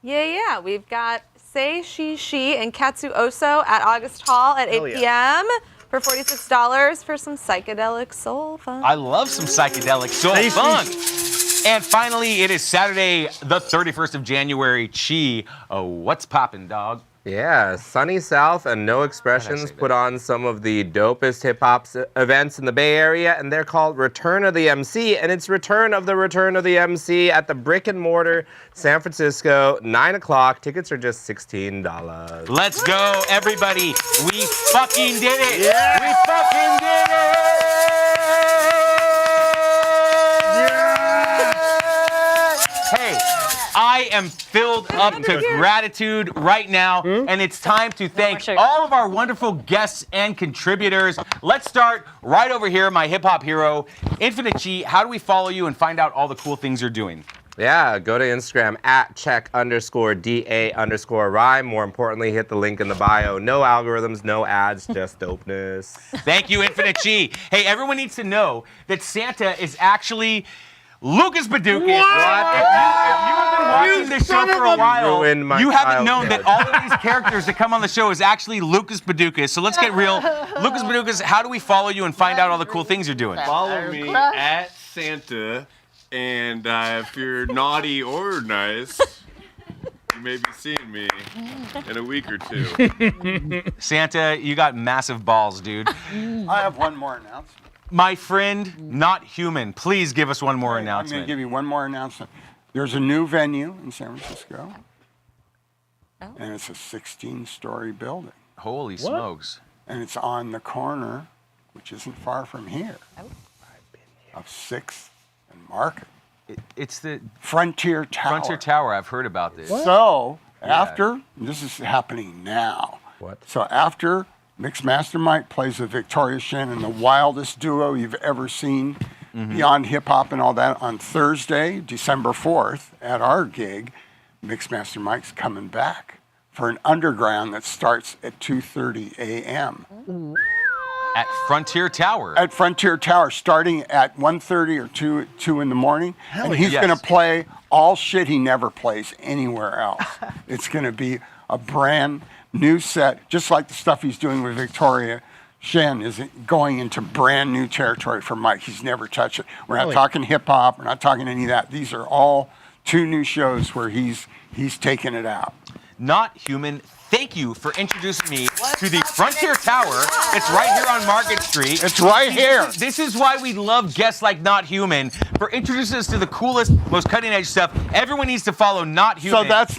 Yeah. We've got Say She and Katsu Oso at August Hall at 8 p.m. for $46 for some psychedelic soul fun. I love some psychedelic soul funk. And finally, it is Saturday, the 31st of January. Chi, what's poppin', dog? Yeah, Sunny South and No Expressions put on some of the dopest hip-hop events in the Bay Area, and they're called Return of the MC, and it's Return of the MC at the Brick and Mortar, San Francisco, 9 o'clock. Tickets are just $16. Let's go, everybody. We fucking did it. Yeah. We fucking did it. Yeah. Hey. I am filled up to gratitude right now, and it's time to thank all of our wonderful guests and contributors. Let's start right over here, my hip-hop hero, Infinite Chi. How do we follow you and find out all the cool things you're doing? Yeah, go to Instagram at check_DA_rhyme. More importantly, hit the link in the bio. No algorithms, no ads, just dopeness. Thank you, Infinite Chi. Hey, everyone needs to know that Santa is actually Lucas Badukas. If you have been watching this show for a while, you haven't known that all of these characters that come on the show is actually Lucas Badukas. So let's get real. Lucas Badukas, how do we follow you and find out all the cool things you're doing? Follow me at Santa And if you're naughty or nice, you may be seeing me in a week or two. Santa, you got massive balls, dude. I have one more announcement. My friend, not human, please give us one more I'm announcement. going to give you one more announcement. There's a new venue in San Francisco, and it's a 16-story building. Holy smokes. And it's on the corner, which isn't far from here, of 6th and Market. It's the Frontier Tower. Frontier Tower, I've heard about this. So, Yeah. after, this is happening now. What? So after Mixmaster Mike plays with Victoria Shannon, the wildest duo you've ever seen, beyond hip hop and all that, on Thursday, December 4th, at our gig, Mixmaster Mike's coming back for an underground that starts at 2:30 a.m. At Frontier Tower. At Frontier Tower, starting at 1:30 or 2 in the morning. And he's yes. going to play all shit he never plays anywhere else. It's going to be a brand new set, just like the stuff he's doing with Victoria. Shen is going into brand new territory for Mike. He's never touched it. We're not talking hip hop. We're not talking any of that. These are all 2 new shows where he's taking it out. Not human. Thank you for introducing me to the Frontier Tower. It's right here on Market Street. It's right here. This is why we love guests like Not Human, for introducing us to the coolest, most cutting edge stuff. Everyone needs to follow Not Human. So that's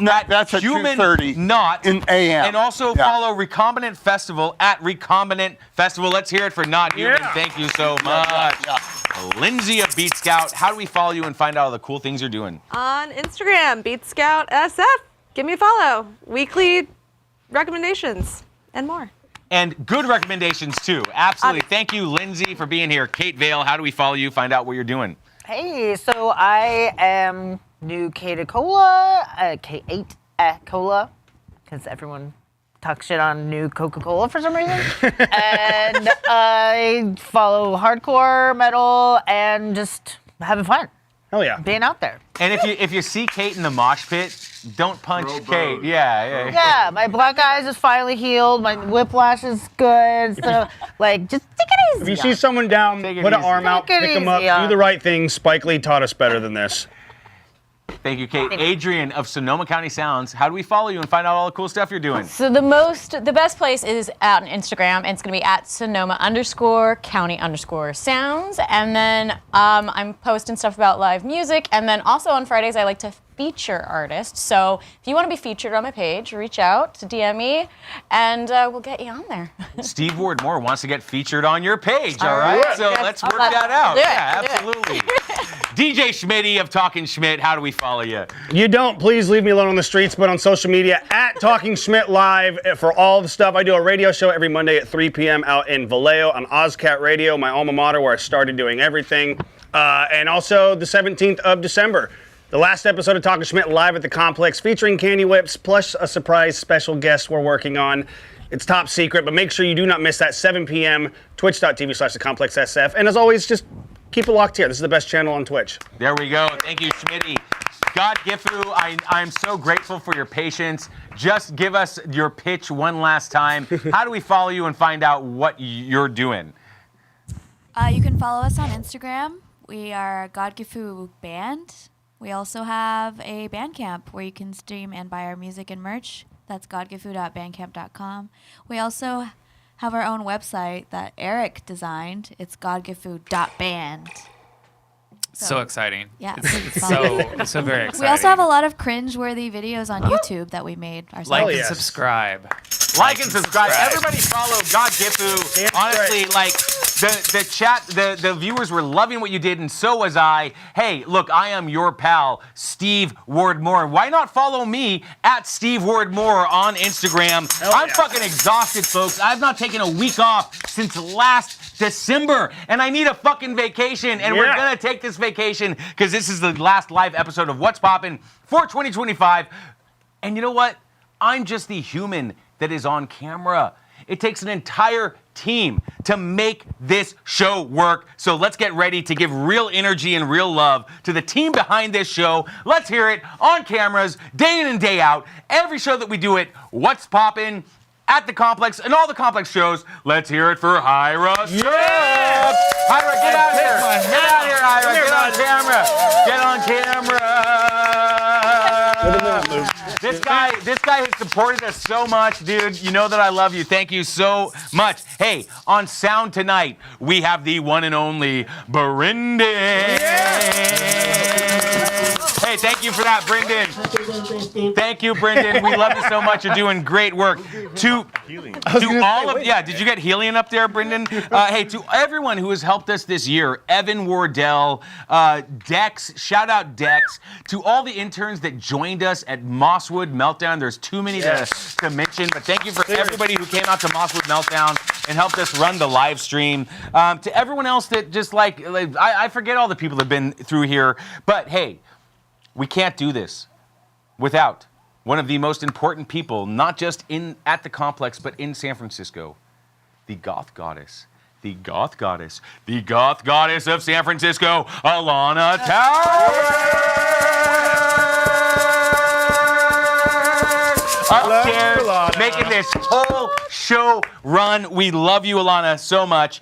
at Human 2:30 Not in AM. And also follow Recombinant Festival at Recombinant Festival. Let's hear it for Not Human. Yeah. Thank you so much. Lindsay of Beat Scout, how do we follow you and find out all the cool things you're doing? On Instagram, Beat Scout SF. Give me a follow. Weekly recommendations and more. And good recommendations too. Absolutely. Thank you, Lindsay, for being here. Kate Vale, how do we follow you, find out what you're doing? Hey, so I am new K Cola, K8 Cola, because everyone talks shit on new Coca-Cola for some reason. And I follow hardcore, metal, and just having fun. Hell yeah. Being out there. And if you see Kate in the mosh pit, don't punch Kate. Yeah. Yeah, my black eyes is finally healed. My whiplash is good. So, like, just take it easy. If you see someone down, put an arm out, Take it pick them up, easy, do the right thing. Spike Lee taught us better than this. Thank you, Kate. Adrian of Sonoma County Sounds, how do we follow you and find out all the cool stuff you're doing? So the best place is out on Instagram, and it's going to be at Sonoma_County_Sounds. And then I'm posting stuff about live music. And then also on Fridays, I like to feature artists. So if you want to be featured on my page, reach out to DM me, and we'll get you on there. Steve Ward Moore wants to get featured on your page, all right? So let's work that out. Yeah, absolutely. DJ Schmitty of Talking Schmidt, how do we follow you? You don't, please leave me alone on the streets, but on social media, at Talking Schmidt Live for all the stuff. I do a radio show every Monday at 3 p.m. out in Vallejo on OzCat Radio, my alma mater, where I started doing everything. And also the 17th of December, the last episode of Talking Schmidt Live at the Complex, featuring Candy Whips, plus a surprise special guest we're working on. It's top secret, but make sure you do not miss that 7 p.m. twitch.tv/thecomplexsf. And as always, just keep it locked here. This is the best channel on Twitch. There we go. Thank you, Schmitty. GODGIFU, I'm so grateful for your patience. Just give us your pitch one last time. How do we follow you and find out what you're doing? You can follow us on Instagram. We are GODGIFU Band. We also have a Bandcamp where you can stream and buy our music and merch. That's godgifu.bandcamp.com. We also have our own website that Eric designed. It's godgifu.band. So exciting. Yeah. It's so very exciting. We also have a lot of cringe-worthy videos on YouTube that we made ourselves. Like and subscribe. Like and subscribe. Everybody follow GODGIFU. Honestly, like the chat, the viewers were loving what you did, and so was I. Hey, look, I am your pal, Steve Ward Moore. Why not follow me at Steve Ward Moore on Instagram? I'm fucking exhausted, folks. I've not taken a week off since last December, and I need a fucking vacation, and we're gonna take this vacation because this is the last live episode of What's Poppin' for 2025. And you know what? I'm just the human that is on camera. It takes an entire team to make this show work. So let's get ready to give real energy and real love to the team behind this show. Let's hear it on cameras, day in and day out. Every show that we do it, What's Poppin', at the Complex, and all the Complex shows. Let's hear it for Hyra. Yeah! Hyra, get out of here. Get out of here, Hyra. Get on camera. camera. This guy has supported us so much, dude. You know that I love you. Thank you so much. Hey, on sound tonight, we have the one and only Brendan. Hey, thank you for that, Brendan. Thank you, Brendan. We love you so much. You're doing great work. To all of, yeah, did you get helium up there, Brendan? Hey, to everyone who has helped us this year, Evan Wardell, Dex, shout out Dex, to all the interns that joined us at Mosswood Meltdown. There's too many to mention, but thank you for everybody who came out to Mosswood Meltdown and helped us run the live stream. To everyone else that just I forget all the people that have been through here, but hey, we can't do this without one of the most important people, not just at the complex, but in San Francisco, the goth goddess. The goth goddess. The goth goddess of San Francisco, Alana Tower. Upstairs, making this whole show run. We love you, Alana, so much.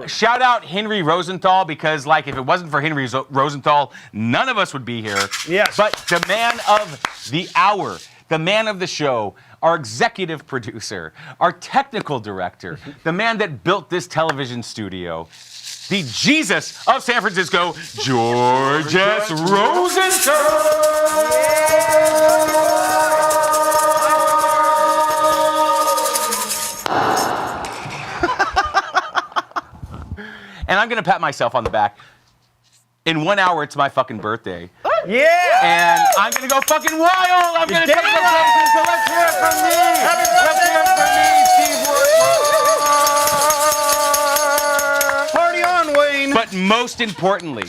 Shout out Henry Rosenthal, because if it wasn't for Henry Rosenthal, none of us would be here. Yes. But the man of the hour, the man of the show, our executive producer, our technical director, the man that built this television studio, the Jesus of San Francisco, Georges Rosenthal. And I'm gonna pat myself on the back. In 1 hour, it's my fucking birthday. Yeah! And I'm gonna go fucking wild! I'm gonna take my birthday, so let's hear it from me! Let's hear it from me, Steve Ward. Party on, Wayne! But most importantly,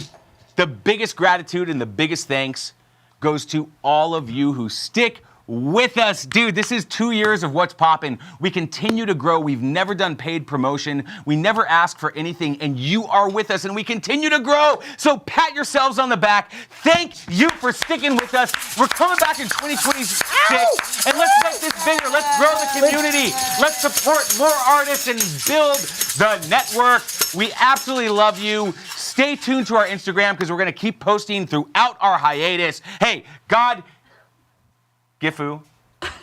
the biggest gratitude and the biggest thanks goes to all of you who stick with us. Dude, this is 2 years of What's Poppin'. We continue to grow. We've never done paid promotion. We never ask for anything, and you are with us, and we continue to grow. So pat yourselves on the back. Thank you for sticking with us. We're coming back in 2026, and let's make this bigger. Let's grow the community. Let's support more artists and build the network. We absolutely love you. Stay tuned to our Instagram, because we're going to keep posting throughout our hiatus. Hey, GODGIFU,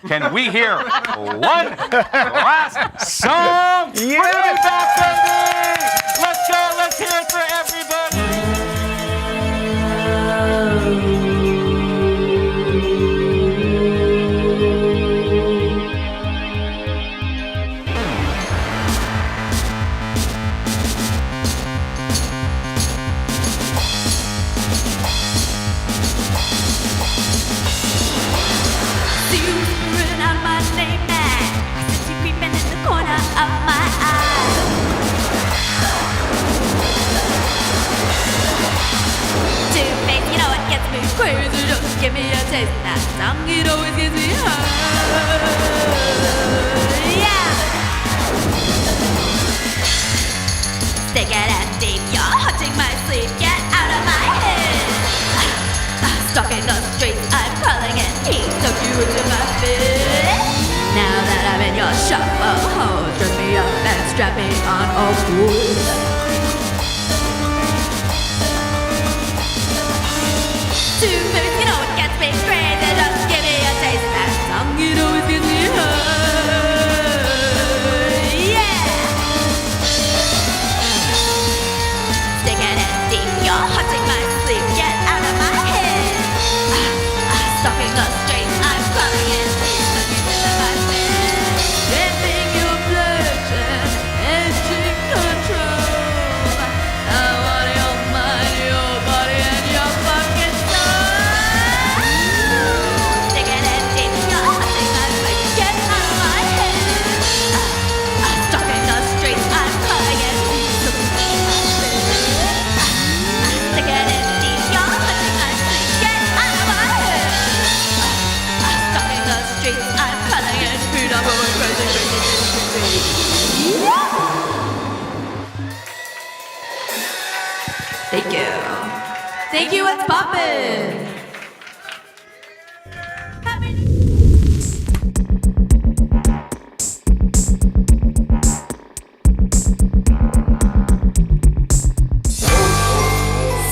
can we hear one last song? Yeah. Bring it back, baby! Let's go, let's hear it for everybody! Crazy, just give me a taste. That song, it always gets me high. Yeah. Stick it in deep, you're haunting my sleep. Get out of my head. Stalking the streets, I'm crawling in heat. Tuck you into my bed. Now that I'm in your shop, oh, dress me up and strap me on, oh, cool. Two-Face, you know it gets me crazy. Just give me a taste. That song, it always gets me high. Yeah. Stick it in deep, you're haunting my sleep. Get out of my head. Stalking the streets, I'm crawling in deep. Looking into my bed. Getting your pleasure and take control. I want your mind, your body, and your fucking Thank you. Thank you, What's Poppin'?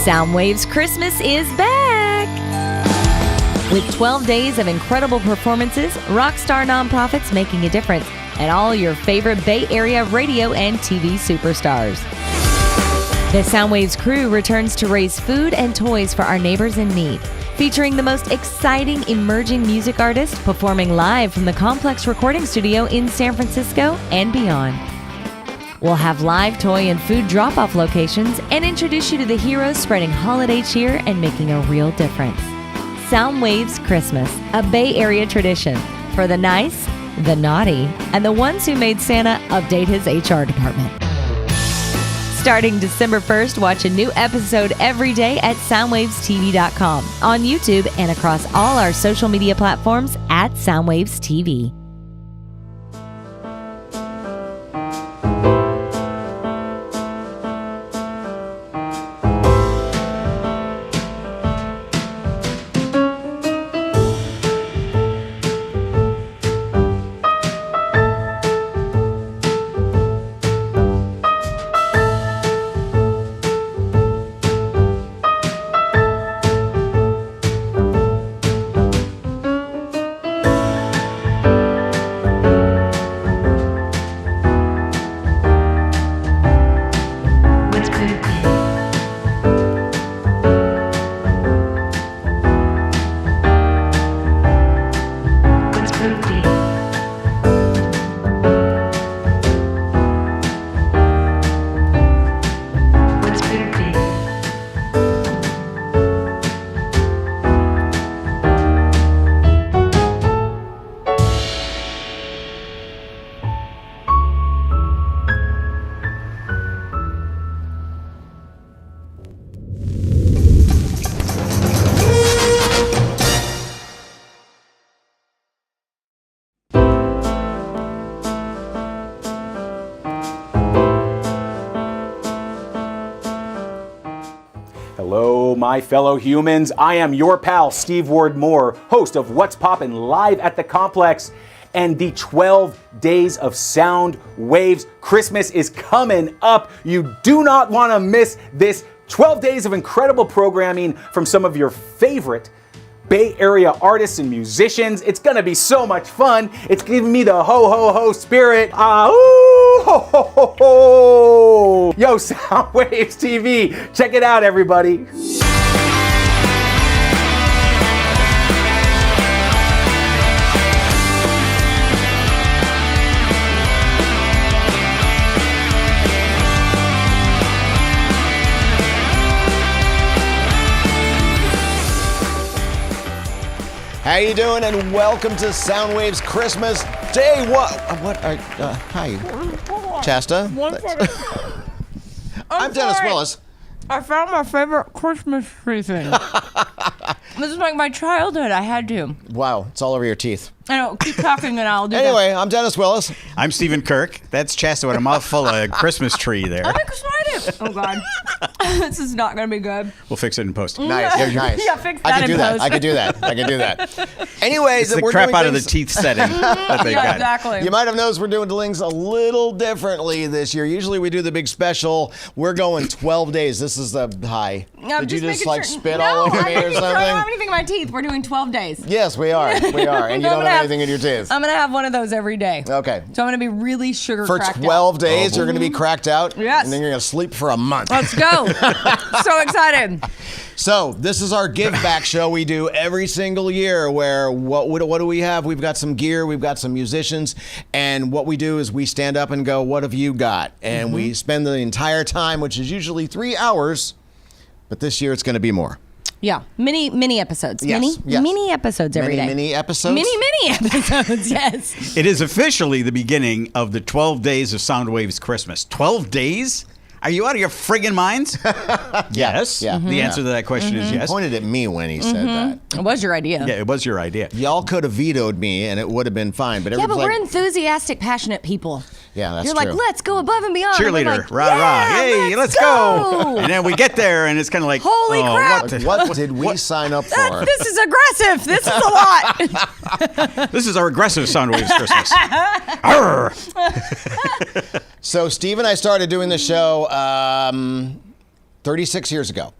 Soundwave's Christmas is back. With 12 days of incredible performances, rock star nonprofits making a difference, and all your favorite Bay Area radio and TV superstars. The Soundwaves crew returns to raise food and toys for our neighbors in need, featuring the most exciting emerging music artists performing live from the Complex Recording Studio in San Francisco and beyond. We'll have live toy and food drop-off locations and introduce you to the heroes spreading holiday cheer and making a real difference. Soundwaves Christmas, a Bay Area tradition for the nice, the naughty, and the ones who made Santa update his HR department. Starting December 1st, watch a new episode every day at soundwavestv.com, on YouTube, and across all our social media platforms at Soundwaves TV. Hello, my fellow humans. I am your pal, Steve Ward Moore, host of What's Poppin' live at the Complex. And the 12 days of sound waves Christmas is coming up. You do not want to miss this 12 days of incredible programming from some of your favorite Bay Area artists and musicians. It's gonna be so much fun. It's giving me the ho ho ho spirit. Ooh, ho ho ho ho. Yo, Soundwaves TV. Check it out, everybody. How you doing? And welcome to Soundwaves Christmas Day. Hi, Chasta. I'm Dennis Willis. I found my favorite Christmas tree thing. This is like my childhood. I had to. Wow, it's all over your teeth. I know. Keep talking and I'll do Anyway, I'm Dennis Willis. I'm Stephen Kirk. That's Chasta with a mouthful of Christmas tree there. I'm excited. Oh, God. This is not going to be good. We'll fix it in post. Nice. You're nice. Yeah, fix I that can in do that. post. I can do that. I can do that. Anyways, It's the we're crap doing out of the things- teeth setting that they've got. Exactly. You might have noticed we're doing things a little differently this year. Usually we do the big special. We're going 12 days. This is the high. I'm Did you just making like sure- spit no, all over I'm me or making sure I don't have something? anything in my teeth. We're doing 12 days. Yes, we are. We are. And you I'm don't gonna have have- anything in your teeth. I'm going to have one of those every day. Okay. So I'm going to be really sugar For cracked 12 out. days, you're going to be cracked out. Yes. And then you're going to sleep for a month. Let's go. So excited. So this is our give back show we do every single year where what do we have? We've got some gear, we've got some musicians, and what we do is we stand up and go, what have you got? And we spend the entire time, which is usually 3 hours, but this year it's going to be more. Yeah, mini episodes. Yes, Mini episodes every day. Mini episodes? Mini episodes, yes. It is officially the beginning of the 12 days of Soundwaves Christmas. 12 days? Are you out of your friggin' minds? Yes. Yeah. The answer to that question is He yes. pointed at me when he said that. It was your idea. Yeah, it was your idea. Y'all could have vetoed me and it would have been fine. But Yeah, but everyone's we're like, enthusiastic, passionate people. yeah, that's You're true. like, let's go above and beyond. And we're Cheerleader, like, rah rah, yeah, hey, let's go. And then we get there and it's kind of like, Holy oh, crap. What did we sign up for? This is aggressive. This is a lot. This is our aggressive Soundwaves Christmas. Arr! So Steve and I started doing the show 36 years ago.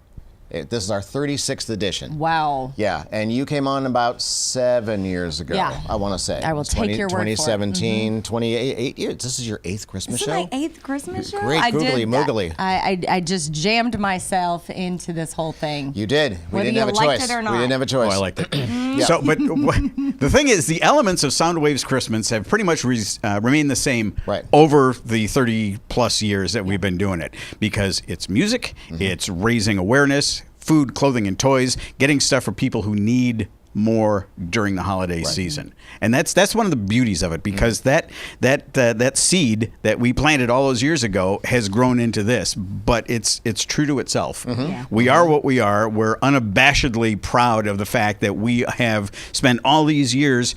This is our 36th edition. Wow. Yeah, and you came on about 7 years ago, Yeah. I want to say. I will take your word for it. 2017, 28 years. This is your 8th Christmas This show? is my 8th Christmas show. Great googly moogly. I just jammed myself into this whole thing. You did. We Whether didn't have a you liked choice. it or We not. didn't have a choice. Oh, I liked it. Yeah. So, but the thing is, the elements of Soundwave's Christmas have pretty much remained the same over the 30 plus years that we've been doing it, because it's music, it's raising awareness, food, clothing, and toys, getting stuff for people who need more during the holiday season, and that's one of the beauties of it, because that seed that we planted all those years ago has grown into this, but it's true to itself. We are what we are. We're unabashedly proud of the fact that we have spent all these years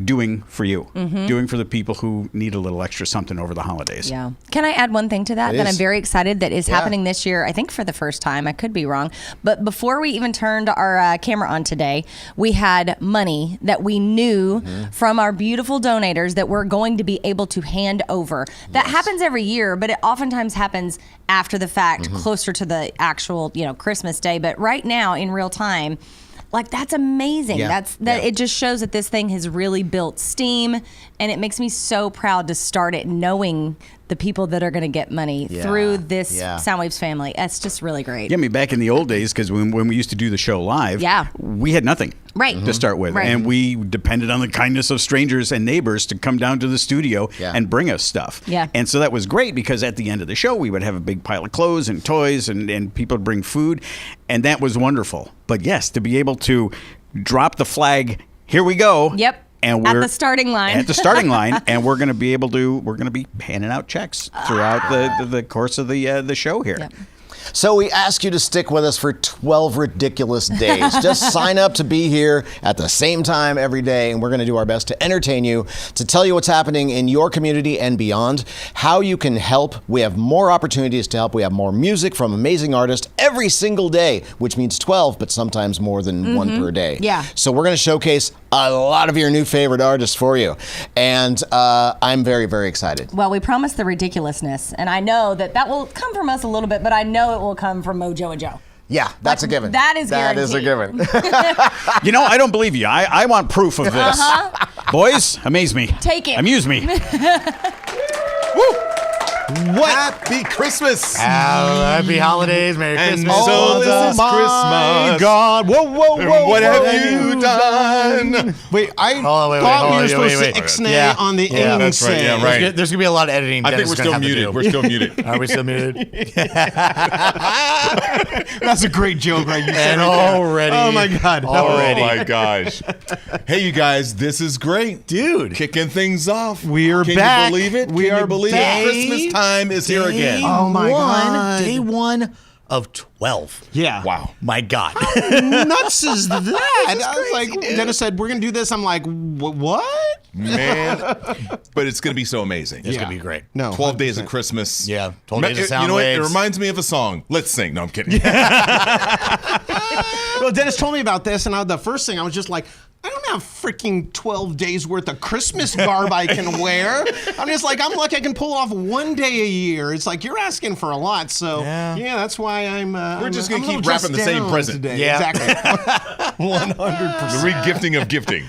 doing for you, doing for the people who need a little extra something over the holidays. Yeah. Can I add one thing to that Please. that I'm very excited that is Yeah. happening this year? I think for the first time. I could be wrong. But before we even turned our camera on today, we had money that we knew from our beautiful donators that we're going to be able to hand over. That happens every year, but it oftentimes happens after the fact, closer to the actual, Christmas day. But right now, in real time, like, that's amazing. Yeah. It just shows that this thing has really built steam, and it makes me so proud to start it knowing the people that are going to get money through this Soundwaves family. It's just really great. Yeah, I mean, back in the old days, because when we used to do the show live, we had nothing to start with. Right. And we depended on the kindness of strangers and neighbors to come down to the studio and bring us stuff. Yeah. And so that was great, because at the end of the show, we would have a big pile of clothes and toys, and people would bring food, and that was wonderful. But yes, to be able to drop the flag, here we go. Yep. And At we're the starting line. At the starting line, and we're going to be handing out checks throughout the course of the show here. So we ask you to stick with us for 12 ridiculous days. Just sign up to be here at the same time every day, and we're going to do our best to entertain you, to tell you what's happening in your community and beyond, how you can help. We have more opportunities to help. We have more music from amazing artists every single day, which means 12, but sometimes more than one per day. Yeah. So we're going to showcase a lot of your new favorite artists for you, and I'm very, very excited. Well, we promised the ridiculousness, and I know that will come from us a little bit, but I know it will come from Mojo and Joe. Yeah, that's a given. That is a given. I don't believe you. I want proof of this. Boys, amaze me. Take it. Amuse me. What? Happy Christmas. Happy holidays. Merry Christmas. So this is my Christmas. God. Whoa, whoa, whoa. What whoa. have you done? Wait, I thought we were supposed to ixnay on the ing say. Yeah, right. There's going to be a lot of editing. I think Dennis we're is gonna still have to muted. do. We're still muted. Are we still muted? That's a great joke, right? You said And right there. already. Oh my God. Already. Oh my gosh. Hey, you guys, this is great, dude. Kicking things off. We're Can back. you believe it? We Can are you believe back. it? Christmas time is here again. Oh my God. Day one of 12. Yeah. Wow. My God. Nuts is that? I was like, Dennis said, we're going to do this. I'm like, what? Man. But it's going to be so amazing. It's going to be great. No, 12 days of Christmas. Yeah. 12 days of sound You know what? It waves. reminds me of a song. Let's sing. No, I'm kidding. Well, Dennis told me about this, and the first thing I was just like, I don't have freaking 12 days worth of Christmas garb I can wear. I'm just like, I'm lucky I can pull off one day a year. It's like, you're asking for a lot. So, yeah, that's why I'm. We're just going going to to keep wrapping the same present. today. Yeah. Exactly. 100%. The regifting of gifting.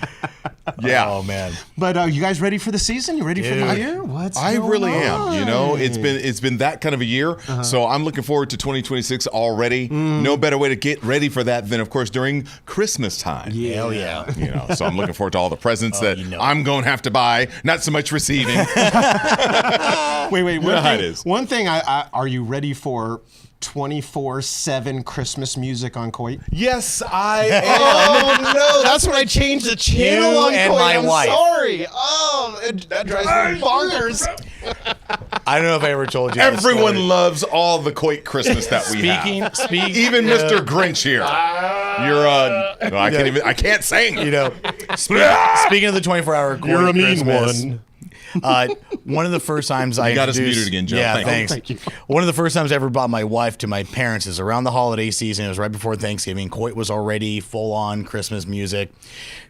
Yeah. Oh, man. But you guys ready for the season? You ready for the year? What's I going really on? am. You know, it's been that kind of a year. So I'm looking forward to 2026 already. No better way to get ready for that than, of course, during Christmas time. Yeah. Hell yeah. You know, so I'm looking forward to all the presents that you know. I'm going to have to buy. Not so much receiving. Wait. You know how it is. One thing, are you ready for 24/7 Christmas music on Coit? Yes, I am. Oh no, that's when I changed the channel on and Coit. my I'm wife. sorry. Oh, that drives me bonkers. I don't know if I ever told you. Everyone loves all the Coit Christmas that we have. Even Mr. Grinch here. You're no, I can't sing. You know, speaking of the 24-hour Coit You're a mean Christmas, one. One of the first times I got us introduced- muted again, Joe. Yeah, Thanks. thanks. One of the first times I ever brought my wife to my parents is around the holiday season. It was right before Thanksgiving. Coit was already full on Christmas music.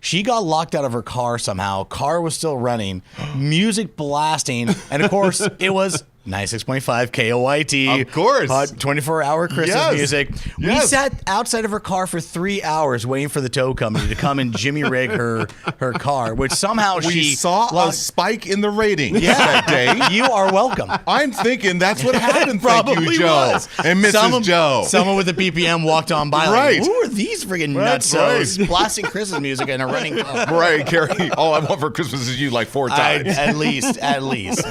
She got locked out of her car somehow. Car was still running, music blasting, and of course it was 96.5 KOIT. Of course. 24-hour Christmas Yes. music. We Yes. sat outside of her car for 3 hours waiting for the tow company to come and jimmy rig her car, which somehow We she saw a spike in the ratings that day. You are welcome. I'm thinking that's what happened. Thank you, Probably Joe. was. And Mrs. Joe. Someone with a BPM walked on by Right. like, who are these friggin' That's nutsos right. blasting Christmas music in a running car? Right, Carrie. All I want for Christmas is you like 4 times. At least.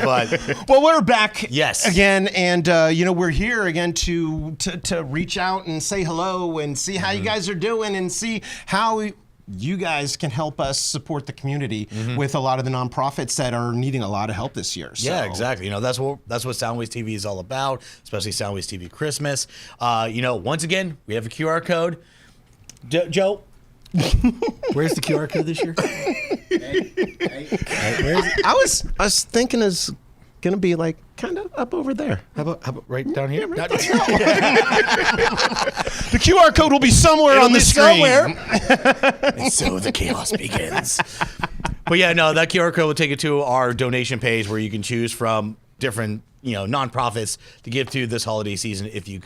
But Well, we're back yes. again, and we're here again to reach out and say hello and see how you guys are doing and see how you guys can help us support the community with a lot of the nonprofits that are needing a lot of help this year. So. Yeah, exactly. That's what Soundwaves TV is all about, especially Soundwaves TV Christmas. Once again, we have a QR code. Joe, where's the QR code this year? I was thinking it's gonna be like kind of up over there. How about right down here? The QR code will be somewhere on the screen. And so the chaos begins. But yeah, no, that QR code will take you to our donation page where you can choose from different nonprofits to give to this holiday season if you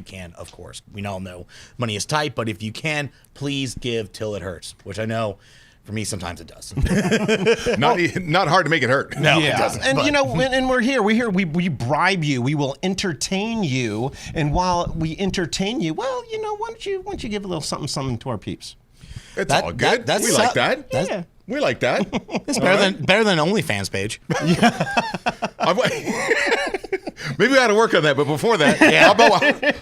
can, of course. We all know money is tight, but if you can, please give till it hurts, which I know for me sometimes it does. Not hard to make it hurt. No, it doesn't. And and we're here. We bribe you. We will entertain you. And while we entertain you, well, why don't you give a little something to our peeps? It's all good. We like that. Yeah. We like that. It's better than OnlyFans page. Maybe we got to work on that, but before that,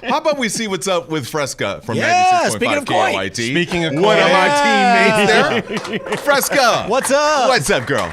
how about we see what's up with Fresca from 96.5 KOIT? Speaking of one of Koi. my teammates there, Fresca. What's up? What's up, girl?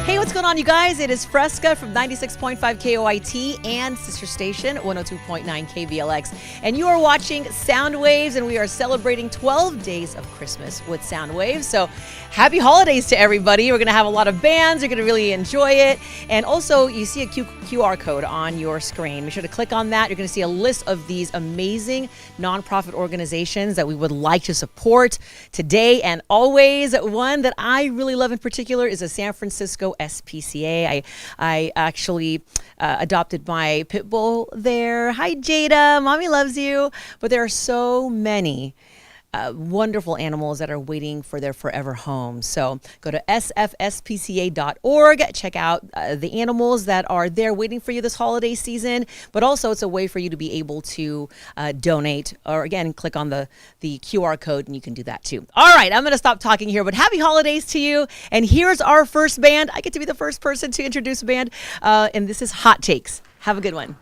Hey, what's going on, you guys? It is Fresca from 96.5 KOIT and sister station 102.9 KVLX. And you are watching Soundwaves, and we are celebrating 12 days of Christmas with Soundwaves. So happy holidays to everybody. We're going to have a lot of bands. You're going to really enjoy it. And also, you see a QR code on your screen. Be sure to click on that. You're going to see a list of these amazing nonprofit organizations that we would like to support today and always. One that I really love in particular is a San Francisco SPCA. I actually adopted my pit bull there. Hi, Jada. Mommy loves you. But there are so many wonderful animals that are waiting for their forever home. So go to sfspca.org, check out the animals that are there waiting for you this holiday season, but also it's a way for you to be able to donate, or again, click on the QR code and you can do that too. All right, I'm going to stop talking here, but happy holidays to you. And here's our first band. I get to be the first person to introduce a band, and this is Hot Takes. Have a good one.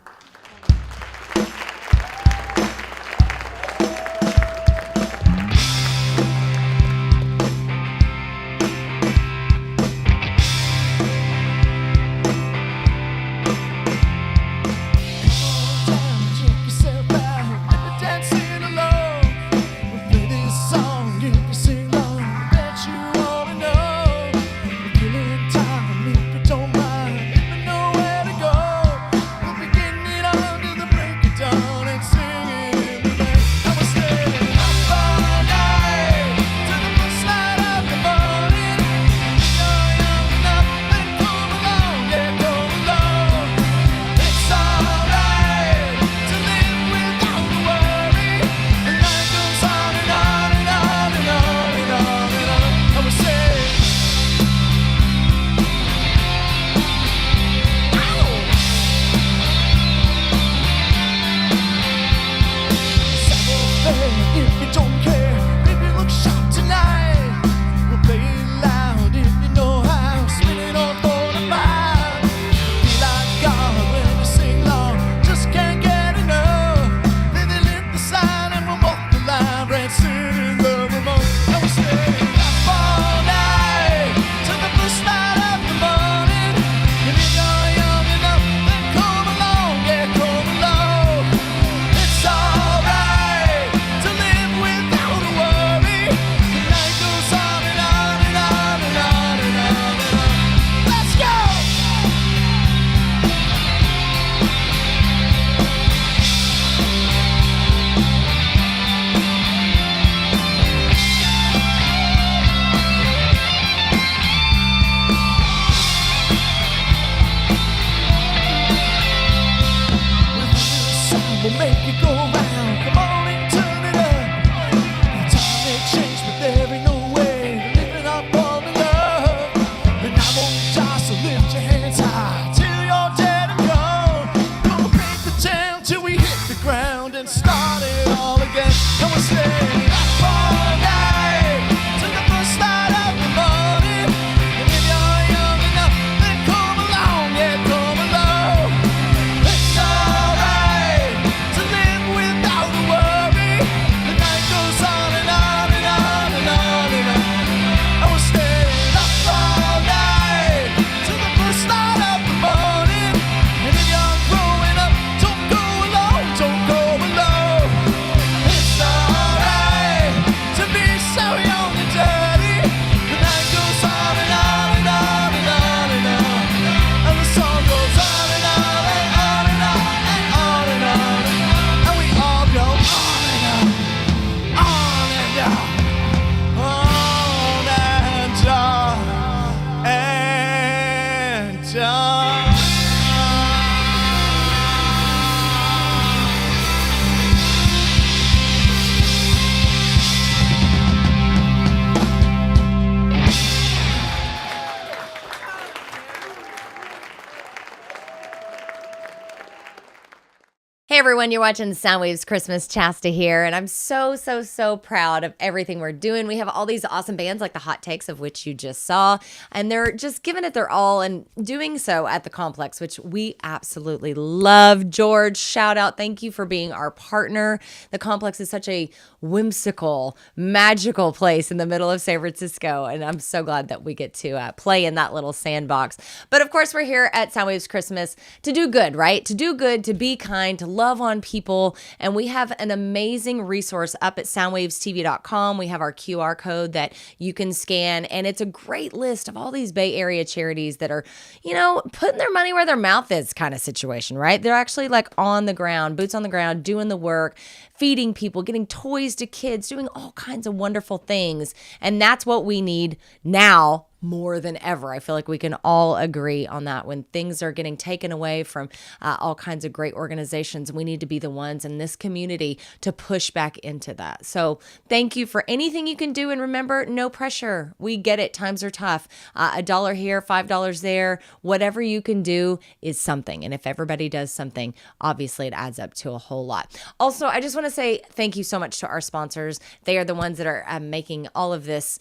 Killing time if you don't mind. Let me know where to go. We'll begin Hey everyone, you're watching Soundwaves Christmas. Chasta here, and I'm so proud of everything we're doing. We have all these awesome bands like the Hot Takes, of which you just saw, and they're just giving it their all and doing so at the Complex, which we absolutely love. George, shout out. Thank you for being our partner. The Complex is such a whimsical, magical place in the middle of San Francisco, and I'm so glad that we get to play in that little sandbox. But of course, we're here at Soundwaves Christmas to do good, right? To do good, to be kind, to love on people, and we have an amazing resource up at soundwavestv.com. We have our QR code that you can scan, and it's a great list of all these Bay Area charities that are, putting their money where their mouth is kind of situation, right? They're actually like on the ground, boots on the ground, doing the work, feeding people, getting toys to kids, doing all kinds of wonderful things. And that's what we need now more than ever. I feel like we can all agree on that. When things are getting taken away from all kinds of great organizations, we need to be the ones in this community to push back into that. So thank you for anything you can do. And remember, no pressure. We get it. Times are tough. $1 here, $5 there. Whatever you can do is something. And if everybody does something, obviously it adds up to a whole lot. Also, I just want to say thank you so much to our sponsors. They are the ones that are making all of this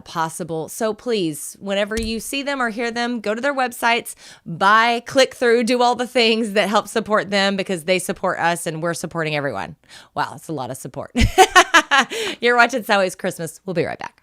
possible. So please, whenever you see them or hear them, go to their websites, buy, click through, do all the things that help support them, because they support us and we're supporting everyone. Wow, it's a lot of support. You're watching Soundwaves Christmas. We'll be right back.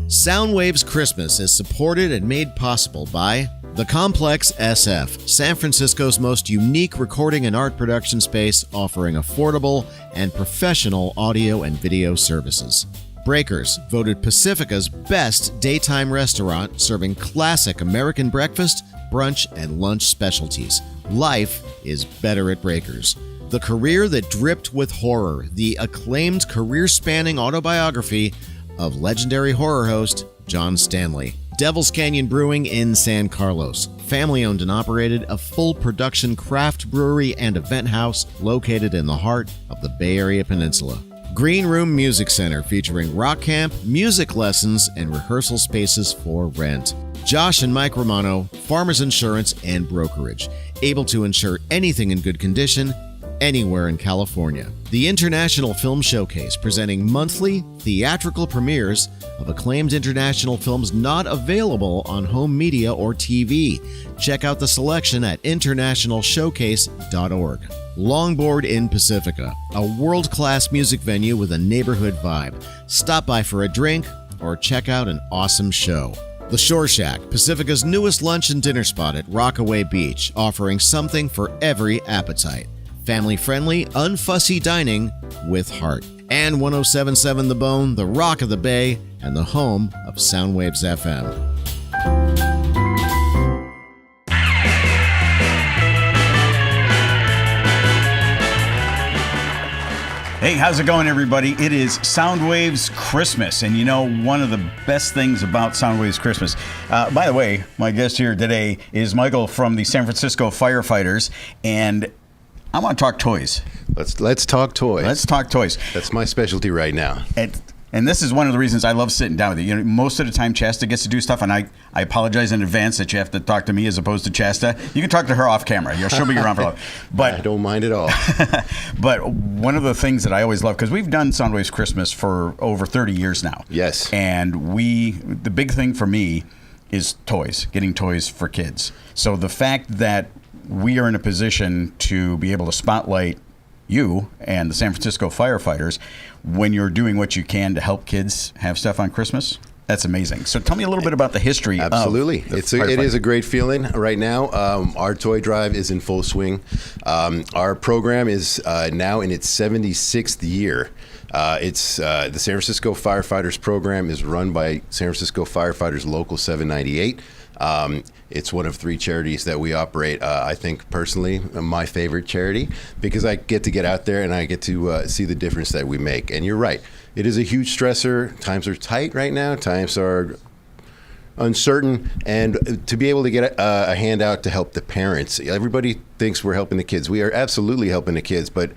Soundwaves Christmas is supported and made possible by The Complex SF, San Francisco's most unique recording and art production space, offering affordable and professional audio and video services. Breakers, voted Pacifica's best daytime restaurant, serving classic American breakfast, brunch, and lunch specialties. Life is better at Breakers. The Career That Dripped with Horror, the acclaimed career-spanning autobiography of legendary horror host John Stanley. Devil's Canyon Brewing in San Carlos. Family-owned and operated, a full-production craft brewery and event house located in the heart of the Bay Area Peninsula. Green Room Music Center, featuring rock camp, music lessons, and rehearsal spaces for rent. Josh and Mike Romano, Farmers Insurance and Brokerage, able to insure anything in good condition, anywhere in California. The International Film Showcase, presenting monthly theatrical premieres of acclaimed international films not available on home media or TV. Check out the selection at internationalshowcase.org. Longboard in Pacifica, a world-class music venue with a neighborhood vibe. Stop by for a drink or check out an awesome show. The Shore Shack, Pacifica's newest lunch and dinner spot at Rockaway Beach, offering something for every appetite. Family-friendly, unfussy dining with heart. And 107.7 The Bone, the Rock of the Bay, and the home of Soundwaves FM. Hey, how's it going, everybody? It is Soundwaves Christmas, and one of the best things about Soundwaves Christmas. By the way, my guest here today is Michael from the San Francisco Firefighters, and I want to talk toys. Let's talk toys. Let's talk toys. That's my specialty right now. And this is one of the reasons I love sitting down with you. Most of the time, Chasta gets to do stuff, and I apologize in advance that you have to talk to me as opposed to Chasta. You can talk to her off camera. She'll be around for a while. But I don't mind at all. But one of the things that I always love, because we've done Soundwaves Christmas for over 30 years now. Yes. And the big thing for me is toys, getting toys for kids. So the fact that we are in a position to be able to spotlight you and the San Francisco Firefighters when you're doing what you can to help kids have stuff on Christmas, that's amazing. So tell me a little bit about the history. Absolutely. Of it is a great feeling right now. Our toy drive is in full swing. Our program is now in its 76th year. It's the San Francisco Firefighters program is run by San Francisco Firefighters Local 798. It's one of 3 charities that we operate. I think personally, my favorite charity, because I get to get out there and I get to see the difference that we make. And you're right, it is a huge stressor. Times are tight right now. Times are uncertain, and to be able to get a handout to help the parents. Everybody thinks we're helping the kids. We are absolutely helping the kids, but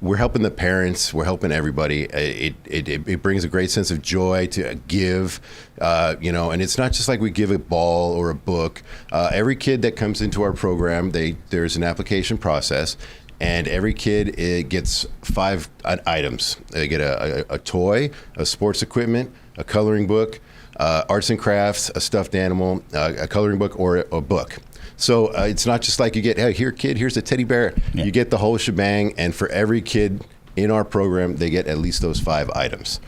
we're helping the parents, we're helping everybody. It brings a great sense of joy to give, and it's not just like we give a ball or a book. Every kid that comes into our program, there's an application process, and every kid gets 5 items. They get a toy, a sports equipment, a coloring book, arts and crafts, a stuffed animal, a coloring book, or a book. So it's not just like you get, hey, here, kid, here's a teddy bear. You get the whole shebang, and for every kid in our program, they get at least those 5 items.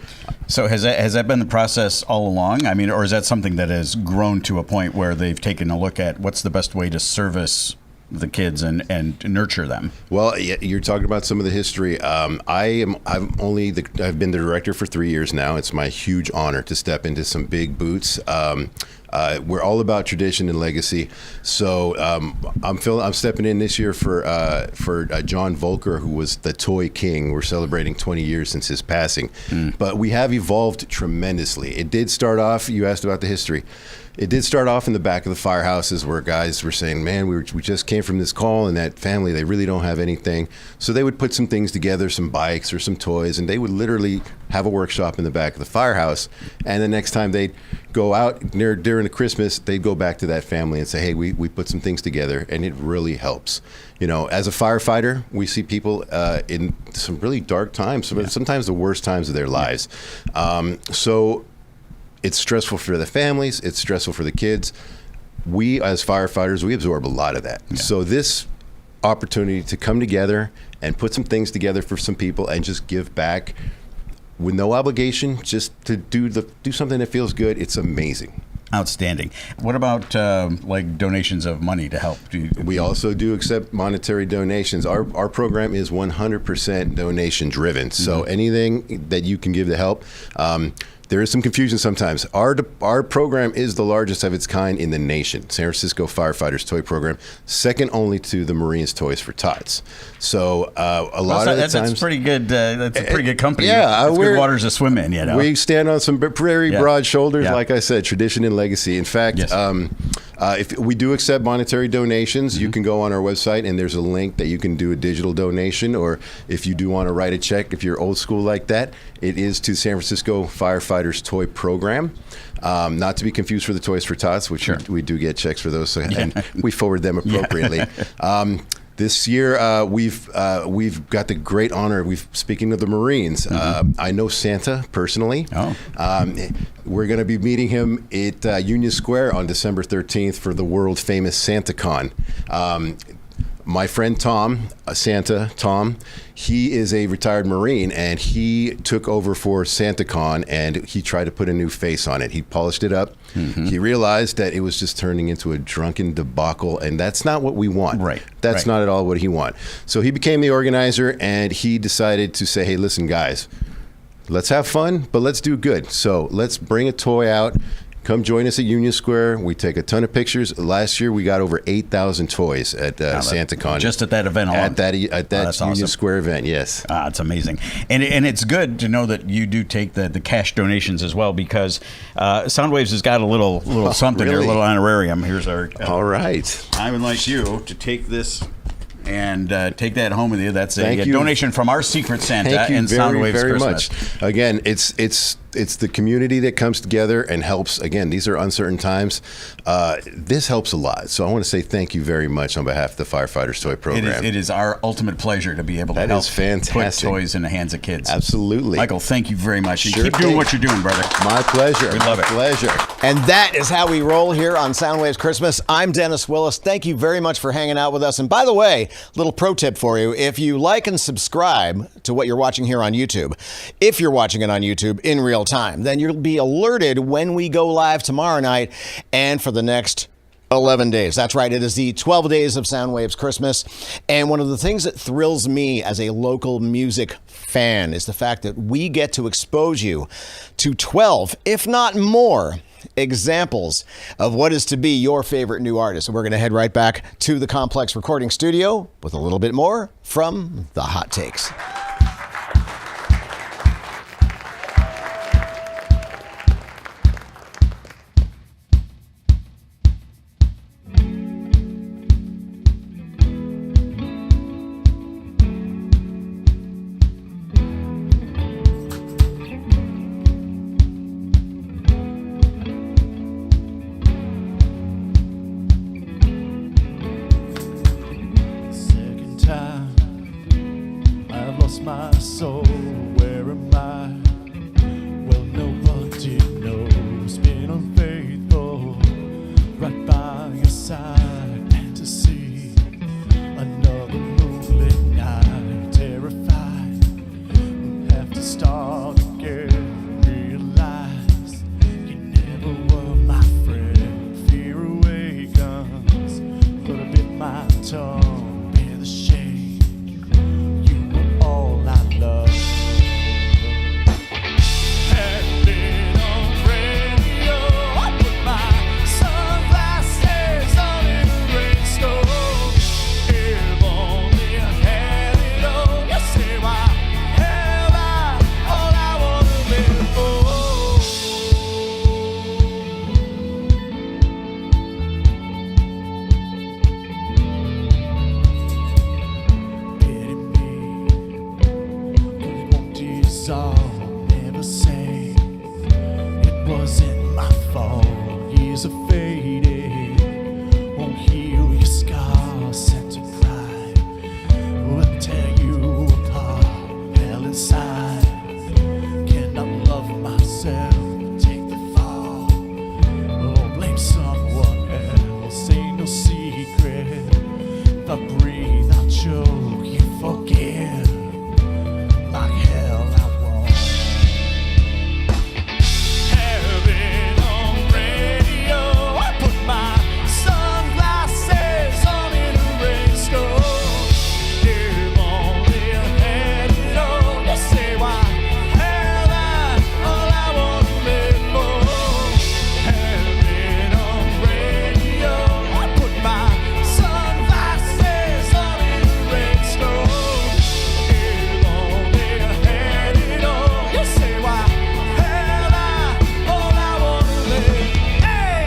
So has that been the process all along? I mean, or is that something that has grown to a point where they've taken a look at what's the best way to service the kids and nurture them? Well, you're talking about some of the history. I've been the director for 3 years now. It's my huge honor to step into some big boots. We're all about tradition and legacy. So I'm stepping in this year for John Volker, who was the toy king. We're celebrating 20 years since his passing. But we have evolved tremendously. It did start off, you asked about the history. It did start off in the back of the firehouses where guys were saying, man, we just came from this call, and that family, they really don't have anything. So they would put some things together, some bikes or some toys, and they would literally have a workshop in the back of the firehouse. And the next time they'd go out during the Christmas, they'd go back to that family and say, hey, we put some things together, and it really helps. You know, as a firefighter, we see people in some really dark times, sometimes the worst times of their lives. So it's stressful for the families. It's stressful for the kids. We, as firefighters, we absorb a lot of that. So this opportunity to come together and put some things together for some people and just give back with no obligation, just to do something that feels good, it's amazing. Outstanding. What about like donations of money to help? We also do accept monetary donations. Our program is 100% donation driven. So anything that you can give to help. There is some confusion sometimes. Our program is the largest of its kind in the nation. San Francisco Firefighters Toy Program, second only to the Marines Toys for Tots. So a lot of the times, that's pretty good. That's a pretty good company. Yeah, it's good waters to swim in. You know, we stand on some very broad shoulders. Like I said, tradition and legacy. In fact, if we do accept monetary donations, you can go on our website and there's a link that you can do a digital donation, or if you do want to write a check, if you're old school like that, it is to San Francisco Firefighters Toy Program. Not to be confused for the Toys for Tots, which we do get checks for those, and we forward them appropriately. This year, we've got the great honor. Speaking of the Marines, I know Santa personally. We're going to be meeting him at Union Square on December 13th for the world famous SantaCon. My friend Tom, Tom, he is a retired Marine, and he took over for SantaCon, and he tried to put a new face on it. He polished it up. He realized that it was just turning into a drunken debacle, and that's not what we want. That's not at all what he wants. So he became the organizer, and he decided to say, hey, listen, guys, let's have fun, but let's do good. So let's bring a toy out. Come join us at Union Square. We take a ton of pictures. Last year, we got over 8,000 toys at SantaCon. Just at that event alone? At that Union awesome. Square event, yes. It's amazing. And it's good to know that you do take the cash donations as well, because Soundwaves has got a little something here, a little honorarium. Here's our... All right. I would like you to take this and take that home with you. That's a donation from our Secret Santa and Soundwaves very Christmas. Much. Again, it's the community that comes together and helps. Again, these are uncertain times. This helps a lot. So I want to say thank you very much on behalf of the Firefighters Toy Program. It is our ultimate pleasure to be able to help put toys in the hands of kids. Absolutely. Michael, thank you very much. Keep doing what you're doing, brother. My pleasure. We love it. Pleasure. And that is how we roll here on Soundwaves Christmas. I'm Dennis Willis. Thank you very much for hanging out with us. And by the way, little pro tip for you. If you like and subscribe to what you're watching here on YouTube, if you're watching it on YouTube in real time, then you'll be alerted when we go live tomorrow night and for the next 11 days. That's right. It is the 12 days of Soundwaves Christmas. And one of the things that thrills me as a local music fan is the fact that we get to expose you to 12, if not more, examples of what is to be your favorite new artist. And we're going to head right back to the Complex recording studio with a little bit more from the Hot Takes. Second time my soul. Where am I? Well, nobody knows. Been unfaithful right by your side. And to see another moonlit night, terrified, have to start again. Realize you never were my friend. Fear awakens, but I bit my tongue. Bear the shame. You were all I loved. Had been on radio. I put my sunglasses on in a rainstorm. If only I had it all. You say why have I all I wanna live for? Pity me, but it won't dissolve. Never say it wasn't my fault. Years have faded, won't heal your scars. Sense of pride will tear you apart. Hell inside, cannot love myself. Take the fall, or blame someone else. Ain't no secret. If I breathe, I'll choke. You forgive like hell. I won't. Heaven on radio. I put my sunglasses on in a rainstorm. If only I had it all. You say why have I all I wanna live for? Heaven on radio. I put my sunglasses on in a rainstorm. If only I had it all. You say why have I all I wanna live? Hey!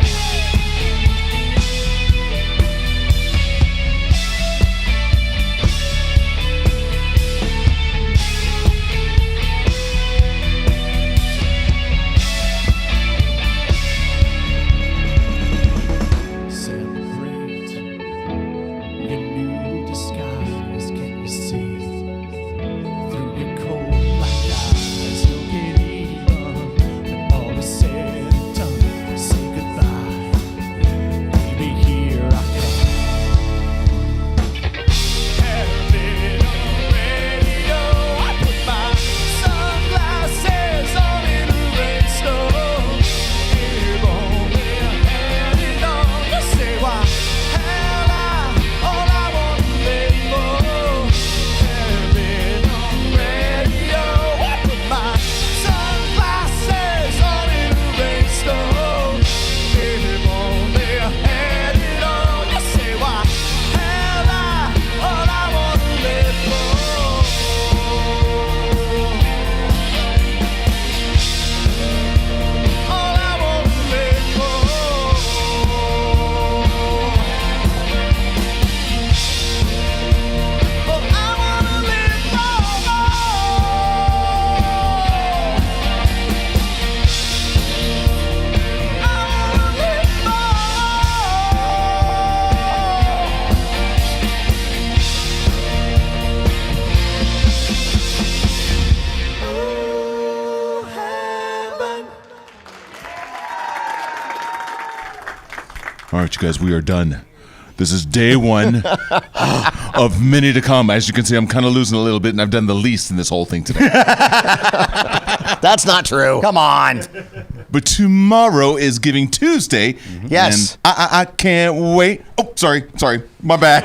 Celebrate your new disguise. Can you see through your cold black eyes? You'll get even when all is said and done. Say goodbye, baby. Here I come. Heaven on radio. I put my sunglasses on in a rainstorm. If only I had it all. You say why have I all I wanna live for? Heaven on radio. I put my sunglasses on in a rainstorm. If only I had it all. You say why have I all I wanna live for? All I wanna live for. All I wanna live for. All right, you guys, we are done. This is day one of many to come. As you can see, I'm kind of losing a little bit, and I've done the least in this whole thing today. That's not true. Come on. But tomorrow is Giving Tuesday. Yes. And I can't wait. Oh, sorry. My bad.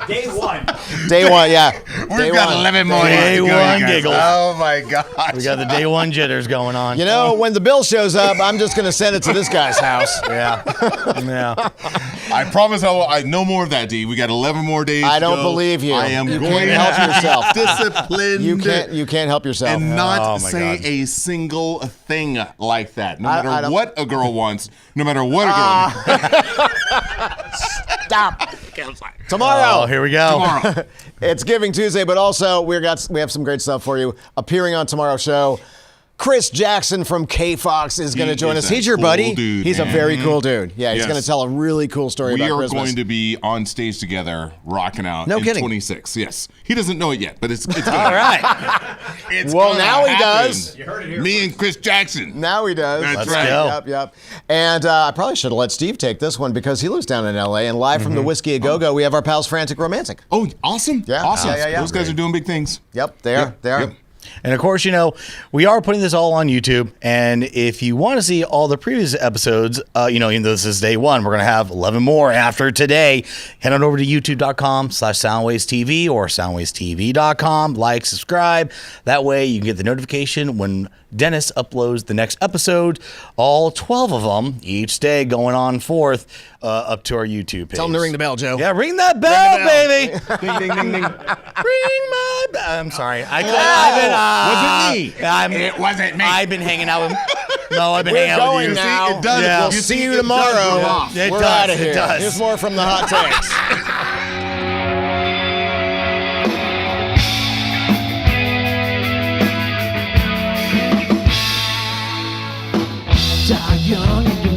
Day one. Day one, yeah. We've got 11 more Day days to go, one you guys. giggles. Oh, my gosh. We got the day one jitters going on. You know, when the bill shows up, I'm just going to send it to this guy's house. Yeah. Yeah. I promise no more of that, D. We got 11 more days I to don't go. believe you. I am You going can't to help yourself. disciplined. You can't help yourself. And not Oh, my say God. a single thing like that. No I matter don't- what a girl wants, no matter what a girl Stop. Tomorrow. Oh, here we go. Tomorrow. It's Giving Tuesday, but also we have some great stuff for you. Appearing on tomorrow's show, Chris Jackson from K-Fox is going to join us. a He's your cool buddy. dude, He's a man. very cool dude. Yeah, he's Yes. going to tell a really cool story We about are Christmas. going to be on stage together, rocking out. No in kidding. 26. Yes, he doesn't know it yet, but it's gonna All right. It's Well, gonna now he happen. does. You heard it here. Me and Chris Jackson. Now he does. That's Let's right. go. Yep. And I probably should have let Steve take this one because he lives down in L.A. And live from the Whiskey A Go-Go, we have our pals Frantic Romantic. Oh, awesome. Yeah. Awesome. Yeah. Those guys are doing big things. Yep, they are. They are. Yep. And of course, we are putting this all on YouTube. And if you want to see all the previous episodes, even though this is day one, we're going to have 11 more after today. Head on over to youtube.com/SoundwavesTV or SoundwavesTV.com. Like, subscribe. That way you can get the notification when Dennis uploads the next episode. All 12 of them each day going on forth up to our YouTube page. Tell him to ring the bell, Joe. Yeah, ring that bell, baby. Ding, ding, ding, ding. Ring my bell. I'm sorry. I've been, It wasn't me. I've been hanging out with. No, I've been We're hanging out with going you. now. See, it does. Yeah. We'll see you tomorrow. It We're does, out of it here. does. Here's more from the hot takes. Die young and